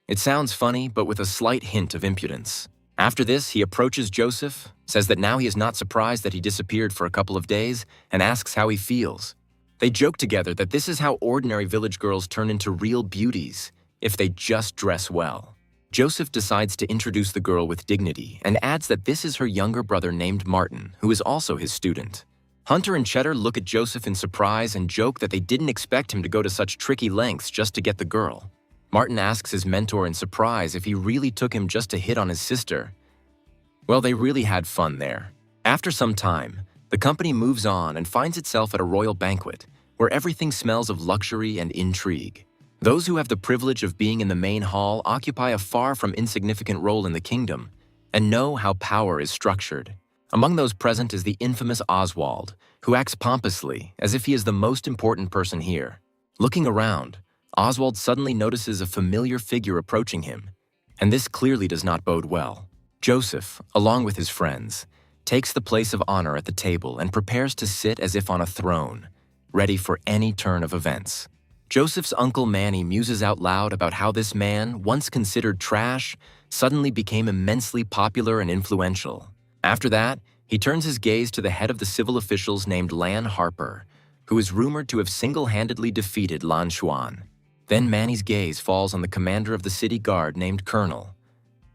It sounds funny, but with a slight hint of impudence. After this, he approaches Joseph, says that now he is not surprised that he disappeared for a couple of days, and asks how he feels. They joke together that this is how ordinary village girls turn into real beauties, if they just dress well. Joseph decides to introduce the girl with dignity and adds that this is her younger brother named Martin, who is also his student. Hunter and Cheddar look at Joseph in surprise and joke that they didn't expect him to go to such tricky lengths just to get the girl. Martin asks his mentor in surprise if he really took him just to hit on his sister. Well, they really had fun there. After some time, the company moves on and finds itself at a royal banquet, where everything smells of luxury and intrigue. Those who have the privilege of being in the main hall occupy a far from insignificant role in the kingdom, and know how power is structured. Among those present is the infamous Oswald, who acts pompously, as if he is the most important person here. Looking around, Oswald suddenly notices a familiar figure approaching him, and this clearly does not bode well. Joseph, along with his friends, takes the place of honor at the table and prepares to sit as if on a throne, ready for any turn of events. Joseph's uncle Manny muses out loud about how this man, once considered trash, suddenly became immensely popular and influential. After that, he turns his gaze to the head of the civil officials named Lan Harper, who is rumored to have single-handedly defeated Lan Xuan. Then Manny's gaze falls on the commander of the city guard named Colonel,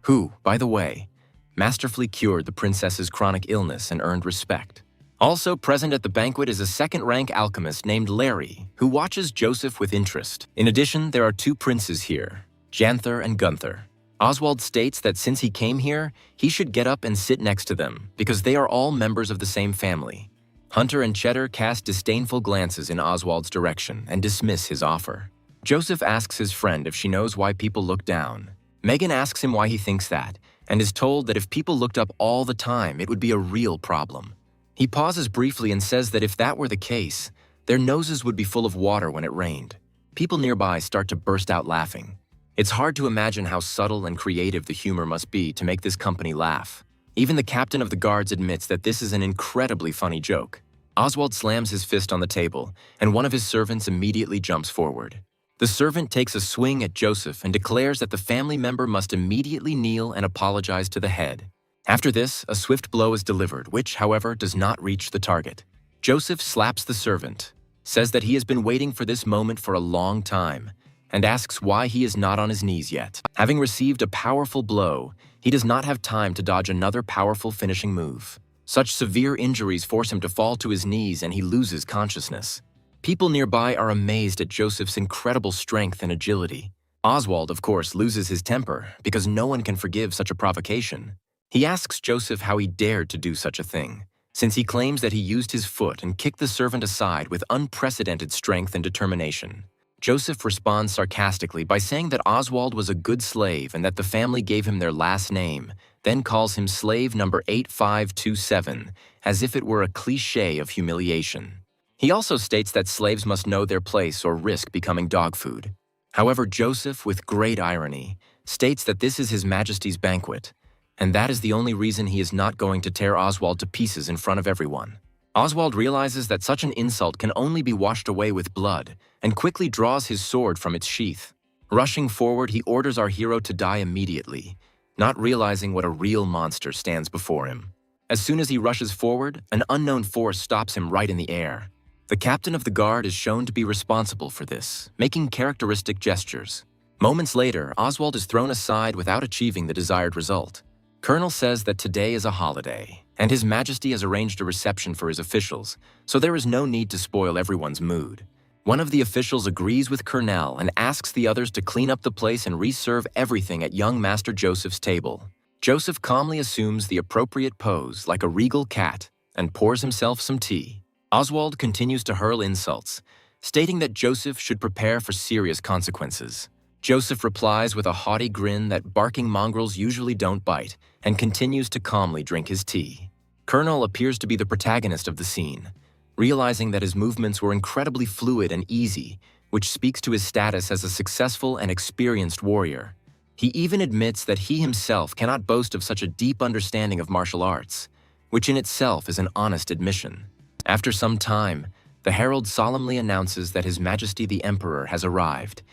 who, by the way, masterfully cured the princess's chronic illness and earned respect. Also present at the banquet is a second-rank alchemist named Larry, who watches Joseph with interest. In addition, there are two princes here, Janther and Gunther. Oswald states that since he came here, he should get up and sit next to them, because they are all members of the same family. Hunter and Cheddar cast disdainful glances in Oswald's direction and dismiss his offer. Joseph asks his friend if she knows why people look down. Megan asks him why he thinks that, and is told that if people looked up all the time, it would be a real problem. He pauses briefly and says that if that were the case, their noses would be full of water when it rained. People nearby start to burst out laughing. It's hard to imagine how subtle and creative the humor must be to make this company laugh. Even the captain of the guards admits that this is an incredibly funny joke. Oswald slams his fist on the table, and one of his servants immediately jumps forward. The servant takes a swing at Joseph and declares that the family member must immediately kneel and apologize to the head. After this, a swift blow is delivered, which, however, does not reach the target. Joseph slaps the servant, says that he has been waiting for this moment for a long time, and asks why he is not on his knees yet. Having received a powerful blow, he does not have time to dodge another powerful finishing move. Such severe injuries force him to fall to his knees and he loses consciousness. People nearby are amazed at Joseph's incredible strength and agility. Oswald, of course, loses his temper because no one can forgive such a provocation. He asks Joseph how he dared to do such a thing, since he claims that he used his foot and kicked the servant aside with unprecedented strength and determination. Joseph responds sarcastically by saying that Oswald was a good slave and that the family gave him their last name, then calls him slave number 8527, as if it were a cliché of humiliation. He also states that slaves must know their place or risk becoming dog food. However, Joseph, with great irony, states that this is His Majesty's banquet, and that is the only reason he is not going to tear Oswald to pieces in front of everyone. Oswald realizes that such an insult can only be washed away with blood, and quickly draws his sword from its sheath. Rushing forward, he orders our hero to die immediately, not realizing what a real monster stands before him. As soon as he rushes forward, an unknown force stops him right in the air. The captain of the guard is shown to be responsible for this, making characteristic gestures. Moments later, Oswald is thrown aside without achieving the desired result. Colonel says that today is a holiday, and His Majesty has arranged a reception for his officials, so there is no need to spoil everyone's mood. One of the officials agrees with Colonel and asks the others to clean up the place and reserve everything at young Master Joseph's table. Joseph calmly assumes the appropriate pose like a regal cat and pours himself some tea. Oswald continues to hurl insults, stating that Joseph should prepare for serious consequences. Joseph replies with a haughty grin that barking mongrels usually don't bite and continues to calmly drink his tea. Colonel appears to be the protagonist of the scene, realizing that his movements were incredibly fluid and easy, which speaks to his status as a successful and experienced warrior. He even admits that he himself cannot boast of such a deep understanding of martial arts, which in itself is an honest admission. After some time, the herald solemnly announces that His Majesty the Emperor has arrived,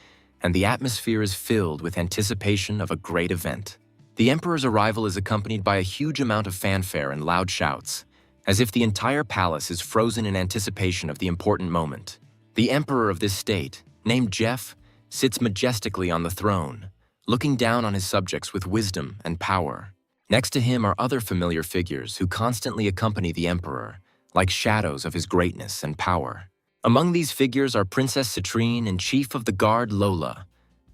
and the atmosphere is filled with anticipation of a great event. The Emperor's arrival is accompanied by a huge amount of fanfare and loud shouts, as if the entire palace is frozen in anticipation of the important moment. The Emperor of this state, named Jeff, sits majestically on the throne, looking down on his subjects with wisdom and power. Next to him are other familiar figures who constantly accompany the Emperor, like shadows of his greatness and power. Among these figures are Princess Citrine and Chief of the Guard Lola,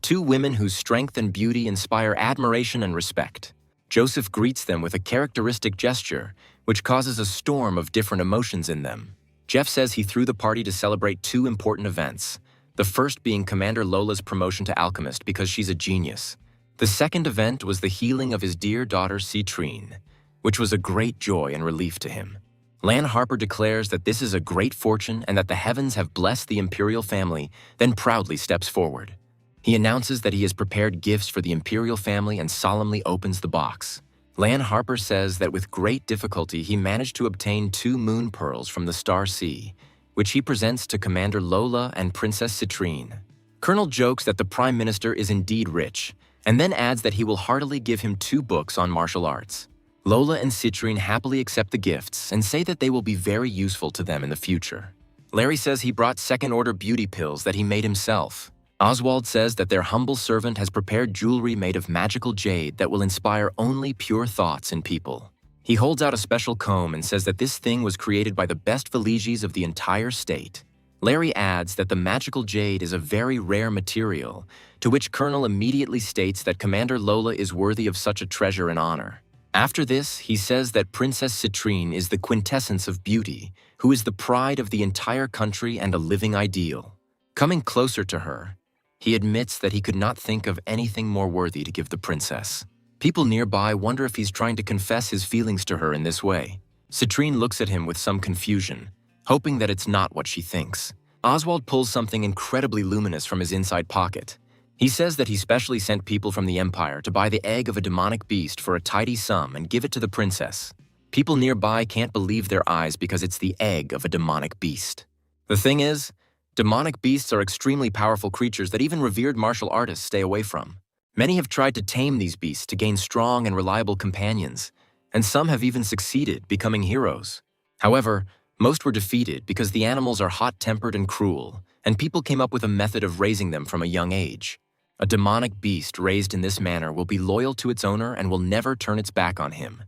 two women whose strength and beauty inspire admiration and respect. Joseph greets them with a characteristic gesture, which causes a storm of different emotions in them. Jeff says he threw the party to celebrate two important events, the first being Commander Lola's promotion to alchemist because she's a genius. The second event was the healing of his dear daughter Citrine, which was a great joy and relief to him. Lan Harper declares that this is a great fortune and that the heavens have blessed the imperial family, then proudly steps forward. He announces that he has prepared gifts for the imperial family and solemnly opens the box. Lan Harper says that with great difficulty he managed to obtain 2 moon pearls from the Star Sea, which he presents to Commander Lola and Princess Citrine. Colonel jokes that the Prime Minister is indeed rich, and then adds that he will heartily give him 2 books on martial arts. Lola and Citrine happily accept the gifts and say that they will be very useful to them in the future. Larry says he brought second-order beauty pills that he made himself. Oswald says that their humble servant has prepared jewelry made of magical jade that will inspire only pure thoughts in people. He holds out a special comb and says that this thing was created by the best villages of the entire state. Larry adds that the magical jade is a very rare material, to which Colonel immediately states that Commander Lola is worthy of such a treasure and honor. After this, he says that Princess Citrine is the quintessence of beauty, who is the pride of the entire country and a living ideal. Coming closer to her, he admits that he could not think of anything more worthy to give the princess. People nearby wonder if he's trying to confess his feelings to her in this way. Citrine looks at him with some confusion, hoping that it's not what she thinks. Oswald pulls something incredibly luminous from his inside pocket. He says that he specially sent people from the Empire to buy the egg of a demonic beast for a tidy sum and give it to the princess. People nearby can't believe their eyes because it's the egg of a demonic beast. The thing is, demonic beasts are extremely powerful creatures that even revered martial artists stay away from. Many have tried to tame these beasts to gain strong and reliable companions, and some have even succeeded, becoming heroes. However, most were defeated because the animals are hot-tempered and cruel, and people came up with a method of raising them from a young age. A demonic beast raised in this manner will be loyal to its owner and will never turn its back on him.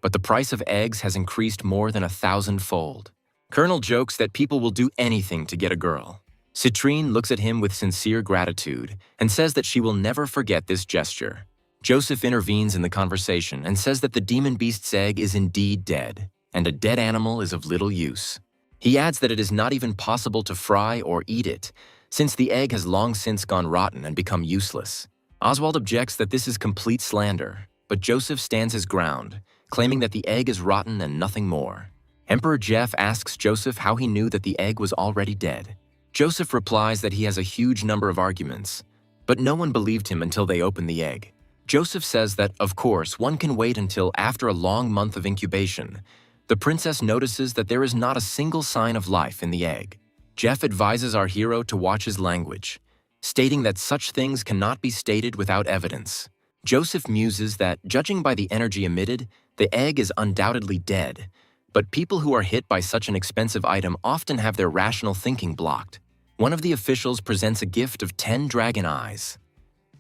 But the price of eggs has increased more than 1,000-fold. Colonel jokes that people will do anything to get a girl. Citrine looks at him with sincere gratitude and says that she will never forget this gesture. Joseph intervenes in the conversation and says that the demon beast's egg is indeed dead, and a dead animal is of little use. He adds that it is not even possible to fry or eat it, since the egg has long since gone rotten and become useless. Oswald objects that this is complete slander, but Joseph stands his ground, claiming that the egg is rotten and nothing more. Emperor Jeff asks Joseph how he knew that the egg was already dead. Joseph replies that he has a huge number of arguments, but no one believed him until they opened the egg. Joseph says that, of course, one can wait until after a long month of incubation. The princess notices that there is not a single sign of life in the egg. Jeff advises our hero to watch his language, stating that such things cannot be stated without evidence. Joseph muses that, judging by the energy emitted, the egg is undoubtedly dead, but people who are hit by such an expensive item often have their rational thinking blocked. One of the officials presents a gift of 10 dragon eyes,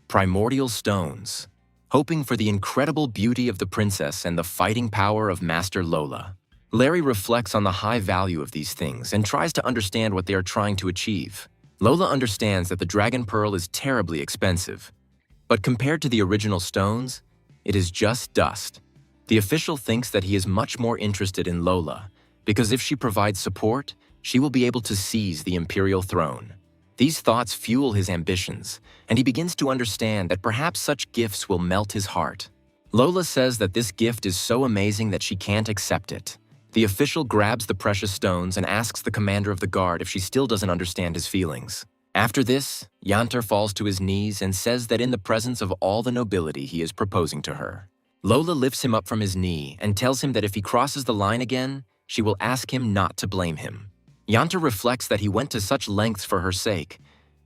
primordial stones, hoping for the incredible beauty of the princess and the fighting power of Master Lola. Larry reflects on the high value of these things and tries to understand what they are trying to achieve. Lola understands that the dragon pearl is terribly expensive, but compared to the original stones, it is just dust. The official thinks that he is much more interested in Lola, because if she provides support, she will be able to seize the imperial throne. These thoughts fuel his ambitions, and he begins to understand that perhaps such gifts will melt his heart. Lola says that this gift is so amazing that she can't accept it. The official grabs the precious stones and asks the commander of the guard if she still doesn't understand his feelings. After this, Yanter falls to his knees and says that in the presence of all the nobility he is proposing to her. Lola lifts him up from his knee and tells him that if he crosses the line again, she will ask him not to blame him. Yanter reflects that he went to such lengths for her sake,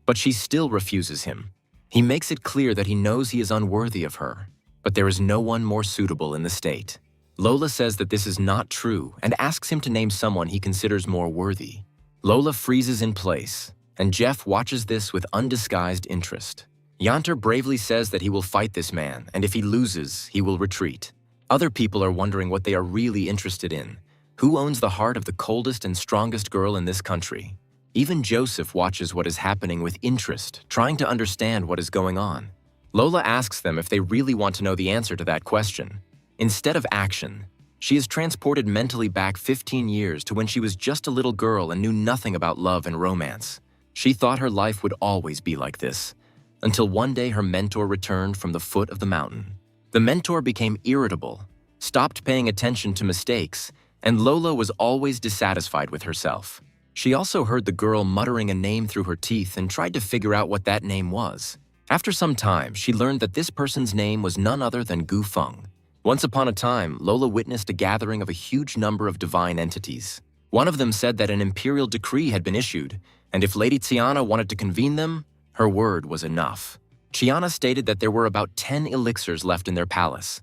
but she still refuses him. He makes it clear that he knows he is unworthy of her, but there is no one more suitable in the state. Lola says that this is not true and asks him to name someone he considers more worthy. Lola freezes in place, and Jeff watches this with undisguised interest. Yanter bravely says that he will fight this man, and if he loses, he will retreat. Other people are wondering what they are really interested in. Who owns the heart of the coldest and strongest girl in this country? Even Joseph watches what is happening with interest, trying to understand what is going on. Lola asks them if they really want to know the answer to that question. Instead of action, she is transported mentally back 15 years to when she was just a little girl and knew nothing about love and romance. She thought her life would always be like this, until one day her mentor returned from the foot of the mountain. The mentor became irritable, stopped paying attention to mistakes, and Lola was always dissatisfied with herself. She also heard the girl muttering a name through her teeth and tried to figure out what that name was. After some time, she learned that this person's name was none other than Gu Feng. Once upon a time, Lola witnessed a gathering of a huge number of divine entities. One of them said that an imperial decree had been issued, and if Lady Tiana wanted to convene them, her word was enough. Tiana stated that there were about 10 elixirs left in their palace.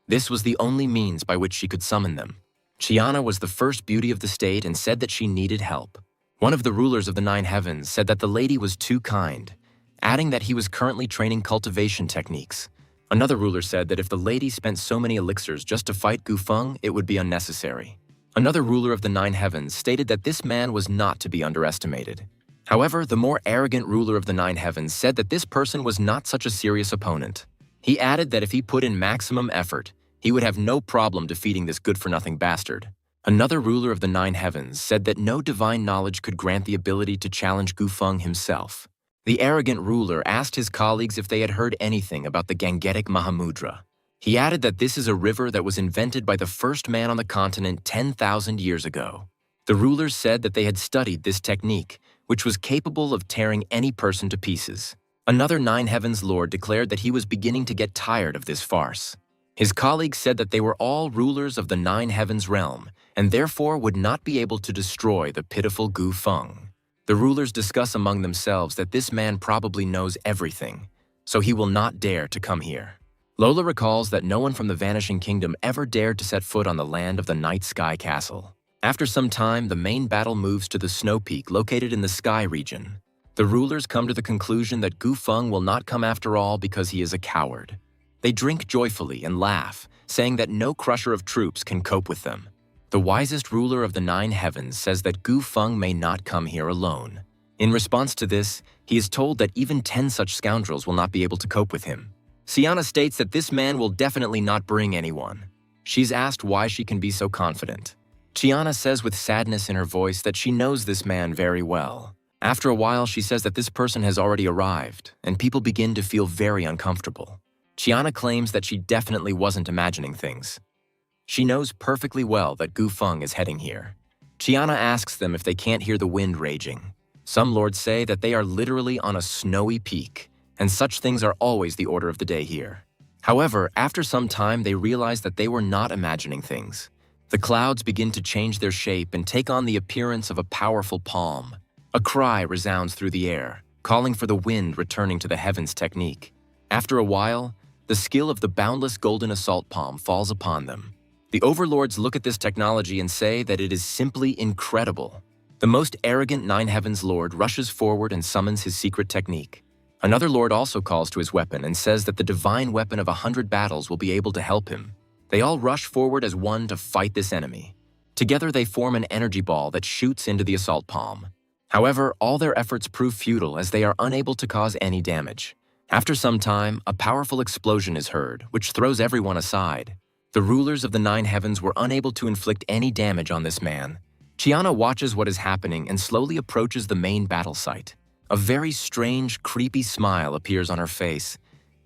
This was the only means by which she could summon them. Tiana was the first beauty of the state and said that she needed help. One of the rulers of the 9 heavens said that the lady was too kind, adding that he was currently training cultivation techniques. Another ruler said that if the lady spent so many elixirs just to fight Gu Feng, it would be unnecessary. Another ruler of the 9 heavens stated that this man was not to be underestimated. However, the more arrogant ruler of the 9 heavens said that this person was not such a serious opponent. He added that if he put in maximum effort, he would have no problem defeating this good-for-nothing bastard. Another ruler of the 9 heavens said that no divine knowledge could grant the ability to challenge Gu Feng himself. The arrogant ruler asked his colleagues if they had heard anything about the Gangetic Mahamudra. He added that this is a river that was invented by the first man on the continent 10,000 years ago. The rulers said that they had studied this technique, which was capable of tearing any person to pieces. Another 9 heavens lord declared that he was beginning to get tired of this farce. His colleagues said that they were all rulers of the 9 heavens realm, and therefore would not be able to destroy the pitiful Gu Feng. The rulers discuss among themselves that this man probably knows everything, so he will not dare to come here. Lola recalls that no one from the Vanishing Kingdom ever dared to set foot on the land of the Night Sky Castle. After some time, the main battle moves to the snow peak located in the Sky region. The rulers come to the conclusion that Gu Feng will not come after all because he is a coward. They drink joyfully and laugh, saying that no crusher of troops can cope with them. The wisest ruler of the 9 heavens says that Gu Feng may not come here alone. In response to this, he is told that even 10 such scoundrels will not be able to cope with him. Siana states that this man will definitely not bring anyone. She's asked why she can be so confident. Chiana says with sadness in her voice that she knows this man very well. After a while, she says that this person has already arrived, and people begin to feel very uncomfortable. Chiana claims that she definitely wasn't imagining things. She knows perfectly well that Gu Feng is heading here. Chiana asks them if they can't hear the wind raging. Some lords say that they are literally on a snowy peak, and such things are always the order of the day here. However, after some time, they realize that they were not imagining things. The clouds begin to change their shape and take on the appearance of a powerful palm. A cry resounds through the air, calling for the wind returning to the heavens technique. After a while, the skill of the boundless golden assault palm falls upon them. The overlords look at this technology and say that it is simply incredible. The most arrogant 9 heavens lord rushes forward and summons his secret technique. Another lord also calls to his weapon and says that the divine weapon of 100 battles will be able to help him. They all rush forward as one to fight this enemy. Together they form an energy ball that shoots into the assault palm. However, all their efforts prove futile as they are unable to cause any damage. After some time, a powerful explosion is heard, which throws everyone aside. The rulers of the 9 heavens were unable to inflict any damage on this man. Chiana watches what is happening and slowly approaches the main battle site. A very strange, creepy smile appears on her face,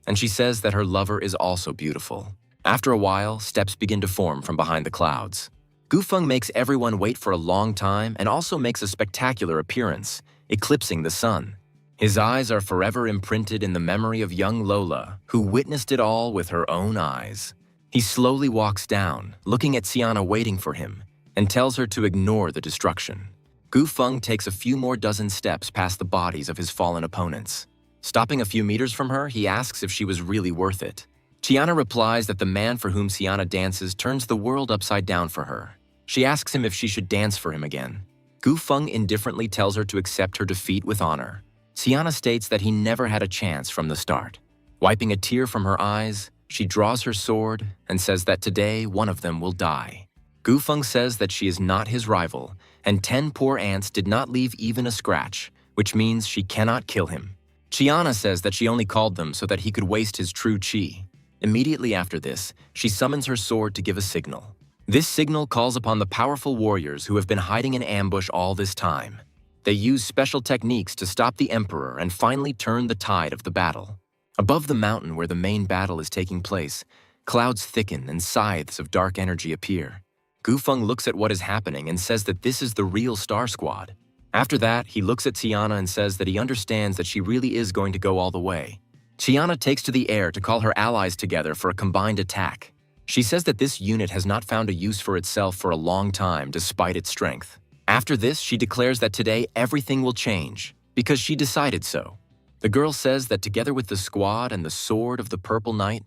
and she says that her lover is also beautiful. After a while, steps begin to form from behind the clouds. Gufeng makes everyone wait for a long time and also makes a spectacular appearance, eclipsing the sun. His eyes are forever imprinted in the memory of young Lola, who witnessed it all with her own eyes. He slowly walks down, looking at Chiana waiting for him, and tells her to ignore the destruction. Gufeng takes a few more dozen steps past the bodies of his fallen opponents. Stopping a few meters from her, he asks if she was really worth it. Chiana replies that the man for whom Chiana dances turns the world upside down for her. She asks him if she should dance for him again. Gufeng indifferently tells her to accept her defeat with honor. Chiana states that he never had a chance from the start. Wiping a tear from her eyes, she draws her sword and says that today one of them will die. Gufeng says that she is not his rival, and 10 poor ants did not leave even a scratch, which means she cannot kill him. Chiana says that she only called them so that he could waste his true chi. Immediately after this, she summons her sword to give a signal. This signal calls upon the powerful warriors who have been hiding in ambush all this time. They use special techniques to stop the emperor and finally turn the tide of the battle. Above the mountain where the main battle is taking place, clouds thicken and scythes of dark energy appear. Gufeng looks at what is happening and says that this is the real Star Squad. After that, he looks at Chiana and says that he understands that she really is going to go all the way. Chiana takes to the air to call her allies together for a combined attack. She says that this unit has not found a use for itself for a long time despite its strength. After this, she declares that today everything will change, because she decided so. The girl says that together with the squad and the sword of the Purple Knight,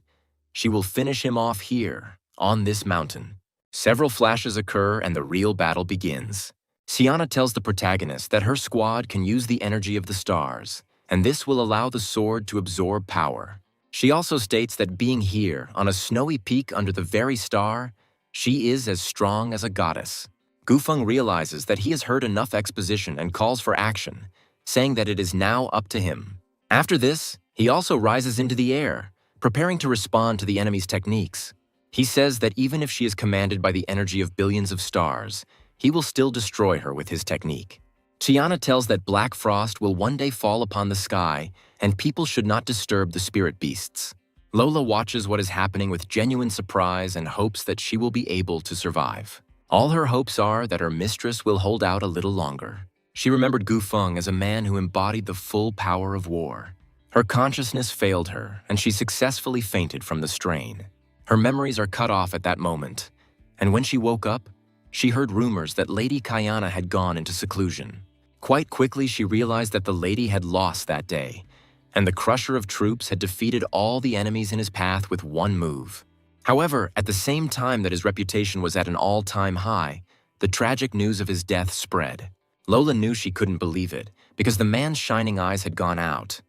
she will finish him off here, on this mountain. Several flashes occur and the real battle begins. Chiana tells the protagonist that her squad can use the energy of the stars, and this will allow the sword to absorb power. She also states that being here, on a snowy peak under the very star, she is as strong as a goddess. Gufeng realizes that he has heard enough exposition and calls for action, saying that it is now up to him. After this, he also rises into the air, preparing to respond to the enemy's techniques. He says that even if she is commanded by the energy of billions of stars, he will still destroy her with his technique. Chiana tells that black frost will one day fall upon the sky and people should not disturb the spirit beasts. Lola watches what is happening with genuine surprise and hopes that she will be able to survive. All her hopes are that her mistress will hold out a little longer. She remembered Gufeng as a man who embodied the full power of war. Her consciousness failed her, and she successfully fainted from the strain. Her memories are cut off at that moment, and when she woke up, she heard rumors that Lady Kayana had gone into seclusion. Quite quickly, she realized that the lady had lost that day, and the crusher of troops had defeated all the enemies in his path with one move. However, at the same time that his reputation was at an all-time high, the tragic news of his death spread. Lola knew she couldn't believe it, because the man's shining eyes had gone out.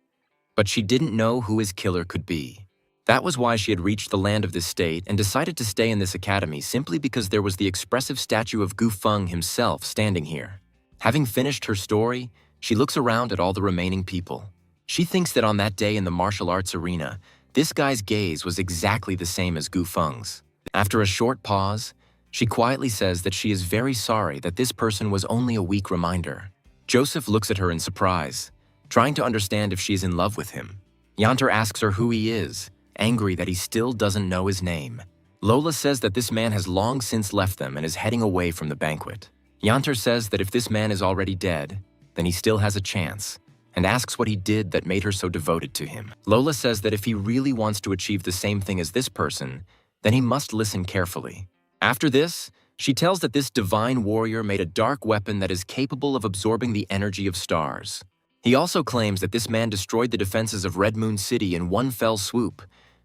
But she didn't know who his killer could be. That was why she had reached the land of this state and decided to stay in this academy simply because there was the expressive statue of Gufeng himself standing here. Having finished her story, she looks around at all the remaining people. She thinks that on that day in the martial arts arena, this guy's gaze was exactly the same as Gufeng's. After a short pause, she quietly says that she is very sorry that this person was only a weak reminder. Joseph looks at her in surprise, trying to understand if she is in love with him. Yanter asks her who he is, angry that he still doesn't know his name. Lola says that this man has long since left them and is heading away from the banquet. Yanter says that if this man is already dead, then he still has a chance, and asks what he did that made her so devoted to him. Lola says that if he really wants to achieve the same thing as this person, then he must listen carefully. After this, she tells that this divine warrior made a dark weapon that is capable of absorbing the energy of stars. He also claims that this man destroyed the defenses of Red Moon City in one fell swoop,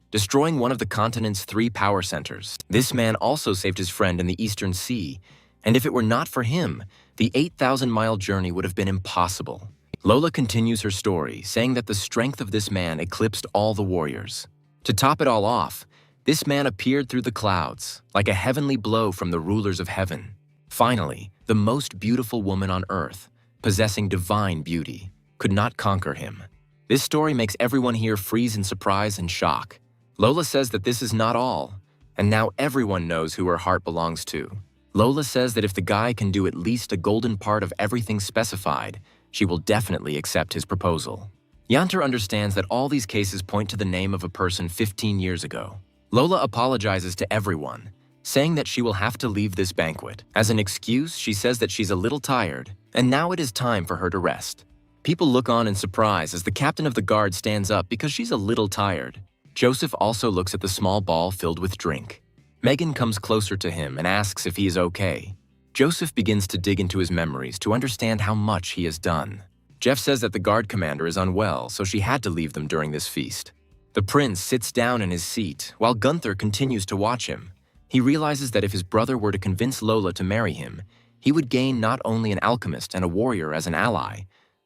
destroying one of the continent's 3 power centers. This man also saved his friend in the Eastern Sea, and if it were not for him, the 8,000-mile journey would have been impossible. Lola continues her story, saying that the strength of this man eclipsed all the warriors. To top it all off, this man appeared through the clouds, like a heavenly blow from the rulers of heaven. Finally, the most beautiful woman on earth, possessing divine beauty, could not conquer him. This story makes everyone here freeze in surprise and shock. Lola says that this is not all, and now everyone knows who her heart belongs to. Lola says that if the guy can do at least a golden part of everything specified, she will definitely accept his proposal. Yanter understands that all these cases point to the name of a person 15 years ago. Lola apologizes to everyone, saying that she will have to leave this banquet. As an excuse, she says that she's a little tired, and now it is time for her to rest. People look on in surprise as the captain of the guard stands up because she's a little tired. Joseph also looks at the small ball filled with drink. Megan comes closer to him and asks if he is okay. Joseph begins to dig into his memories to understand how much he has done. Jeff says that the guard commander is unwell, so she had to leave them during this feast. The prince sits down in his seat while Gunther continues to watch him. He realizes that if his brother were to convince Lola to marry him, he would gain not only an alchemist and a warrior as an ally,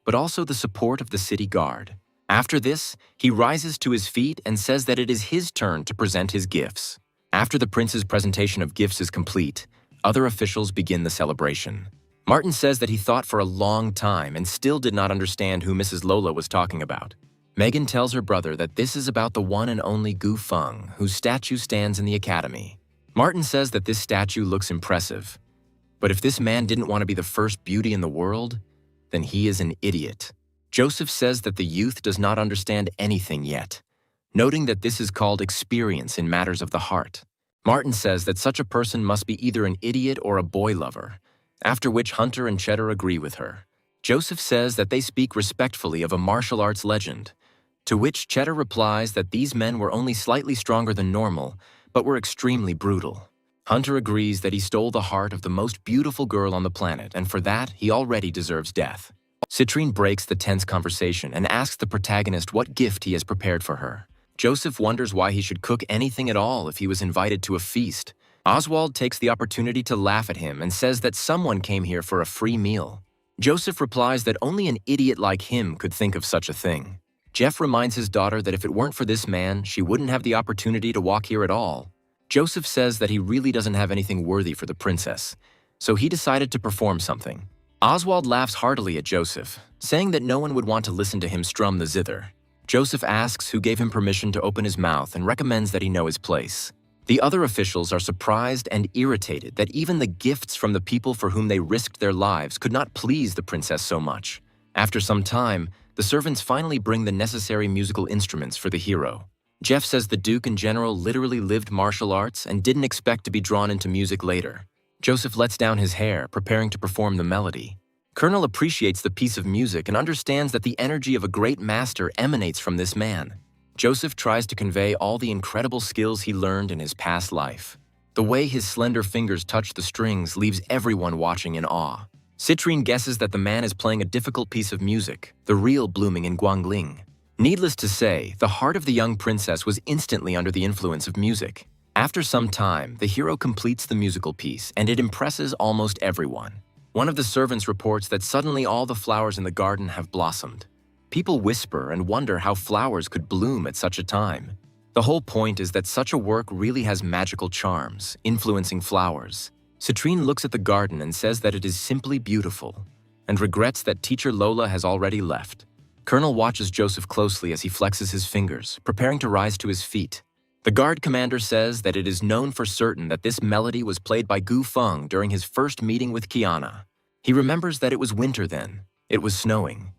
but also the support of the city guard. After this, he rises to his feet and says that it is his turn to present his gifts. After the prince's presentation of gifts is complete, other officials begin the celebration. Martin says that he thought for a long time and still did not understand who Mrs. Lola was talking about. Megan tells her brother that this is about the one and only Gu Feng, whose statue stands in the academy. Martin says that this statue looks impressive, but if this man didn't want to be the first beauty in the world, then he is an idiot. Joseph says that the youth does not understand anything yet, noting that this is called experience in matters of the heart. Martin says that such a person must be either an idiot or a boy lover, after which Hunter and Cheddar agree with her. Joseph says that they speak respectfully of a martial arts legend, to which Cheddar replies that these men were only slightly stronger than normal, but were extremely brutal. Hunter agrees that he stole the heart of the most beautiful girl on the planet, and for that, he already deserves death. Citrine breaks the tense conversation and asks the protagonist what gift he has prepared for her. Joseph wonders why he should cook anything at all if he was invited to a feast. Oswald takes the opportunity to laugh at him and says that someone came here for a free meal. Joseph replies that only an idiot like him could think of such a thing. Jeff reminds his daughter that if it weren't for this man, she wouldn't have the opportunity to walk here at all. Joseph says that he really doesn't have anything worthy for the princess, so he decided to perform something. Oswald laughs heartily at Joseph, saying that no one would want to listen to him strum the zither. Joseph asks who gave him permission to open his mouth and recommends that he know his place. The other officials are surprised and irritated that even the gifts from the people for whom they risked their lives could not please the princess so much. After some time, the servants finally bring the necessary musical instruments for the hero. Jeff says the Duke in general literally lived martial arts and didn't expect to be drawn into music later. Joseph lets down his hair, preparing to perform the melody. Colonel appreciates the piece of music and understands that the energy of a great master emanates from this man. Joseph tries to convey all the incredible skills he learned in his past life. The way his slender fingers touch the strings leaves everyone watching in awe. Citrine guesses that the man is playing a difficult piece of music, the real blooming in Guangling. Needless to say, the heart of the young princess was instantly under the influence of music. After some time, the hero completes the musical piece, and it impresses almost everyone. One of the servants reports that suddenly all the flowers in the garden have blossomed. People whisper and wonder how flowers could bloom at such a time. The whole point is that such a work really has magical charms, influencing flowers. Citrine looks at the garden and says that it is simply beautiful, and regrets that teacher Lola has already left. Colonel watches Joseph closely as he flexes his fingers, preparing to rise to his feet. The guard commander says that it is known for certain that this melody was played by Gu Feng during his first meeting with Kiana. He remembers that it was winter then. It was snowing.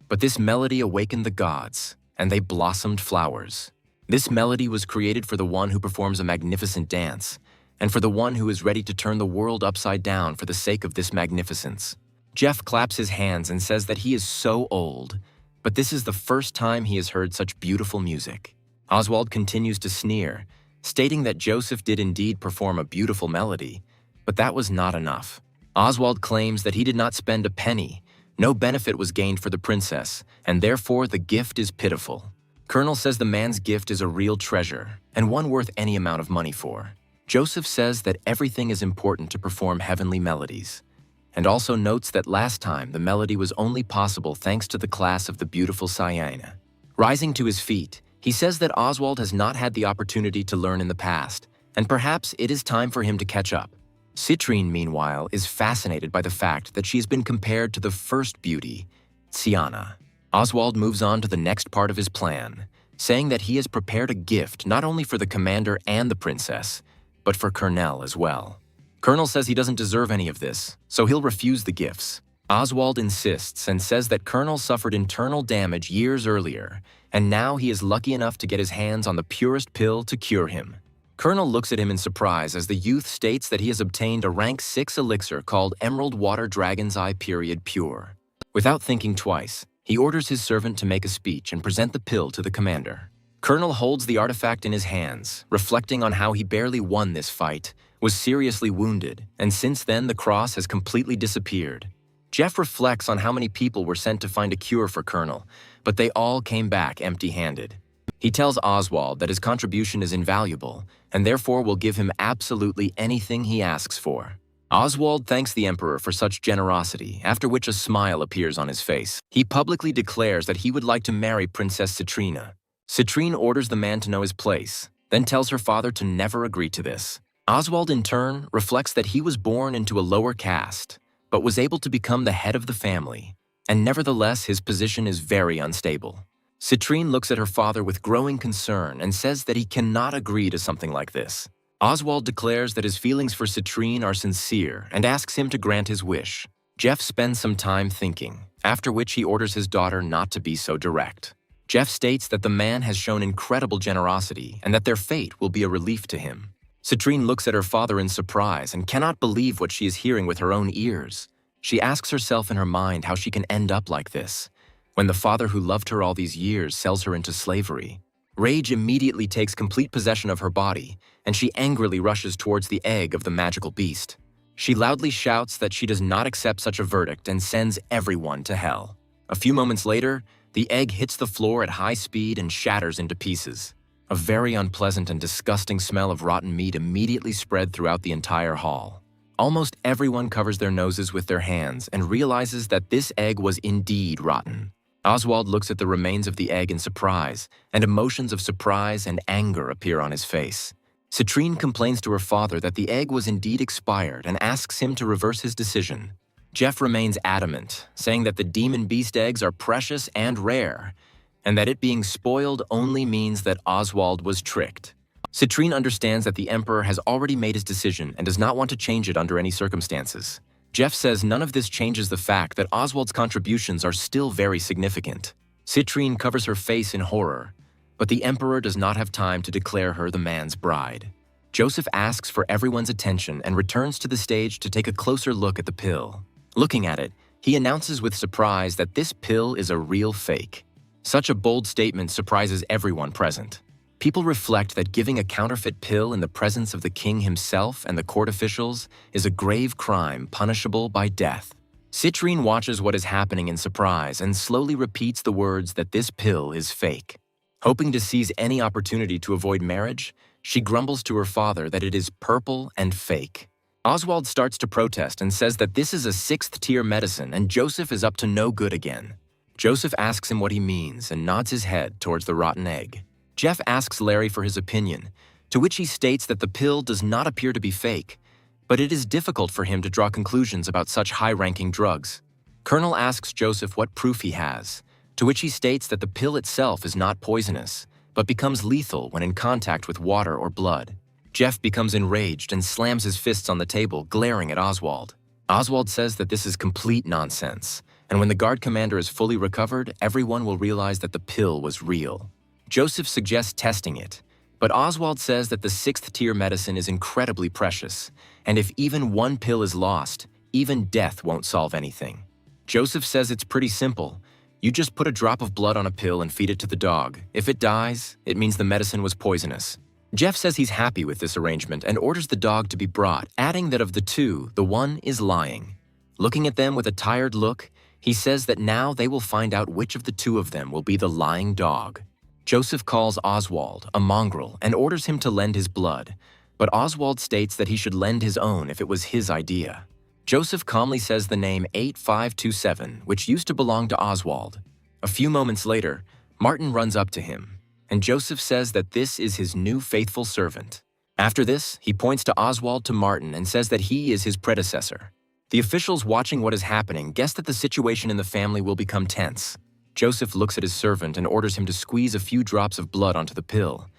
But this melody awakened the gods, and they blossomed flowers. This melody was created for the one who performs a magnificent dance, and for the one who is ready to turn the world upside down for the sake of this magnificence. Jeff claps his hands and says that he is so old, but this is the first time he has heard such beautiful music. Oswald continues to sneer, stating that Joseph did indeed perform a beautiful melody, but that was not enough. Oswald claims that he did not spend a penny. No benefit was gained for the princess, and therefore the gift is pitiful. Colonel says the man's gift is a real treasure, and one worth any amount of money for. Joseph says that everything is important to perform heavenly melodies, and also notes that last time the melody was only possible thanks to the class of the beautiful Sienna. Rising to his feet, he says that Oswald has not had the opportunity to learn in the past, and perhaps it is time for him to catch up. Citrine, meanwhile, is fascinated by the fact that she has been compared to the first beauty, Sienna. Oswald moves on to the next part of his plan, saying that he has prepared a gift not only for the commander and the princess, but for Colonel as well. Colonel says he doesn't deserve any of this, so he'll refuse the gifts. Oswald insists and says that Colonel suffered internal damage years earlier, and now he is lucky enough to get his hands on the purest pill to cure him. Colonel looks at him in surprise as the youth states that he has obtained a rank 6 elixir called Emerald Water Dragon's Eye Pure. Without thinking twice, he orders his servant to make a speech and present the pill to the commander. Colonel holds the artifact in his hands, reflecting on how he barely won this fight, was seriously wounded, and since then the cross has completely disappeared. Jeff reflects on how many people were sent to find a cure for Colonel, but they all came back empty-handed. He tells Oswald that his contribution is invaluable, and therefore will give him absolutely anything he asks for. Oswald thanks the Emperor for such generosity, after which a smile appears on his face. He publicly declares that he would like to marry Princess Citrina. Citrine orders the man to know his place, then tells her father to never agree to this. Oswald, in turn, reflects that he was born into a lower caste, but was able to become the head of the family, and nevertheless his position is very unstable. Citrine looks at her father with growing concern and says that he cannot agree to something like this. Oswald declares that his feelings for Citrine are sincere and asks him to grant his wish. Jeff spends some time thinking, after which he orders his daughter not to be so direct. Jeff states that the man has shown incredible generosity and that their fate will be a relief to him. Citrine looks at her father in surprise and cannot believe what she is hearing with her own ears. She asks herself in her mind how she can end up like this, when the father who loved her all these years sells her into slavery. Rage immediately takes complete possession of her body, and she angrily rushes towards the egg of the magical beast. She loudly shouts that she does not accept such a verdict and sends everyone to hell. A few moments later, the egg hits the floor at high speed and shatters into pieces. A very unpleasant and disgusting smell of rotten meat immediately spread throughout the entire hall. Almost everyone covers their noses with their hands and realizes that this egg was indeed rotten. Oswald looks at the remains of the egg in surprise, and emotions of surprise and anger appear on his face. Citrine complains to her father that the egg was indeed expired and asks him to reverse his decision. Jeff remains adamant, saying that the demon beast eggs are precious and rare, and that it being spoiled only means that Oswald was tricked. Citrine understands that the Emperor has already made his decision and does not want to change it under any circumstances. Jeff says none of this changes the fact that Oswald's contributions are still very significant. Citrine covers her face in horror, but the Emperor does not have time to declare her the man's bride. Joseph asks for everyone's attention and returns to the stage to take a closer look at the pill. Looking at it, he announces with surprise that this pill is a real fake. Such a bold statement surprises everyone present. People reflect that giving a counterfeit pill in the presence of the king himself and the court officials is a grave crime punishable by death. Citrine watches what is happening in surprise and slowly repeats the words that this pill is fake. Hoping to seize any opportunity to avoid marriage, she grumbles to her father that it is purple and fake. Oswald starts to protest and says that this is a 6th-tier medicine and Joseph is up to no good again. Joseph asks him what he means and nods his head towards the rotten egg. Jeff asks Larry for his opinion, to which he states that the pill does not appear to be fake, but it is difficult for him to draw conclusions about such high-ranking drugs. Colonel asks Joseph what proof he has, to which he states that the pill itself is not poisonous, but becomes lethal when in contact with water or blood. Jeff becomes enraged and slams his fists on the table, glaring at Oswald. Oswald says that this is complete nonsense, and when the guard commander is fully recovered, everyone will realize that the pill was real. Joseph suggests testing it, but Oswald says that the 6th-tier medicine is incredibly precious, and if even one pill is lost, even death won't solve anything. Joseph says it's pretty simple. You just put a drop of blood on a pill and feed it to the dog. If it dies, it means the medicine was poisonous. Jeff says he's happy with this arrangement and orders the dog to be brought, adding that of the two, the one is lying. Looking at them with a tired look, he says that now they will find out which of the two of them will be the lying dog. Joseph calls Oswald a mongrel and orders him to lend his blood, but Oswald states that he should lend his own if it was his idea. Joseph calmly says the name 8527, which used to belong to Oswald. A few moments later, Martin runs up to him, and Joseph says that this is his new faithful servant. After this, he points to Oswald to Martin and says that he is his predecessor. The officials watching what is happening guess that the situation in the family will become tense. Joseph looks at his servant and orders him to squeeze a few drops of blood onto the pill,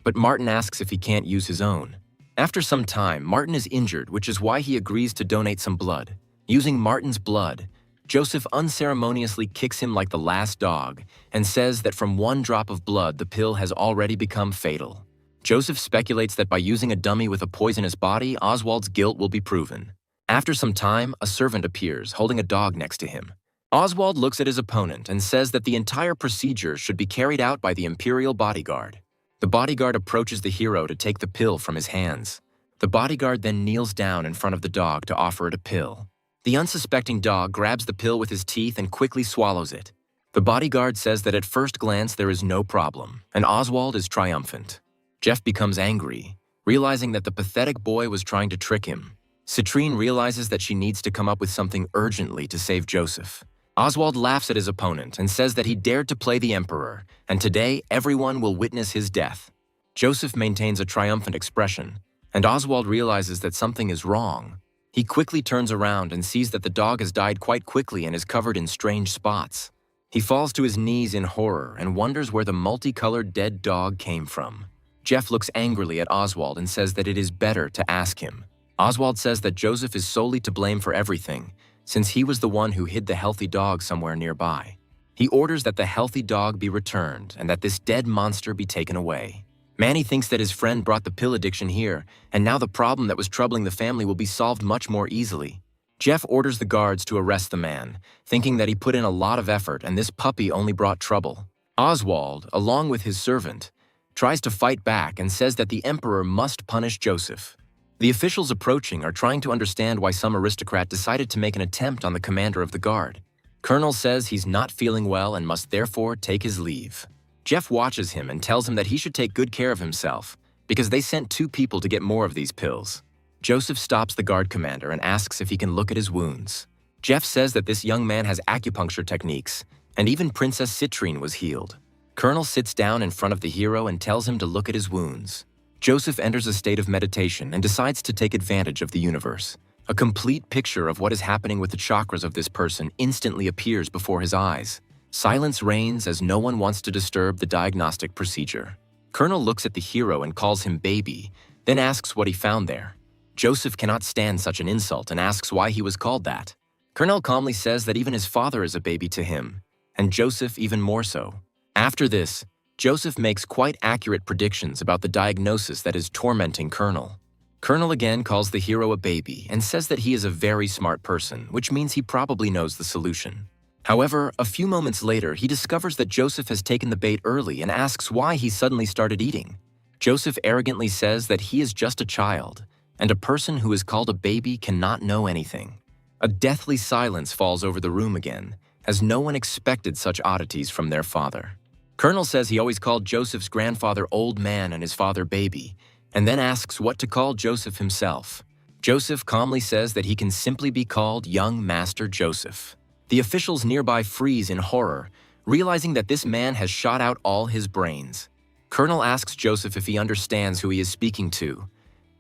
but Martin asks if he can't use his own. After some time, Martin is injured, which is why he agrees to donate some blood. Using Martin's blood, Joseph unceremoniously kicks him like the last dog and says that from one drop of blood, the pill has already become fatal. Joseph speculates that by using a dummy with a poisonous body, Oswald's guilt will be proven. After some time, a servant appears, holding a dog next to him. Oswald looks at his opponent and says that the entire procedure should be carried out by the Imperial bodyguard. The bodyguard approaches the hero to take the pill from his hands. The bodyguard then kneels down in front of the dog to offer it a pill. The unsuspecting dog grabs the pill with his teeth and quickly swallows it. The bodyguard says that at first glance there is no problem, and Oswald is triumphant. Jeff becomes angry, realizing that the pathetic boy was trying to trick him. Citrine realizes that she needs to come up with something urgently to save Joseph. Oswald laughs at his opponent and says that he dared to play the Emperor, and today everyone will witness his death. Joseph maintains a triumphant expression, and Oswald realizes that something is wrong. He quickly turns around and sees that the dog has died quite quickly and is covered in strange spots. He falls to his knees in horror and wonders where the multicolored dead dog came from. Jeff looks angrily at Oswald and says that it is better to ask him. Oswald says that Joseph is solely to blame for everything, since he was the one who hid the healthy dog somewhere nearby. He orders that the healthy dog be returned and that this dead monster be taken away. Manny thinks that his friend brought the pill addiction here, and now the problem that was troubling the family will be solved much more easily. Jeff orders the guards to arrest the man, thinking that he put in a lot of effort and this puppy only brought trouble. Oswald, along with his servant, tries to fight back and says that the Emperor must punish Joseph. The officials approaching are trying to understand why some aristocrat decided to make an attempt on the commander of the guard. Colonel says he's not feeling well and must therefore take his leave. Jeff watches him and tells him that he should take good care of himself because they sent 2 people to get more of these pills. Joseph stops the guard commander and asks if he can look at his wounds. Jeff says that this young man has acupuncture techniques, and even Princess Citrine was healed. Colonel sits down in front of the hero and tells him to look at his wounds. Joseph enters a state of meditation and decides to take advantage of the universe. A complete picture of what is happening with the chakras of this person instantly appears before his eyes. Silence reigns as no one wants to disturb the diagnostic procedure. Colonel looks at the hero and calls him baby, then asks what he found there. Joseph cannot stand such an insult and asks why he was called that. Colonel calmly says that even his father is a baby to him, and Joseph even more so. After this, Joseph makes quite accurate predictions about the diagnosis that is tormenting Colonel. Colonel again calls the hero a baby and says that he is a very smart person, which means he probably knows the solution. However, a few moments later, he discovers that Joseph has taken the bait early and asks why he suddenly started eating. Joseph arrogantly says that he is just a child, and a person who is called a baby cannot know anything. A deathly silence falls over the room again, as no one expected such oddities from their father. Colonel says he always called Joseph's grandfather old man and his father baby, and then asks what to call Joseph himself. Joseph calmly says that he can simply be called young Master Joseph. The officials nearby freeze in horror, realizing that this man has shot out all his brains. Colonel asks Joseph if he understands who he is speaking to,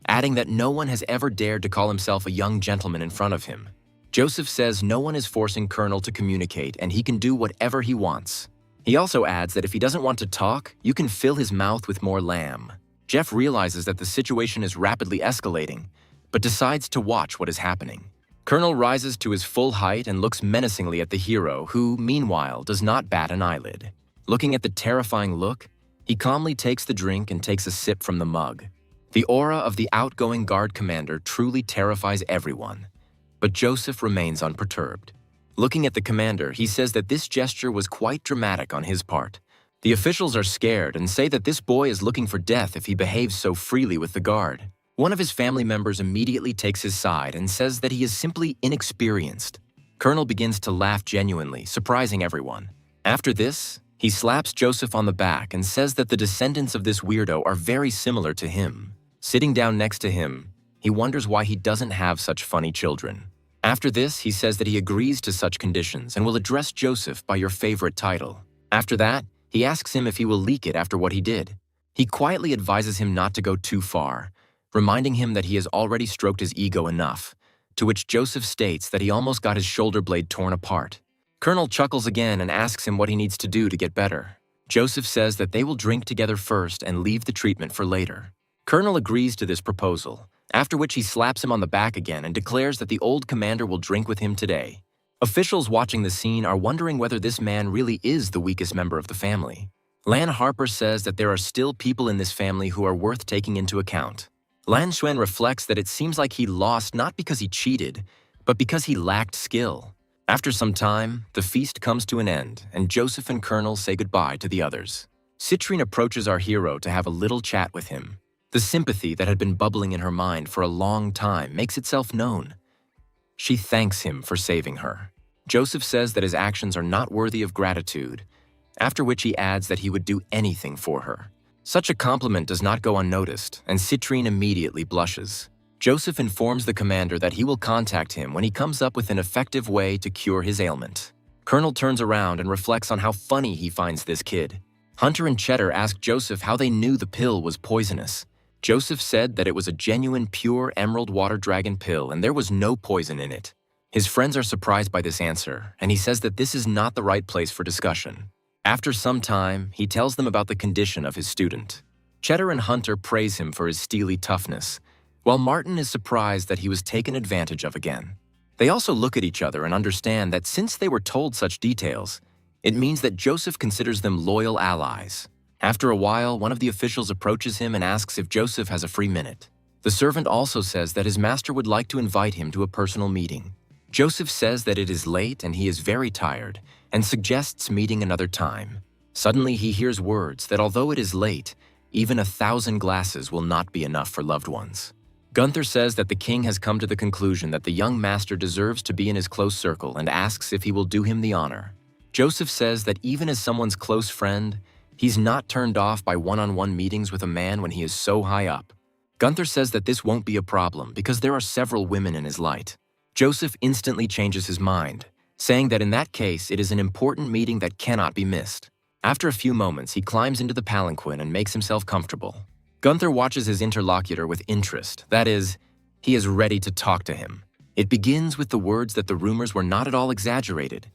adding that no one has ever dared to call himself a young gentleman in front of him. Joseph says no one is forcing Colonel to communicate and he can do whatever he wants. He also adds that if he doesn't want to talk, you can fill his mouth with more lamb. Jeff realizes that the situation is rapidly escalating, but decides to watch what is happening. Colonel rises to his full height and looks menacingly at the hero, who, meanwhile, does not bat an eyelid. Looking at the terrifying look, he calmly takes the drink and takes a sip from the mug. The aura of the outgoing guard commander truly terrifies everyone, but Joseph remains unperturbed. Looking at the commander, he says that this gesture was quite dramatic on his part. The officials are scared and say that this boy is looking for death if he behaves so freely with the guard. One of his family members immediately takes his side and says that he is simply inexperienced. Colonel begins to laugh genuinely, surprising everyone. After this, he slaps Joseph on the back and says that the descendants of this weirdo are very similar to him. Sitting down next to him, he wonders why he doesn't have such funny children. After this, he says that he agrees to such conditions and will address Joseph by your favorite title. After that, he asks him if he will leak it after what he did. He quietly advises him not to go too far, reminding him that he has already stroked his ego enough, to which Joseph states that he almost got his shoulder blade torn apart. Colonel chuckles again and asks him what he needs to do to get better. Joseph says that they will drink together first and leave the treatment for later. Colonel agrees to this proposal, after which he slaps him on the back again and declares that the old commander will drink with him today. Officials watching the scene are wondering whether this man really is the weakest member of the family. Lan Harper says that there are still people in this family who are worth taking into account. Lan Xuan reflects that it seems like he lost not because he cheated, but because he lacked skill. After some time, the feast comes to an end, and Joseph and Colonel say goodbye to the others. Citrine approaches our hero to have a little chat with him. The sympathy that had been bubbling in her mind for a long time makes itself known. She thanks him for saving her. Joseph says that his actions are not worthy of gratitude, after which he adds that he would do anything for her. Such a compliment does not go unnoticed, and Citrine immediately blushes. Joseph informs the commander that he will contact him when he comes up with an effective way to cure his ailment. Colonel turns around and reflects on how funny he finds this kid. Hunter and Cheddar ask Joseph how they knew the pill was poisonous. Joseph said that it was a genuine pure emerald water dragon pill and there was no poison in it. His friends are surprised by this answer, and he says that this is not the right place for discussion. After some time, he tells them about the condition of his student. Cheddar and Hunter praise him for his steely toughness, while Martin is surprised that he was taken advantage of again. They also look at each other and understand that since they were told such details, it means that Joseph considers them loyal allies. After a while, one of the officials approaches him and asks if Joseph has a free minute. The servant also says that his master would like to invite him to a personal meeting. Joseph says that it is late and he is very tired, and suggests meeting another time. Suddenly he hears words that although it is late, even 1,000 glasses will not be enough for loved ones. Gunther says that the king has come to the conclusion that the young master deserves to be in his close circle and asks if he will do him the honor. Joseph says that even as someone's close friend, he's not turned off by one-on-one meetings with a man when he is so high up. Gunther says that this won't be a problem because there are several women in his light. Joseph instantly changes his mind, saying that in that case it is an important meeting that cannot be missed. After a few moments, he climbs into the palanquin and makes himself comfortable. Gunther watches his interlocutor with interest, that is, he is ready to talk to him. It begins with the words that the rumors were not at all exaggerated.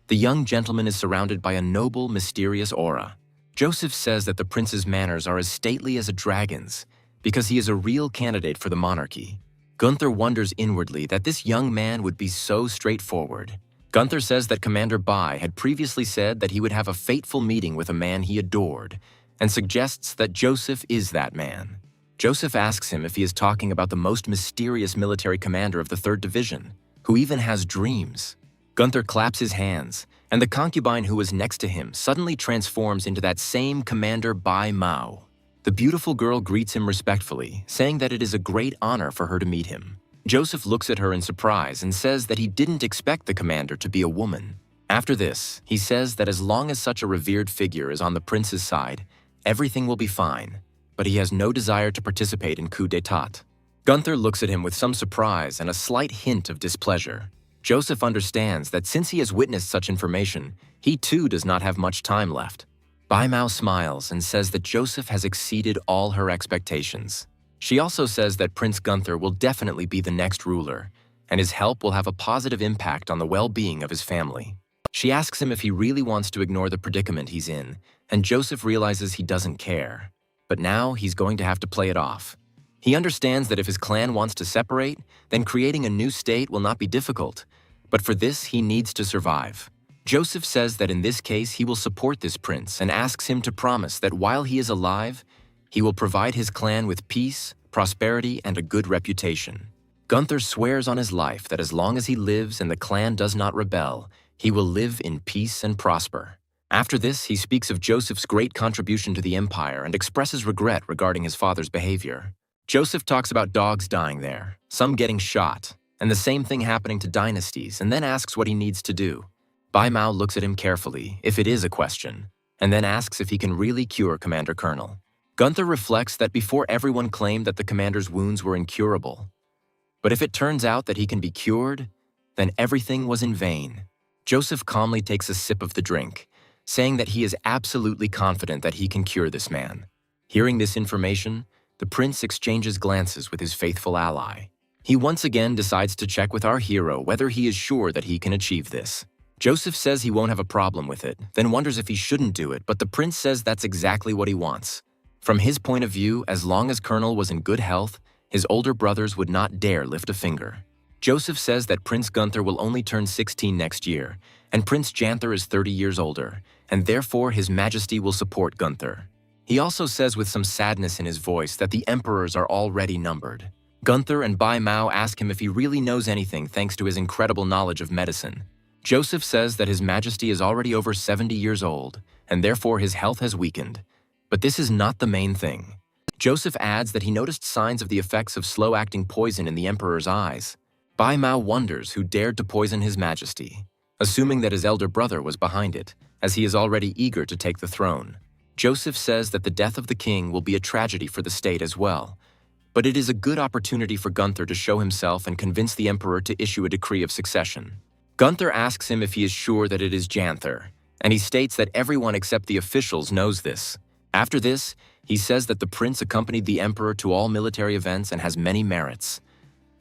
The young gentleman is surrounded by a noble, mysterious aura. Joseph says that the prince's manners are as stately as a dragon's, because he is a real candidate for the monarchy. Gunther wonders inwardly that this young man would be so straightforward. Gunther says that Commander Bai had previously said that he would have a fateful meeting with a man he adored, and suggests that Joseph is that man. Joseph asks him if he is talking about the most mysterious military commander of the 3rd Division, who even has dreams. Gunther claps his hands, and the concubine who was next to him suddenly transforms into that same Commander Bai Mao. The beautiful girl greets him respectfully, saying that it is a great honor for her to meet him. Joseph looks at her in surprise and says that he didn't expect the commander to be a woman. After this, he says that as long as such a revered figure is on the prince's side, everything will be fine, but he has no desire to participate in coup d'état. Gunther looks at him with some surprise and a slight hint of displeasure. Joseph understands that since he has witnessed such information, he too does not have much time left. Bai Mao smiles and says that Joseph has exceeded all her expectations. She also says that Prince Gunther will definitely be the next ruler, and his help will have a positive impact on the well-being of his family. She asks him if he really wants to ignore the predicament he's in, and Joseph realizes he doesn't care. But now he's going to have to play it off. He understands that if his clan wants to separate, then creating a new state will not be difficult, but for this he needs to survive. Joseph says that in this case he will support this prince and asks him to promise that while he is alive, he will provide his clan with peace, prosperity, and a good reputation. Gunther swears on his life that as long as he lives and the clan does not rebel, he will live in peace and prosper. After this, he speaks of Joseph's great contribution to the empire and expresses regret regarding his father's behavior. Joseph talks about dogs dying there, some getting shot, and the same thing happening to dynasties, and then asks what he needs to do. Bai Mao looks at him carefully, if it is a question, and then asks if he can really cure Commander Colonel. Gunther reflects that before everyone claimed that the commander's wounds were incurable. But if it turns out that he can be cured, then everything was in vain. Joseph calmly takes a sip of the drink, saying that he is absolutely confident that he can cure this man. Hearing this information, the prince exchanges glances with his faithful ally. He once again decides to check with our hero whether he is sure that he can achieve this. Joseph says he won't have a problem with it, then wonders if he shouldn't do it, but the prince says that's exactly what he wants. From his point of view, as long as Colonel was in good health, his older brothers would not dare lift a finger. Joseph says that Prince Gunther will only turn 16 next year, and Prince Janther is 30 years older, and therefore His Majesty will support Gunther. He also says with some sadness in his voice that the emperors are already numbered. Gunther and Bai Mao ask him if he really knows anything thanks to his incredible knowledge of medicine. Joseph says that His Majesty is already over 70 years old, and therefore his health has weakened. But this is not the main thing. Joseph adds that he noticed signs of the effects of slow-acting poison in the emperor's eyes. Bai Mao wonders who dared to poison His Majesty, assuming that his elder brother was behind it, as he is already eager to take the throne. Joseph says that the death of the king will be a tragedy for the state as well, but it is a good opportunity for Gunther to show himself and convince the emperor to issue a decree of succession. Gunther asks him if he is sure that it is Janther, and he states that everyone except the officials knows this. After this, he says that the prince accompanied the emperor to all military events and has many merits.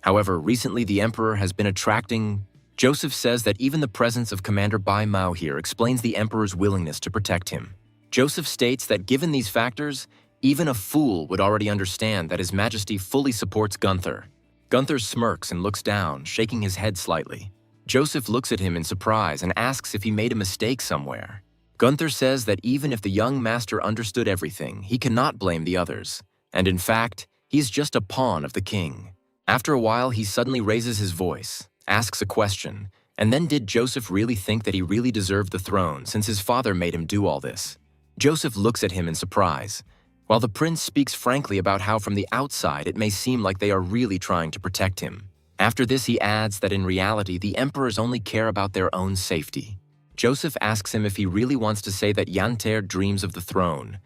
However, recently the emperor has been attracting. Joseph says that even the presence of Commander Bai Mao here explains the emperor's willingness to protect him. Joseph states that given these factors, even a fool would already understand that His Majesty fully supports Gunther. Gunther smirks and looks down, shaking his head slightly. Joseph looks at him in surprise and asks if he made a mistake somewhere. Gunther says that even if the young master understood everything, he cannot blame the others, and in fact, he is just a pawn of the king. After a while, he suddenly raises his voice, asks a question, and then did Joseph really think that he really deserved the throne since his father made him do all this? Joseph looks at him in surprise, while the prince speaks frankly about how from the outside it may seem like they are really trying to protect him. After this, he adds that in reality, the emperors only care about their own safety. Joseph asks him if he really wants to say that Yanter dreams of the throne,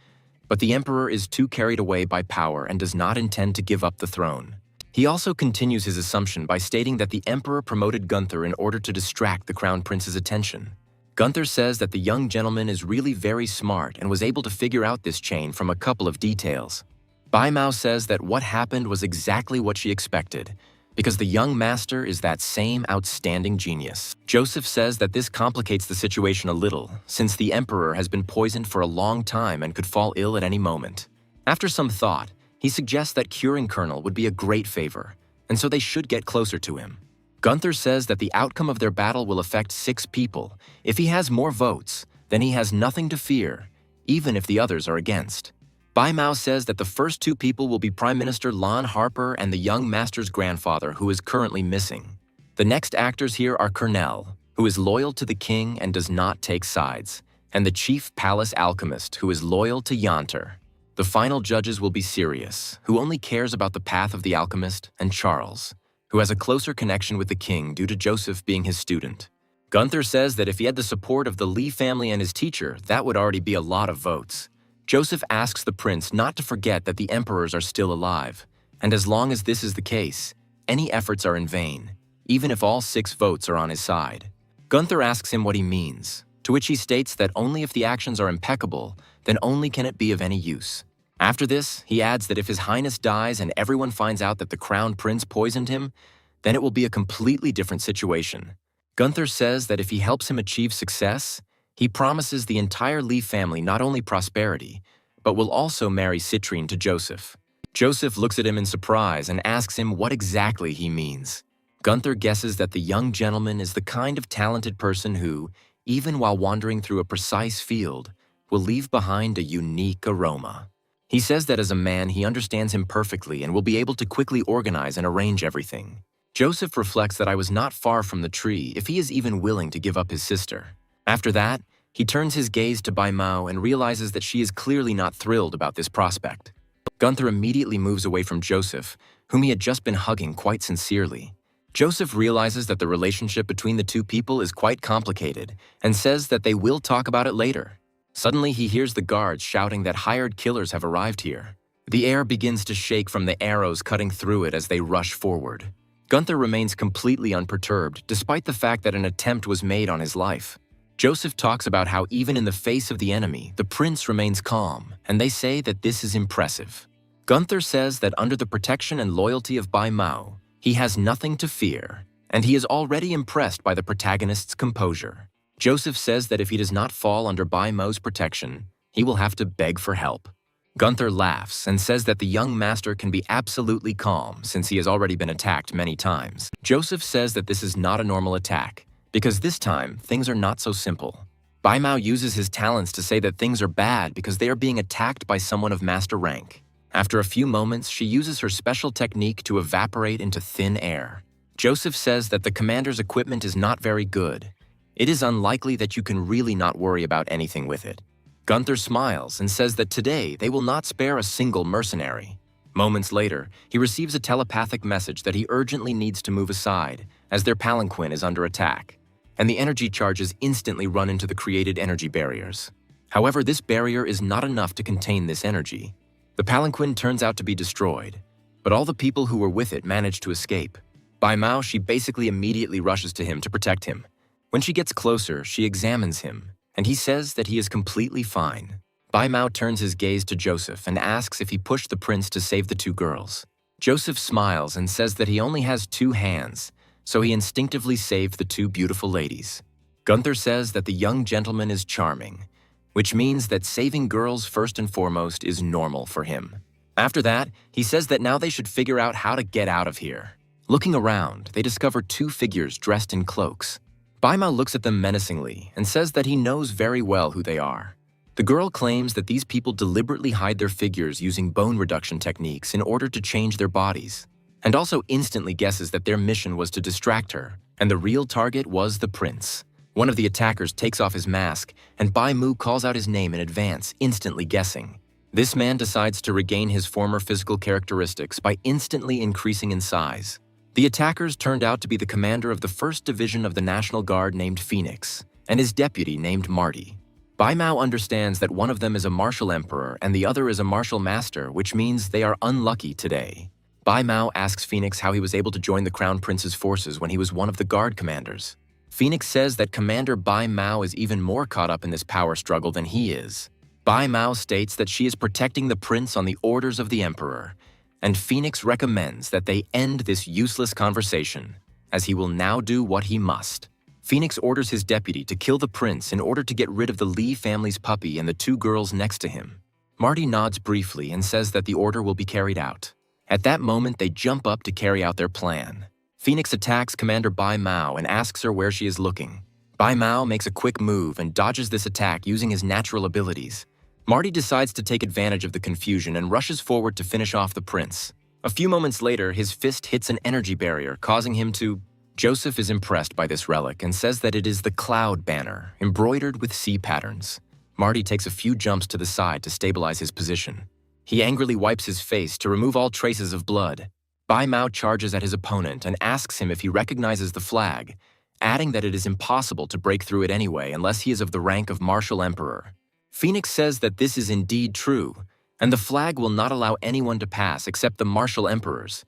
but the emperor is too carried away by power and does not intend to give up the throne. He also continues his assumption by stating that the emperor promoted Gunther in order to distract the crown prince's attention. Gunther says that the young gentleman is really very smart and was able to figure out this chain from a couple of details. Bai Mao says that what happened was exactly what she expected, because the young master is that same outstanding genius. Joseph says that this complicates the situation a little, since the emperor has been poisoned for a long time and could fall ill at any moment. After some thought, he suggests that curing Colonel would be a great favor, and so they should get closer to him. Gunther says that the outcome of their battle will affect 6 people. If he has more votes, then he has nothing to fear, even if the others are against. Bai Mao says that the first 2 people will be Prime Minister Lon Harper and the young master's grandfather, who is currently missing. The next actors here are Colonel, who is loyal to the king and does not take sides, and the chief palace alchemist, who is loyal to Yanter. The final judges will be Sirius, who only cares about the path of the alchemist, and Charles, who has a closer connection with the king due to Joseph being his student. Gunther says that if he had the support of the Li family and his teacher, that would already be a lot of votes. Joseph asks the prince not to forget that the emperors are still alive, and as long as this is the case, any efforts are in vain, even if all 6 votes are on his side. Gunther asks him what he means, to which he states that only if the actions are impeccable, then only can it be of any use. After this, he adds that if His Highness dies and everyone finds out that the crown prince poisoned him, then it will be a completely different situation. Gunther says that if he helps him achieve success, he promises the entire Li family not only prosperity, but will also marry Citrine to Joseph. Joseph looks at him in surprise and asks him what exactly he means. Gunther guesses that the young gentleman is the kind of talented person who, even while wandering through a precise field, will leave behind a unique aroma. He says that as a man, he understands him perfectly and will be able to quickly organize and arrange everything. Joseph reflects that I was not far from the tree if he is even willing to give up his sister. After that, he turns his gaze to Bai Mao and realizes that she is clearly not thrilled about this prospect. Gunther immediately moves away from Joseph, whom he had just been hugging quite sincerely. Joseph realizes that the relationship between the 2 people is quite complicated and says that they will talk about it later. Suddenly, he hears the guards shouting that hired killers have arrived here. The air begins to shake from the arrows cutting through it as they rush forward. Gunther remains completely unperturbed, despite the fact that an attempt was made on his life. Joseph talks about how even in the face of the enemy, the prince remains calm, and they say that this is impressive. Gunther says that under the protection and loyalty of Bai Mao, he has nothing to fear, and he is already impressed by the protagonist's composure. Joseph says that if he does not fall under Bai Mao's protection, he will have to beg for help. Gunther laughs and says that the young master can be absolutely calm since he has already been attacked many times. Joseph says that this is not a normal attack, because this time, things are not so simple. Bai Mao uses his talents to say that things are bad because they are being attacked by someone of master rank. After a few moments, she uses her special technique to evaporate into thin air. Joseph says that the commander's equipment is not very good. It is unlikely that you can really not worry about anything with it. Gunther smiles and says that today they will not spare a single mercenary. Moments later, he receives a telepathic message that he urgently needs to move aside as their palanquin is under attack, and the energy charges instantly run into the created energy barriers. However, this barrier is not enough to contain this energy. The palanquin turns out to be destroyed, but all the people who were with it manage to escape. Bai Mao, she basically immediately rushes to him to protect him. When she gets closer, she examines him, and he says that he is completely fine. Bai Mao turns his gaze to Joseph and asks if he pushed the prince to save the two girls. Joseph smiles and says that he only has 2 hands, so he instinctively saved the 2 beautiful ladies. Gunther says that the young gentleman is charming, which means that saving girls first and foremost is normal for him. After that, he says that now they should figure out how to get out of here. Looking around, they discover 2 figures dressed in cloaks. Bai Mao looks at them menacingly and says that he knows very well who they are. The girl claims that these people deliberately hide their figures using bone reduction techniques in order to change their bodies, and also instantly guesses that their mission was to distract her, and the real target was the prince. One of the attackers takes off his mask, and Bai Mu calls out his name in advance, instantly guessing. This man decides to regain his former physical characteristics by instantly increasing in size. The attackers turned out to be the commander of the 1st Division of the National Guard named Phoenix, and his deputy named Marty. Bai Mao understands that one of them is a martial emperor and the other is a martial master, which means they are unlucky today. Bai Mao asks Phoenix how he was able to join the Crown Prince's forces when he was one of the guard commanders. Phoenix says that Commander Bai Mao is even more caught up in this power struggle than he is. Bai Mao states that she is protecting the prince on the orders of the emperor, and Phoenix recommends that they end this useless conversation, as he will now do what he must. Phoenix orders his deputy to kill the prince in order to get rid of the Li family's puppy and the 2 girls next to him. Marty nods briefly and says that the order will be carried out. At that moment, they jump up to carry out their plan. Phoenix attacks Commander Bai Mao and asks her where she is looking. Bai Mao makes a quick move and dodges this attack using his natural abilities. Marty decides to take advantage of the confusion and rushes forward to finish off the prince. A few moments later, his fist hits an energy barrier, causing him to... Joseph is impressed by this relic and says that it is the cloud banner, embroidered with sea patterns. Marty takes a few jumps to the side to stabilize his position. He angrily wipes his face to remove all traces of blood. Bai Mao charges at his opponent and asks him if he recognizes the flag, adding that it is impossible to break through it anyway unless he is of the rank of martial emperor. Phoenix says that this is indeed true, and the flag will not allow anyone to pass except the martial emperors.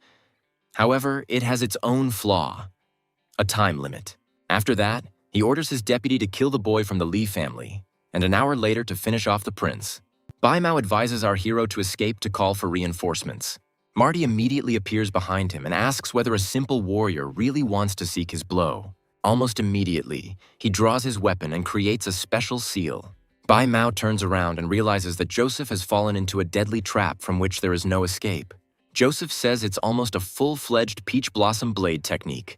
However, it has its own flaw, a time limit. After that, he orders his deputy to kill the boy from the Li family, and an hour later to finish off the prince. Bai Mao advises our hero to escape to call for reinforcements. Marty immediately appears behind him and asks whether a simple warrior really wants to seek his blow. Almost immediately, he draws his weapon and creates a special seal. Bai Mao turns around and realizes that Joseph has fallen into a deadly trap from which there is no escape. Joseph says it's almost a full-fledged peach blossom blade technique,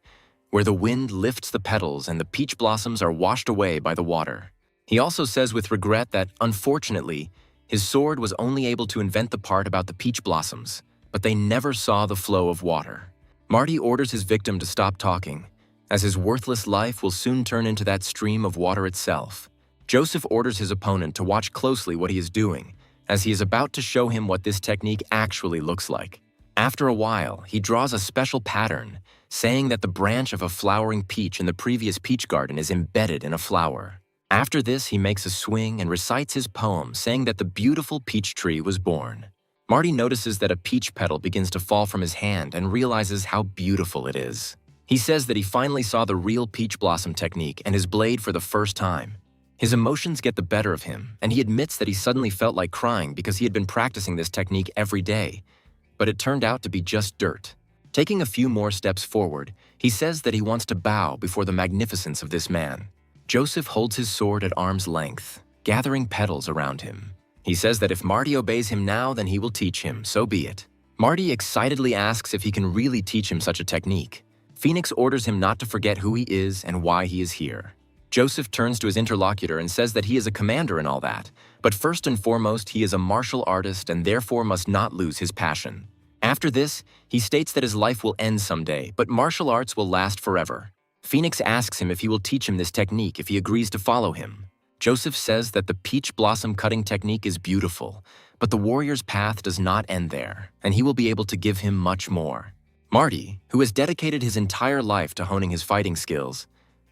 where the wind lifts the petals and the peach blossoms are washed away by the water. He also says with regret that, unfortunately, his sword was only able to invent the part about the peach blossoms, but they never saw the flow of water. Marty orders his victim to stop talking, as his worthless life will soon turn into that stream of water itself. Joseph orders his opponent to watch closely what he is doing, as he is about to show him what this technique actually looks like. After a while, he draws a special pattern, saying that the branch of a flowering peach in the previous peach garden is embedded in a flower. After this, he makes a swing and recites his poem, saying that the beautiful peach tree was born. Marty notices that a peach petal begins to fall from his hand and realizes how beautiful it is. He says that he finally saw the real peach blossom technique and his blade for the first time. His emotions get the better of him, and he admits that he suddenly felt like crying because he had been practicing this technique every day, but it turned out to be just dirt. Taking a few more steps forward, he says that he wants to bow before the magnificence of this man. Joseph holds his sword at arm's length, gathering petals around him. He says that if Marty obeys him now, then he will teach him, so be it. Marty excitedly asks if he can really teach him such a technique. Phoenix orders him not to forget who he is and why he is here. Joseph turns to his interlocutor and says that he is a commander and all that, but first and foremost he is a martial artist and therefore must not lose his passion. After this, he states that his life will end someday, but martial arts will last forever. Phoenix asks him if he will teach him this technique if he agrees to follow him. Joseph says that the peach blossom cutting technique is beautiful, but the warrior's path does not end there, and he will be able to give him much more. Marty, who has dedicated his entire life to honing his fighting skills,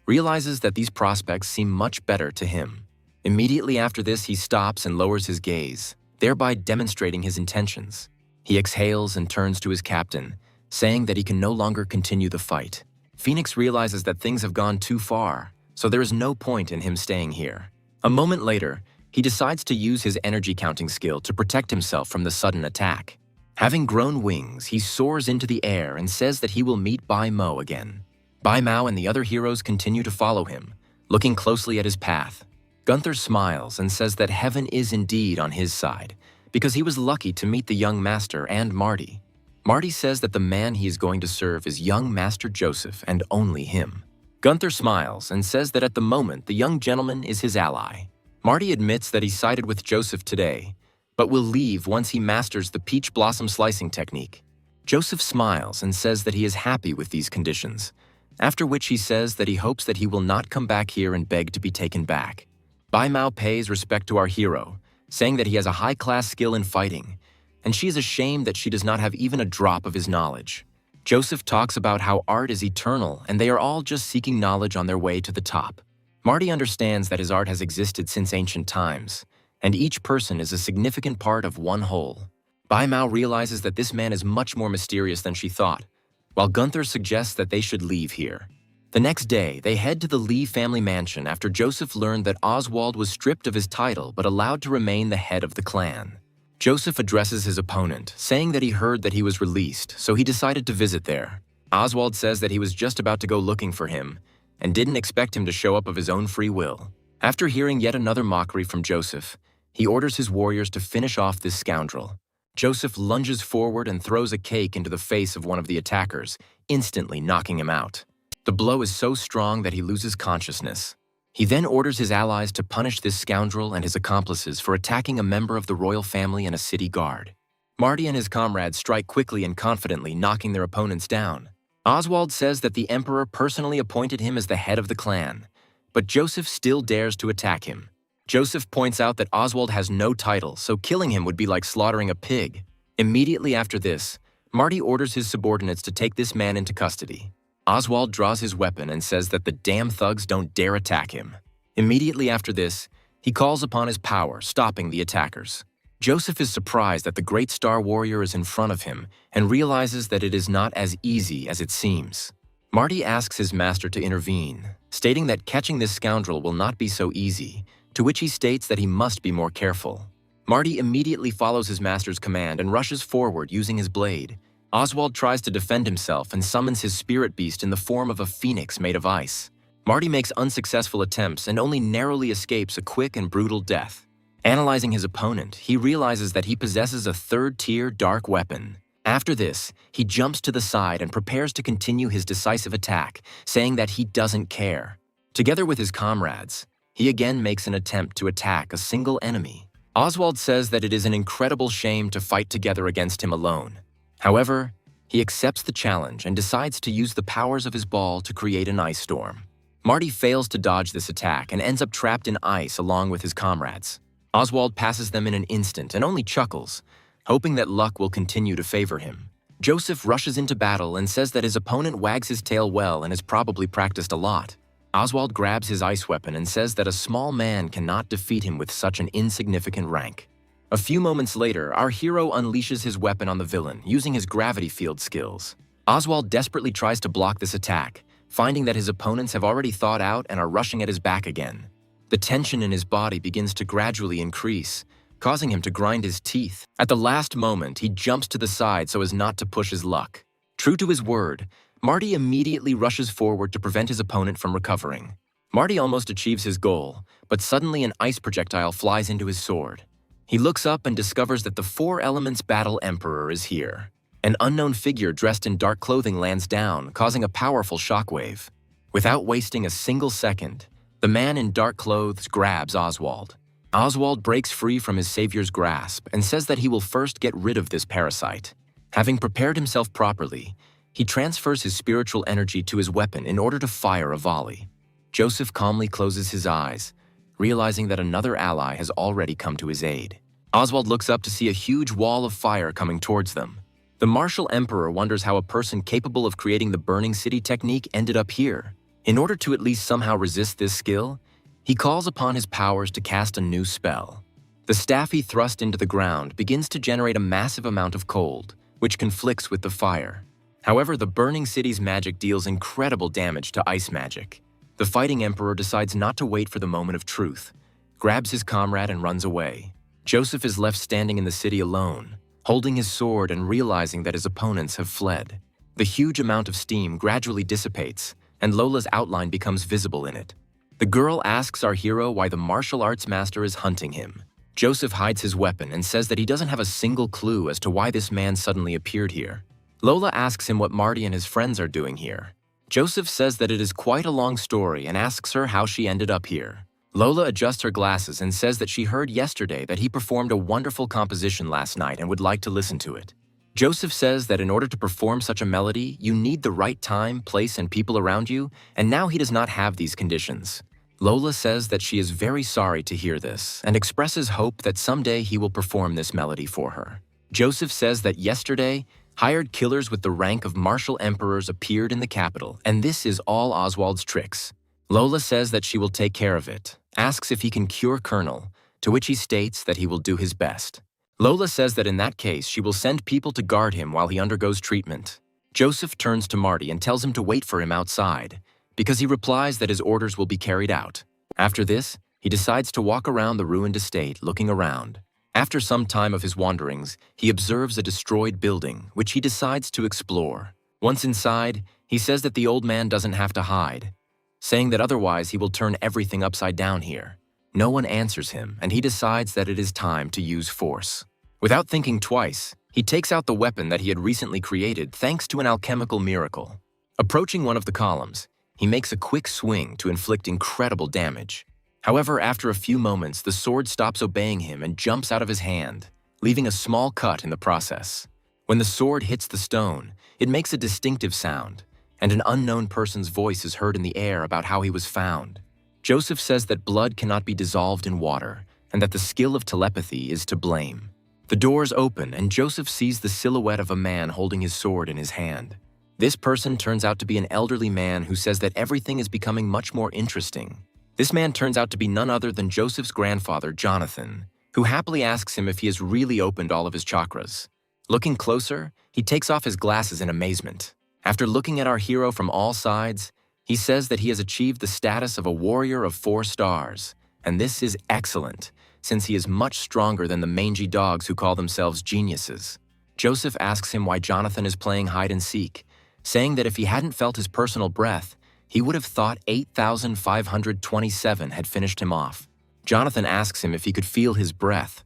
realizes that these prospects seem much better to him. Immediately after this, he stops and lowers his gaze, thereby demonstrating his intentions. He exhales and turns to his captain, saying that he can no longer continue the fight. Phoenix realizes that things have gone too far, so there is no point in him staying here. A moment later, he decides to use his energy counting skill to protect himself from the sudden attack. Having grown wings, he soars into the air and says that he will meet Bai Mo again. Bai Mao and the other heroes continue to follow him, looking closely at his path. Gunther smiles and says that heaven is indeed on his side, because he was lucky to meet the young master and Marty. Marty says that the man he is going to serve is young Master Joseph and only him. Gunther smiles and says that at the moment the young gentleman is his ally. Marty admits that he sided with Joseph today, but will leave once he masters the peach blossom slicing technique. Joseph smiles and says that he is happy with these conditions, after which he says that he hopes that he will not come back here and beg to be taken back. Bai Mao pays respect to our hero, saying that he has a high-class skill in fighting, and she is ashamed that she does not have even a drop of his knowledge. Joseph talks about how art is eternal and they are all just seeking knowledge on their way to the top. Marty understands that his art has existed since ancient times, and each person is a significant part of one whole. Bai Mao realizes that this man is much more mysterious than she thought, while Gunther suggests that they should leave here. The next day, they head to the Lee family mansion after Joseph learned that Oswald was stripped of his title but allowed to remain the head of the clan. Joseph addresses his opponent, saying that he heard that he was released, so he decided to visit there. Oswald says that he was just about to go looking for him, and didn't expect him to show up of his own free will. After hearing yet another mockery from Joseph, he orders his warriors to finish off this scoundrel. Joseph lunges forward and throws a cake into the face of one of the attackers, instantly knocking him out. The blow is so strong that he loses consciousness. He then orders his allies to punish this scoundrel and his accomplices for attacking a member of the royal family and a city guard. Marty and his comrades strike quickly and confidently, knocking their opponents down. Oswald says that the emperor personally appointed him as the head of the clan, but Joseph still dares to attack him. Joseph points out that Oswald has no title, so killing him would be like slaughtering a pig. Immediately after this, Marty orders his subordinates to take this man into custody. Oswald draws his weapon and says that the damn thugs don't dare attack him. Immediately after this, he calls upon his power, stopping the attackers. Joseph is surprised that the great star warrior is in front of him and realizes that it is not as easy as it seems. Marty asks his master to intervene, stating that catching this scoundrel will not be so easy, to which he states that he must be more careful. Marty immediately follows his master's command and rushes forward using his blade. Oswald tries to defend himself and summons his spirit beast in the form of a phoenix made of ice. Marty makes unsuccessful attempts and only narrowly escapes a quick and brutal death. Analyzing his opponent, he realizes that he possesses a third-tier dark weapon. After this, he jumps to the side and prepares to continue his decisive attack, saying that he doesn't care. Together with his comrades, he again makes an attempt to attack a single enemy. Oswald says that it is an incredible shame to fight together against him alone. However, he accepts the challenge and decides to use the powers of his ball to create an ice storm. Marty fails to dodge this attack and ends up trapped in ice along with his comrades. Oswald passes them in an instant and only chuckles, hoping that luck will continue to favor him. Joseph rushes into battle and says that his opponent wags his tail well and has probably practiced a lot. Oswald grabs his ice weapon and says that a small man cannot defeat him with such an insignificant rank. A few moments later, our hero unleashes his weapon on the villain, using his gravity field skills. Oswald desperately tries to block this attack, finding that his opponents have already thawed out and are rushing at his back again. The tension in his body begins to gradually increase, causing him to grind his teeth. At the last moment, he jumps to the side so as not to push his luck. True to his word, Marty immediately rushes forward to prevent his opponent from recovering. Marty almost achieves his goal, but suddenly an ice projectile flies into his sword. He looks up and discovers that the Four Elements Battle Emperor is here. An unknown figure dressed in dark clothing lands down, causing a powerful shockwave. Without wasting a single second, the man in dark clothes grabs Oswald. Oswald breaks free from his savior's grasp and says that he will first get rid of this parasite. Having prepared himself properly, he transfers his spiritual energy to his weapon in order to fire a volley. Joseph calmly closes his eyes, realizing that another ally has already come to his aid. Oswald looks up to see a huge wall of fire coming towards them. The martial emperor wonders how a person capable of creating the burning city technique ended up here. In order to at least somehow resist this skill, he calls upon his powers to cast a new spell. The staff he thrust into the ground begins to generate a massive amount of cold, which conflicts with the fire. However, the burning city's magic deals incredible damage to ice magic. The fighting emperor decides not to wait for the moment of truth, grabs his comrade and runs away. Joseph is left standing in the city alone, holding his sword and realizing that his opponents have fled. The huge amount of steam gradually dissipates, and Lola's outline becomes visible in it. The girl asks our hero why the martial arts master is hunting him. Joseph hides his weapon and says that he doesn't have a single clue as to why this man suddenly appeared here. Lola asks him what Marty and his friends are doing here. Joseph says that it is quite a long story and asks her how she ended up here. Lola adjusts her glasses and says that she heard yesterday that he performed a wonderful composition last night and would like to listen to it. Joseph says that in order to perform such a melody, you need the right time, place, and people around you, and now he does not have these conditions. Lola says that she is very sorry to hear this and expresses hope that someday he will perform this melody for her. Joseph says that yesterday, hired killers with the rank of martial emperors appeared in the capital, and this is all Oswald's tricks. Lola says that she will take care of it, asks if he can cure Colonel, to which he states that he will do his best. Lola says that in that case, she will send people to guard him while he undergoes treatment. Joseph turns to Marty and tells him to wait for him outside, because he replies that his orders will be carried out. After this, he decides to walk around the ruined estate, looking around. After some time of his wanderings, he observes a destroyed building, which he decides to explore. Once inside, he says that the old man doesn't have to hide, saying that otherwise he will turn everything upside down here. No one answers him, and he decides that it is time to use force. Without thinking twice, he takes out the weapon that he had recently created thanks to an alchemical miracle. Approaching one of the columns, he makes a quick swing to inflict incredible damage. However, after a few moments, the sword stops obeying him and jumps out of his hand, leaving a small cut in the process. When the sword hits the stone, it makes a distinctive sound, and an unknown person's voice is heard in the air about how he was found. Joseph says that blood cannot be dissolved in water, and that the skill of telepathy is to blame. The doors open, and Joseph sees the silhouette of a man holding his sword in his hand. This person turns out to be an elderly man who says that everything is becoming much more interesting. This man turns out to be none other than Joseph's grandfather, Jonathan, who happily asks him if he has really opened all of his chakras. Looking closer, he takes off his glasses in amazement. After looking at our hero from all sides, he says that he has achieved the status of a warrior of 4 stars, and this is excellent, since he is much stronger than the mangy dogs who call themselves geniuses. Joseph asks him why Jonathan is playing hide and seek, saying that if he hadn't felt his personal breath, he would have thought 8,527 had finished him off. Jonathan asks him if he could feel his breath,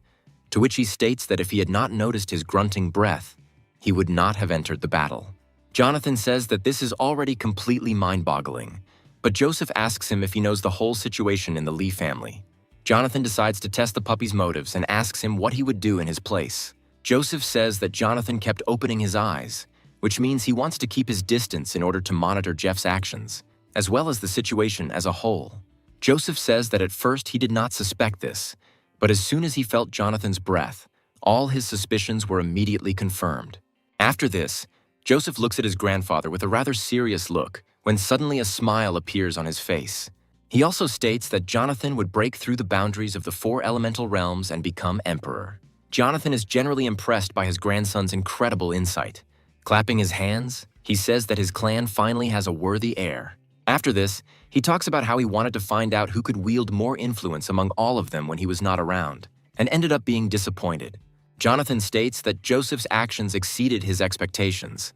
to which he states that if he had not noticed his grunting breath, he would not have entered the battle. Jonathan says that this is already completely mind-boggling, but Joseph asks him if he knows the whole situation in the Lee family. Jonathan decides to test the puppy's motives and asks him what he would do in his place. Joseph says that Jonathan kept opening his eyes, which means he wants to keep his distance in order to monitor Jeff's actions, as well as the situation as a whole. Joseph says that at first he did not suspect this, but as soon as he felt Jonathan's breath, all his suspicions were immediately confirmed. After this, Joseph looks at his grandfather with a rather serious look when suddenly a smile appears on his face. He also states that Jonathan would break through the boundaries of the 4 elemental realms and become emperor. Jonathan is generally impressed by his grandson's incredible insight. Clapping his hands, he says that his clan finally has a worthy heir. After this, he talks about how he wanted to find out who could wield more influence among all of them when he was not around, and ended up being disappointed. Jonathan states that Joseph's actions exceeded his expectations,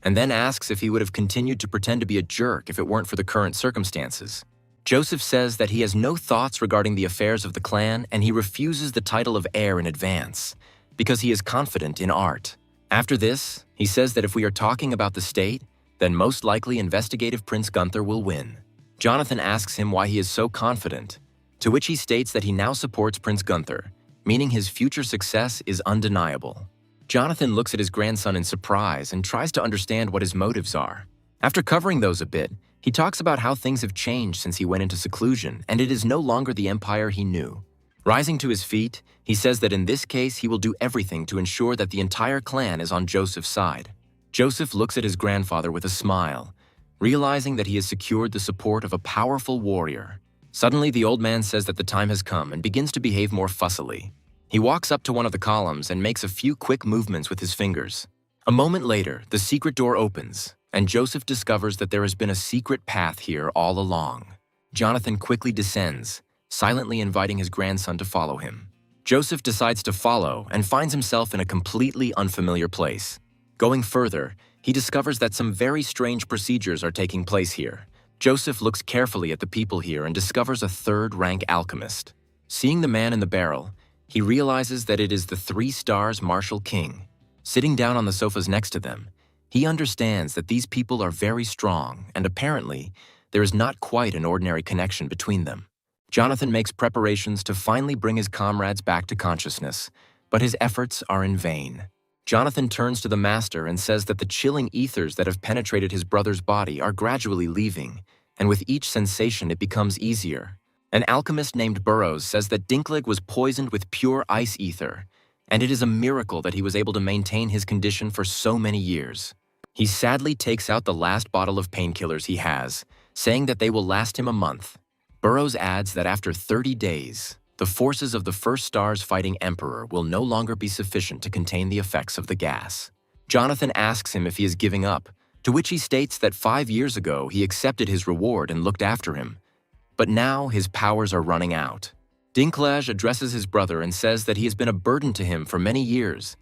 and then asks if he would have continued to pretend to be a jerk if it weren't for the current circumstances. Joseph says that he has no thoughts regarding the affairs of the clan and he refuses the title of heir in advance because he is confident in art. After this, he says that if we are talking about the state, then most likely investigative Prince Gunther will win. Jonathan asks him why he is so confident, to which he states that he now supports Prince Gunther, meaning his future success is undeniable. Jonathan looks at his grandson in surprise and tries to understand what his motives are. After covering those a bit, he talks about how things have changed since he went into seclusion and it is no longer the empire he knew. Rising to his feet, he says that in this case he will do everything to ensure that the entire clan is on Joseph's side. Joseph looks at his grandfather with a smile, realizing that he has secured the support of a powerful warrior. Suddenly, the old man says that the time has come and begins to behave more fussily. He walks up to one of the columns and makes a few quick movements with his fingers. A moment later, the secret door opens, and Joseph discovers that there has been a secret path here all along. Jonathan quickly descends, silently inviting his grandson to follow him. Joseph decides to follow and finds himself in a completely unfamiliar place. Going further, he discovers that some very strange procedures are taking place here. Joseph looks carefully at the people here and discovers a third-rank alchemist. Seeing the man in the barrel, he realizes that it is the 3 stars Marshal King. Sitting down on the sofas next to them, he understands that these people are very strong and apparently there is not quite an ordinary connection between them. Jonathan makes preparations to finally bring his comrades back to consciousness, but his efforts are in vain. Jonathan turns to the master and says that the chilling ethers that have penetrated his brother's body are gradually leaving, and with each sensation it becomes easier. An alchemist named Burroughs says that Dinkleg was poisoned with pure ice ether, and it is a miracle that he was able to maintain his condition for so many years. He sadly takes out the last bottle of painkillers he has, saying that they will last him a month. Burroughs adds that after 30 days, the forces of the First Star's fighting Emperor will no longer be sufficient to contain the effects of the gas. Jonathan asks him if he is giving up, to which he states that 5 years ago he accepted his reward and looked after him. But now his powers are running out. Dinklage addresses his brother and says that he has been a burden to him for many years,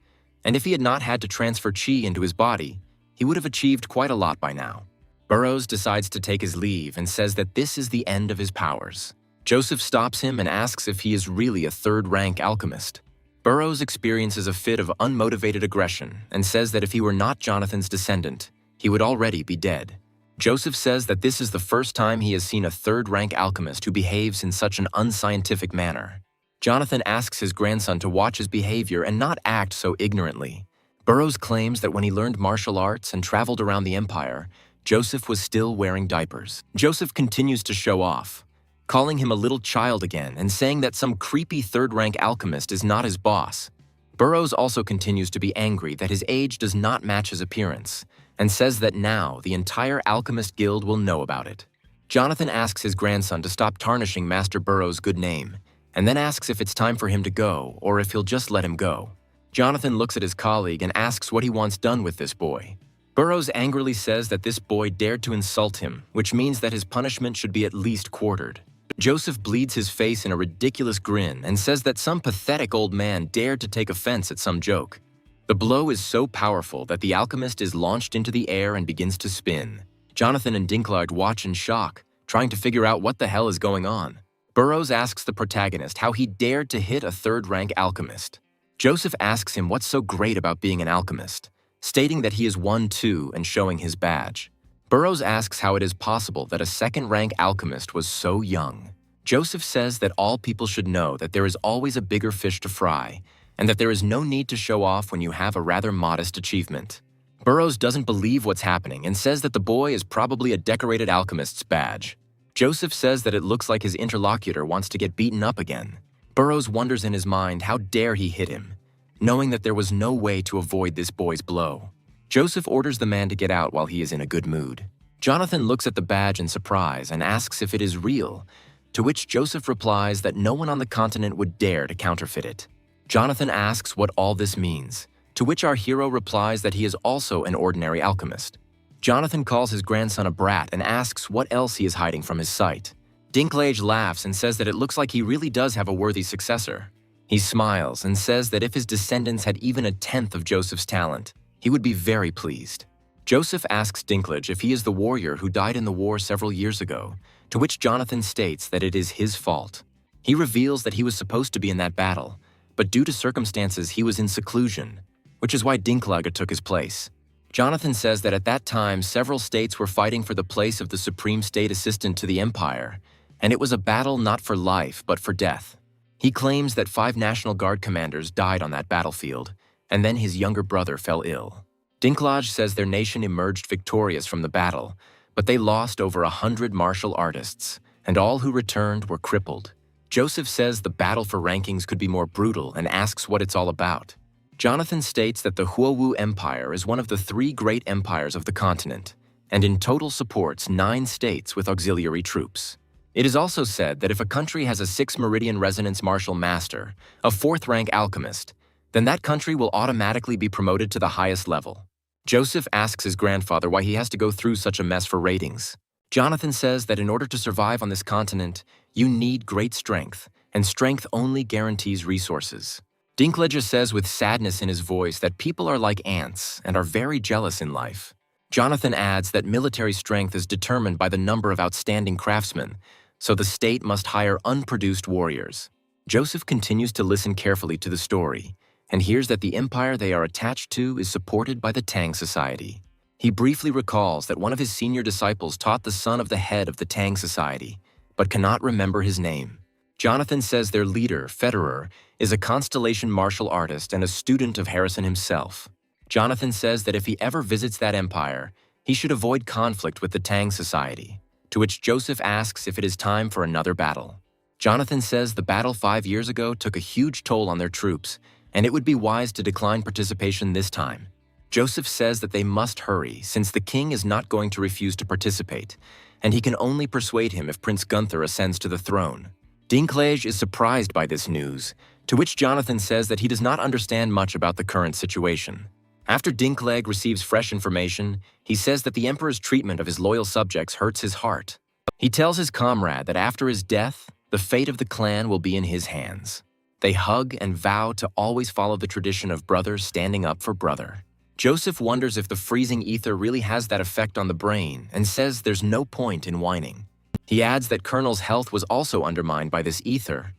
and if he had not had to transfer chi into his body, he would have achieved quite a lot by now. Burroughs decides to take his leave and says that this is the end of his powers. Joseph stops him and asks if he is really a third-rank alchemist. Burroughs experiences a fit of unmotivated aggression and says that if he were not Jonathan's descendant, he would already be dead. Joseph says that this is the first time he has seen a third-rank alchemist who behaves in such an unscientific manner. Jonathan asks his grandson to watch his behavior and not act so ignorantly. Burroughs claims that when he learned martial arts and traveled around the empire, Joseph was still wearing diapers. Joseph continues to show off, calling him a little child again and saying that some creepy third-rank alchemist is not his boss. Burroughs also continues to be angry that his age does not match his appearance, and says that now the entire Alchemist Guild will know about it. Jonathan asks his grandson to stop tarnishing Master Burroughs' good name, and then asks if it's time for him to go or if he'll just let him go. Jonathan looks at his colleague and asks what he wants done with this boy. Burroughs angrily says that this boy dared to insult him, which means that his punishment should be at least quartered. Joseph bleeds his face in a ridiculous grin and says that some pathetic old man dared to take offense at some joke. The blow is so powerful that the alchemist is launched into the air and begins to spin. Jonathan and Dinklage watch in shock, trying to figure out what the hell is going on. Burroughs asks the protagonist how he dared to hit a third-rank alchemist. Joseph asks him what's so great about being an alchemist, stating that he is one too and showing his badge. Burroughs asks how it is possible that a second-rank alchemist was so young. Joseph says that all people should know that there is always a bigger fish to fry, and that there is no need to show off when you have a rather modest achievement. Burroughs doesn't believe what's happening and says that the boy is probably a decorated alchemist's badge. Joseph says that it looks like his interlocutor wants to get beaten up again. Burroughs wonders in his mind how dare he hit him, knowing that there was no way to avoid this boy's blow. Joseph orders the man to get out while he is in a good mood. Jonathan looks at the badge in surprise and asks if it is real, to which Joseph replies that no one on the continent would dare to counterfeit it. Jonathan asks what all this means, to which our hero replies that he is also an ordinary alchemist. Jonathan calls his grandson a brat and asks what else he is hiding from his sight. Dinklage laughs and says that it looks like he really does have a worthy successor. He smiles and says that if his descendants had even a tenth of Joseph's talent, he would be very pleased. Joseph asks Dinklage if he is the warrior who died in the war several years ago, to which Jonathan states that it is his fault. He reveals that he was supposed to be in that battle, but due to circumstances he was in seclusion, which is why Dinklage took his place. Jonathan says that at that time several states were fighting for the place of the Supreme State Assistant to the Empire, and it was a battle not for life but for death. He claims that 5 National Guard commanders died on that battlefield, and then his younger brother fell ill. Dinklage says their nation emerged victorious from the battle, but they lost over 100 martial artists, and all who returned were crippled. Joseph says the battle for rankings could be more brutal and asks what it's all about. Jonathan states that the Huowu Empire is one of the 3 great empires of the continent, and in total supports 9 states with auxiliary troops. It is also said that if a country has a 6 Meridian Resonance Martial Master, a 4th-rank alchemist, then that country will automatically be promoted to the highest level. Joseph asks his grandfather why he has to go through such a mess for ratings. Jonathan says that in order to survive on this continent, you need great strength, and strength only guarantees resources. Dinklage says with sadness in his voice that people are like ants and are very jealous in life. Jonathan adds that military strength is determined by the number of outstanding craftsmen, so the state must hire unproduced warriors. Joseph continues to listen carefully to the story, and hears that the empire they are attached to is supported by the Tang Society. He briefly recalls that one of his senior disciples taught the son of the head of the Tang Society, but cannot remember his name. Jonathan says their leader, Federer, is a constellation martial artist and a student of Harrison himself. Jonathan says that if he ever visits that empire, he should avoid conflict with the Tang Society, to which Joseph asks if it is time for another battle. Jonathan says the battle 5 years ago took a huge toll on their troops, and it would be wise to decline participation this time. Joseph says that they must hurry, since the king is not going to refuse to participate, and he can only persuade him if Prince Gunther ascends to the throne. Dinklage is surprised by this news, to which Jonathan says that he does not understand much about the current situation. After Dinklage receives fresh information, he says that the emperor's treatment of his loyal subjects hurts his heart. He tells his comrade that after his death, the fate of the clan will be in his hands. They hug and vow to always follow the tradition of brothers standing up for brother. Joseph wonders if the freezing ether really has that effect on the brain and says there's no point in whining. He adds that Colonel's health was also undermined by this ether.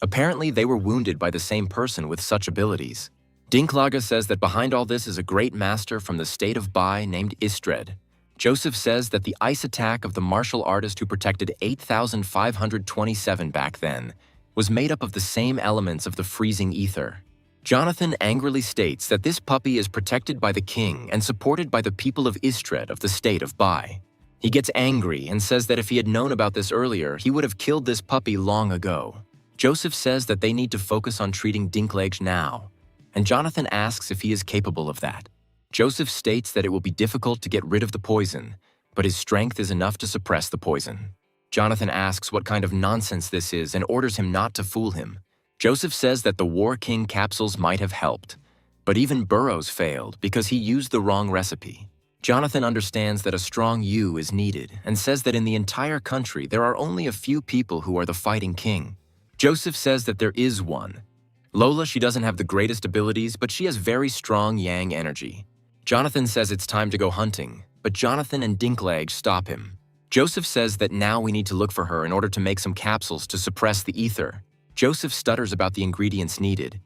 Apparently, they were wounded by the same person with such abilities. Dinklage says that behind all this is a great master from the state of Bai named Istred. Joseph says that the ice attack of the martial artist who protected 8,527 back then was made up of the same elements of the freezing ether. Jonathan angrily states that this puppy is protected by the king and supported by the people of Istred of the state of Bai. He gets angry and says that if he had known about this earlier, he would have killed this puppy long ago. Joseph says that they need to focus on treating Dinklage now, and Jonathan asks if he is capable of that. Joseph states that it will be difficult to get rid of the poison, but his strength is enough to suppress the poison. Jonathan asks what kind of nonsense this is and orders him not to fool him. Joseph says that the War King capsules might have helped, but even Burroughs failed because he used the wrong recipe. Jonathan understands that a strong you is needed and says that in the entire country there are only a few people who are the fighting king. Joseph says that there is one. Lola, she doesn't have the greatest abilities, but she has very strong yang energy. Jonathan says it's time to go hunting, but Jonathan and Dinklage stop him. Joseph says that now we need to look for her in order to make some capsules to suppress the ether. Joseph stutters about the ingredients needed,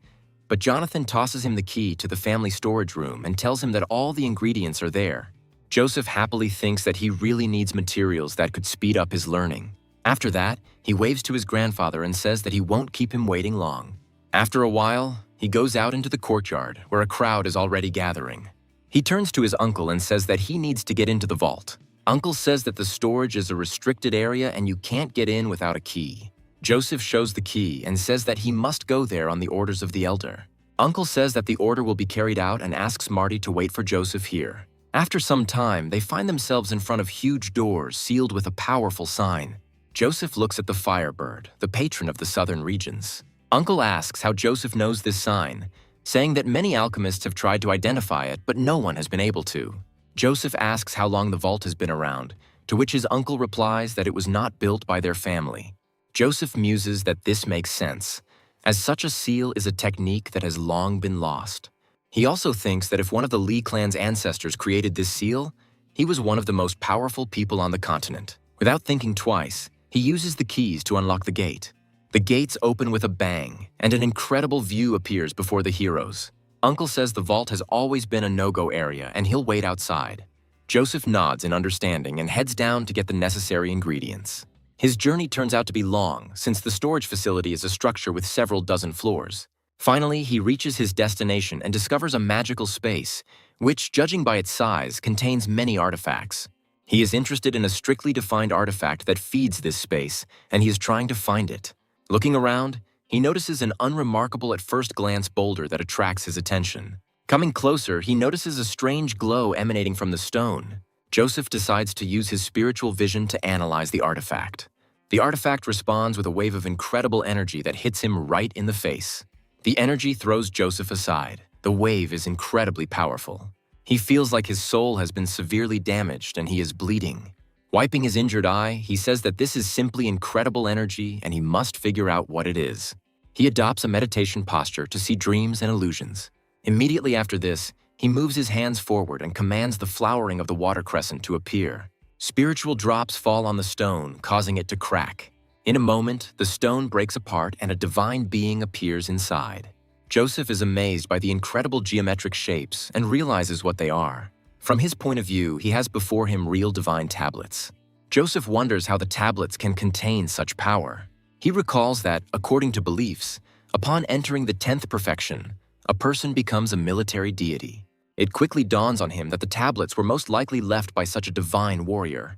but Jonathan tosses him the key to the family storage room and tells him that all the ingredients are there. Joseph happily thinks that he really needs materials that could speed up his learning. After that, he waves to his grandfather and says that he won't keep him waiting long. After a while, he goes out into the courtyard where a crowd is already gathering. He turns to his uncle and says that he needs to get into the vault. Uncle says that the storage is a restricted area and you can't get in without a key. Joseph shows the key and says that he must go there on the orders of the elder. Uncle says that the order will be carried out and asks Marty to wait for Joseph here. After some time, they find themselves in front of huge doors sealed with a powerful sign. Joseph looks at the Firebird, the patron of the southern regions. Uncle asks how Joseph knows this sign, saying that many alchemists have tried to identify it, but no one has been able to. Joseph asks how long the vault has been around, to which his uncle replies that it was not built by their family. Joseph muses that this makes sense, as such a seal is a technique that has long been lost. He also thinks that if one of the Lee clan's ancestors created this seal, he was one of the most powerful people on the continent. Without thinking twice, He uses the keys to unlock the gate. The gates open with a bang, and an incredible view appears before the heroes. Uncle says the vault has always been a no-go area and he'll wait outside. Joseph nods in understanding and heads down to get the necessary ingredients. His journey turns out to be long, since the storage facility is a structure with several dozen floors. Finally, he reaches his destination and discovers a magical space, which, judging by its size, contains many artifacts. He is interested in a strictly defined artifact that feeds this space, and he is trying to find it. Looking around, he notices an unremarkable at first glance boulder that attracts his attention. Coming closer, he notices a strange glow emanating from the stone. Joseph decides to use his spiritual vision to analyze the artifact. The artifact responds with a wave of incredible energy that hits him right in the face. The energy throws Joseph aside. The wave is incredibly powerful. He feels like his soul has been severely damaged and he is bleeding. Wiping his injured eye, he says that this is simply incredible energy and he must figure out what it is. He adopts a meditation posture to see dreams and illusions. Immediately after this, he moves his hands forward and commands the flowering of the water crescent to appear. Spiritual drops fall on the stone, causing it to crack. In a moment, the stone breaks apart and a divine being appears inside. Joseph is amazed by the incredible geometric shapes and realizes what they are. From his point of view, he has before him real divine tablets. Joseph wonders how the tablets can contain such power. He recalls that, according to beliefs, upon entering the 10th perfection, a person becomes a military deity. It quickly dawns on him that the tablets were most likely left by such a divine warrior.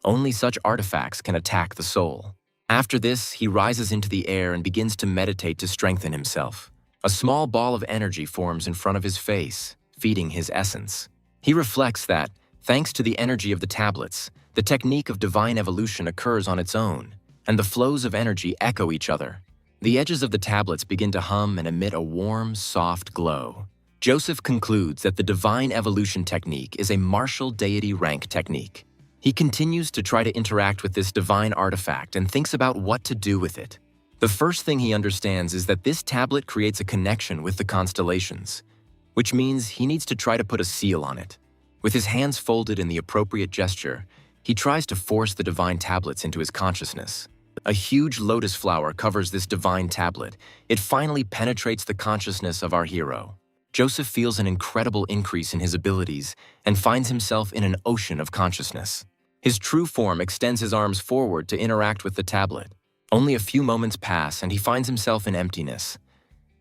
Only such artifacts can attack the soul. After this, he rises into the air and begins to meditate to strengthen himself. A small ball of energy forms in front of his face, feeding his essence. He reflects that, thanks to the energy of the tablets, the technique of divine evolution occurs on its own, and the flows of energy echo each other. The edges of the tablets begin to hum and emit a warm, soft glow. Joseph concludes that the divine evolution technique is a martial deity rank technique. He continues to try to interact with this divine artifact and thinks about what to do with it. The first thing he understands is that this tablet creates a connection with the constellations, which means he needs to try to put a seal on it. With his hands folded in the appropriate gesture, he tries to force the divine tablets into his consciousness. A huge lotus flower covers this divine tablet. It finally penetrates the consciousness of our hero. Joseph feels an incredible increase in his abilities and finds himself in an ocean of consciousness. His true form extends his arms forward to interact with the tablet. Only a few moments pass and he finds himself in emptiness.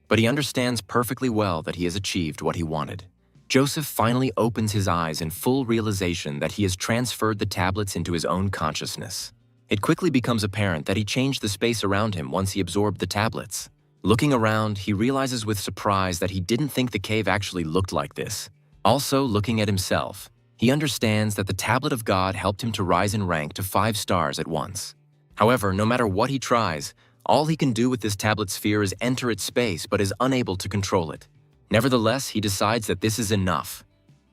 But he understands perfectly well that he has achieved what he wanted. Joseph finally opens his eyes in full realization that he has transferred the tablets into his own consciousness. It quickly becomes apparent that he changed the space around him once he absorbed the tablets. Looking around, he realizes with surprise that he didn't think the cave actually looked like this. Also, looking at himself, he understands that the tablet of God helped him to rise in rank to 5 stars at once. However, no matter what he tries, all he can do with this tablet sphere is enter its space but is unable to control it. Nevertheless, he decides that this is enough.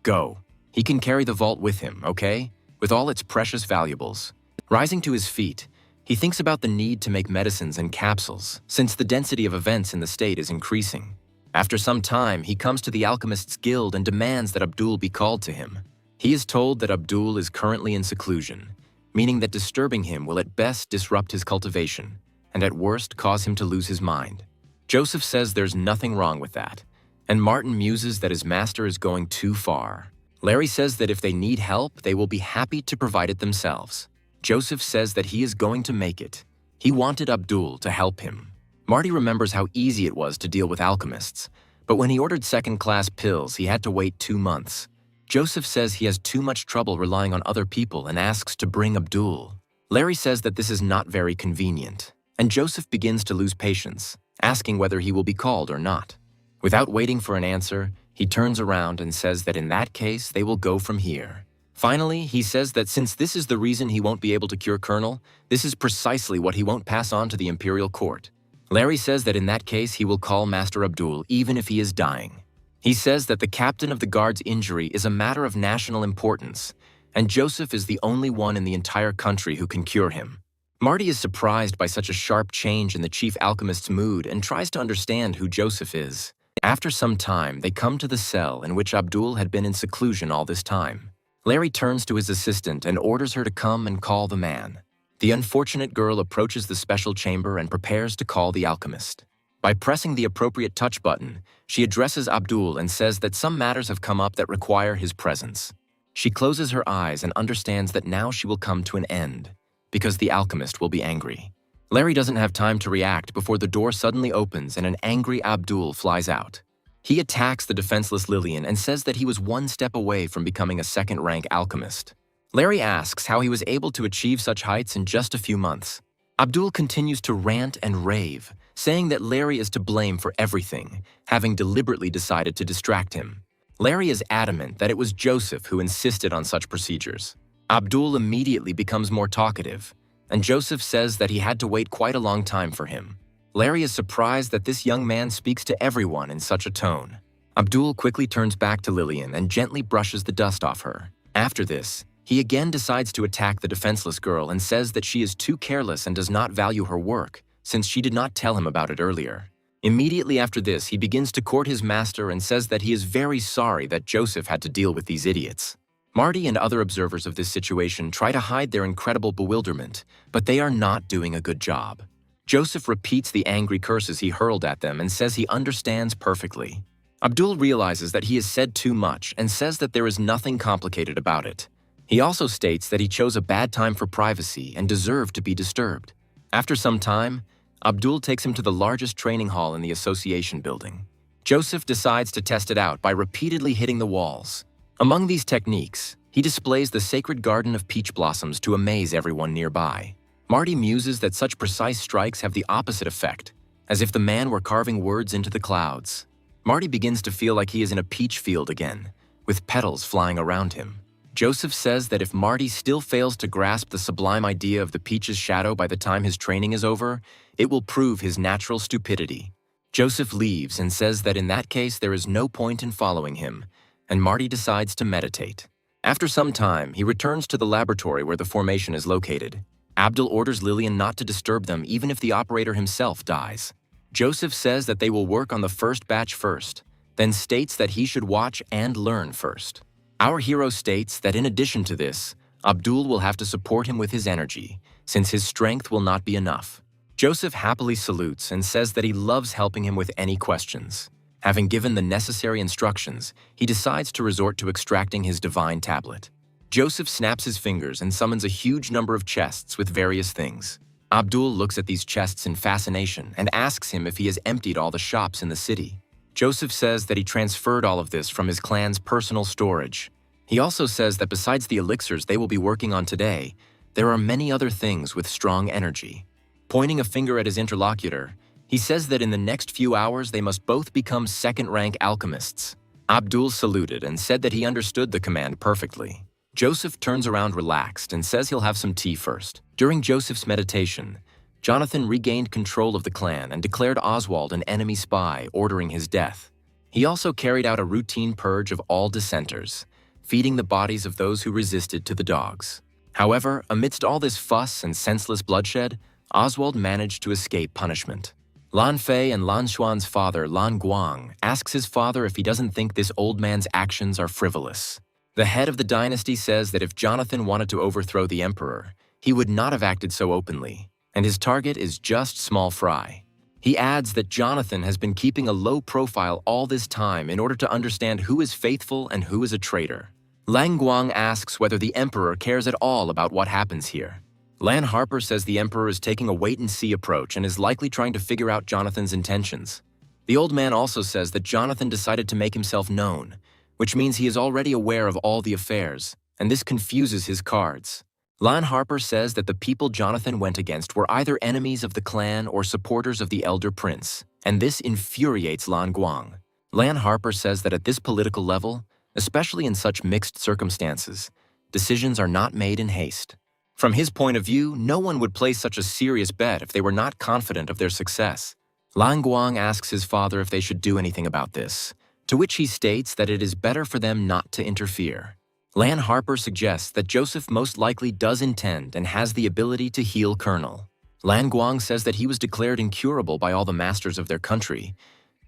Go. He can carry the vault with him, okay? With all its precious valuables. Rising to his feet, he thinks about the need to make medicines and capsules, since the density of events in the state is increasing. After some time, he comes to the Alchemists' Guild and demands that Abdul be called to him. He is told that Abdul is currently in seclusion, meaning that disturbing him will at best disrupt his cultivation, and at worst cause him to lose his mind. Joseph says there's nothing wrong with that, and Martin muses that his master is going too far. Larry says that if they need help, they will be happy to provide it themselves. Joseph says that he is going to make it. He wanted Abdul to help him. Marty remembers how easy it was to deal with alchemists, but when he ordered second-class pills, he had to wait 2 months. Joseph says he has too much trouble relying on other people and asks to bring Abdul. Larry says that this is not very convenient, and Joseph begins to lose patience, asking whether he will be called or not. Without waiting for an answer, he turns around and says that in that case, they will go from here. Finally, he says that since this is the reason he won't be able to cure Colonel, this is precisely what he won't pass on to the Imperial Court. Larry says that in that case, he will call Master Abdul even if he is dying. He says that the captain of the guard's injury is a matter of national importance, and Joseph is the only one in the entire country who can cure him. Marty is surprised by such a sharp change in the chief alchemist's mood and tries to understand who Joseph is. After some time, they come to the cell in which Abdul had been in seclusion all this time. Larry turns to his assistant and orders her to come and call the man. The unfortunate girl approaches the special chamber and prepares to call the alchemist. By pressing the appropriate touch button, she addresses Abdul and says that some matters have come up that require his presence. She closes her eyes and understands that now she will come to an end, because the alchemist will be angry. Larry doesn't have time to react before the door suddenly opens and an angry Abdul flies out. He attacks the defenseless Lillian and says that he was one step away from becoming a second-rank alchemist. Larry asks how he was able to achieve such heights in just a few months. Abdul continues to rant and rave, saying that Larry is to blame for everything, having deliberately decided to distract him. Larry is adamant that it was Joseph who insisted on such procedures. Abdul immediately becomes more talkative, and Joseph says that he had to wait quite a long time for him. Larry is surprised that this young man speaks to everyone in such a tone. Abdul quickly turns back to Lillian and gently brushes the dust off her. After this, he again decides to attack the defenseless girl and says that she is too careless and does not value her work, since she did not tell him about it earlier. Immediately after this, he begins to court his master and says that he is very sorry that Joseph had to deal with these idiots. Marty and other observers of this situation try to hide their incredible bewilderment, but they are not doing a good job. Joseph repeats the angry curses he hurled at them and says he understands perfectly. Abdul realizes that he has said too much and says that there is nothing complicated about it. He also states that he chose a bad time for privacy and deserved to be disturbed. After some time, Abdul takes him to the largest training hall in the association building. Joseph decides to test it out by repeatedly hitting the walls. Among these techniques, he displays the sacred garden of peach blossoms to amaze everyone nearby. Marty muses that such precise strikes have the opposite effect, as if the man were carving words into the clouds. Marty begins to feel like he is in a peach field again, with petals flying around him. Joseph says that if Marty still fails to grasp the sublime idea of the peach's shadow by the time his training is over, it will prove his natural stupidity. Joseph leaves and says that in that case there is no point in following him, and Marty decides to meditate. After some time, he returns to the laboratory where the formation is located. Abdul orders Lillian not to disturb them even if the operator himself dies. Joseph says that they will work on the first batch first, then states that he should watch and learn first. Our hero states that in addition to this, Abdul will have to support him with his energy, since his strength will not be enough. Joseph happily salutes and says that he loves helping him with any questions. Having given the necessary instructions, he decides to resort to extracting his divine tablet. Joseph snaps his fingers and summons a huge number of chests with various things. Abdul looks at these chests in fascination and asks him if he has emptied all the shops in the city. Joseph says that he transferred all of this from his clan's personal storage. He also says that besides the elixirs they will be working on today, there are many other things with strong energy. Pointing a finger at his interlocutor, he says that in the next few hours they must both become second-rank alchemists. Abdul saluted and said that he understood the command perfectly. Joseph turns around relaxed and says he'll have some tea first. During Joseph's meditation, Jonathan regained control of the clan and declared Oswald an enemy spy, ordering his death. He also carried out a routine purge of all dissenters, feeding the bodies of those who resisted to the dogs. However, amidst all this fuss and senseless bloodshed, Oswald managed to escape punishment. Lan Fei and Lan Xuan's father, Lan Guang, asks his father if he doesn't think this old man's actions are frivolous. The head of the dynasty says that if Jonathan wanted to overthrow the emperor, he would not have acted so openly, and his target is just small fry. He adds that Jonathan has been keeping a low profile all this time in order to understand who is faithful and who is a traitor. Lang Guang asks whether the emperor cares at all about what happens here. Lan Harper says the emperor is taking a wait-and-see approach and is likely trying to figure out Jonathan's intentions. The old man also says that Jonathan decided to make himself known, which means he is already aware of all the affairs, and this confuses his cards. Lan Harper says that the people Jonathan went against were either enemies of the clan or supporters of the elder prince, and this infuriates Lan Guang. Lan Harper says that at this political level, especially in such mixed circumstances, decisions are not made in haste. From his point of view, no one would place such a serious bet if they were not confident of their success. Lan Guang asks his father if they should do anything about this, to which he states that it is better for them not to interfere. Lan Harper suggests that Joseph most likely does intend and has the ability to heal Colonel. Lan Guang says that he was declared incurable by all the masters of their country,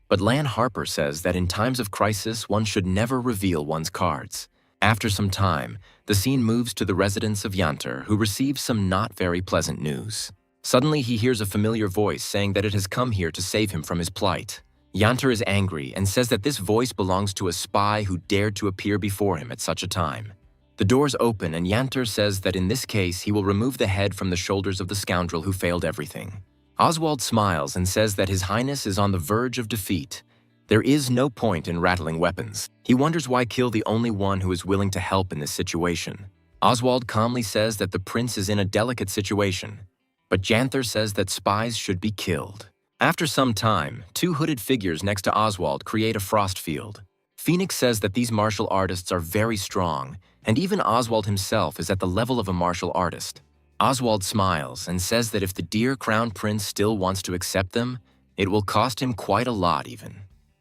but Lan Harper says that in times of crisis one should never reveal one's cards. After some time, the scene moves to the residence of Yanter, who receives some not very pleasant news. Suddenly, he hears a familiar voice saying that it has come here to save him from his plight. Yanter is angry and says that this voice belongs to a spy who dared to appear before him at such a time. The doors open and Yanter says that in this case he will remove the head from the shoulders of the scoundrel who failed everything. Oswald smiles and says that His Highness is on the verge of defeat. There is no point in rattling weapons. He wonders why kill the only one who is willing to help in this situation. Oswald calmly says that the prince is in a delicate situation, but Yanter says that spies should be killed. After some time, two hooded figures next to Oswald create a frost field. Phoenix says that these martial artists are very strong, and even Oswald himself is at the level of a martial artist. Oswald smiles and says that if the dear Crown Prince still wants to accept them, it will cost him quite a lot even.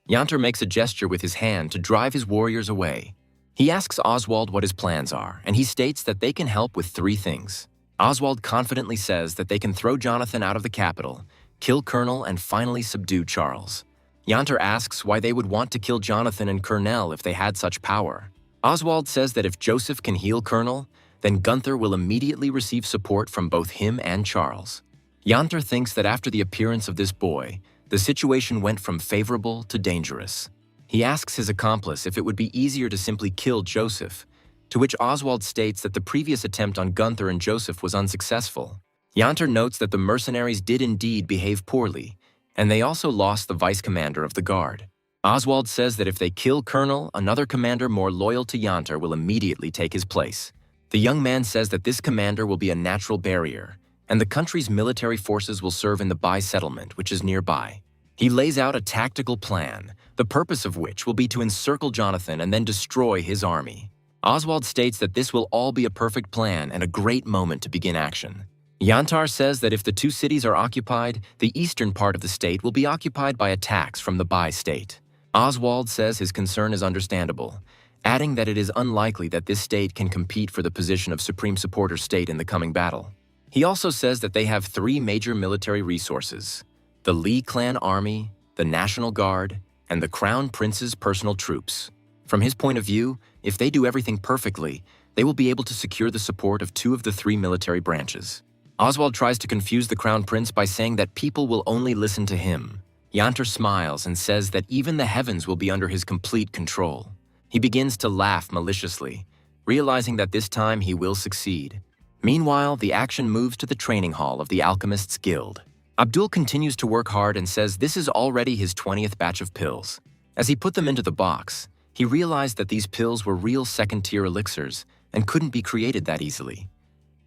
Yanter makes a gesture with his hand to drive his warriors away. He asks Oswald what his plans are, and he states that they can help with 3 things. Oswald confidently says that they can throw Jonathan out of the capital, kill Colonel, and finally subdue Charles. Yanter asks why they would want to kill Jonathan and Colonel if they had such power. Oswald says that if Joseph can heal Colonel, then Gunther will immediately receive support from both him and Charles. Yanter thinks that after the appearance of this boy, the situation went from favorable to dangerous. He asks his accomplice if it would be easier to simply kill Joseph, to which Oswald states that the previous attempt on Gunther and Joseph was unsuccessful. Yanter notes that the mercenaries did indeed behave poorly, and they also lost the vice commander of the guard. Oswald says that if they kill Colonel, another commander more loyal to Yanter will immediately take his place. The young man says that this commander will be a natural barrier, and the country's military forces will serve in the Bai settlement, which is nearby. He lays out a tactical plan, the purpose of which will be to encircle Jonathan and then destroy his army. Oswald states that this will all be a perfect plan and a great moment to begin action. Yantar says that if the 2 cities are occupied, the eastern part of the state will be occupied by attacks from the Bai state. Oswald says his concern is understandable, adding that it is unlikely that this state can compete for the position of supreme supporter state in the coming battle. He also says that they have 3 major military resources: the Li clan army, the National Guard, and the Crown Prince's personal troops. From his point of view, if they do everything perfectly, they will be able to secure the support of 2 of the 3 military branches. Oswald tries to confuse the Crown Prince by saying that people will only listen to him. Yanter smiles and says that even the heavens will be under his complete control. He begins to laugh maliciously, realizing that this time he will succeed. Meanwhile, the action moves to the training hall of the Alchemists Guild. Abdul continues to work hard and says this is already his 20th batch of pills. As he put them into the box, he realized that these pills were real second-tier elixirs and couldn't be created that easily.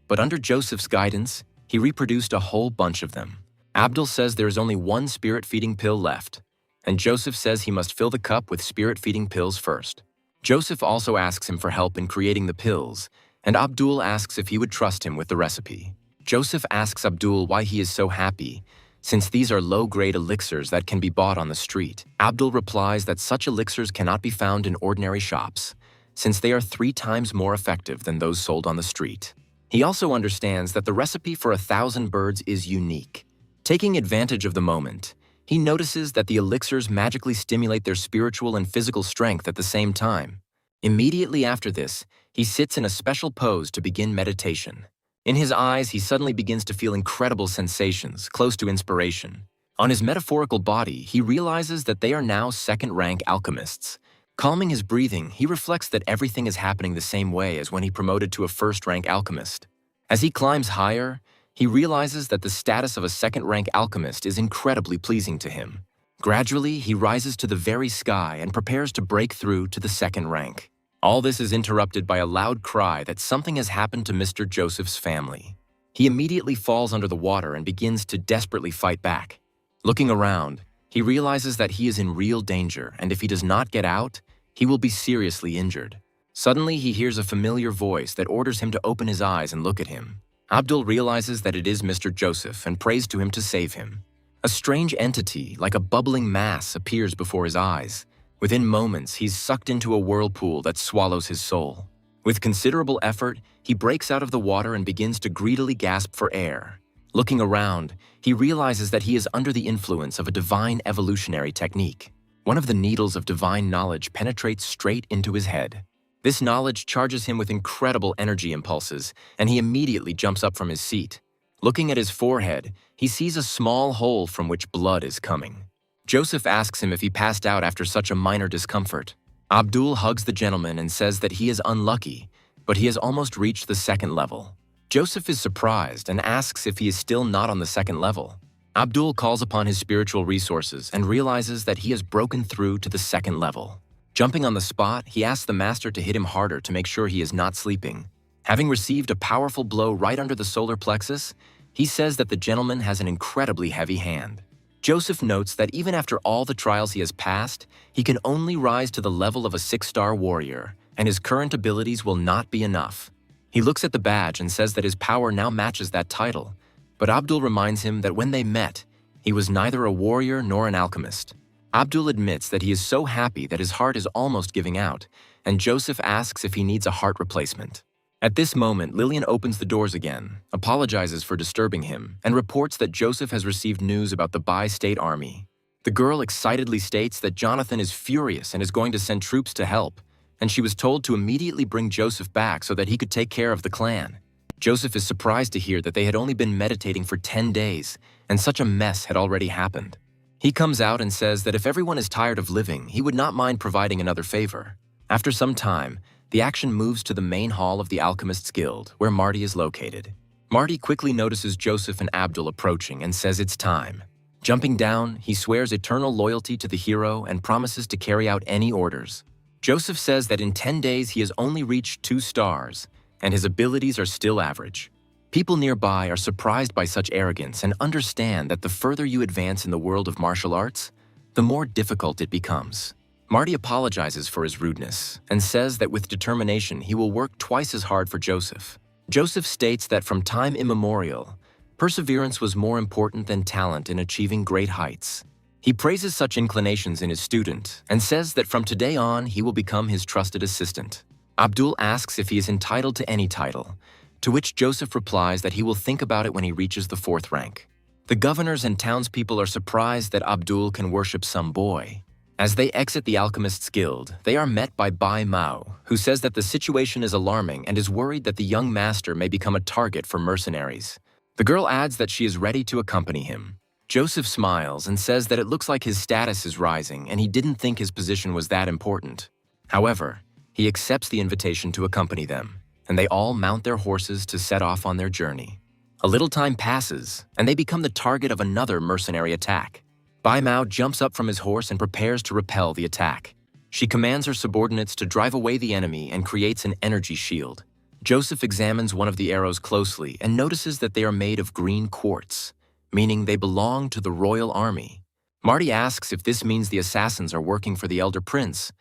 But under Joseph's guidance, he reproduced a whole bunch of them. Abdul says there is only 1 spirit-feeding pill left, and Joseph says he must fill the cup with spirit-feeding pills first. Joseph also asks him for help in creating the pills, and Abdul asks if he would trust him with the recipe. Joseph asks Abdul why he is so happy, since these are low-grade elixirs that can be bought on the street. Abdul replies that such elixirs cannot be found in ordinary shops, since they are 3 times more effective than those sold on the street. He also understands that the recipe for 1,000 birds is unique. Taking advantage of the moment, he notices that the elixirs magically stimulate their spiritual and physical strength at the same time. Immediately after this, he sits in a special pose to begin meditation. In his eyes, he suddenly begins to feel incredible sensations, close to inspiration. On his metaphorical body, he realizes that they are now second-rank alchemists. Calming his breathing, he reflects that everything is happening the same way as when he promoted to a first-rank alchemist. As he climbs higher, he realizes that the status of a second-rank alchemist is incredibly pleasing to him. Gradually, he rises to the very sky and prepares to break through to the second rank. All this is interrupted by a loud cry that something has happened to Mr. Joseph's family. He immediately falls under the water and begins to desperately fight back. Looking around, he realizes that he is in real danger, and if he does not get out, he will be seriously injured. Suddenly, he hears a familiar voice that orders him to open his eyes and look at him. Abdul realizes that it is Mr. Joseph and prays to him to save him. A strange entity, like a bubbling mass, appears before his eyes. Within moments, he's sucked into a whirlpool that swallows his soul. With considerable effort, he breaks out of the water and begins to greedily gasp for air. Looking around, he realizes that he is under the influence of a divine evolutionary technique. One of the needles of divine knowledge penetrates straight into his head. This knowledge charges him with incredible energy impulses, and he immediately jumps up from his seat. Looking at his forehead, he sees a small hole from which blood is coming. Joseph asks him if he passed out after such a minor discomfort. Abdul hugs the gentleman and says that he is unlucky, but he has almost reached the second level. Joseph is surprised and asks if he is still not on the second level. Abdul calls upon his spiritual resources and realizes that he has broken through to the second level. Jumping on the spot, he asks the master to hit him harder to make sure he is not sleeping. Having received a powerful blow right under the solar plexus, he says that the gentleman has an incredibly heavy hand. Joseph notes that even after all the trials he has passed, he can only rise to the level of a 6-star warrior, and his current abilities will not be enough. He looks at the badge and says that his power now matches that title, but Abdul reminds him that when they met, he was neither a warrior nor an alchemist. Abdul admits that he is so happy that his heart is almost giving out, and Joseph asks if he needs a heart replacement. At this moment, Lillian opens the doors again, apologizes for disturbing him, and reports that Joseph has received news about the bi-state army. The girl excitedly states that Jonathan is furious and is going to send troops to help, and she was told to immediately bring Joseph back so that he could take care of the clan. Joseph is surprised to hear that they had only been meditating for 10 days, and such a mess had already happened. He comes out and says that if everyone is tired of living, he would not mind providing another favor. After some time, the action moves to the main hall of the Alchemists Guild, where Marty is located. Marty quickly notices Joseph and Abdul approaching and says it's time. Jumping down, he swears eternal loyalty to the hero and promises to carry out any orders. Joseph says that in 10 days he has only reached 2 stars, and his abilities are still average. People nearby are surprised by such arrogance and understand that the further you advance in the world of martial arts, the more difficult it becomes. Marty apologizes for his rudeness and says that with determination he will work twice as hard for Joseph. Joseph states that from time immemorial, perseverance was more important than talent in achieving great heights. He praises such inclinations in his student and says that from today on he will become his trusted assistant. Abdul asks if he is entitled to any title, to which Joseph replies that he will think about it when he reaches the 4th rank. The governors and townspeople are surprised that Abdul can worship some boy. As they exit the Alchemists Guild, they are met by Bai Mao, who says that the situation is alarming and is worried that the young master may become a target for mercenaries. The girl adds that she is ready to accompany him. Joseph smiles and says that it looks like his status is rising and he didn't think his position was that important. However, he accepts the invitation to accompany them, and they all mount their horses to set off on their journey. A little time passes, and they become the target of another mercenary attack. Bai Mao jumps up from his horse and prepares to repel the attack. She commands her subordinates to drive away the enemy and creates an energy shield. Joseph examines one of the arrows closely and notices that they are made of green quartz, meaning they belong to the royal army. Marty asks if this means the assassins are working for the Elder Prince,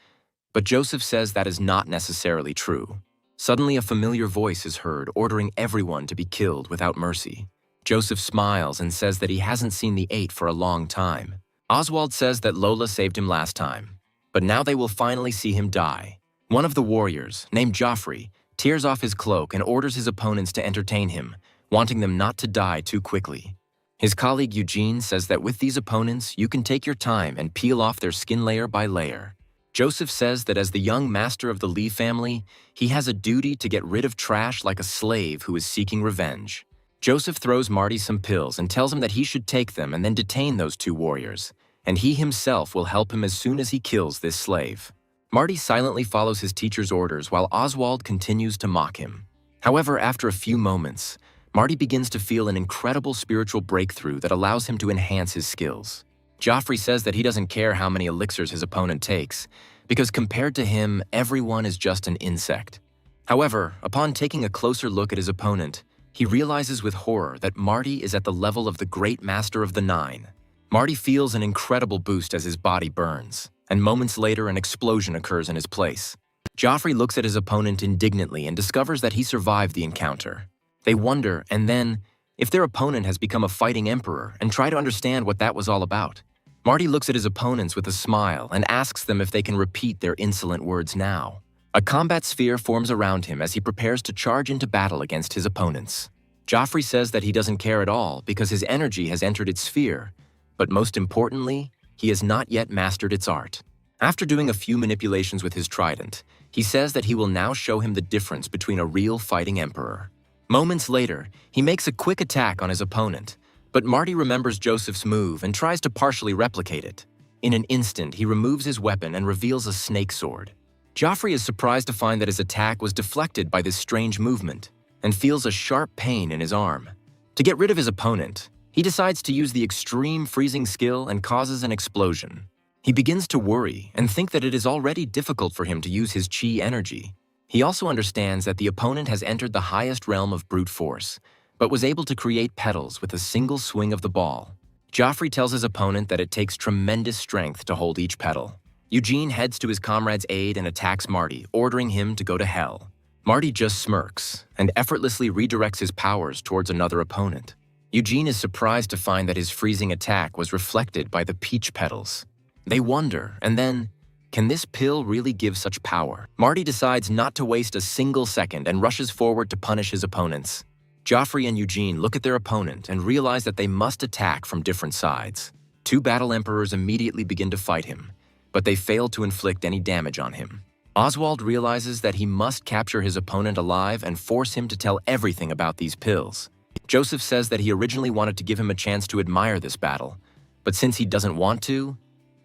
but Joseph says that is not necessarily true. Suddenly, a familiar voice is heard ordering everyone to be killed without mercy. Joseph smiles and says that he hasn't seen the 8 for a long time. Oswald says that Lola saved him last time, but now they will finally see him die. One of the warriors, named Joffrey, tears off his cloak and orders his opponents to entertain him, wanting them not to die too quickly. His colleague Eugene says that with these opponents, you can take your time and peel off their skin layer by layer. Joseph says that as the young master of the Lee family, he has a duty to get rid of trash like a slave who is seeking revenge. Joseph throws Marty some pills and tells him that he should take them and then detain those 2 warriors, and he himself will help him as soon as he kills this slave. Marty silently follows his teacher's orders while Oswald continues to mock him. However, after a few moments, Marty begins to feel an incredible spiritual breakthrough that allows him to enhance his skills. Joffrey says that he doesn't care how many elixirs his opponent takes, because compared to him, everyone is just an insect. However, upon taking a closer look at his opponent, he realizes with horror that Marty is at the level of the Great Master of the 9. Marty feels an incredible boost as his body burns, and moments later an explosion occurs in his place. Joffrey looks at his opponent indignantly and discovers that he survived the encounter. They wonder, and then, if their opponent has become a fighting emperor, and try to understand what that was all about. Marty looks at his opponents with a smile and asks them if they can repeat their insolent words now. A combat sphere forms around him as he prepares to charge into battle against his opponents. Joffrey says that he doesn't care at all because his energy has entered its sphere, but most importantly, he has not yet mastered its art. After doing a few manipulations with his trident, he says that he will now show him the difference between a real fighting emperor. Moments later, he makes a quick attack on his opponent, but Marty remembers Joseph's move and tries to partially replicate it. In an instant, he removes his weapon and reveals a snake sword. Joffrey is surprised to find that his attack was deflected by this strange movement and feels a sharp pain in his arm. To get rid of his opponent, he decides to use the extreme freezing skill and causes an explosion. He begins to worry and think that it is already difficult for him to use his chi energy. He also understands that the opponent has entered the highest realm of brute force, but was able to create petals with a single swing of the ball. Joffrey tells his opponent that it takes tremendous strength to hold each petal. Eugene heads to his comrade's aid and attacks Marty, ordering him to go to hell. Marty just smirks and effortlessly redirects his powers towards another opponent. Eugene is surprised to find that his freezing attack was reflected by the peach petals. They wonder, and then, can this pill really give such power? Marty decides not to waste a single second and rushes forward to punish his opponents. Joffrey and Eugene look at their opponent and realize that they must attack from different sides. Two battle emperors immediately begin to fight him, but they fail to inflict any damage on him. Oswald realizes that he must capture his opponent alive and force him to tell everything about these pills. Joseph says that he originally wanted to give him a chance to admire this battle, but since he doesn't want to,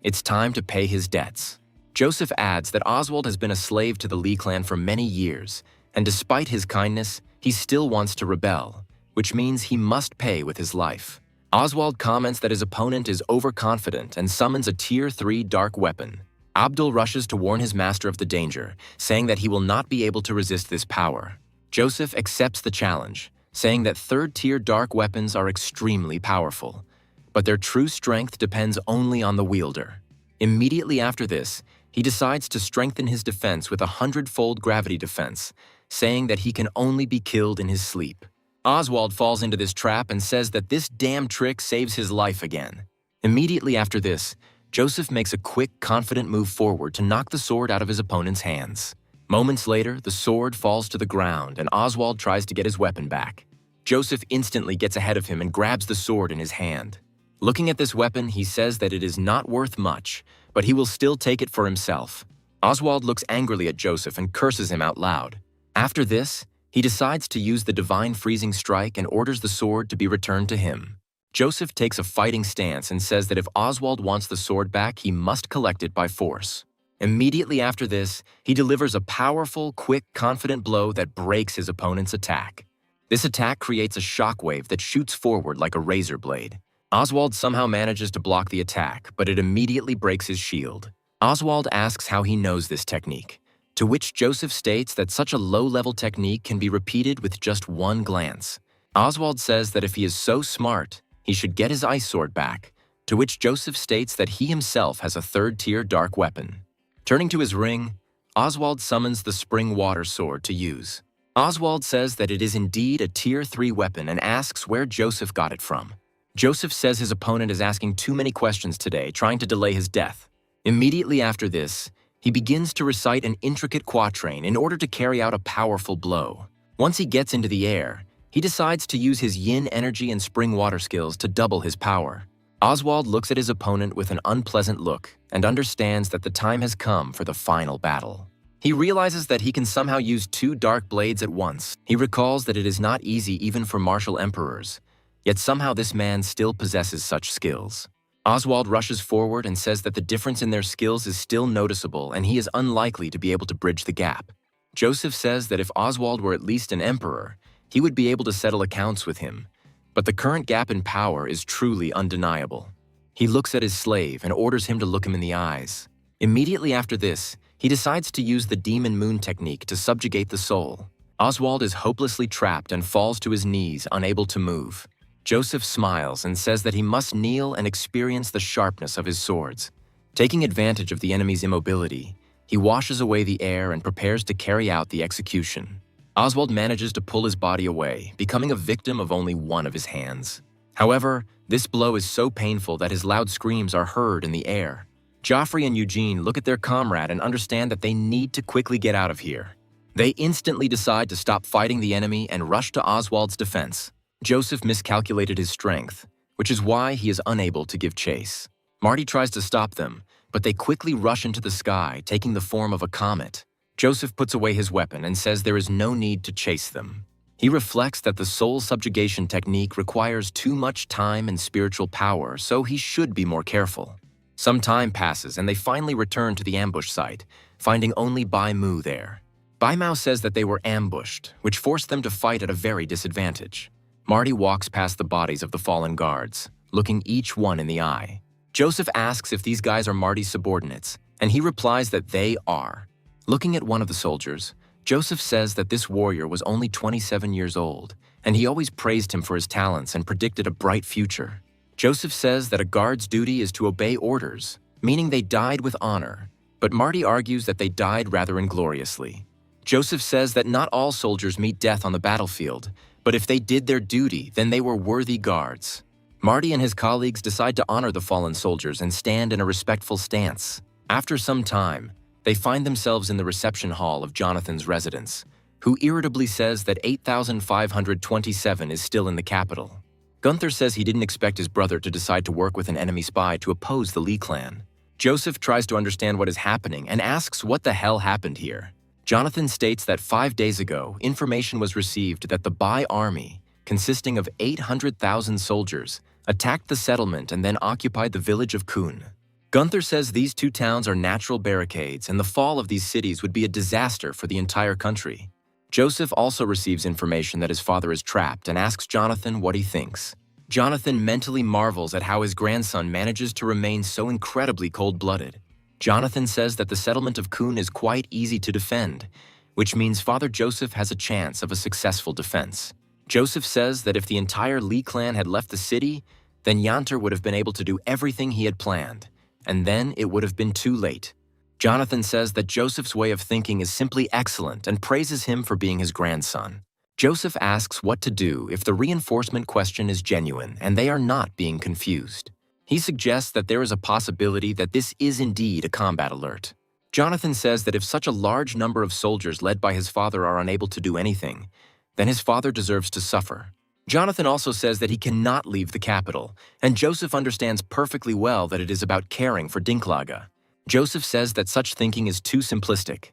it's time to pay his debts. Joseph adds that Oswald has been a slave to the Lee clan for many years, and despite his kindness, he still wants to rebel, which means he must pay with his life. Oswald comments that his opponent is overconfident and summons a Tier 3 dark weapon. Abdul rushes to warn his master of the danger, saying that he will not be able to resist this power. Joseph accepts the challenge, saying that third-tier dark weapons are extremely powerful, but their true strength depends only on the wielder. Immediately after this, he decides to strengthen his defense with a 100-fold gravity defense, saying that he can only be killed in his sleep. Oswald falls into this trap and says that this damn trick saves his life again. Immediately after this, Joseph makes a quick, confident move forward to knock the sword out of his opponent's hands. Moments later, the sword falls to the ground and Oswald tries to get his weapon back. Joseph instantly gets ahead of him and grabs the sword in his hand. Looking at this weapon, he says that it is not worth much, but he will still take it for himself. Oswald looks angrily at Joseph and curses him out loud. After this, he decides to use the divine freezing strike and orders the sword to be returned to him. Joseph takes a fighting stance and says that if Oswald wants the sword back, he must collect it by force. Immediately after this, he delivers a powerful, quick, confident blow that breaks his opponent's attack. This attack creates a shockwave that shoots forward like a razor blade. Oswald somehow manages to block the attack, but it immediately breaks his shield. Oswald asks how he knows this technique, to which Joseph states that such a low-level technique can be repeated with just one glance. Oswald says that if he is so smart, he should get his ice sword back, to which Joseph states that he himself has a third-tier dark weapon. Turning to his ring, Oswald summons the spring water sword to use. Oswald says that it is indeed a Tier 3 weapon and asks where Joseph got it from. Joseph says his opponent is asking too many questions today, trying to delay his death. Immediately after this, he begins to recite an intricate quatrain in order to carry out a powerful blow. Once he gets into the air, he decides to use his yin energy and spring water skills to double his power. Oswald looks at his opponent with an unpleasant look and understands that the time has come for the final battle. He realizes that he can somehow use two dark blades at once. He recalls that it is not easy even for martial emperors, yet somehow this man still possesses such skills. Oswald rushes forward and says that the difference in their skills is still noticeable and he is unlikely to be able to bridge the gap. Joseph says that if Oswald were at least an emperor, he would be able to settle accounts with him, but the current gap in power is truly undeniable. He looks at his slave and orders him to look him in the eyes. Immediately after this, he decides to use the demon moon technique to subjugate the soul. Oswald is hopelessly trapped and falls to his knees, unable to move. Joseph smiles and says that he must kneel and experience the sharpness of his swords. Taking advantage of the enemy's immobility, he washes away the air and prepares to carry out the execution. Oswald manages to pull his body away, becoming a victim of only one of his hands. However, this blow is so painful that his loud screams are heard in the air. Joffrey and Eugene look at their comrade and understand that they need to quickly get out of here. They instantly decide to stop fighting the enemy and rush to Oswald's defense. Joseph miscalculated his strength, which is why he is unable to give chase. Marty tries to stop them, but they quickly rush into the sky, taking the form of a comet. Joseph puts away his weapon and says there is no need to chase them. He reflects that the soul subjugation technique requires too much time and spiritual power, so he should be more careful. Some time passes and they finally return to the ambush site, finding only Bai Mu there. Bai Mao says that they were ambushed, which forced them to fight at a very disadvantage. Marty walks past the bodies of the fallen guards, looking each one in the eye. Joseph asks if these guys are Marty's subordinates, and he replies that they are. Looking at one of the soldiers, Joseph says that this warrior was only 27 years old, and he always praised him for his talents and predicted a bright future. Joseph says that a guard's duty is to obey orders, meaning they died with honor, but Marty argues that they died rather ingloriously. Joseph says that not all soldiers meet death on the battlefield, but if they did their duty, then they were worthy guards. Marty and his colleagues decide to honor the fallen soldiers and stand in a respectful stance. After some time, they find themselves in the reception hall of Jonathan's residence, who irritably says that 8,527 is still in the capital. Gunther says he didn't expect his brother to decide to work with an enemy spy to oppose the Lee clan. Joseph tries to understand what is happening and asks what the hell happened here. Jonathan states that 5 days ago, information was received that the Bai army, consisting of 800,000 soldiers, attacked the settlement and then occupied the village of Kun. Gunther says these two towns are natural barricades and the fall of these cities would be a disaster for the entire country. Joseph also receives information that his father is trapped and asks Jonathan what he thinks. Jonathan mentally marvels at how his grandson manages to remain so incredibly cold-blooded. Jonathan says that the settlement of Kun is quite easy to defend, which means Father Joseph has a chance of a successful defense. Joseph says that if the entire Lee clan had left the city, then Yanter would have been able to do everything he had planned, and then it would have been too late. Jonathan says that Joseph's way of thinking is simply excellent and praises him for being his grandson. Joseph asks what to do if the reinforcement question is genuine and they are not being confused. He suggests that there is a possibility that this is indeed a combat alert. Jonathan says that if such a large number of soldiers led by his father are unable to do anything, then his father deserves to suffer. Jonathan also says that he cannot leave the capital, and Joseph understands perfectly well that it is about caring for Dinklaga. Joseph says that such thinking is too simplistic,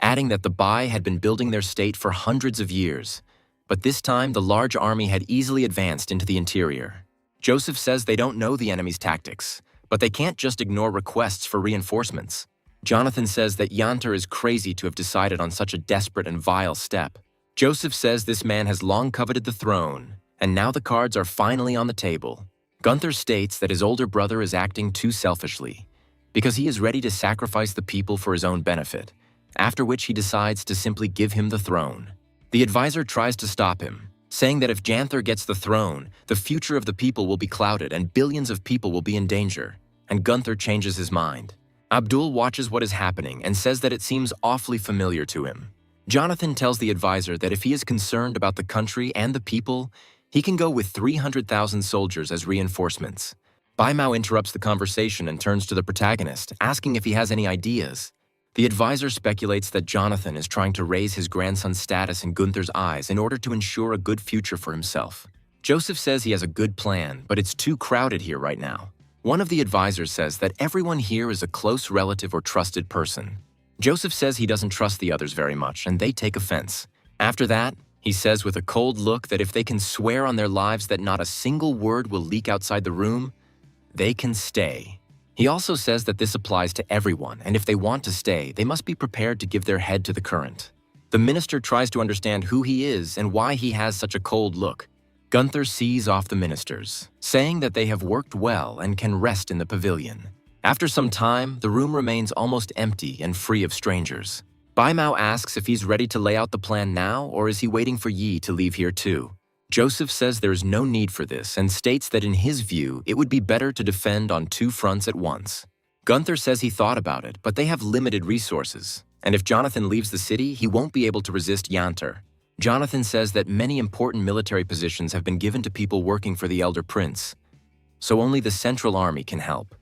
adding that the Bai had been building their state for hundreds of years, but this time the large army had easily advanced into the interior. Joseph says they don't know the enemy's tactics, but they can't just ignore requests for reinforcements. Jonathan says that Yanter is crazy to have decided on such a desperate and vile step. Joseph says this man has long coveted the throne, and now the cards are finally on the table. Gunther states that his older brother is acting too selfishly, because he is ready to sacrifice the people for his own benefit, after which he decides to simply give him the throne. The advisor tries to stop him, saying that if Janther gets the throne, the future of the people will be clouded and billions of people will be in danger, and Gunther changes his mind. Abdul watches what is happening and says that it seems awfully familiar to him. Jonathan tells the advisor that if he is concerned about the country and the people, he can go with 300,000 soldiers as reinforcements. Bai Mao interrupts the conversation and turns to the protagonist, asking if he has any ideas. The advisor speculates that Jonathan is trying to raise his grandson's status in Gunther's eyes in order to ensure a good future for himself. Joseph says he has a good plan, but it's too crowded here right now. One of the advisors says that everyone here is a close relative or trusted person. Joseph says he doesn't trust the others very much, and they take offense. After that, he says with a cold look that if they can swear on their lives that not a single word will leak outside the room, they can stay. He also says that this applies to everyone, and if they want to stay, they must be prepared to give their head to the current. The minister tries to understand who he is and why he has such a cold look. Gunther sees off the ministers, saying that they have worked well and can rest in the pavilion. After some time, the room remains almost empty and free of strangers. Bai Mao asks if he's ready to lay out the plan now, or is he waiting for Yi to leave here too? Joseph says there is no need for this and states that in his view, it would be better to defend on two fronts at once. Gunther says he thought about it, but they have limited resources, and if Jonathan leaves the city, he won't be able to resist Yanter. Jonathan says that many important military positions have been given to people working for the Elder Prince, so only the Central Army can help.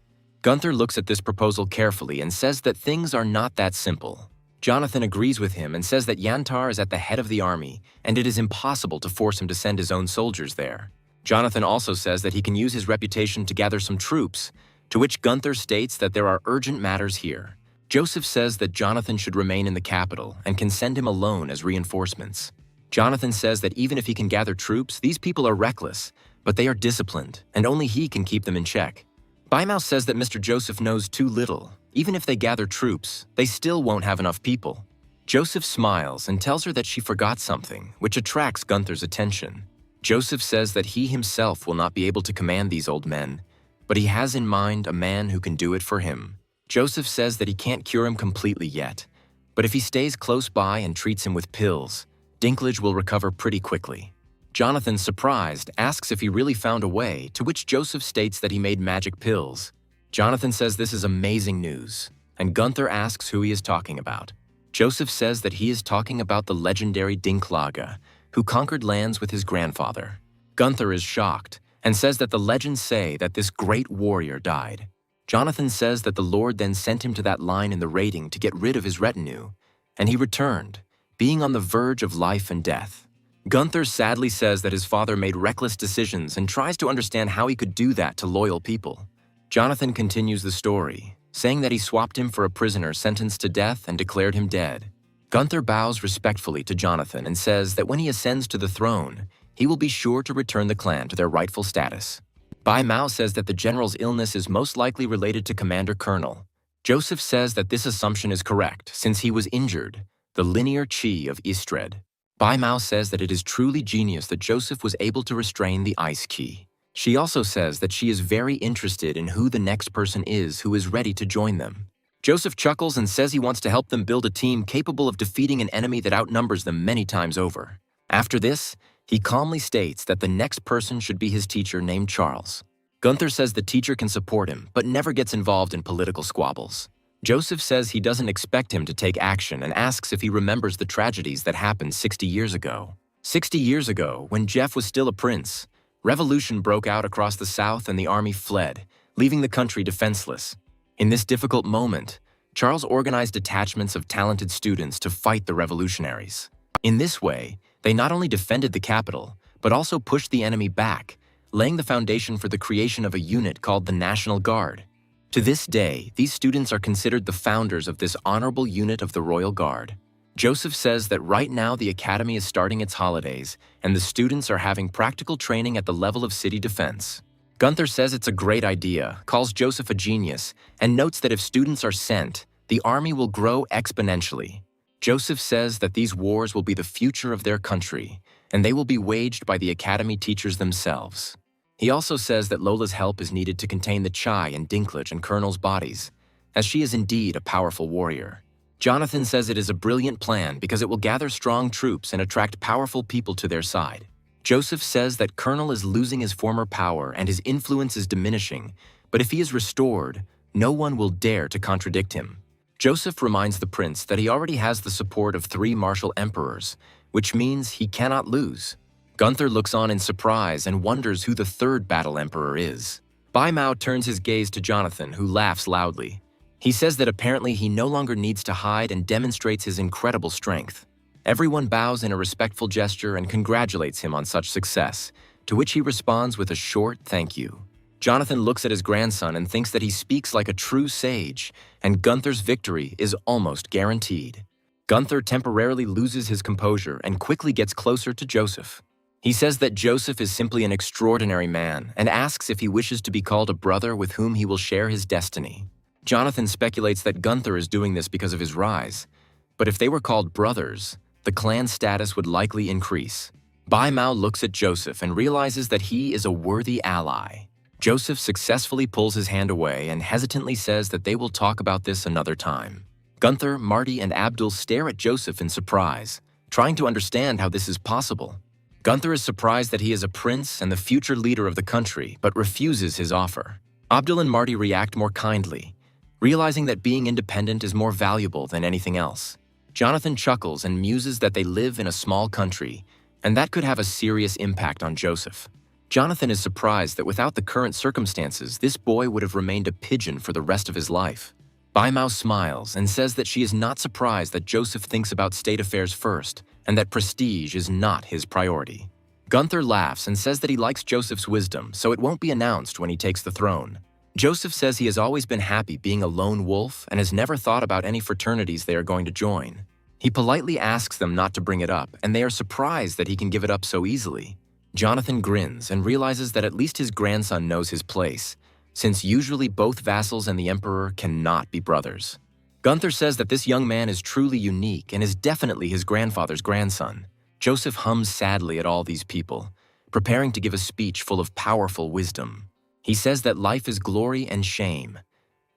Gunther looks at this proposal carefully and says that things are not that simple. Jonathan agrees with him and says that Yantar is at the head of the army, and it is impossible to force him to send his own soldiers there. Jonathan also says that he can use his reputation to gather some troops, to which Gunther states that there are urgent matters here. Joseph says that Jonathan should remain in the capital and can send him alone as reinforcements. Jonathan says that even if he can gather troops, these people are reckless, but they are disciplined, and only he can keep them in check. Baimao says that Mr. Joseph knows too little. Even if they gather troops, they still won't have enough people. Joseph smiles and tells her that she forgot something, which attracts Gunther's attention. Joseph says that he himself will not be able to command these old men, but he has in mind a man who can do it for him. Joseph says that he can't cure him completely yet, but if he stays close by and treats him with pills, Dinklage will recover pretty quickly. Jonathan, surprised, asks if he really found a way, to which Joseph states that he made magic pills. Jonathan says this is amazing news, and Gunther asks who he is talking about. Joseph says that he is talking about the legendary Dinklage, who conquered lands with his grandfather. Gunther is shocked and says that the legends say that this great warrior died. Jonathan says that the Lord then sent him to that line in the rating to get rid of his retinue, and he returned, being on the verge of life and death. Gunther sadly says that his father made reckless decisions and tries to understand how he could do that to loyal people. Jonathan continues the story, saying that he swapped him for a prisoner sentenced to death and declared him dead. Gunther bows respectfully to Jonathan and says that when he ascends to the throne, he will be sure to return the clan to their rightful status. Bai Mao says that the general's illness is most likely related to Commander Colonel. Joseph says that this assumption is correct since he was injured, the linear chi of Istred. Bai Mao says that it is truly genius that Joseph was able to restrain the ice key. She also says that she is very interested in who the next person is who is ready to join them. Joseph chuckles and says he wants to help them build a team capable of defeating an enemy that outnumbers them many times over. After this, he calmly states that the next person should be his teacher named Charles. Gunther says the teacher can support him, but never gets involved in political squabbles. Joseph says he doesn't expect him to take action and asks if he remembers the tragedies that happened 60 years ago. 60 years ago, when Jeff was still a prince, revolution broke out across the South and the army fled, leaving the country defenseless. In this difficult moment, Charles organized detachments of talented students to fight the revolutionaries. In this way, they not only defended the capital, but also pushed the enemy back, laying the foundation for the creation of a unit called the National Guard. To this day, these students are considered the founders of this honorable unit of the Royal Guard. Joseph says that right now the academy is starting its holidays, and the students are having practical training at the level of city defense. Gunther says it's a great idea, calls Joseph a genius, and notes that if students are sent, the army will grow exponentially. Joseph says that these wars will be the future of their country, and they will be waged by the academy teachers themselves. He also says that Lola's help is needed to contain the Chai in Dinklage and Colonel's bodies, as she is indeed a powerful warrior. Jonathan says it is a brilliant plan because it will gather strong troops and attract powerful people to their side. Joseph says that Colonel is losing his former power and his influence is diminishing, but if he is restored, no one will dare to contradict him. Joseph reminds the prince that he already has the support of 3 martial emperors, which means he cannot lose. Gunther looks on in surprise and wonders who the 3rd battle emperor is. Bai Mao turns his gaze to Jonathan, who laughs loudly. He says that apparently he no longer needs to hide and demonstrates his incredible strength. Everyone bows in a respectful gesture and congratulates him on such success, to which he responds with a short thank you. Jonathan looks at his grandson and thinks that he speaks like a true sage, and Gunther's victory is almost guaranteed. Gunther temporarily loses his composure and quickly gets closer to Joseph. He says that Joseph is simply an extraordinary man and asks if he wishes to be called a brother with whom he will share his destiny. Jonathan speculates that Gunther is doing this because of his rise, but if they were called brothers, the clan status would likely increase. Bai Mao looks at Joseph and realizes that he is a worthy ally. Joseph successfully pulls his hand away and hesitantly says that they will talk about this another time. Gunther, Marty, and Abdul stare at Joseph in surprise, trying to understand how this is possible. Gunther is surprised that he is a prince and the future leader of the country, but refuses his offer. Abdul and Marty react more kindly, realizing that being independent is more valuable than anything else. Jonathan chuckles and muses that they live in a small country, and that could have a serious impact on Joseph. Jonathan is surprised that without the current circumstances, this boy would have remained a pigeon for the rest of his life. Bai Mao smiles and says that she is not surprised that Joseph thinks about state affairs first, and that prestige is not his priority. Gunther laughs and says that he likes Joseph's wisdom, so it won't be announced when he takes the throne. Joseph says he has always been happy being a lone wolf and has never thought about any fraternities they are going to join. He politely asks them not to bring it up, and they are surprised that he can give it up so easily. Jonathan grins and realizes that at least his grandson knows his place, since usually both vassals and the emperor cannot be brothers. Gunther says that this young man is truly unique and is definitely his grandfather's grandson. Joseph hums sadly at all these people, preparing to give a speech full of powerful wisdom. He says that life is glory and shame,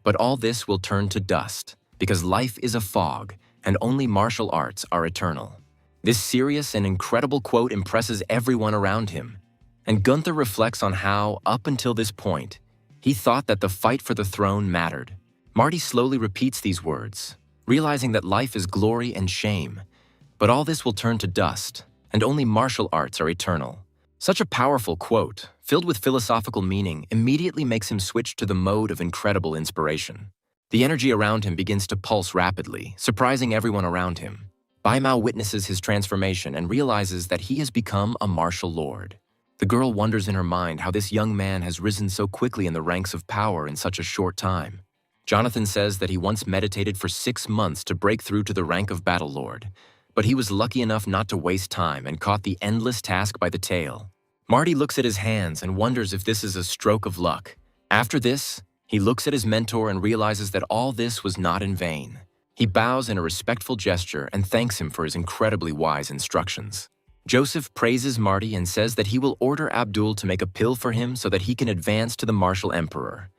but all this will turn to dust, because life is a fog, and only martial arts are eternal. This serious and incredible quote impresses everyone around him, and Gunther reflects on how, up until this point, he thought that the fight for the throne mattered. Marty slowly repeats these words, realizing that life is glory and shame, but all this will turn to dust, and only martial arts are eternal. Such a powerful quote, filled with philosophical meaning, immediately makes him switch to the mode of incredible inspiration. The energy around him begins to pulse rapidly, surprising everyone around him. Bai Mao witnesses his transformation and realizes that he has become a martial lord. The girl wonders in her mind how this young man has risen so quickly in the ranks of power in such a short time. Jonathan says that he once meditated for 6 months to break through to the rank of battle lord, but he was lucky enough not to waste time and caught the endless task by the tail. Marty looks at his hands and wonders if this is a stroke of luck. After this, he looks at his mentor and realizes that all this was not in vain. He bows in a respectful gesture and thanks him for his incredibly wise instructions. Joseph praises Marty and says that he will order Abdul to make a pill for him so that he can advance to the martial emperor,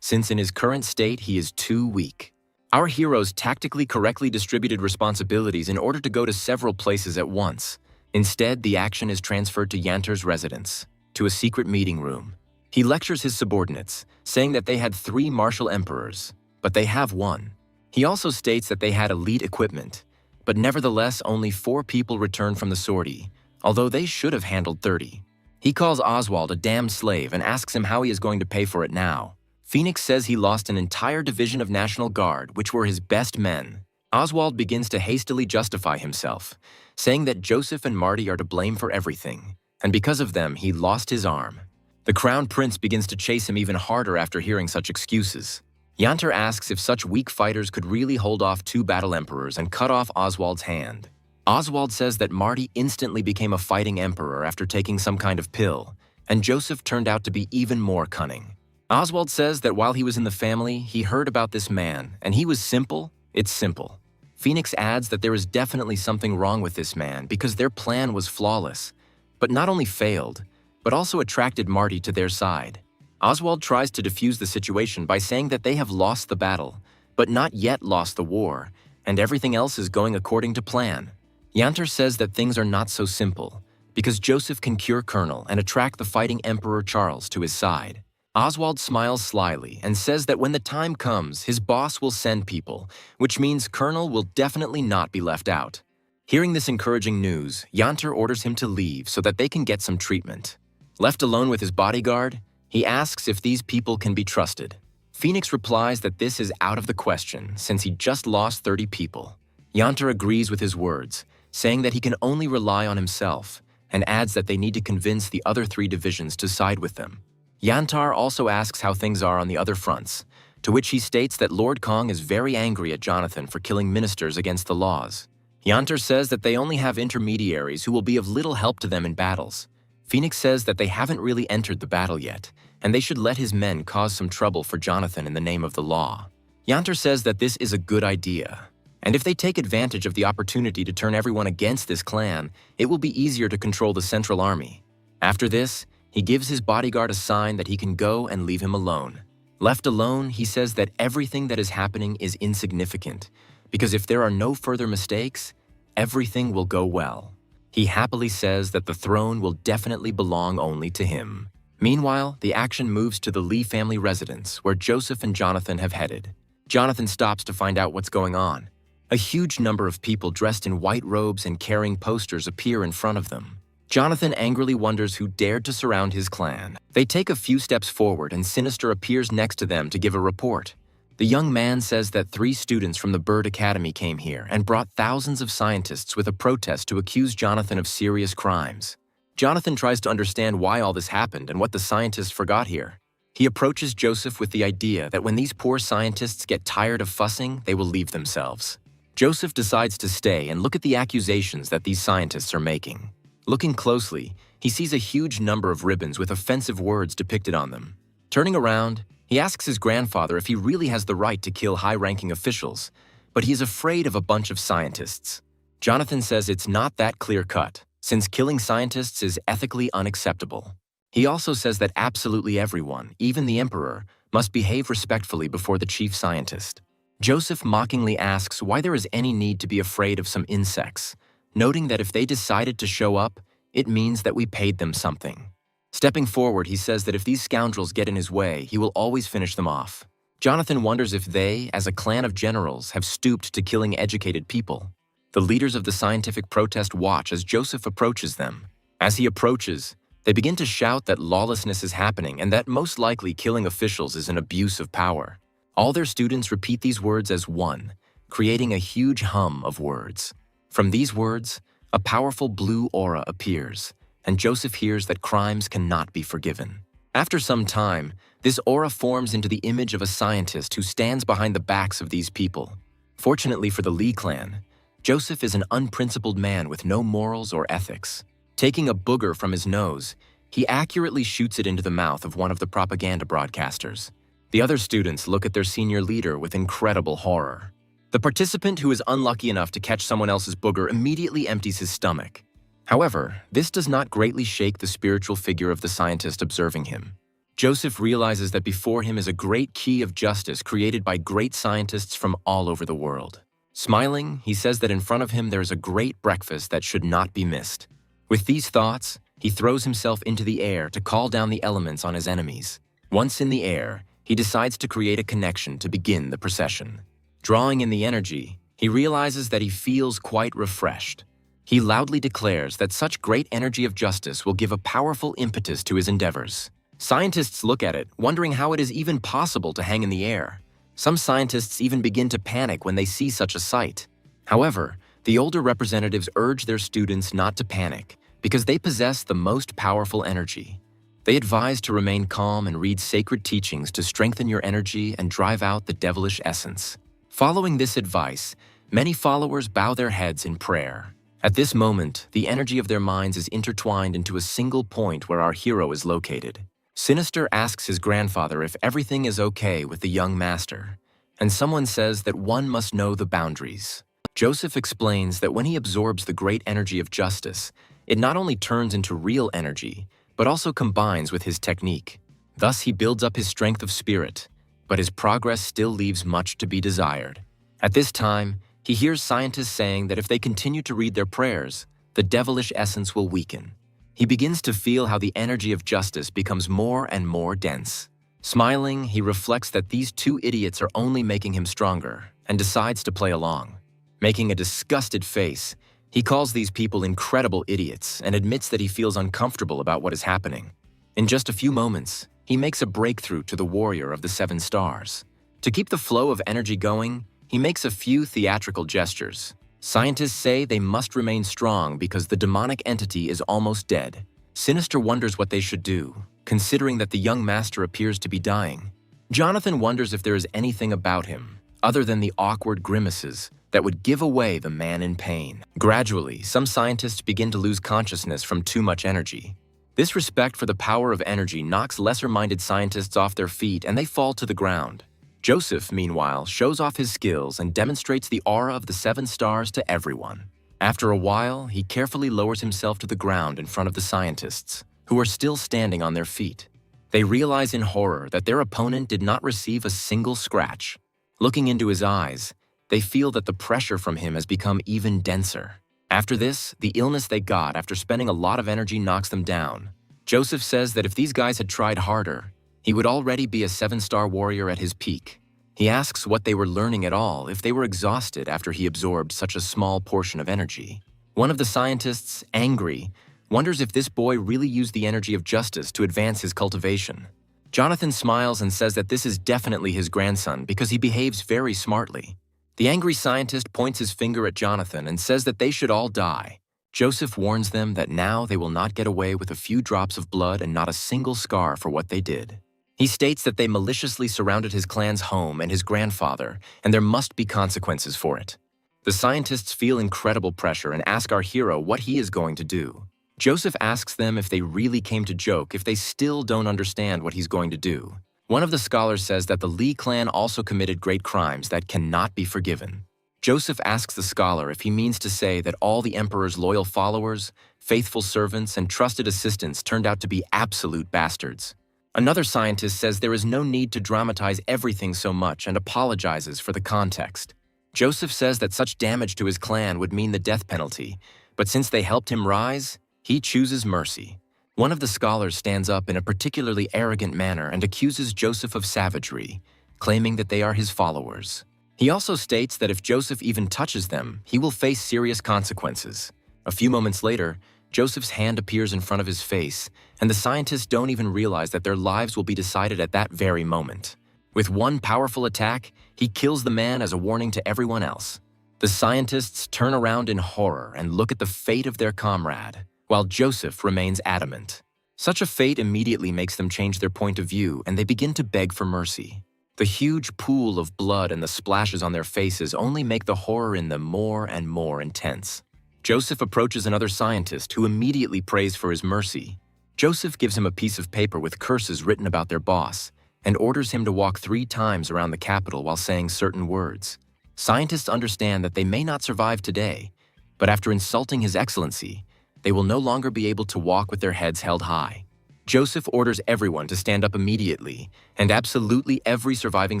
since in his current state he is too weak. Our heroes tactically correctly distributed responsibilities in order to go to several places at once. Instead, the action is transferred to Yanter's residence, to a secret meeting room. He lectures his subordinates, saying that they had 3 martial emperors, but they have 1. He also states that they had elite equipment, but nevertheless only 4 people returned from the sortie, although they should have handled 30. He calls Oswald a damn slave and asks him how he is going to pay for it now. Phoenix says he lost an entire division of National Guard, which were his best men. Oswald begins to hastily justify himself, saying that Joseph and Marty are to blame for everything, and because of them, he lost his arm. The Crown Prince begins to chase him even harder after hearing such excuses. Yanter asks if such weak fighters could really hold off 2 battle emperors and cut off Oswald's hand. Oswald says that Marty instantly became a fighting emperor after taking some kind of pill, and Joseph turned out to be even more cunning. Oswald says that while he was in the family, he heard about this man, and he was simple, it's simple. Phoenix adds that there is definitely something wrong with this man because their plan was flawless, but not only failed, but also attracted Marty to their side. Oswald tries to defuse the situation by saying that they have lost the battle, but not yet lost the war, and everything else is going according to plan. Yanter says that things are not so simple, because Joseph can cure Colonel and attract the fighting Emperor Charles to his side. Oswald smiles slyly and says that when the time comes, his boss will send people, which means Colonel will definitely not be left out. Hearing this encouraging news, Yanter orders him to leave so that they can get some treatment. Left alone with his bodyguard, he asks if these people can be trusted. Phoenix replies that this is out of the question since he just lost 30 people. Yanter agrees with his words, saying that he can only rely on himself, and adds that they need to convince the other 3 divisions to side with them. Yantar also asks how things are on the other fronts, to which he states that Lord Kong is very angry at Jonathan for killing ministers against the laws. Yantar says that they only have intermediaries who will be of little help to them in battles. Phoenix says that they haven't really entered the battle yet, and they should let his men cause some trouble for Jonathan in the name of the law. Yantar says that this is a good idea, and if they take advantage of the opportunity to turn everyone against this clan, it will be easier to control the central army. After this, he gives his bodyguard a sign that he can go and leave him alone. Left alone, he says that everything that is happening is insignificant, because if there are no further mistakes, everything will go well. He happily says that the throne will definitely belong only to him. Meanwhile, the action moves to the Lee family residence, where Joseph and Jonathan have headed. Jonathan stops to find out what's going on. A huge number of people dressed in white robes and carrying posters appear in front of them. Jonathan angrily wonders who dared to surround his clan. They take a few steps forward and Sinister appears next to them to give a report. The young man says that 3 students from the Bird Academy came here and brought thousands of scientists with a protest to accuse Jonathan of serious crimes. Jonathan tries to understand why all this happened and what the scientists forgot here. He approaches Joseph with the idea that when these poor scientists get tired of fussing, they will leave themselves. Joseph decides to stay and look at the accusations that these scientists are making. Looking closely, he sees a huge number of ribbons with offensive words depicted on them. Turning around, he asks his grandfather if he really has the right to kill high-ranking officials, but he is afraid of a bunch of scientists. Jonathan says it's not that clear-cut, since killing scientists is ethically unacceptable. He also says that absolutely everyone, even the emperor, must behave respectfully before the chief scientist. Joseph mockingly asks why there is any need to be afraid of some insects, noting that if they decided to show up, it means that we paid them something. Stepping forward, he says that if these scoundrels get in his way, he will always finish them off. Jonathan wonders if they, as a clan of generals, have stooped to killing educated people. The leaders of the scientific protest watch as Joseph approaches them. As he approaches, they begin to shout that lawlessness is happening and that most likely killing officials is an abuse of power. All their students repeat these words as one, creating a huge hum of words. From these words, a powerful blue aura appears, and Joseph hears that crimes cannot be forgiven. After some time, this aura forms into the image of a scientist who stands behind the backs of these people. Fortunately for the Lee clan, Joseph is an unprincipled man with no morals or ethics. Taking a booger from his nose, he accurately shoots it into the mouth of one of the propaganda broadcasters. The other students look at their senior leader with incredible horror. The participant who is unlucky enough to catch someone else's booger immediately empties his stomach. However, this does not greatly shake the spiritual figure of the scientist observing him. Joseph realizes that before him is a great key of justice created by great scientists from all over the world. Smiling, he says that in front of him there is a great breakfast that should not be missed. With these thoughts, he throws himself into the air to call down the elements on his enemies. Once in the air, he decides to create a connection to begin the procession. Drawing in the energy, he realizes that he feels quite refreshed. He loudly declares that such great energy of justice will give a powerful impetus to his endeavors. Scientists look at it, wondering how it is even possible to hang in the air. Some scientists even begin to panic when they see such a sight. However, the older representatives urge their students not to panic because they possess the most powerful energy. They advise to remain calm and read sacred teachings to strengthen your energy and drive out the devilish essence. Following this advice, many followers bow their heads in prayer. At this moment, the energy of their minds is intertwined into a single point where our hero is located. Sinister asks his grandfather if everything is okay with the young master, and someone says that one must know the boundaries. Joseph explains that when he absorbs the great energy of justice, it not only turns into real energy, but also combines with his technique. Thus, he builds up his strength of spirit, but his progress still leaves much to be desired. At this time, he hears scientists saying that if they continue to read their prayers, the devilish essence will weaken. He begins to feel how the energy of justice becomes more and more dense. Smiling, he reflects that these two idiots are only making him stronger, and decides to play along. Making a disgusted face, he calls these people incredible idiots and admits that he feels uncomfortable about what is happening. In just a few moments, he makes a breakthrough to the warrior of the 7 stars. To keep the flow of energy going, he makes a few theatrical gestures. Scientists say they must remain strong because the demonic entity is almost dead. Sinister wonders what they should do, considering that the young master appears to be dying. Jonathan wonders if there is anything about him, other than the awkward grimaces, that would give away the man in pain. Gradually, some scientists begin to lose consciousness from too much energy. This respect for the power of energy knocks lesser-minded scientists off their feet and they fall to the ground. Joseph, meanwhile, shows off his skills and demonstrates the aura of the 7 stars to everyone. After a while, he carefully lowers himself to the ground in front of the scientists, who are still standing on their feet. They realize in horror that their opponent did not receive a single scratch. Looking into his eyes, they feel that the pressure from him has become even denser. After this, the illness they got after spending a lot of energy knocks them down. Joseph says that if these guys had tried harder, he would already be a 7-star warrior at his peak. He asks what they were learning at all if they were exhausted after he absorbed such a small portion of energy. One of the scientists, angry, wonders if this boy really used the energy of justice to advance his cultivation. Jonathan smiles and says that this is definitely his grandson because he behaves very smartly. The angry scientist points his finger at Jonathan and says that they should all die. Joseph warns them that now they will not get away with a few drops of blood and not a single scar for what they did. He states that they maliciously surrounded his clan's home and his grandfather, and there must be consequences for it. The scientists feel incredible pressure and ask our hero what he is going to do. Joseph asks them if they really came to joke if they still don't understand what he's going to do. One of the scholars says that the Lee clan also committed great crimes that cannot be forgiven. Joseph asks the scholar if he means to say that all the emperor's loyal followers, faithful servants, and trusted assistants turned out to be absolute bastards. Another scientist says there is no need to dramatize everything so much and apologizes for the context. Joseph says that such damage to his clan would mean the death penalty, but since they helped him rise, he chooses mercy. One of the scholars stands up in a particularly arrogant manner and accuses Joseph of savagery, claiming that they are his followers. He also states that if Joseph even touches them, he will face serious consequences. A few moments later, Joseph's hand appears in front of his face, and the scientists don't even realize that their lives will be decided at that very moment. With one powerful attack, he kills the man as a warning to everyone else. The scientists turn around in horror and look at the fate of their comrade, while Joseph remains adamant. Such a fate immediately makes them change their point of view, and they begin to beg for mercy. The huge pool of blood and the splashes on their faces only make the horror in them more and more intense. Joseph approaches another scientist who immediately prays for his mercy. Joseph gives him a piece of paper with curses written about their boss and orders him to walk 3 times around the capital while saying certain words. Scientists understand that they may not survive today, but after insulting His Excellency, they will no longer be able to walk with their heads held high. Joseph orders everyone to stand up immediately, and absolutely every surviving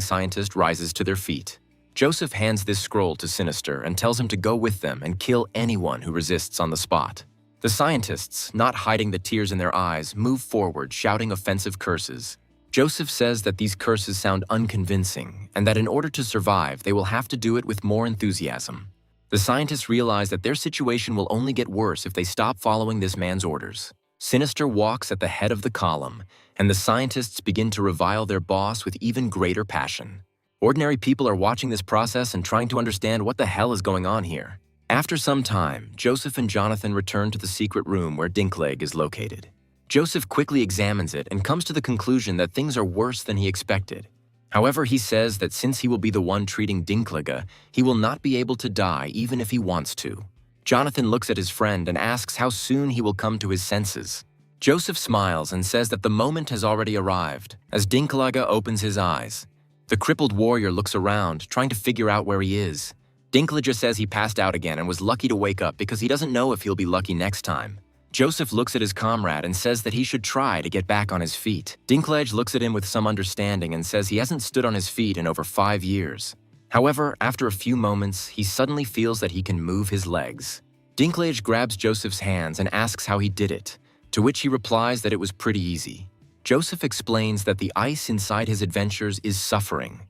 scientist rises to their feet. Joseph hands this scroll to Sinister and tells him to go with them and kill anyone who resists on the spot. The scientists, not hiding the tears in their eyes, move forward shouting offensive curses. Joseph says that these curses sound unconvincing and that in order to survive, they will have to do it with more enthusiasm. The scientists realize that their situation will only get worse if they stop following this man's orders. Sinister walks at the head of the column, and the scientists begin to revile their boss with even greater passion. Ordinary people are watching this process and trying to understand what the hell is going on here. After some time, Joseph and Jonathan return to the secret room where Dinkleg is located. Joseph quickly examines it and comes to the conclusion that things are worse than he expected. However, he says that since he will be the one treating Dinklega, he will not be able to die even if he wants to. Jonathan looks at his friend and asks how soon he will come to his senses. Joseph smiles and says that the moment has already arrived, as Dinklega opens his eyes. The crippled warrior looks around, trying to figure out where he is. Dinklega says he passed out again and was lucky to wake up because he doesn't know if he'll be lucky next time. Joseph looks at his comrade and says that he should try to get back on his feet. Dinkleg looks at him with some understanding and says he hasn't stood on his feet in over 5 years. However, after a few moments, he suddenly feels that he can move his legs. Dinkleg grabs Joseph's hands and asks how he did it, to which he replies that it was pretty easy. Joseph explains that the ice inside his adventures is suffering,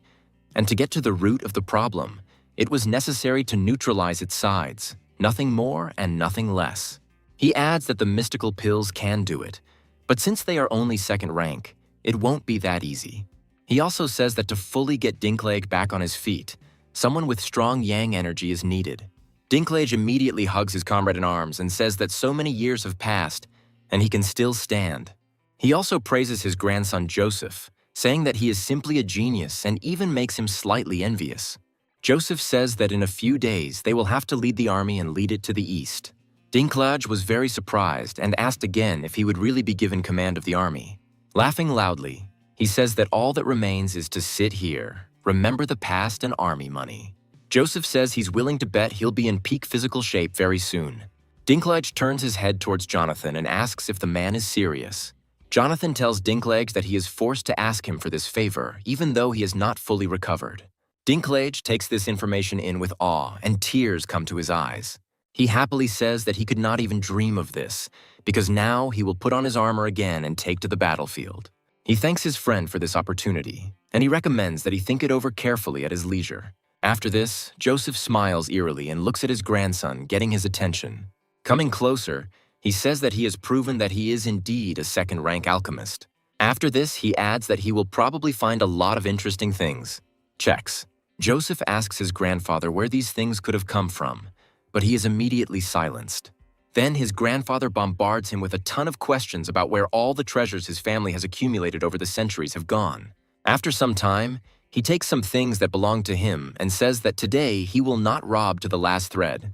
and to get to the root of the problem, it was necessary to neutralize its sides, nothing more and nothing less. He adds that the mystical pills can do it, but since they are only second rank, it won't be that easy. He also says that to fully get Dinkleg back on his feet, someone with strong yang energy is needed. Dinkleg immediately hugs his comrade in arms and says that so many years have passed, and he can still stand. He also praises his grandson Joseph, saying that he is simply a genius and even makes him slightly envious. Joseph says that in a few days they will have to lead the army and lead it to the east. Dinkleg was very surprised and asked again if he would really be given command of the army. Laughing loudly, he says that all that remains is to sit here, remember the past and army money. Joseph says he's willing to bet he'll be in peak physical shape very soon. Dinkleg turns his head towards Jonathan and asks if the man is serious. Jonathan tells Dinkleg that he is forced to ask him for this favor, even though he is not fully recovered. Dinkleg takes this information in with awe, and tears come to his eyes. He happily says that he could not even dream of this, because now he will put on his armor again and take to the battlefield. He thanks his friend for this opportunity, and he recommends that he think it over carefully at his leisure. After this, Joseph smiles eerily and looks at his grandson, getting his attention. Coming closer, he says that he has proven that he is indeed a second-rank alchemist. After this, he adds that he will probably find a lot of interesting things. Checks. Joseph asks his grandfather where these things could have come from, but he is immediately silenced. Then his grandfather bombards him with a ton of questions about where all the treasures his family has accumulated over the centuries have gone. After some time, he takes some things that belong to him and says that today he will not rob to the last thread.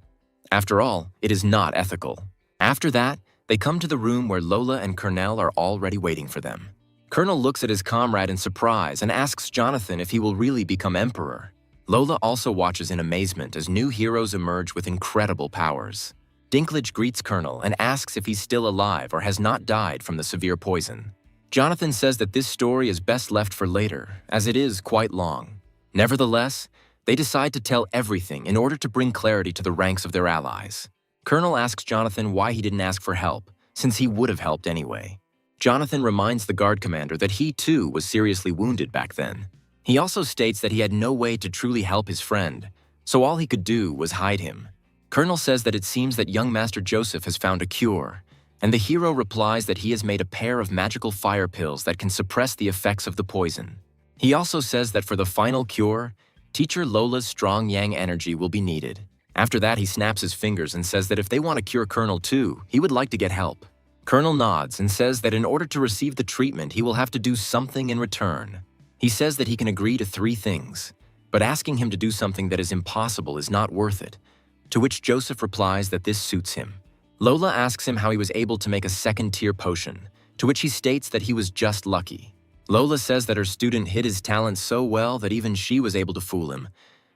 After all, it is not ethical. After that, they come to the room where Lola and Colonel are already waiting for them. Colonel looks at his comrade in surprise and asks Jonathan if he will really become emperor. Lola also watches in amazement as new heroes emerge with incredible powers. Dinklage greets Colonel and asks if he's still alive or has not died from the severe poison. Jonathan says that this story is best left for later, as it is quite long. Nevertheless, they decide to tell everything in order to bring clarity to the ranks of their allies. Colonel asks Jonathan why he didn't ask for help, since he would have helped anyway. Jonathan reminds the guard commander that he too was seriously wounded back then. He also states that he had no way to truly help his friend, so all he could do was hide him. Colonel says that it seems that young Master Joseph has found a cure, and the hero replies that he has made a pair of magical fire pills that can suppress the effects of the poison. He also says that for the final cure, Teacher Lola's strong yang energy will be needed. After that, he snaps his fingers and says that if they want to cure Colonel too, he would like to get help. Colonel nods and says that in order to receive the treatment, he will have to do something in return. He says that he can agree to 3 things, but asking him to do something that is impossible is not worth it, to which Joseph replies that this suits him. Lola asks him how he was able to make a second-tier potion, to which he states that he was just lucky. Lola says that her student hid his talent so well that even she was able to fool him,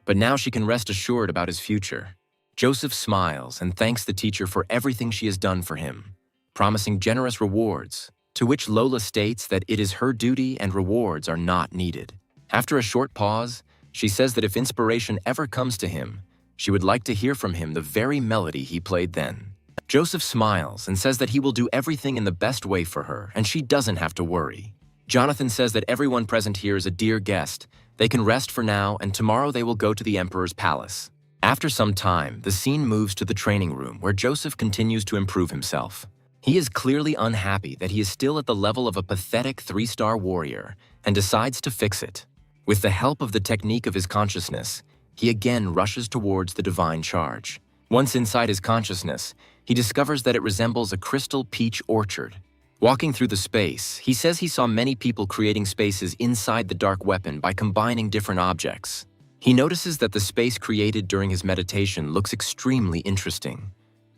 but now she can rest assured about his future. Joseph smiles and thanks the teacher for everything she has done for him, promising generous rewards, to which Lola states that it is her duty and rewards are not needed. After a short pause, she says that if inspiration ever comes to him, she would like to hear from him the very melody he played then. Joseph smiles and says that he will do everything in the best way for her, and she doesn't have to worry. Jonathan says that everyone present here is a dear guest. They can rest for now, and tomorrow they will go to the Emperor's palace. After some time, the scene moves to the training room where Joseph continues to improve himself. He is clearly unhappy that he is still at the level of a pathetic 3-star warrior and decides to fix it. With the help of the technique of his consciousness, he again rushes towards the divine charge. Once inside his consciousness, he discovers that it resembles a crystal peach orchard. Walking through the space, he says he saw many people creating spaces inside the dark weapon by combining different objects. He notices that the space created during his meditation looks extremely interesting,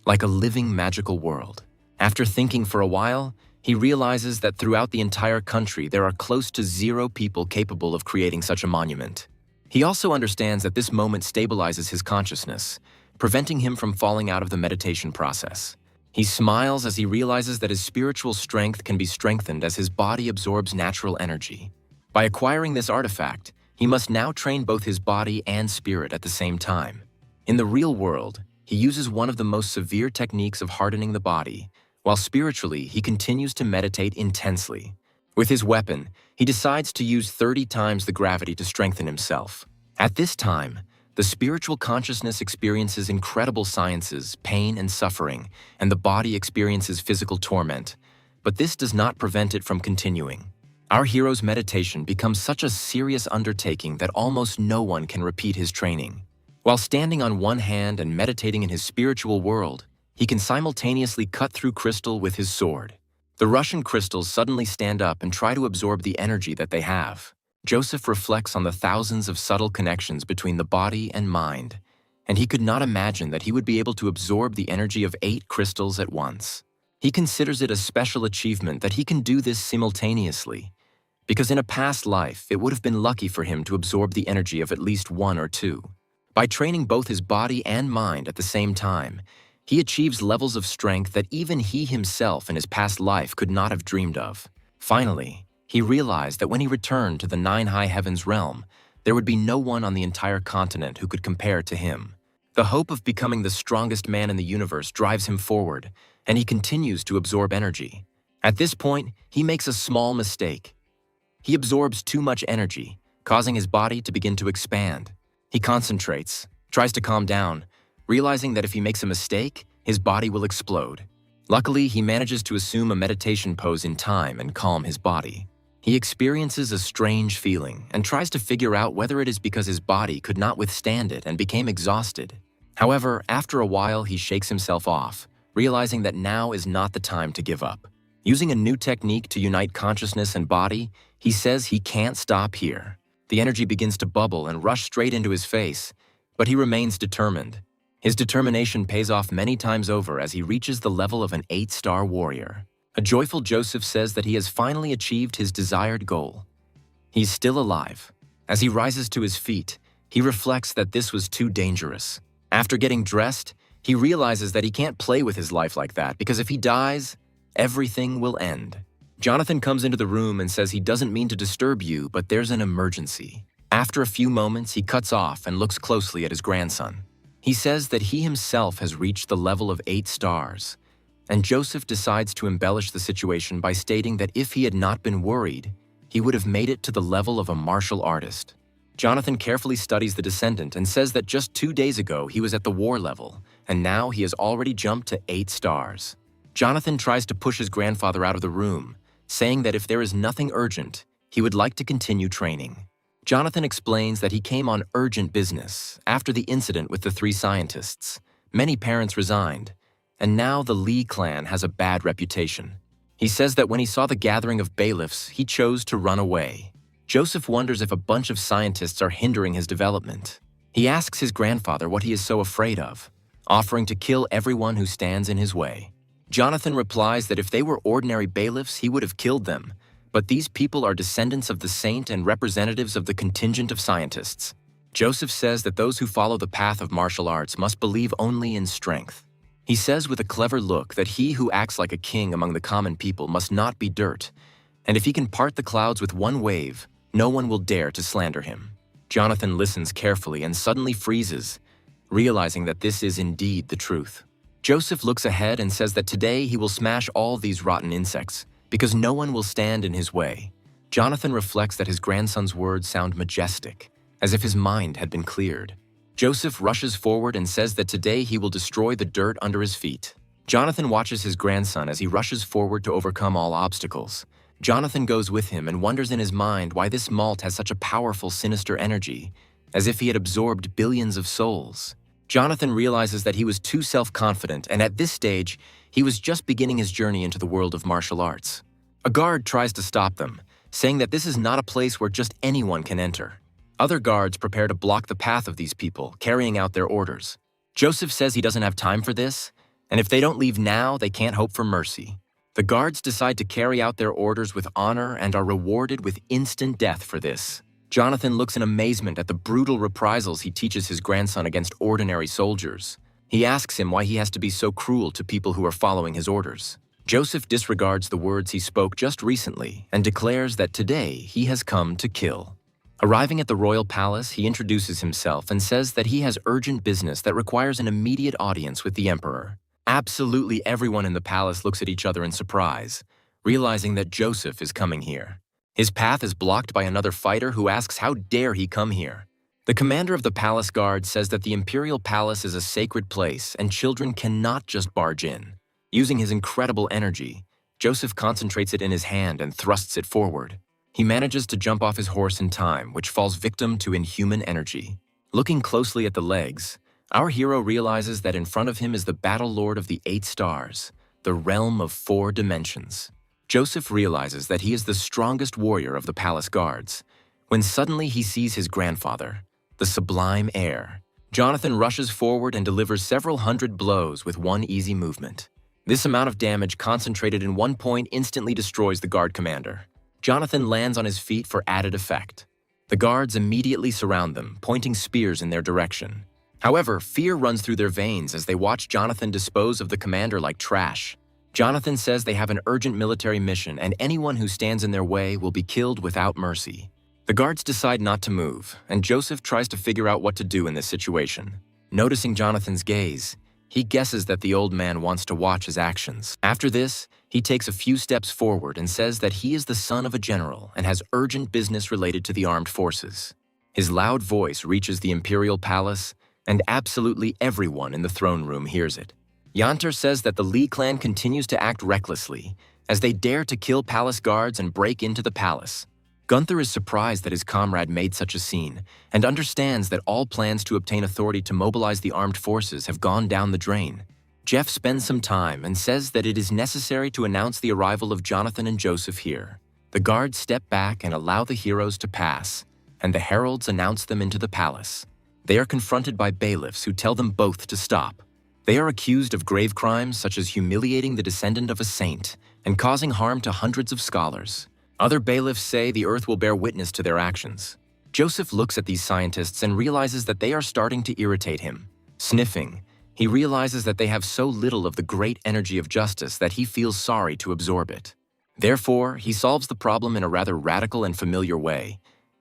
like a living magical world. After thinking for a while, he realizes that throughout the entire country there are close to 0 people capable of creating such a monument. He also understands that this moment stabilizes his consciousness, preventing him from falling out of the meditation process. He smiles as he realizes that his spiritual strength can be strengthened as his body absorbs natural energy. By acquiring this artifact, he must now train both his body and spirit at the same time. In the real world, he uses one of the most severe techniques of hardening the body, while spiritually he continues to meditate intensely. With his weapon, he decides to use 30 times the gravity to strengthen himself. At this time, the spiritual consciousness experiences incredible sciences, pain and suffering, and the body experiences physical torment, but this does not prevent it from continuing. Our hero's meditation becomes such a serious undertaking that almost no one can repeat his training. While standing on one hand and meditating in his spiritual world, he can simultaneously cut through crystal with his sword. The Russian crystals suddenly stand up and try to absorb the energy that they have. Joseph reflects on the thousands of subtle connections between the body and mind, and he could not imagine that he would be able to absorb the energy of 8 crystals at once. He considers it a special achievement that he can do this simultaneously, because in a past life, it would have been lucky for him to absorb the energy of at least 1 or 2. By training both his body and mind at the same time, he achieves levels of strength that even he himself in his past life could not have dreamed of. Finally, he realized that when he returned to the 9 high heavens realm, there would be no one on the entire continent who could compare to him. The hope of becoming the strongest man in the universe drives him forward, and he continues to absorb energy. At this point, he makes a small mistake. He absorbs too much energy, causing his body to begin to expand. He concentrates, tries to calm down, realizing that if he makes a mistake, his body will explode. Luckily, he manages to assume a meditation pose in time and calm his body. He experiences a strange feeling and tries to figure out whether it is because his body could not withstand it and became exhausted. However, after a while, he shakes himself off, realizing that now is not the time to give up. Using a new technique to unite consciousness and body, he says he can't stop here. The energy begins to bubble and rush straight into his face, but he remains determined. His determination pays off many times over as he reaches the level of an 8-star warrior. A joyful Joseph says that he has finally achieved his desired goal. He's still alive. As he rises to his feet, he reflects that this was too dangerous. After getting dressed, he realizes that he can't play with his life like that because if he dies, everything will end. Jonathan comes into the room and says he doesn't mean to disturb you, but there's an emergency. After a few moments, he cuts off and looks closely at his grandson. He says that he himself has reached the level of 8 stars, and Joseph decides to embellish the situation by stating that if he had not been worried, he would have made it to the level of a martial artist. Jonathan carefully studies the descendant and says that just 2 days ago he was at the war level, and now he has already jumped to 8 stars. Jonathan tries to push his grandfather out of the room, saying that if there is nothing urgent, he would like to continue training. Jonathan explains that he came on urgent business after the incident with the 3 scientists. Many parents resigned, and now the Lee clan has a bad reputation. He says that when he saw the gathering of bailiffs, he chose to run away. Joseph wonders if a bunch of scientists are hindering his development. He asks his grandfather what he is so afraid of, offering to kill everyone who stands in his way. Jonathan replies that if they were ordinary bailiffs, he would have killed them, but these people are descendants of the saint and representatives of the contingent of scientists. Joseph says that those who follow the path of martial arts must believe only in strength. He says with a clever look that he who acts like a king among the common people must not be dirt, and if he can part the clouds with one wave, no one will dare to slander him. Jonathan listens carefully and suddenly freezes, realizing that this is indeed the truth. Joseph looks ahead and says that today he will smash all these rotten insects, because no one will stand in his way. Jonathan reflects that his grandson's words sound majestic, as if his mind had been cleared. Joseph rushes forward and says that today he will destroy the dirt under his feet. Jonathan watches his grandson as he rushes forward to overcome all obstacles. Jonathan goes with him and wonders in his mind why this malt has such a powerful, sinister energy, as if he had absorbed billions of souls. Jonathan realizes that he was too self-confident, and at this stage, he was just beginning his journey into the world of martial arts. A guard tries to stop them, saying that this is not a place where just anyone can enter. Other guards prepare to block the path of these people, carrying out their orders. Joseph says he doesn't have time for this, and if they don't leave now, they can't hope for mercy. The guards decide to carry out their orders with honor and are rewarded with instant death for this. Jonathan looks in amazement at the brutal reprisals he teaches his grandson against ordinary soldiers. He asks him why he has to be so cruel to people who are following his orders. Joseph disregards the words he spoke just recently and declares that today he has come to kill. Arriving at the royal palace, he introduces himself and says that he has urgent business that requires an immediate audience with the emperor. Absolutely everyone in the palace looks at each other in surprise, realizing that Joseph is coming here. His path is blocked by another fighter who asks how dare he come here. The commander of the palace guard says that the imperial palace is a sacred place and children cannot just barge in. Using his incredible energy, Joseph concentrates it in his hand and thrusts it forward. He manages to jump off his horse in time, which falls victim to inhuman energy. Looking closely at the legs, our hero realizes that in front of him is the battle lord of the 8 stars, the realm of 4 dimensions. Joseph realizes that he is the strongest warrior of the palace guards, when suddenly he sees his grandfather, the sublime heir. Jonathan rushes forward and delivers several hundred blows with one easy movement. This amount of damage concentrated in one point instantly destroys the guard commander. Jonathan lands on his feet for added effect. The guards immediately surround them, pointing spears in their direction. However, fear runs through their veins as they watch Jonathan dispose of the commander like trash. Jonathan says they have an urgent military mission and anyone who stands in their way will be killed without mercy. The guards decide not to move, and Joseph tries to figure out what to do in this situation. Noticing Jonathan's gaze, he guesses that the old man wants to watch his actions. After this, he takes a few steps forward and says that he is the son of a general and has urgent business related to the armed forces. His loud voice reaches the imperial palace, and absolutely everyone in the throne room hears it. Yanter says that the Lee clan continues to act recklessly, as they dare to kill palace guards and break into the palace. Gunther is surprised that his comrade made such a scene, and understands that all plans to obtain authority to mobilize the armed forces have gone down the drain. Jeff spends some time and says that it is necessary to announce the arrival of Jonathan and Joseph here. The guards step back and allow the heroes to pass, and the heralds announce them into the palace. They are confronted by bailiffs who tell them both to stop. They are accused of grave crimes such as humiliating the descendant of a saint and causing harm to hundreds of scholars. Other bailiffs say the earth will bear witness to their actions. Joseph looks at these scientists and realizes that they are starting to irritate him. Sniffing, he realizes that they have so little of the great energy of justice that he feels sorry to absorb it. Therefore, he solves the problem in a rather radical and familiar way,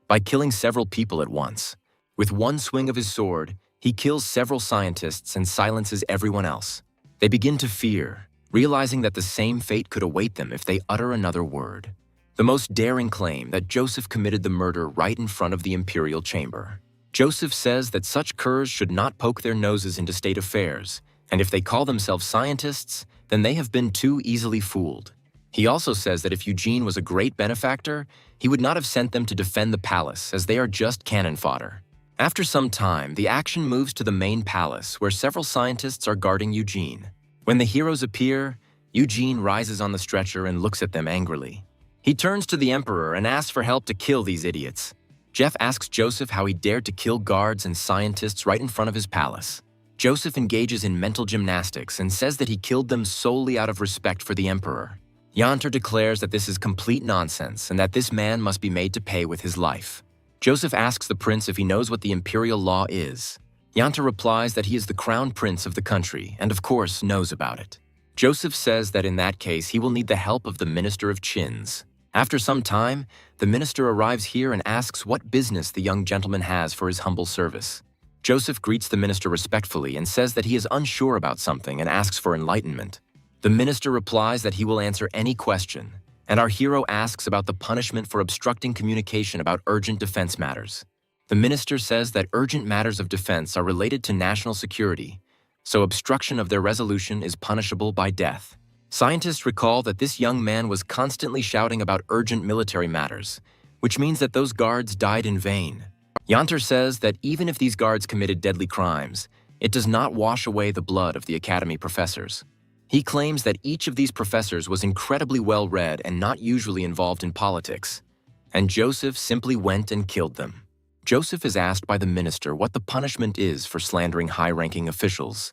by killing several people at once. With one swing of his sword, he kills several scientists and silences everyone else. They begin to fear, realizing that the same fate could await them if they utter another word. The most daring claim that Joseph committed the murder right in front of the imperial chamber. Joseph says that such curs should not poke their noses into state affairs, and if they call themselves scientists, then they have been too easily fooled. He also says that if Eugene was a great benefactor, he would not have sent them to defend the palace, as they are just cannon fodder. After some time, the action moves to the main palace, where several scientists are guarding Eugene. When the heroes appear, Eugene rises on the stretcher and looks at them angrily. He turns to the emperor and asks for help to kill these idiots. Jeff asks Joseph how he dared to kill guards and scientists right in front of his palace. Joseph engages in mental gymnastics and says that he killed them solely out of respect for the emperor. Yanter declares that this is complete nonsense and that this man must be made to pay with his life. Joseph asks the prince if he knows what the imperial law is. Yanter replies that he is the crown prince of the country and, of course, knows about it. Joseph says that in that case he will need the help of the Minister of Chins. After some time, the minister arrives here and asks what business the young gentleman has for his humble service. Joseph greets the minister respectfully and says that he is unsure about something and asks for enlightenment. The minister replies that he will answer any question, and our hero asks about the punishment for obstructing communication about urgent defense matters. The minister says that urgent matters of defense are related to national security, so obstruction of their resolution is punishable by death. Scientists recall that this young man was constantly shouting about urgent military matters, which means that those guards died in vain. Yanter says that even if these guards committed deadly crimes, it does not wash away the blood of the academy professors. He claims that each of these professors was incredibly well-read and not usually involved in politics, and Joseph simply went and killed them. Joseph is asked by the minister what the punishment is for slandering high-ranking officials,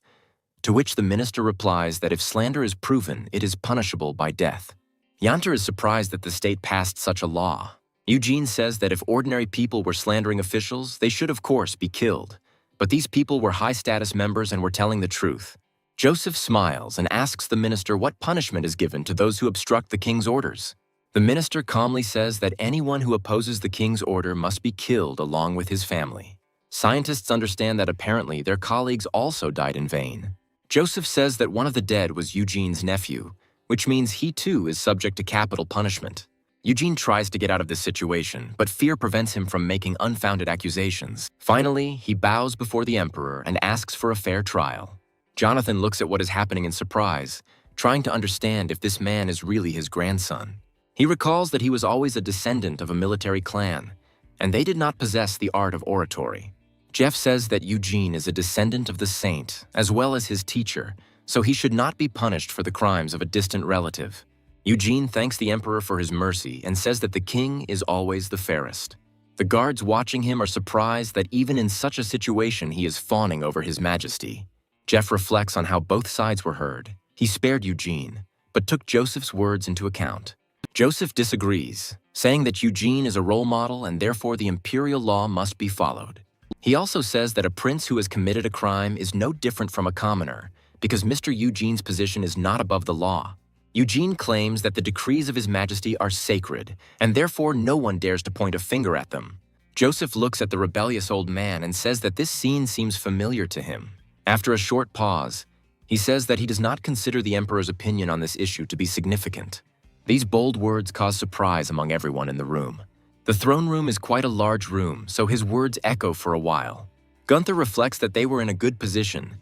to which the minister replies that if slander is proven, it is punishable by death. Yanter is surprised that the state passed such a law. Eugene says that if ordinary people were slandering officials, they should of course be killed, but these people were high-status members and were telling the truth. Joseph smiles and asks the minister what punishment is given to those who obstruct the king's orders. The minister calmly says that anyone who opposes the king's order must be killed along with his family. Scientists understand that apparently their colleagues also died in vain. Joseph says that one of the dead was Eugene's nephew, which means he too is subject to capital punishment. Eugene tries to get out of this situation, but fear prevents him from making unfounded accusations. Finally, he bows before the emperor and asks for a fair trial. Jonathan looks at what is happening in surprise, trying to understand if this man is really his grandson. He recalls that he was always a descendant of a military clan, and they did not possess the art of oratory. Jeff says that Eugene is a descendant of the saint, as well as his teacher, so he should not be punished for the crimes of a distant relative. Eugene thanks the emperor for his mercy and says that the king is always the fairest. The guards watching him are surprised that even in such a situation he is fawning over his majesty. Jeff reflects on how both sides were heard. He spared Eugene, but took Joseph's words into account. Joseph disagrees, saying that Eugene is a role model and therefore the imperial law must be followed. He also says that a prince who has committed a crime is no different from a commoner, because Mr. Eugene's position is not above the law. Eugene claims that the decrees of His Majesty are sacred, and therefore no one dares to point a finger at them. Joseph looks at the rebellious old man and says that this scene seems familiar to him. After a short pause, he says that he does not consider the emperor's opinion on this issue to be significant. These bold words cause surprise among everyone in the room. The throne room is quite a large room, so his words echo for a while. Gunther reflects that they were in a good position,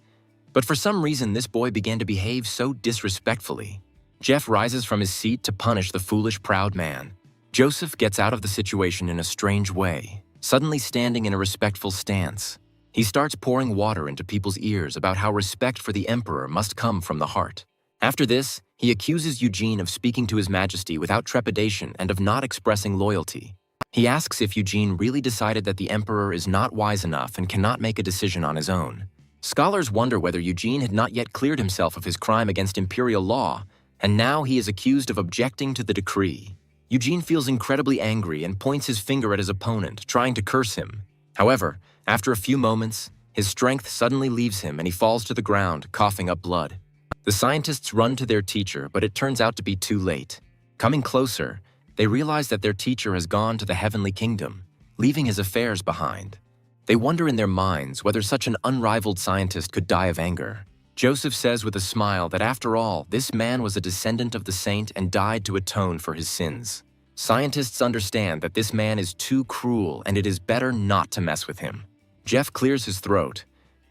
but for some reason this boy began to behave so disrespectfully. Jeff rises from his seat to punish the foolish, proud man. Joseph gets out of the situation in a strange way, suddenly standing in a respectful stance. He starts pouring water into people's ears about how respect for the emperor must come from the heart. After this, he accuses Eugene of speaking to His Majesty without trepidation and of not expressing loyalty. He asks if Eugene really decided that the emperor is not wise enough and cannot make a decision on his own. Scholars wonder whether Eugene had not yet cleared himself of his crime against imperial law, and now he is accused of objecting to the decree. Eugene feels incredibly angry and points his finger at his opponent, trying to curse him. However, after a few moments, his strength suddenly leaves him and he falls to the ground, coughing up blood. The scientists run to their teacher, but it turns out to be too late. Coming closer, they realize that their teacher has gone to the heavenly kingdom, leaving his affairs behind. They wonder in their minds whether such an unrivaled scientist could die of anger. Joseph says with a smile that after all, this man was a descendant of the saint and died to atone for his sins. Scientists understand that this man is too cruel and it is better not to mess with him. Jeff clears his throat,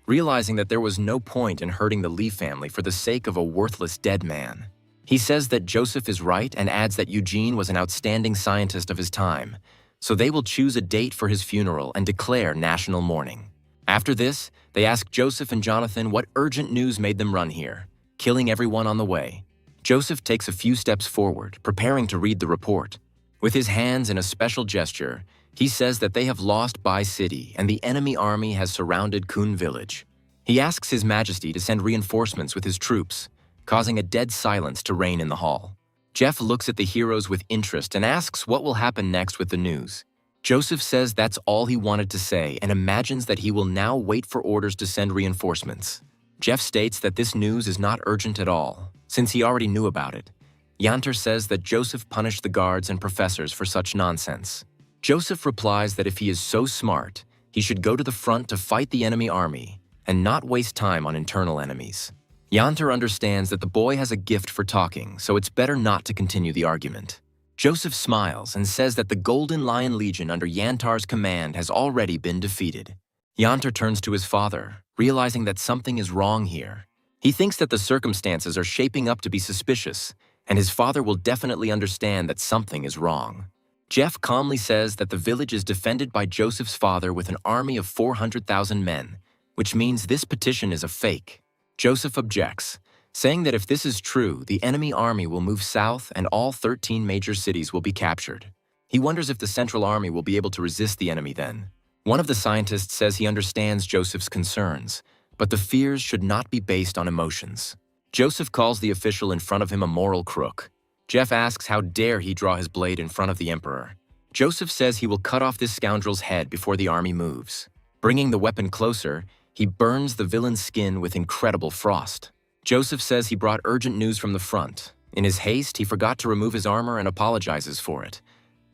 realizing that there was no point in hurting the Lee family for the sake of a worthless dead man. He says that Joseph is right and adds that Eugene was an outstanding scientist of his time, so they will choose a date for his funeral and declare national mourning. After this, they ask Joseph and Jonathan what urgent news made them run here, killing everyone on the way. Joseph takes a few steps forward, preparing to read the report. With his hands in a special gesture, he says that they have lost Bai City and the enemy army has surrounded Kun village. He asks His Majesty to send reinforcements with his troops, causing a dead silence to reign in the hall. Jeff looks at the heroes with interest and asks what will happen next with the news. Joseph says that's all he wanted to say and imagines that he will now wait for orders to send reinforcements. Jeff states that this news is not urgent at all, since he already knew about it. Yanter says that Joseph punished the guards and professors for such nonsense. Joseph replies that if he is so smart, he should go to the front to fight the enemy army and not waste time on internal enemies. Yanter understands that the boy has a gift for talking, so it's better not to continue the argument. Joseph smiles and says that the Golden Lion Legion under Yantar's command has already been defeated. Yanter turns to his father, realizing that something is wrong here. He thinks that the circumstances are shaping up to be suspicious, and his father will definitely understand that something is wrong. Jeff calmly says that the village is defended by Joseph's father with an army of 400,000 men, which means this petition is a fake. Joseph objects, saying that if this is true, the enemy army will move south and all 13 major cities will be captured. He wonders if the Central Army will be able to resist the enemy then. One of the scientists says he understands Joseph's concerns, but the fears should not be based on emotions. Joseph calls the official in front of him a moral crook. Jeff asks how dare he draw his blade in front of the emperor. Joseph says he will cut off this scoundrel's head before the army moves. Bringing the weapon closer, he burns the villain's skin with incredible frost. Joseph says he brought urgent news from the front. In his haste, he forgot to remove his armor and apologizes for it.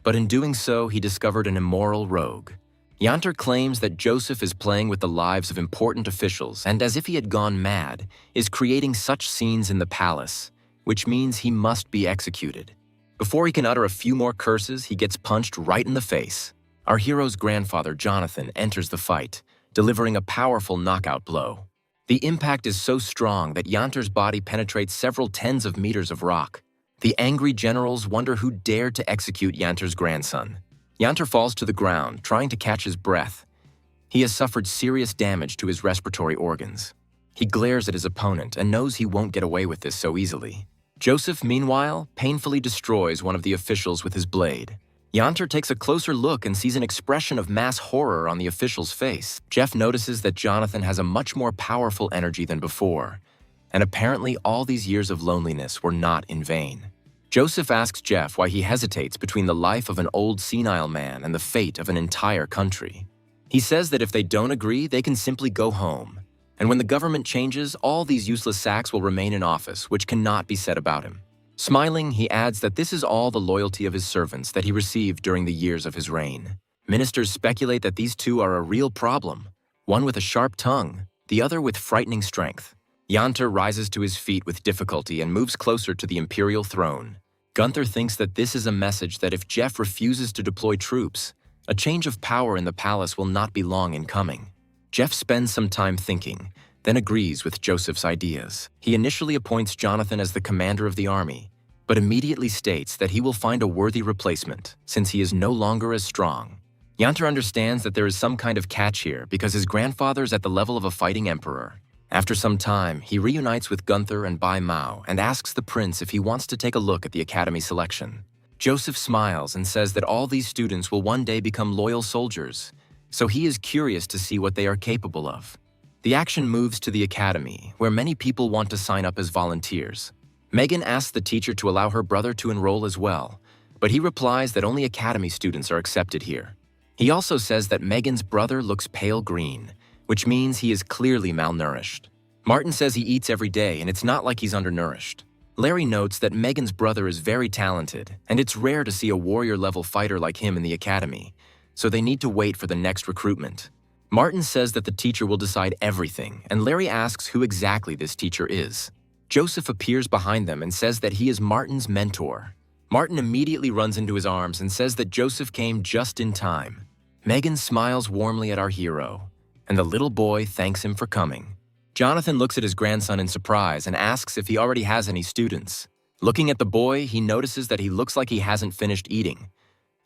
But in doing so, he discovered an immoral rogue. Yanter claims that Joseph is playing with the lives of important officials and, as if he had gone mad, is creating such scenes in the palace, which means he must be executed. Before he can utter a few more curses, he gets punched right in the face. Our hero's grandfather, Jonathan, enters the fight, delivering a powerful knockout blow. The impact is so strong that Yanter's body penetrates several tens of meters of rock. The angry generals wonder who dared to execute Yanter's grandson. Yanter falls to the ground, trying to catch his breath. He has suffered serious damage to his respiratory organs. He glares at his opponent and knows he won't get away with this so easily. Joseph, meanwhile, painfully destroys one of the officials with his blade. Yanter takes a closer look and sees an expression of mass horror on the official's face. Jeff notices that Jonathan has a much more powerful energy than before, and apparently all these years of loneliness were not in vain. Joseph asks Jeff why he hesitates between the life of an old senile man and the fate of an entire country. He says that if they don't agree, they can simply go home, and when the government changes, all these useless sacks will remain in office, which cannot be said about him. Smiling, he adds that this is all the loyalty of his servants that he received during the years of his reign. Ministers speculate that these two are a real problem, one with a sharp tongue, the other with frightening strength. Yanter rises to his feet with difficulty and moves closer to the imperial throne. Gunther thinks that this is a message that if Jeff refuses to deploy troops, a change of power in the palace will not be long in coming. Jeff spends some time thinking, then agrees with Joseph's ideas. He initially appoints Jonathan as the commander of the army, but immediately states that he will find a worthy replacement since he is no longer as strong. Yanter understands that there is some kind of catch here because his grandfather is at the level of a fighting emperor. After some time, he reunites with Gunther and Bai Mao and asks the prince if he wants to take a look at the academy selection. Joseph smiles and says that all these students will one day become loyal soldiers, so he is curious to see what they are capable of. The action moves to the academy, where many people want to sign up as volunteers. Megan asks the teacher to allow her brother to enroll as well, but he replies that only academy students are accepted here. He also says that Megan's brother looks pale green, which means he is clearly malnourished. Martin says he eats every day and it's not like he's undernourished. Larry notes that Megan's brother is very talented, and it's rare to see a warrior-level fighter like him in the academy, so they need to wait for the next recruitment. Martin says that the teacher will decide everything, and Larry asks who exactly this teacher is. Joseph appears behind them and says that he is Martin's mentor. Martin immediately runs into his arms and says that Joseph came just in time. Megan smiles warmly at our hero, and the little boy thanks him for coming. Jonathan looks at his grandson in surprise and asks if he already has any students. Looking at the boy, he notices that he looks like he hasn't finished eating,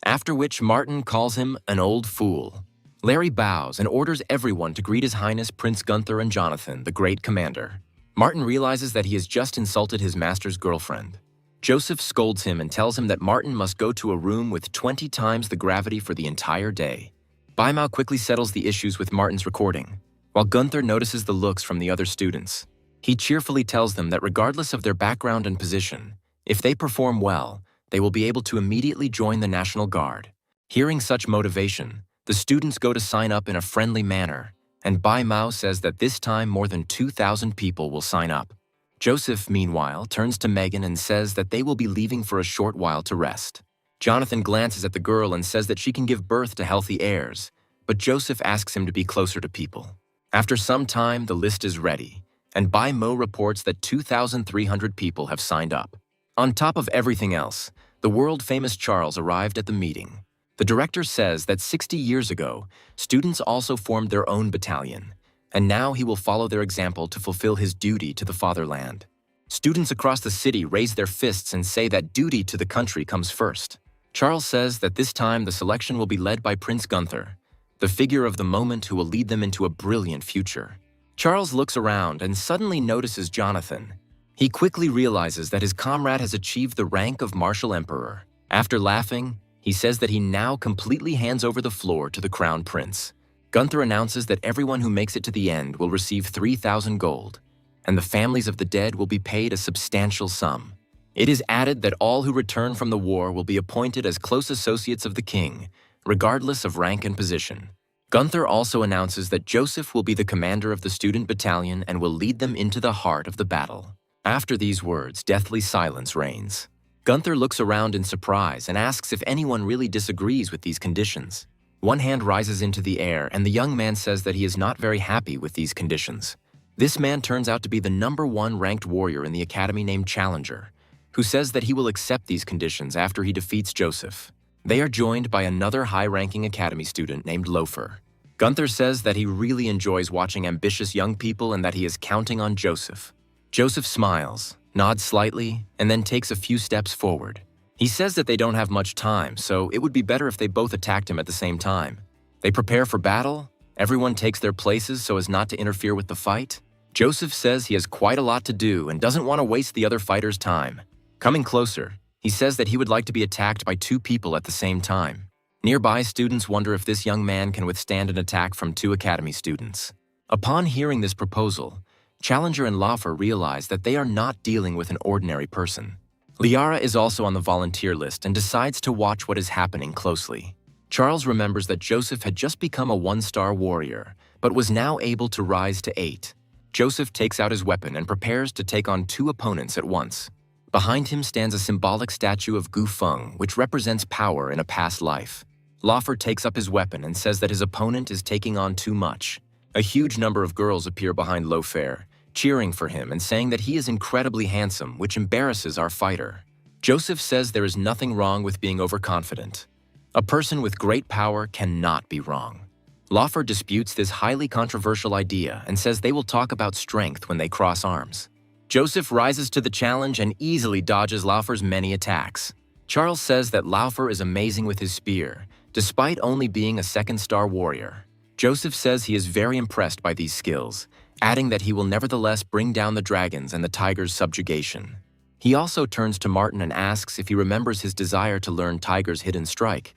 after which Martin calls him an old fool. Larry bows and orders everyone to greet His Highness Prince Gunther and Jonathan, the great commander. Martin realizes that he has just insulted his master's girlfriend. Joseph scolds him and tells him that Martin must go to a room with 20 times the gravity for the entire day. Bai Mao quickly settles the issues with Martin's recording, while Gunther notices the looks from the other students. He cheerfully tells them that regardless of their background and position, if they perform well, they will be able to immediately join the National Guard. Hearing such motivation, the students go to sign up in a friendly manner, and Bai Mao says that this time more than 2,000 people will sign up. Joseph, meanwhile, turns to Megan and says that they will be leaving for a short while to rest. Jonathan glances at the girl and says that she can give birth to healthy heirs, but Joseph asks him to be closer to people. After some time, the list is ready, and Bai Mao reports that 2,300 people have signed up. On top of everything else, the world-famous Charles arrived at the meeting. The director says that 60 years ago, students also formed their own battalion, and now he will follow their example to fulfill his duty to the fatherland. Students across the city raise their fists and say that duty to the country comes first. Charles says that this time the selection will be led by Prince Gunther, the figure of the moment who will lead them into a brilliant future. Charles looks around and suddenly notices Jonathan. He quickly realizes that his comrade has achieved the rank of Martial Emperor. After laughing, he says that he now completely hands over the floor to the Crown Prince. Gunther announces that everyone who makes it to the end will receive 3,000 gold, and the families of the dead will be paid a substantial sum. It is added that all who return from the war will be appointed as close associates of the king, regardless of rank and position. Gunther also announces that Joseph will be the commander of the student battalion and will lead them into the heart of the battle. After these words, deathly silence reigns. Gunther looks around in surprise and asks if anyone really disagrees with these conditions. One hand rises into the air, and the young man says that he is not very happy with these conditions. This man turns out to be the #1 ranked warrior in the academy named Challenger, who says that he will accept these conditions after he defeats Joseph. They are joined by another high-ranking academy student named Loafer. Gunther says that he really enjoys watching ambitious young people and that he is counting on Joseph. Joseph smiles, nods slightly, and then takes a few steps forward. He says that they don't have much time, so it would be better if they both attacked him at the same time. They prepare for battle, everyone takes their places so as not to interfere with the fight. Joseph says he has quite a lot to do and doesn't want to waste the other fighters' time. Coming closer, he says that he would like to be attacked by 2 people at the same time. Nearby students wonder if this young man can withstand an attack from 2 academy students. Upon hearing this proposal, Challenger and Loafer realize that they are not dealing with an ordinary person. Liara is also on the volunteer list and decides to watch what is happening closely. Charles remembers that Joseph had just become a 1-star warrior, but was now able to rise to 8. Joseph takes out his weapon and prepares to take on 2 opponents at once. Behind him stands a symbolic statue of Gu Feng, which represents power in a past life. Loafer takes up his weapon and says that his opponent is taking on too much. A huge number of girls appear behind Loafer, cheering for him and saying that he is incredibly handsome, which embarrasses our fighter. Joseph says there is nothing wrong with being overconfident. A person with great power cannot be wrong. Loafer disputes this highly controversial idea and says they will talk about strength when they cross arms. Joseph rises to the challenge and easily dodges Loafer's many attacks. Charles says that Loafer is amazing with his spear, Despite only being a second-star warrior, Joseph says he is very impressed by these skills, adding that he will nevertheless bring down the dragons and the tiger's subjugation. He also turns to Martin and asks if he remembers his desire to learn Tiger's hidden strike,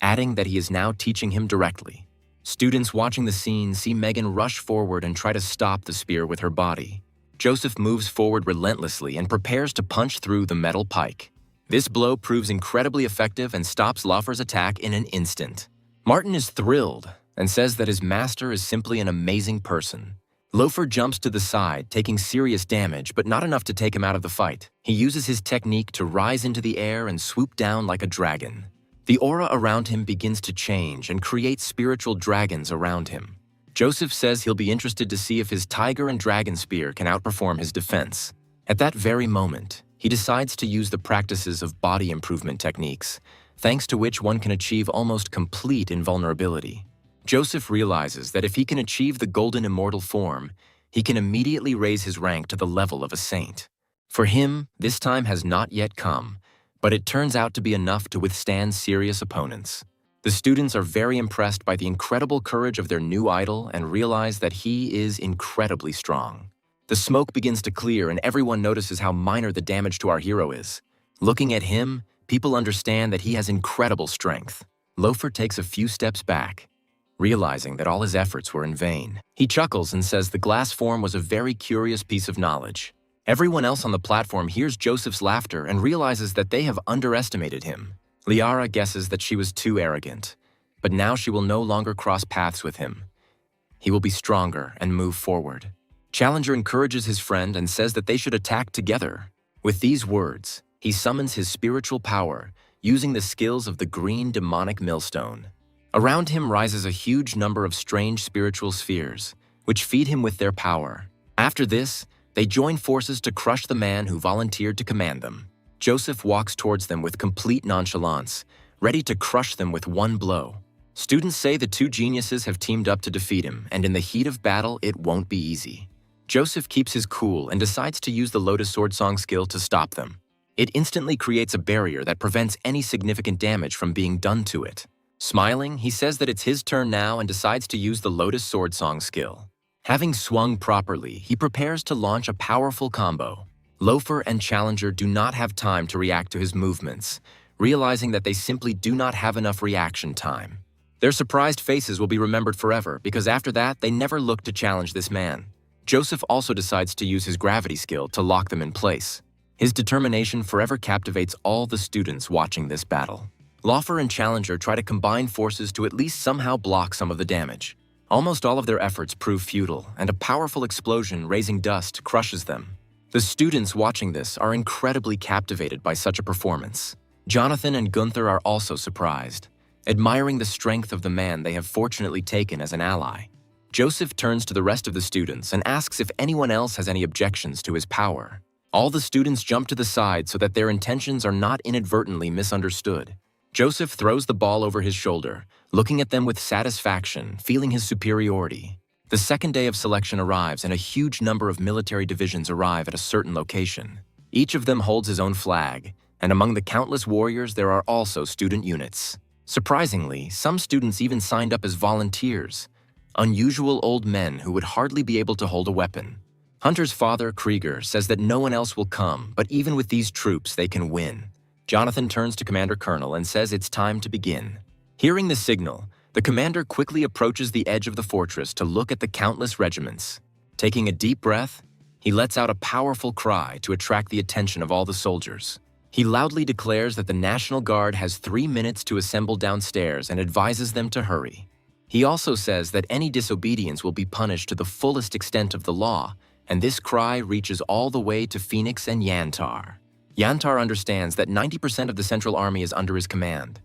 adding that he is now teaching him directly. Students watching the scene see Megan rush forward and try to stop the spear with her body. Joseph moves forward relentlessly and prepares to punch through the metal pike. This blow proves incredibly effective and stops Laufer's attack in an instant. Martin is thrilled and says that his master is simply an amazing person. Laufer jumps to the side, taking serious damage, but not enough to take him out of the fight. He uses his technique to rise into the air and swoop down like a dragon. The aura around him begins to change and create spiritual dragons around him. Joseph says he'll be interested to see if his tiger and dragon spear can outperform his defense. At that very moment, he decides to use the practices of body improvement techniques, thanks to which one can achieve almost complete invulnerability. Joseph realizes that if he can achieve the golden immortal form, he can immediately raise his rank to the level of a saint. For him, this time has not yet come, but it turns out to be enough to withstand serious opponents. The students are very impressed by the incredible courage of their new idol and realize that he is incredibly strong. The smoke begins to clear and everyone notices how minor the damage to our hero is. Looking at him, people understand that he has incredible strength. Laufer takes a few steps back, realizing that all his efforts were in vain. He chuckles and says the glass form was a very curious piece of knowledge. Everyone else on the platform hears Joseph's laughter and realizes that they have underestimated him. Liara guesses that she was too arrogant, but now she will no longer cross paths with him. He will be stronger and move forward. Challenger encourages his friend and says that they should attack together. With these words, he summons his spiritual power, using the skills of the green demonic millstone. Around him rises a huge number of strange spiritual spheres, which feed him with their power. After this, they join forces to crush the man who volunteered to command them. Joseph walks towards them with complete nonchalance, ready to crush them with one blow. Students say the two geniuses have teamed up to defeat him, and in the heat of battle, it won't be easy. Joseph keeps his cool and decides to use the Lotus Sword Song skill to stop them. It instantly creates a barrier that prevents any significant damage from being done to it. Smiling, he says that it's his turn now and decides to use the Lotus Sword Song skill. Having swung properly, he prepares to launch a powerful combo. Laufer and Challenger do not have time to react to his movements, realizing that they simply do not have enough reaction time. Their surprised faces will be remembered forever because after that, they never look to challenge this man. Joseph also decides to use his gravity skill to lock them in place. His determination forever captivates all the students watching this battle. Laufer and Challenger try to combine forces to at least somehow block some of the damage. Almost all of their efforts prove futile, and a powerful explosion raising dust crushes them. The students watching this are incredibly captivated by such a performance. Jonathan and Gunther are also surprised, admiring the strength of the man they have fortunately taken as an ally. Joseph turns to the rest of the students and asks if anyone else has any objections to his power. All the students jump to the side so that their intentions are not inadvertently misunderstood. Joseph throws the ball over his shoulder, looking at them with satisfaction, feeling his superiority. The second day of selection arrives and a huge number of military divisions arrive at a certain location. Each of them holds his own flag, and among the countless warriors there are also student units. Surprisingly, some students even signed up as volunteers, unusual old men who would hardly be able to hold a weapon. Hunter's father, Krieger, says that no one else will come, but even with these troops they can win. Jonathan turns to Commander Colonel and says it's time to begin. Hearing the signal, the commander quickly approaches the edge of the fortress to look at the countless regiments. Taking a deep breath, he lets out a powerful cry to attract the attention of all the soldiers. He loudly declares that the National Guard has 3 minutes to assemble downstairs and advises them to hurry. He also says that any disobedience will be punished to the fullest extent of the law, and this cry reaches all the way to Phoenix and Yantar. Yantar understands that 90% of the Central Army is under his command,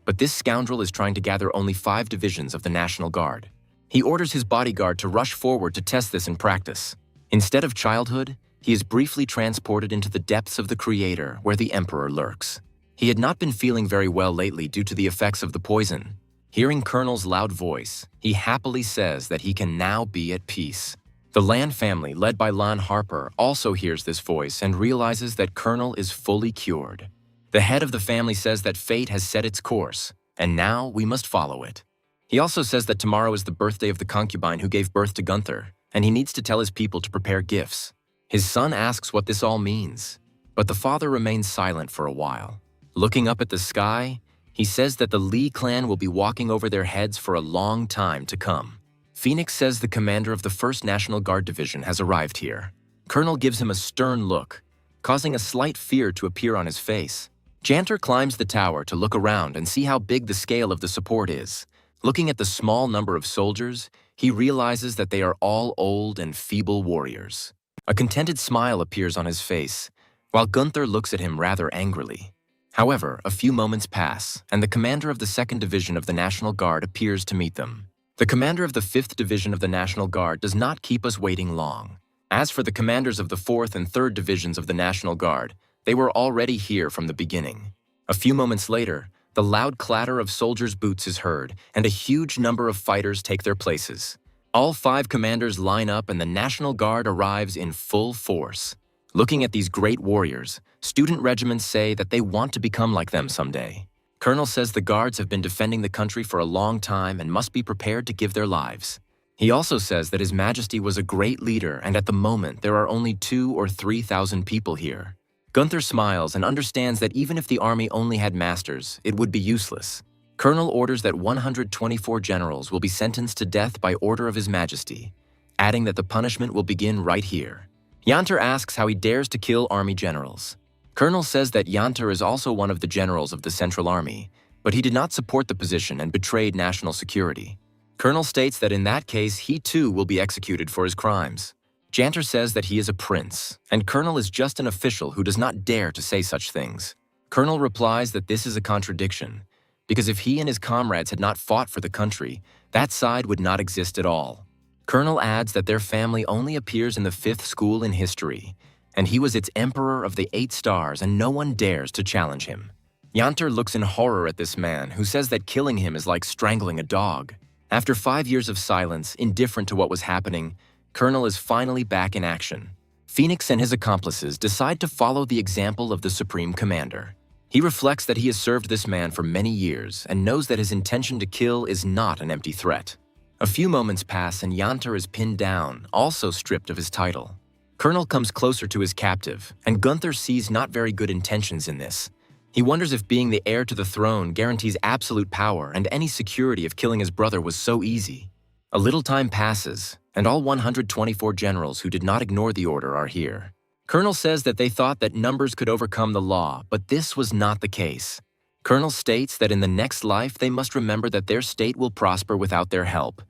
but this scoundrel is trying to gather only 5 divisions of the National Guard. He orders his bodyguard to rush forward to test this in practice. Instead of childhood, he is briefly transported into the depths of the Creator where the Emperor lurks. He had not been feeling very well lately due to the effects of the poison. Hearing Colonel's loud voice, he happily says that he can now be at peace. The Land family, led by Lon Harper, also hears this voice and realizes that Colonel is fully cured. The head of the family says that fate has set its course. and now we must follow it. He also says that tomorrow is the birthday of the concubine who gave birth to Gunther, and he needs to tell his people to prepare gifts. His son asks what this all means, but the father remains silent for a while. Looking up at the sky, he says that the Lee clan will be walking over their heads for a long time to come. Phoenix says the commander of the 1st National Guard Division has arrived here. Colonel gives him a stern look, causing a slight fear to appear on his face. Janter climbs the tower to look around and see how big the scale of the support is. Looking at the small number of soldiers, he realizes that they are all old and feeble warriors. A contented smile appears on his face, while Gunther looks at him rather angrily. However, a few moments pass, and the commander of the 2nd Division of the National Guard appears to meet them. The commander of the 5th Division of the National Guard does not keep us waiting long. As for the commanders of the 4th and 3rd Divisions of the National Guard, they were already here from the beginning. A few moments later, the loud clatter of soldiers' boots is heard, and a huge number of fighters take their places. All 5 commanders line up and the National Guard arrives in full force. Looking at these great warriors, student regiments say that they want to become like them someday. Colonel says the guards have been defending the country for a long time and must be prepared to give their lives. He also says that His Majesty was a great leader and at the moment there are only 2,000 or 3,000 people here. Gunther smiles and understands that even if the army only had masters, it would be useless. Colonel orders that 124 generals will be sentenced to death by order of His Majesty, adding that the punishment will begin right here. Janter asks how he dares to kill army generals. Colonel says that Janter is also one of the generals of the Central Army, but he did not support the position and betrayed national security. Colonel states that in that case, he too will be executed for his crimes. Janter says that he is a prince, and Colonel is just an official who does not dare to say such things. Colonel replies that this is a contradiction, because if he and his comrades had not fought for the country, that side would not exist at all. Colonel adds that their family only appears in the 5th school in history, and he was its emperor of the 8 stars and no one dares to challenge him. Janter looks in horror at this man, who says that killing him is like strangling a dog. After 5 years of silence, indifferent to what was happening, Colonel is finally back in action. Phoenix and his accomplices decide to follow the example of the Supreme Commander. He reflects that he has served this man for many years and knows that his intention to kill is not an empty threat. A few moments pass and Janter is pinned down, also stripped of his title. Colonel comes closer to his captive, and Gunther sees not very good intentions in this. He wonders if being the heir to the throne guarantees absolute power and any security if killing his brother was so easy. A little time passes, and all 124 generals who did not ignore the order are here. Colonel says that they thought that numbers could overcome the law, but this was not the case. Colonel states that in the next life they must remember that their state will prosper without their help,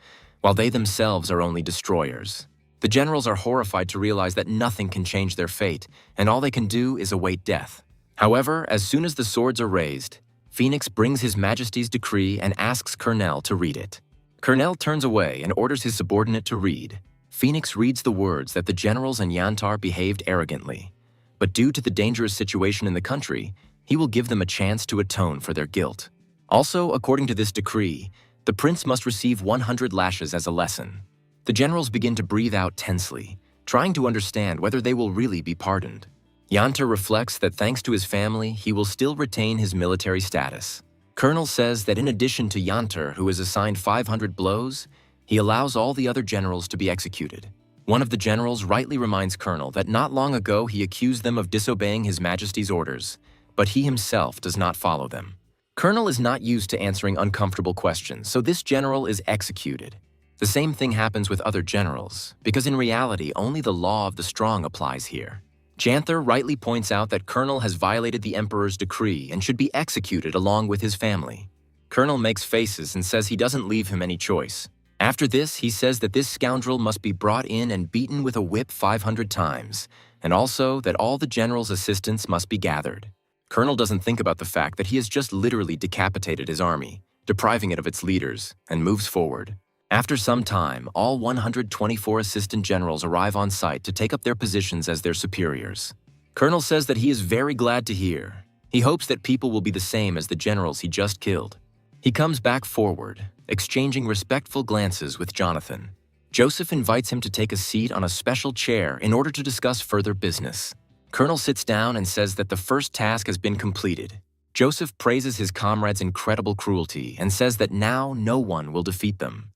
while they themselves are only destroyers. The generals are horrified to realize that nothing can change their fate, and all they can do is await death. However, as soon as the swords are raised, Phoenix brings His Majesty's decree and asks Colonel to read it. Colonel turns away and orders his subordinate to read. Phoenix reads the words that the generals and Janter behaved arrogantly, but due to the dangerous situation in the country, he will give them a chance to atone for their guilt. Also, according to this decree, the prince must receive 100 lashes as a lesson. The generals begin to breathe out tensely, trying to understand whether they will really be pardoned. Janter reflects that thanks to his family, he will still retain his military status. Colonel says that in addition to Janter, who is assigned 500 blows, he allows all the other generals to be executed. One of the generals rightly reminds Colonel that not long ago he accused them of disobeying His Majesty's orders, but he himself does not follow them. Colonel is not used to answering uncomfortable questions, so this general is executed. The same thing happens with other generals, because in reality only the law of the strong applies here. Janter rightly points out that Colonel has violated the Emperor's decree and should be executed along with his family. Colonel makes faces and says he doesn't leave him any choice. After this, he says that this scoundrel must be brought in and beaten with a whip 500 times, and also that all the general's assistants must be gathered. Colonel doesn't think about the fact that he has just literally decapitated his army, depriving it of its leaders, and moves forward. After some time, all 124 assistant generals arrive on site to take up their positions as their superiors. Colonel says that he is very glad to hear. He hopes that people will be the same as the generals he just killed. He comes back forward, exchanging respectful glances with Jonathan. Joseph invites him to take a seat on a special chair in order to discuss further business. Colonel sits down and says that the first task has been completed. Joseph praises his comrades' incredible cruelty and says that now no one will defeat them.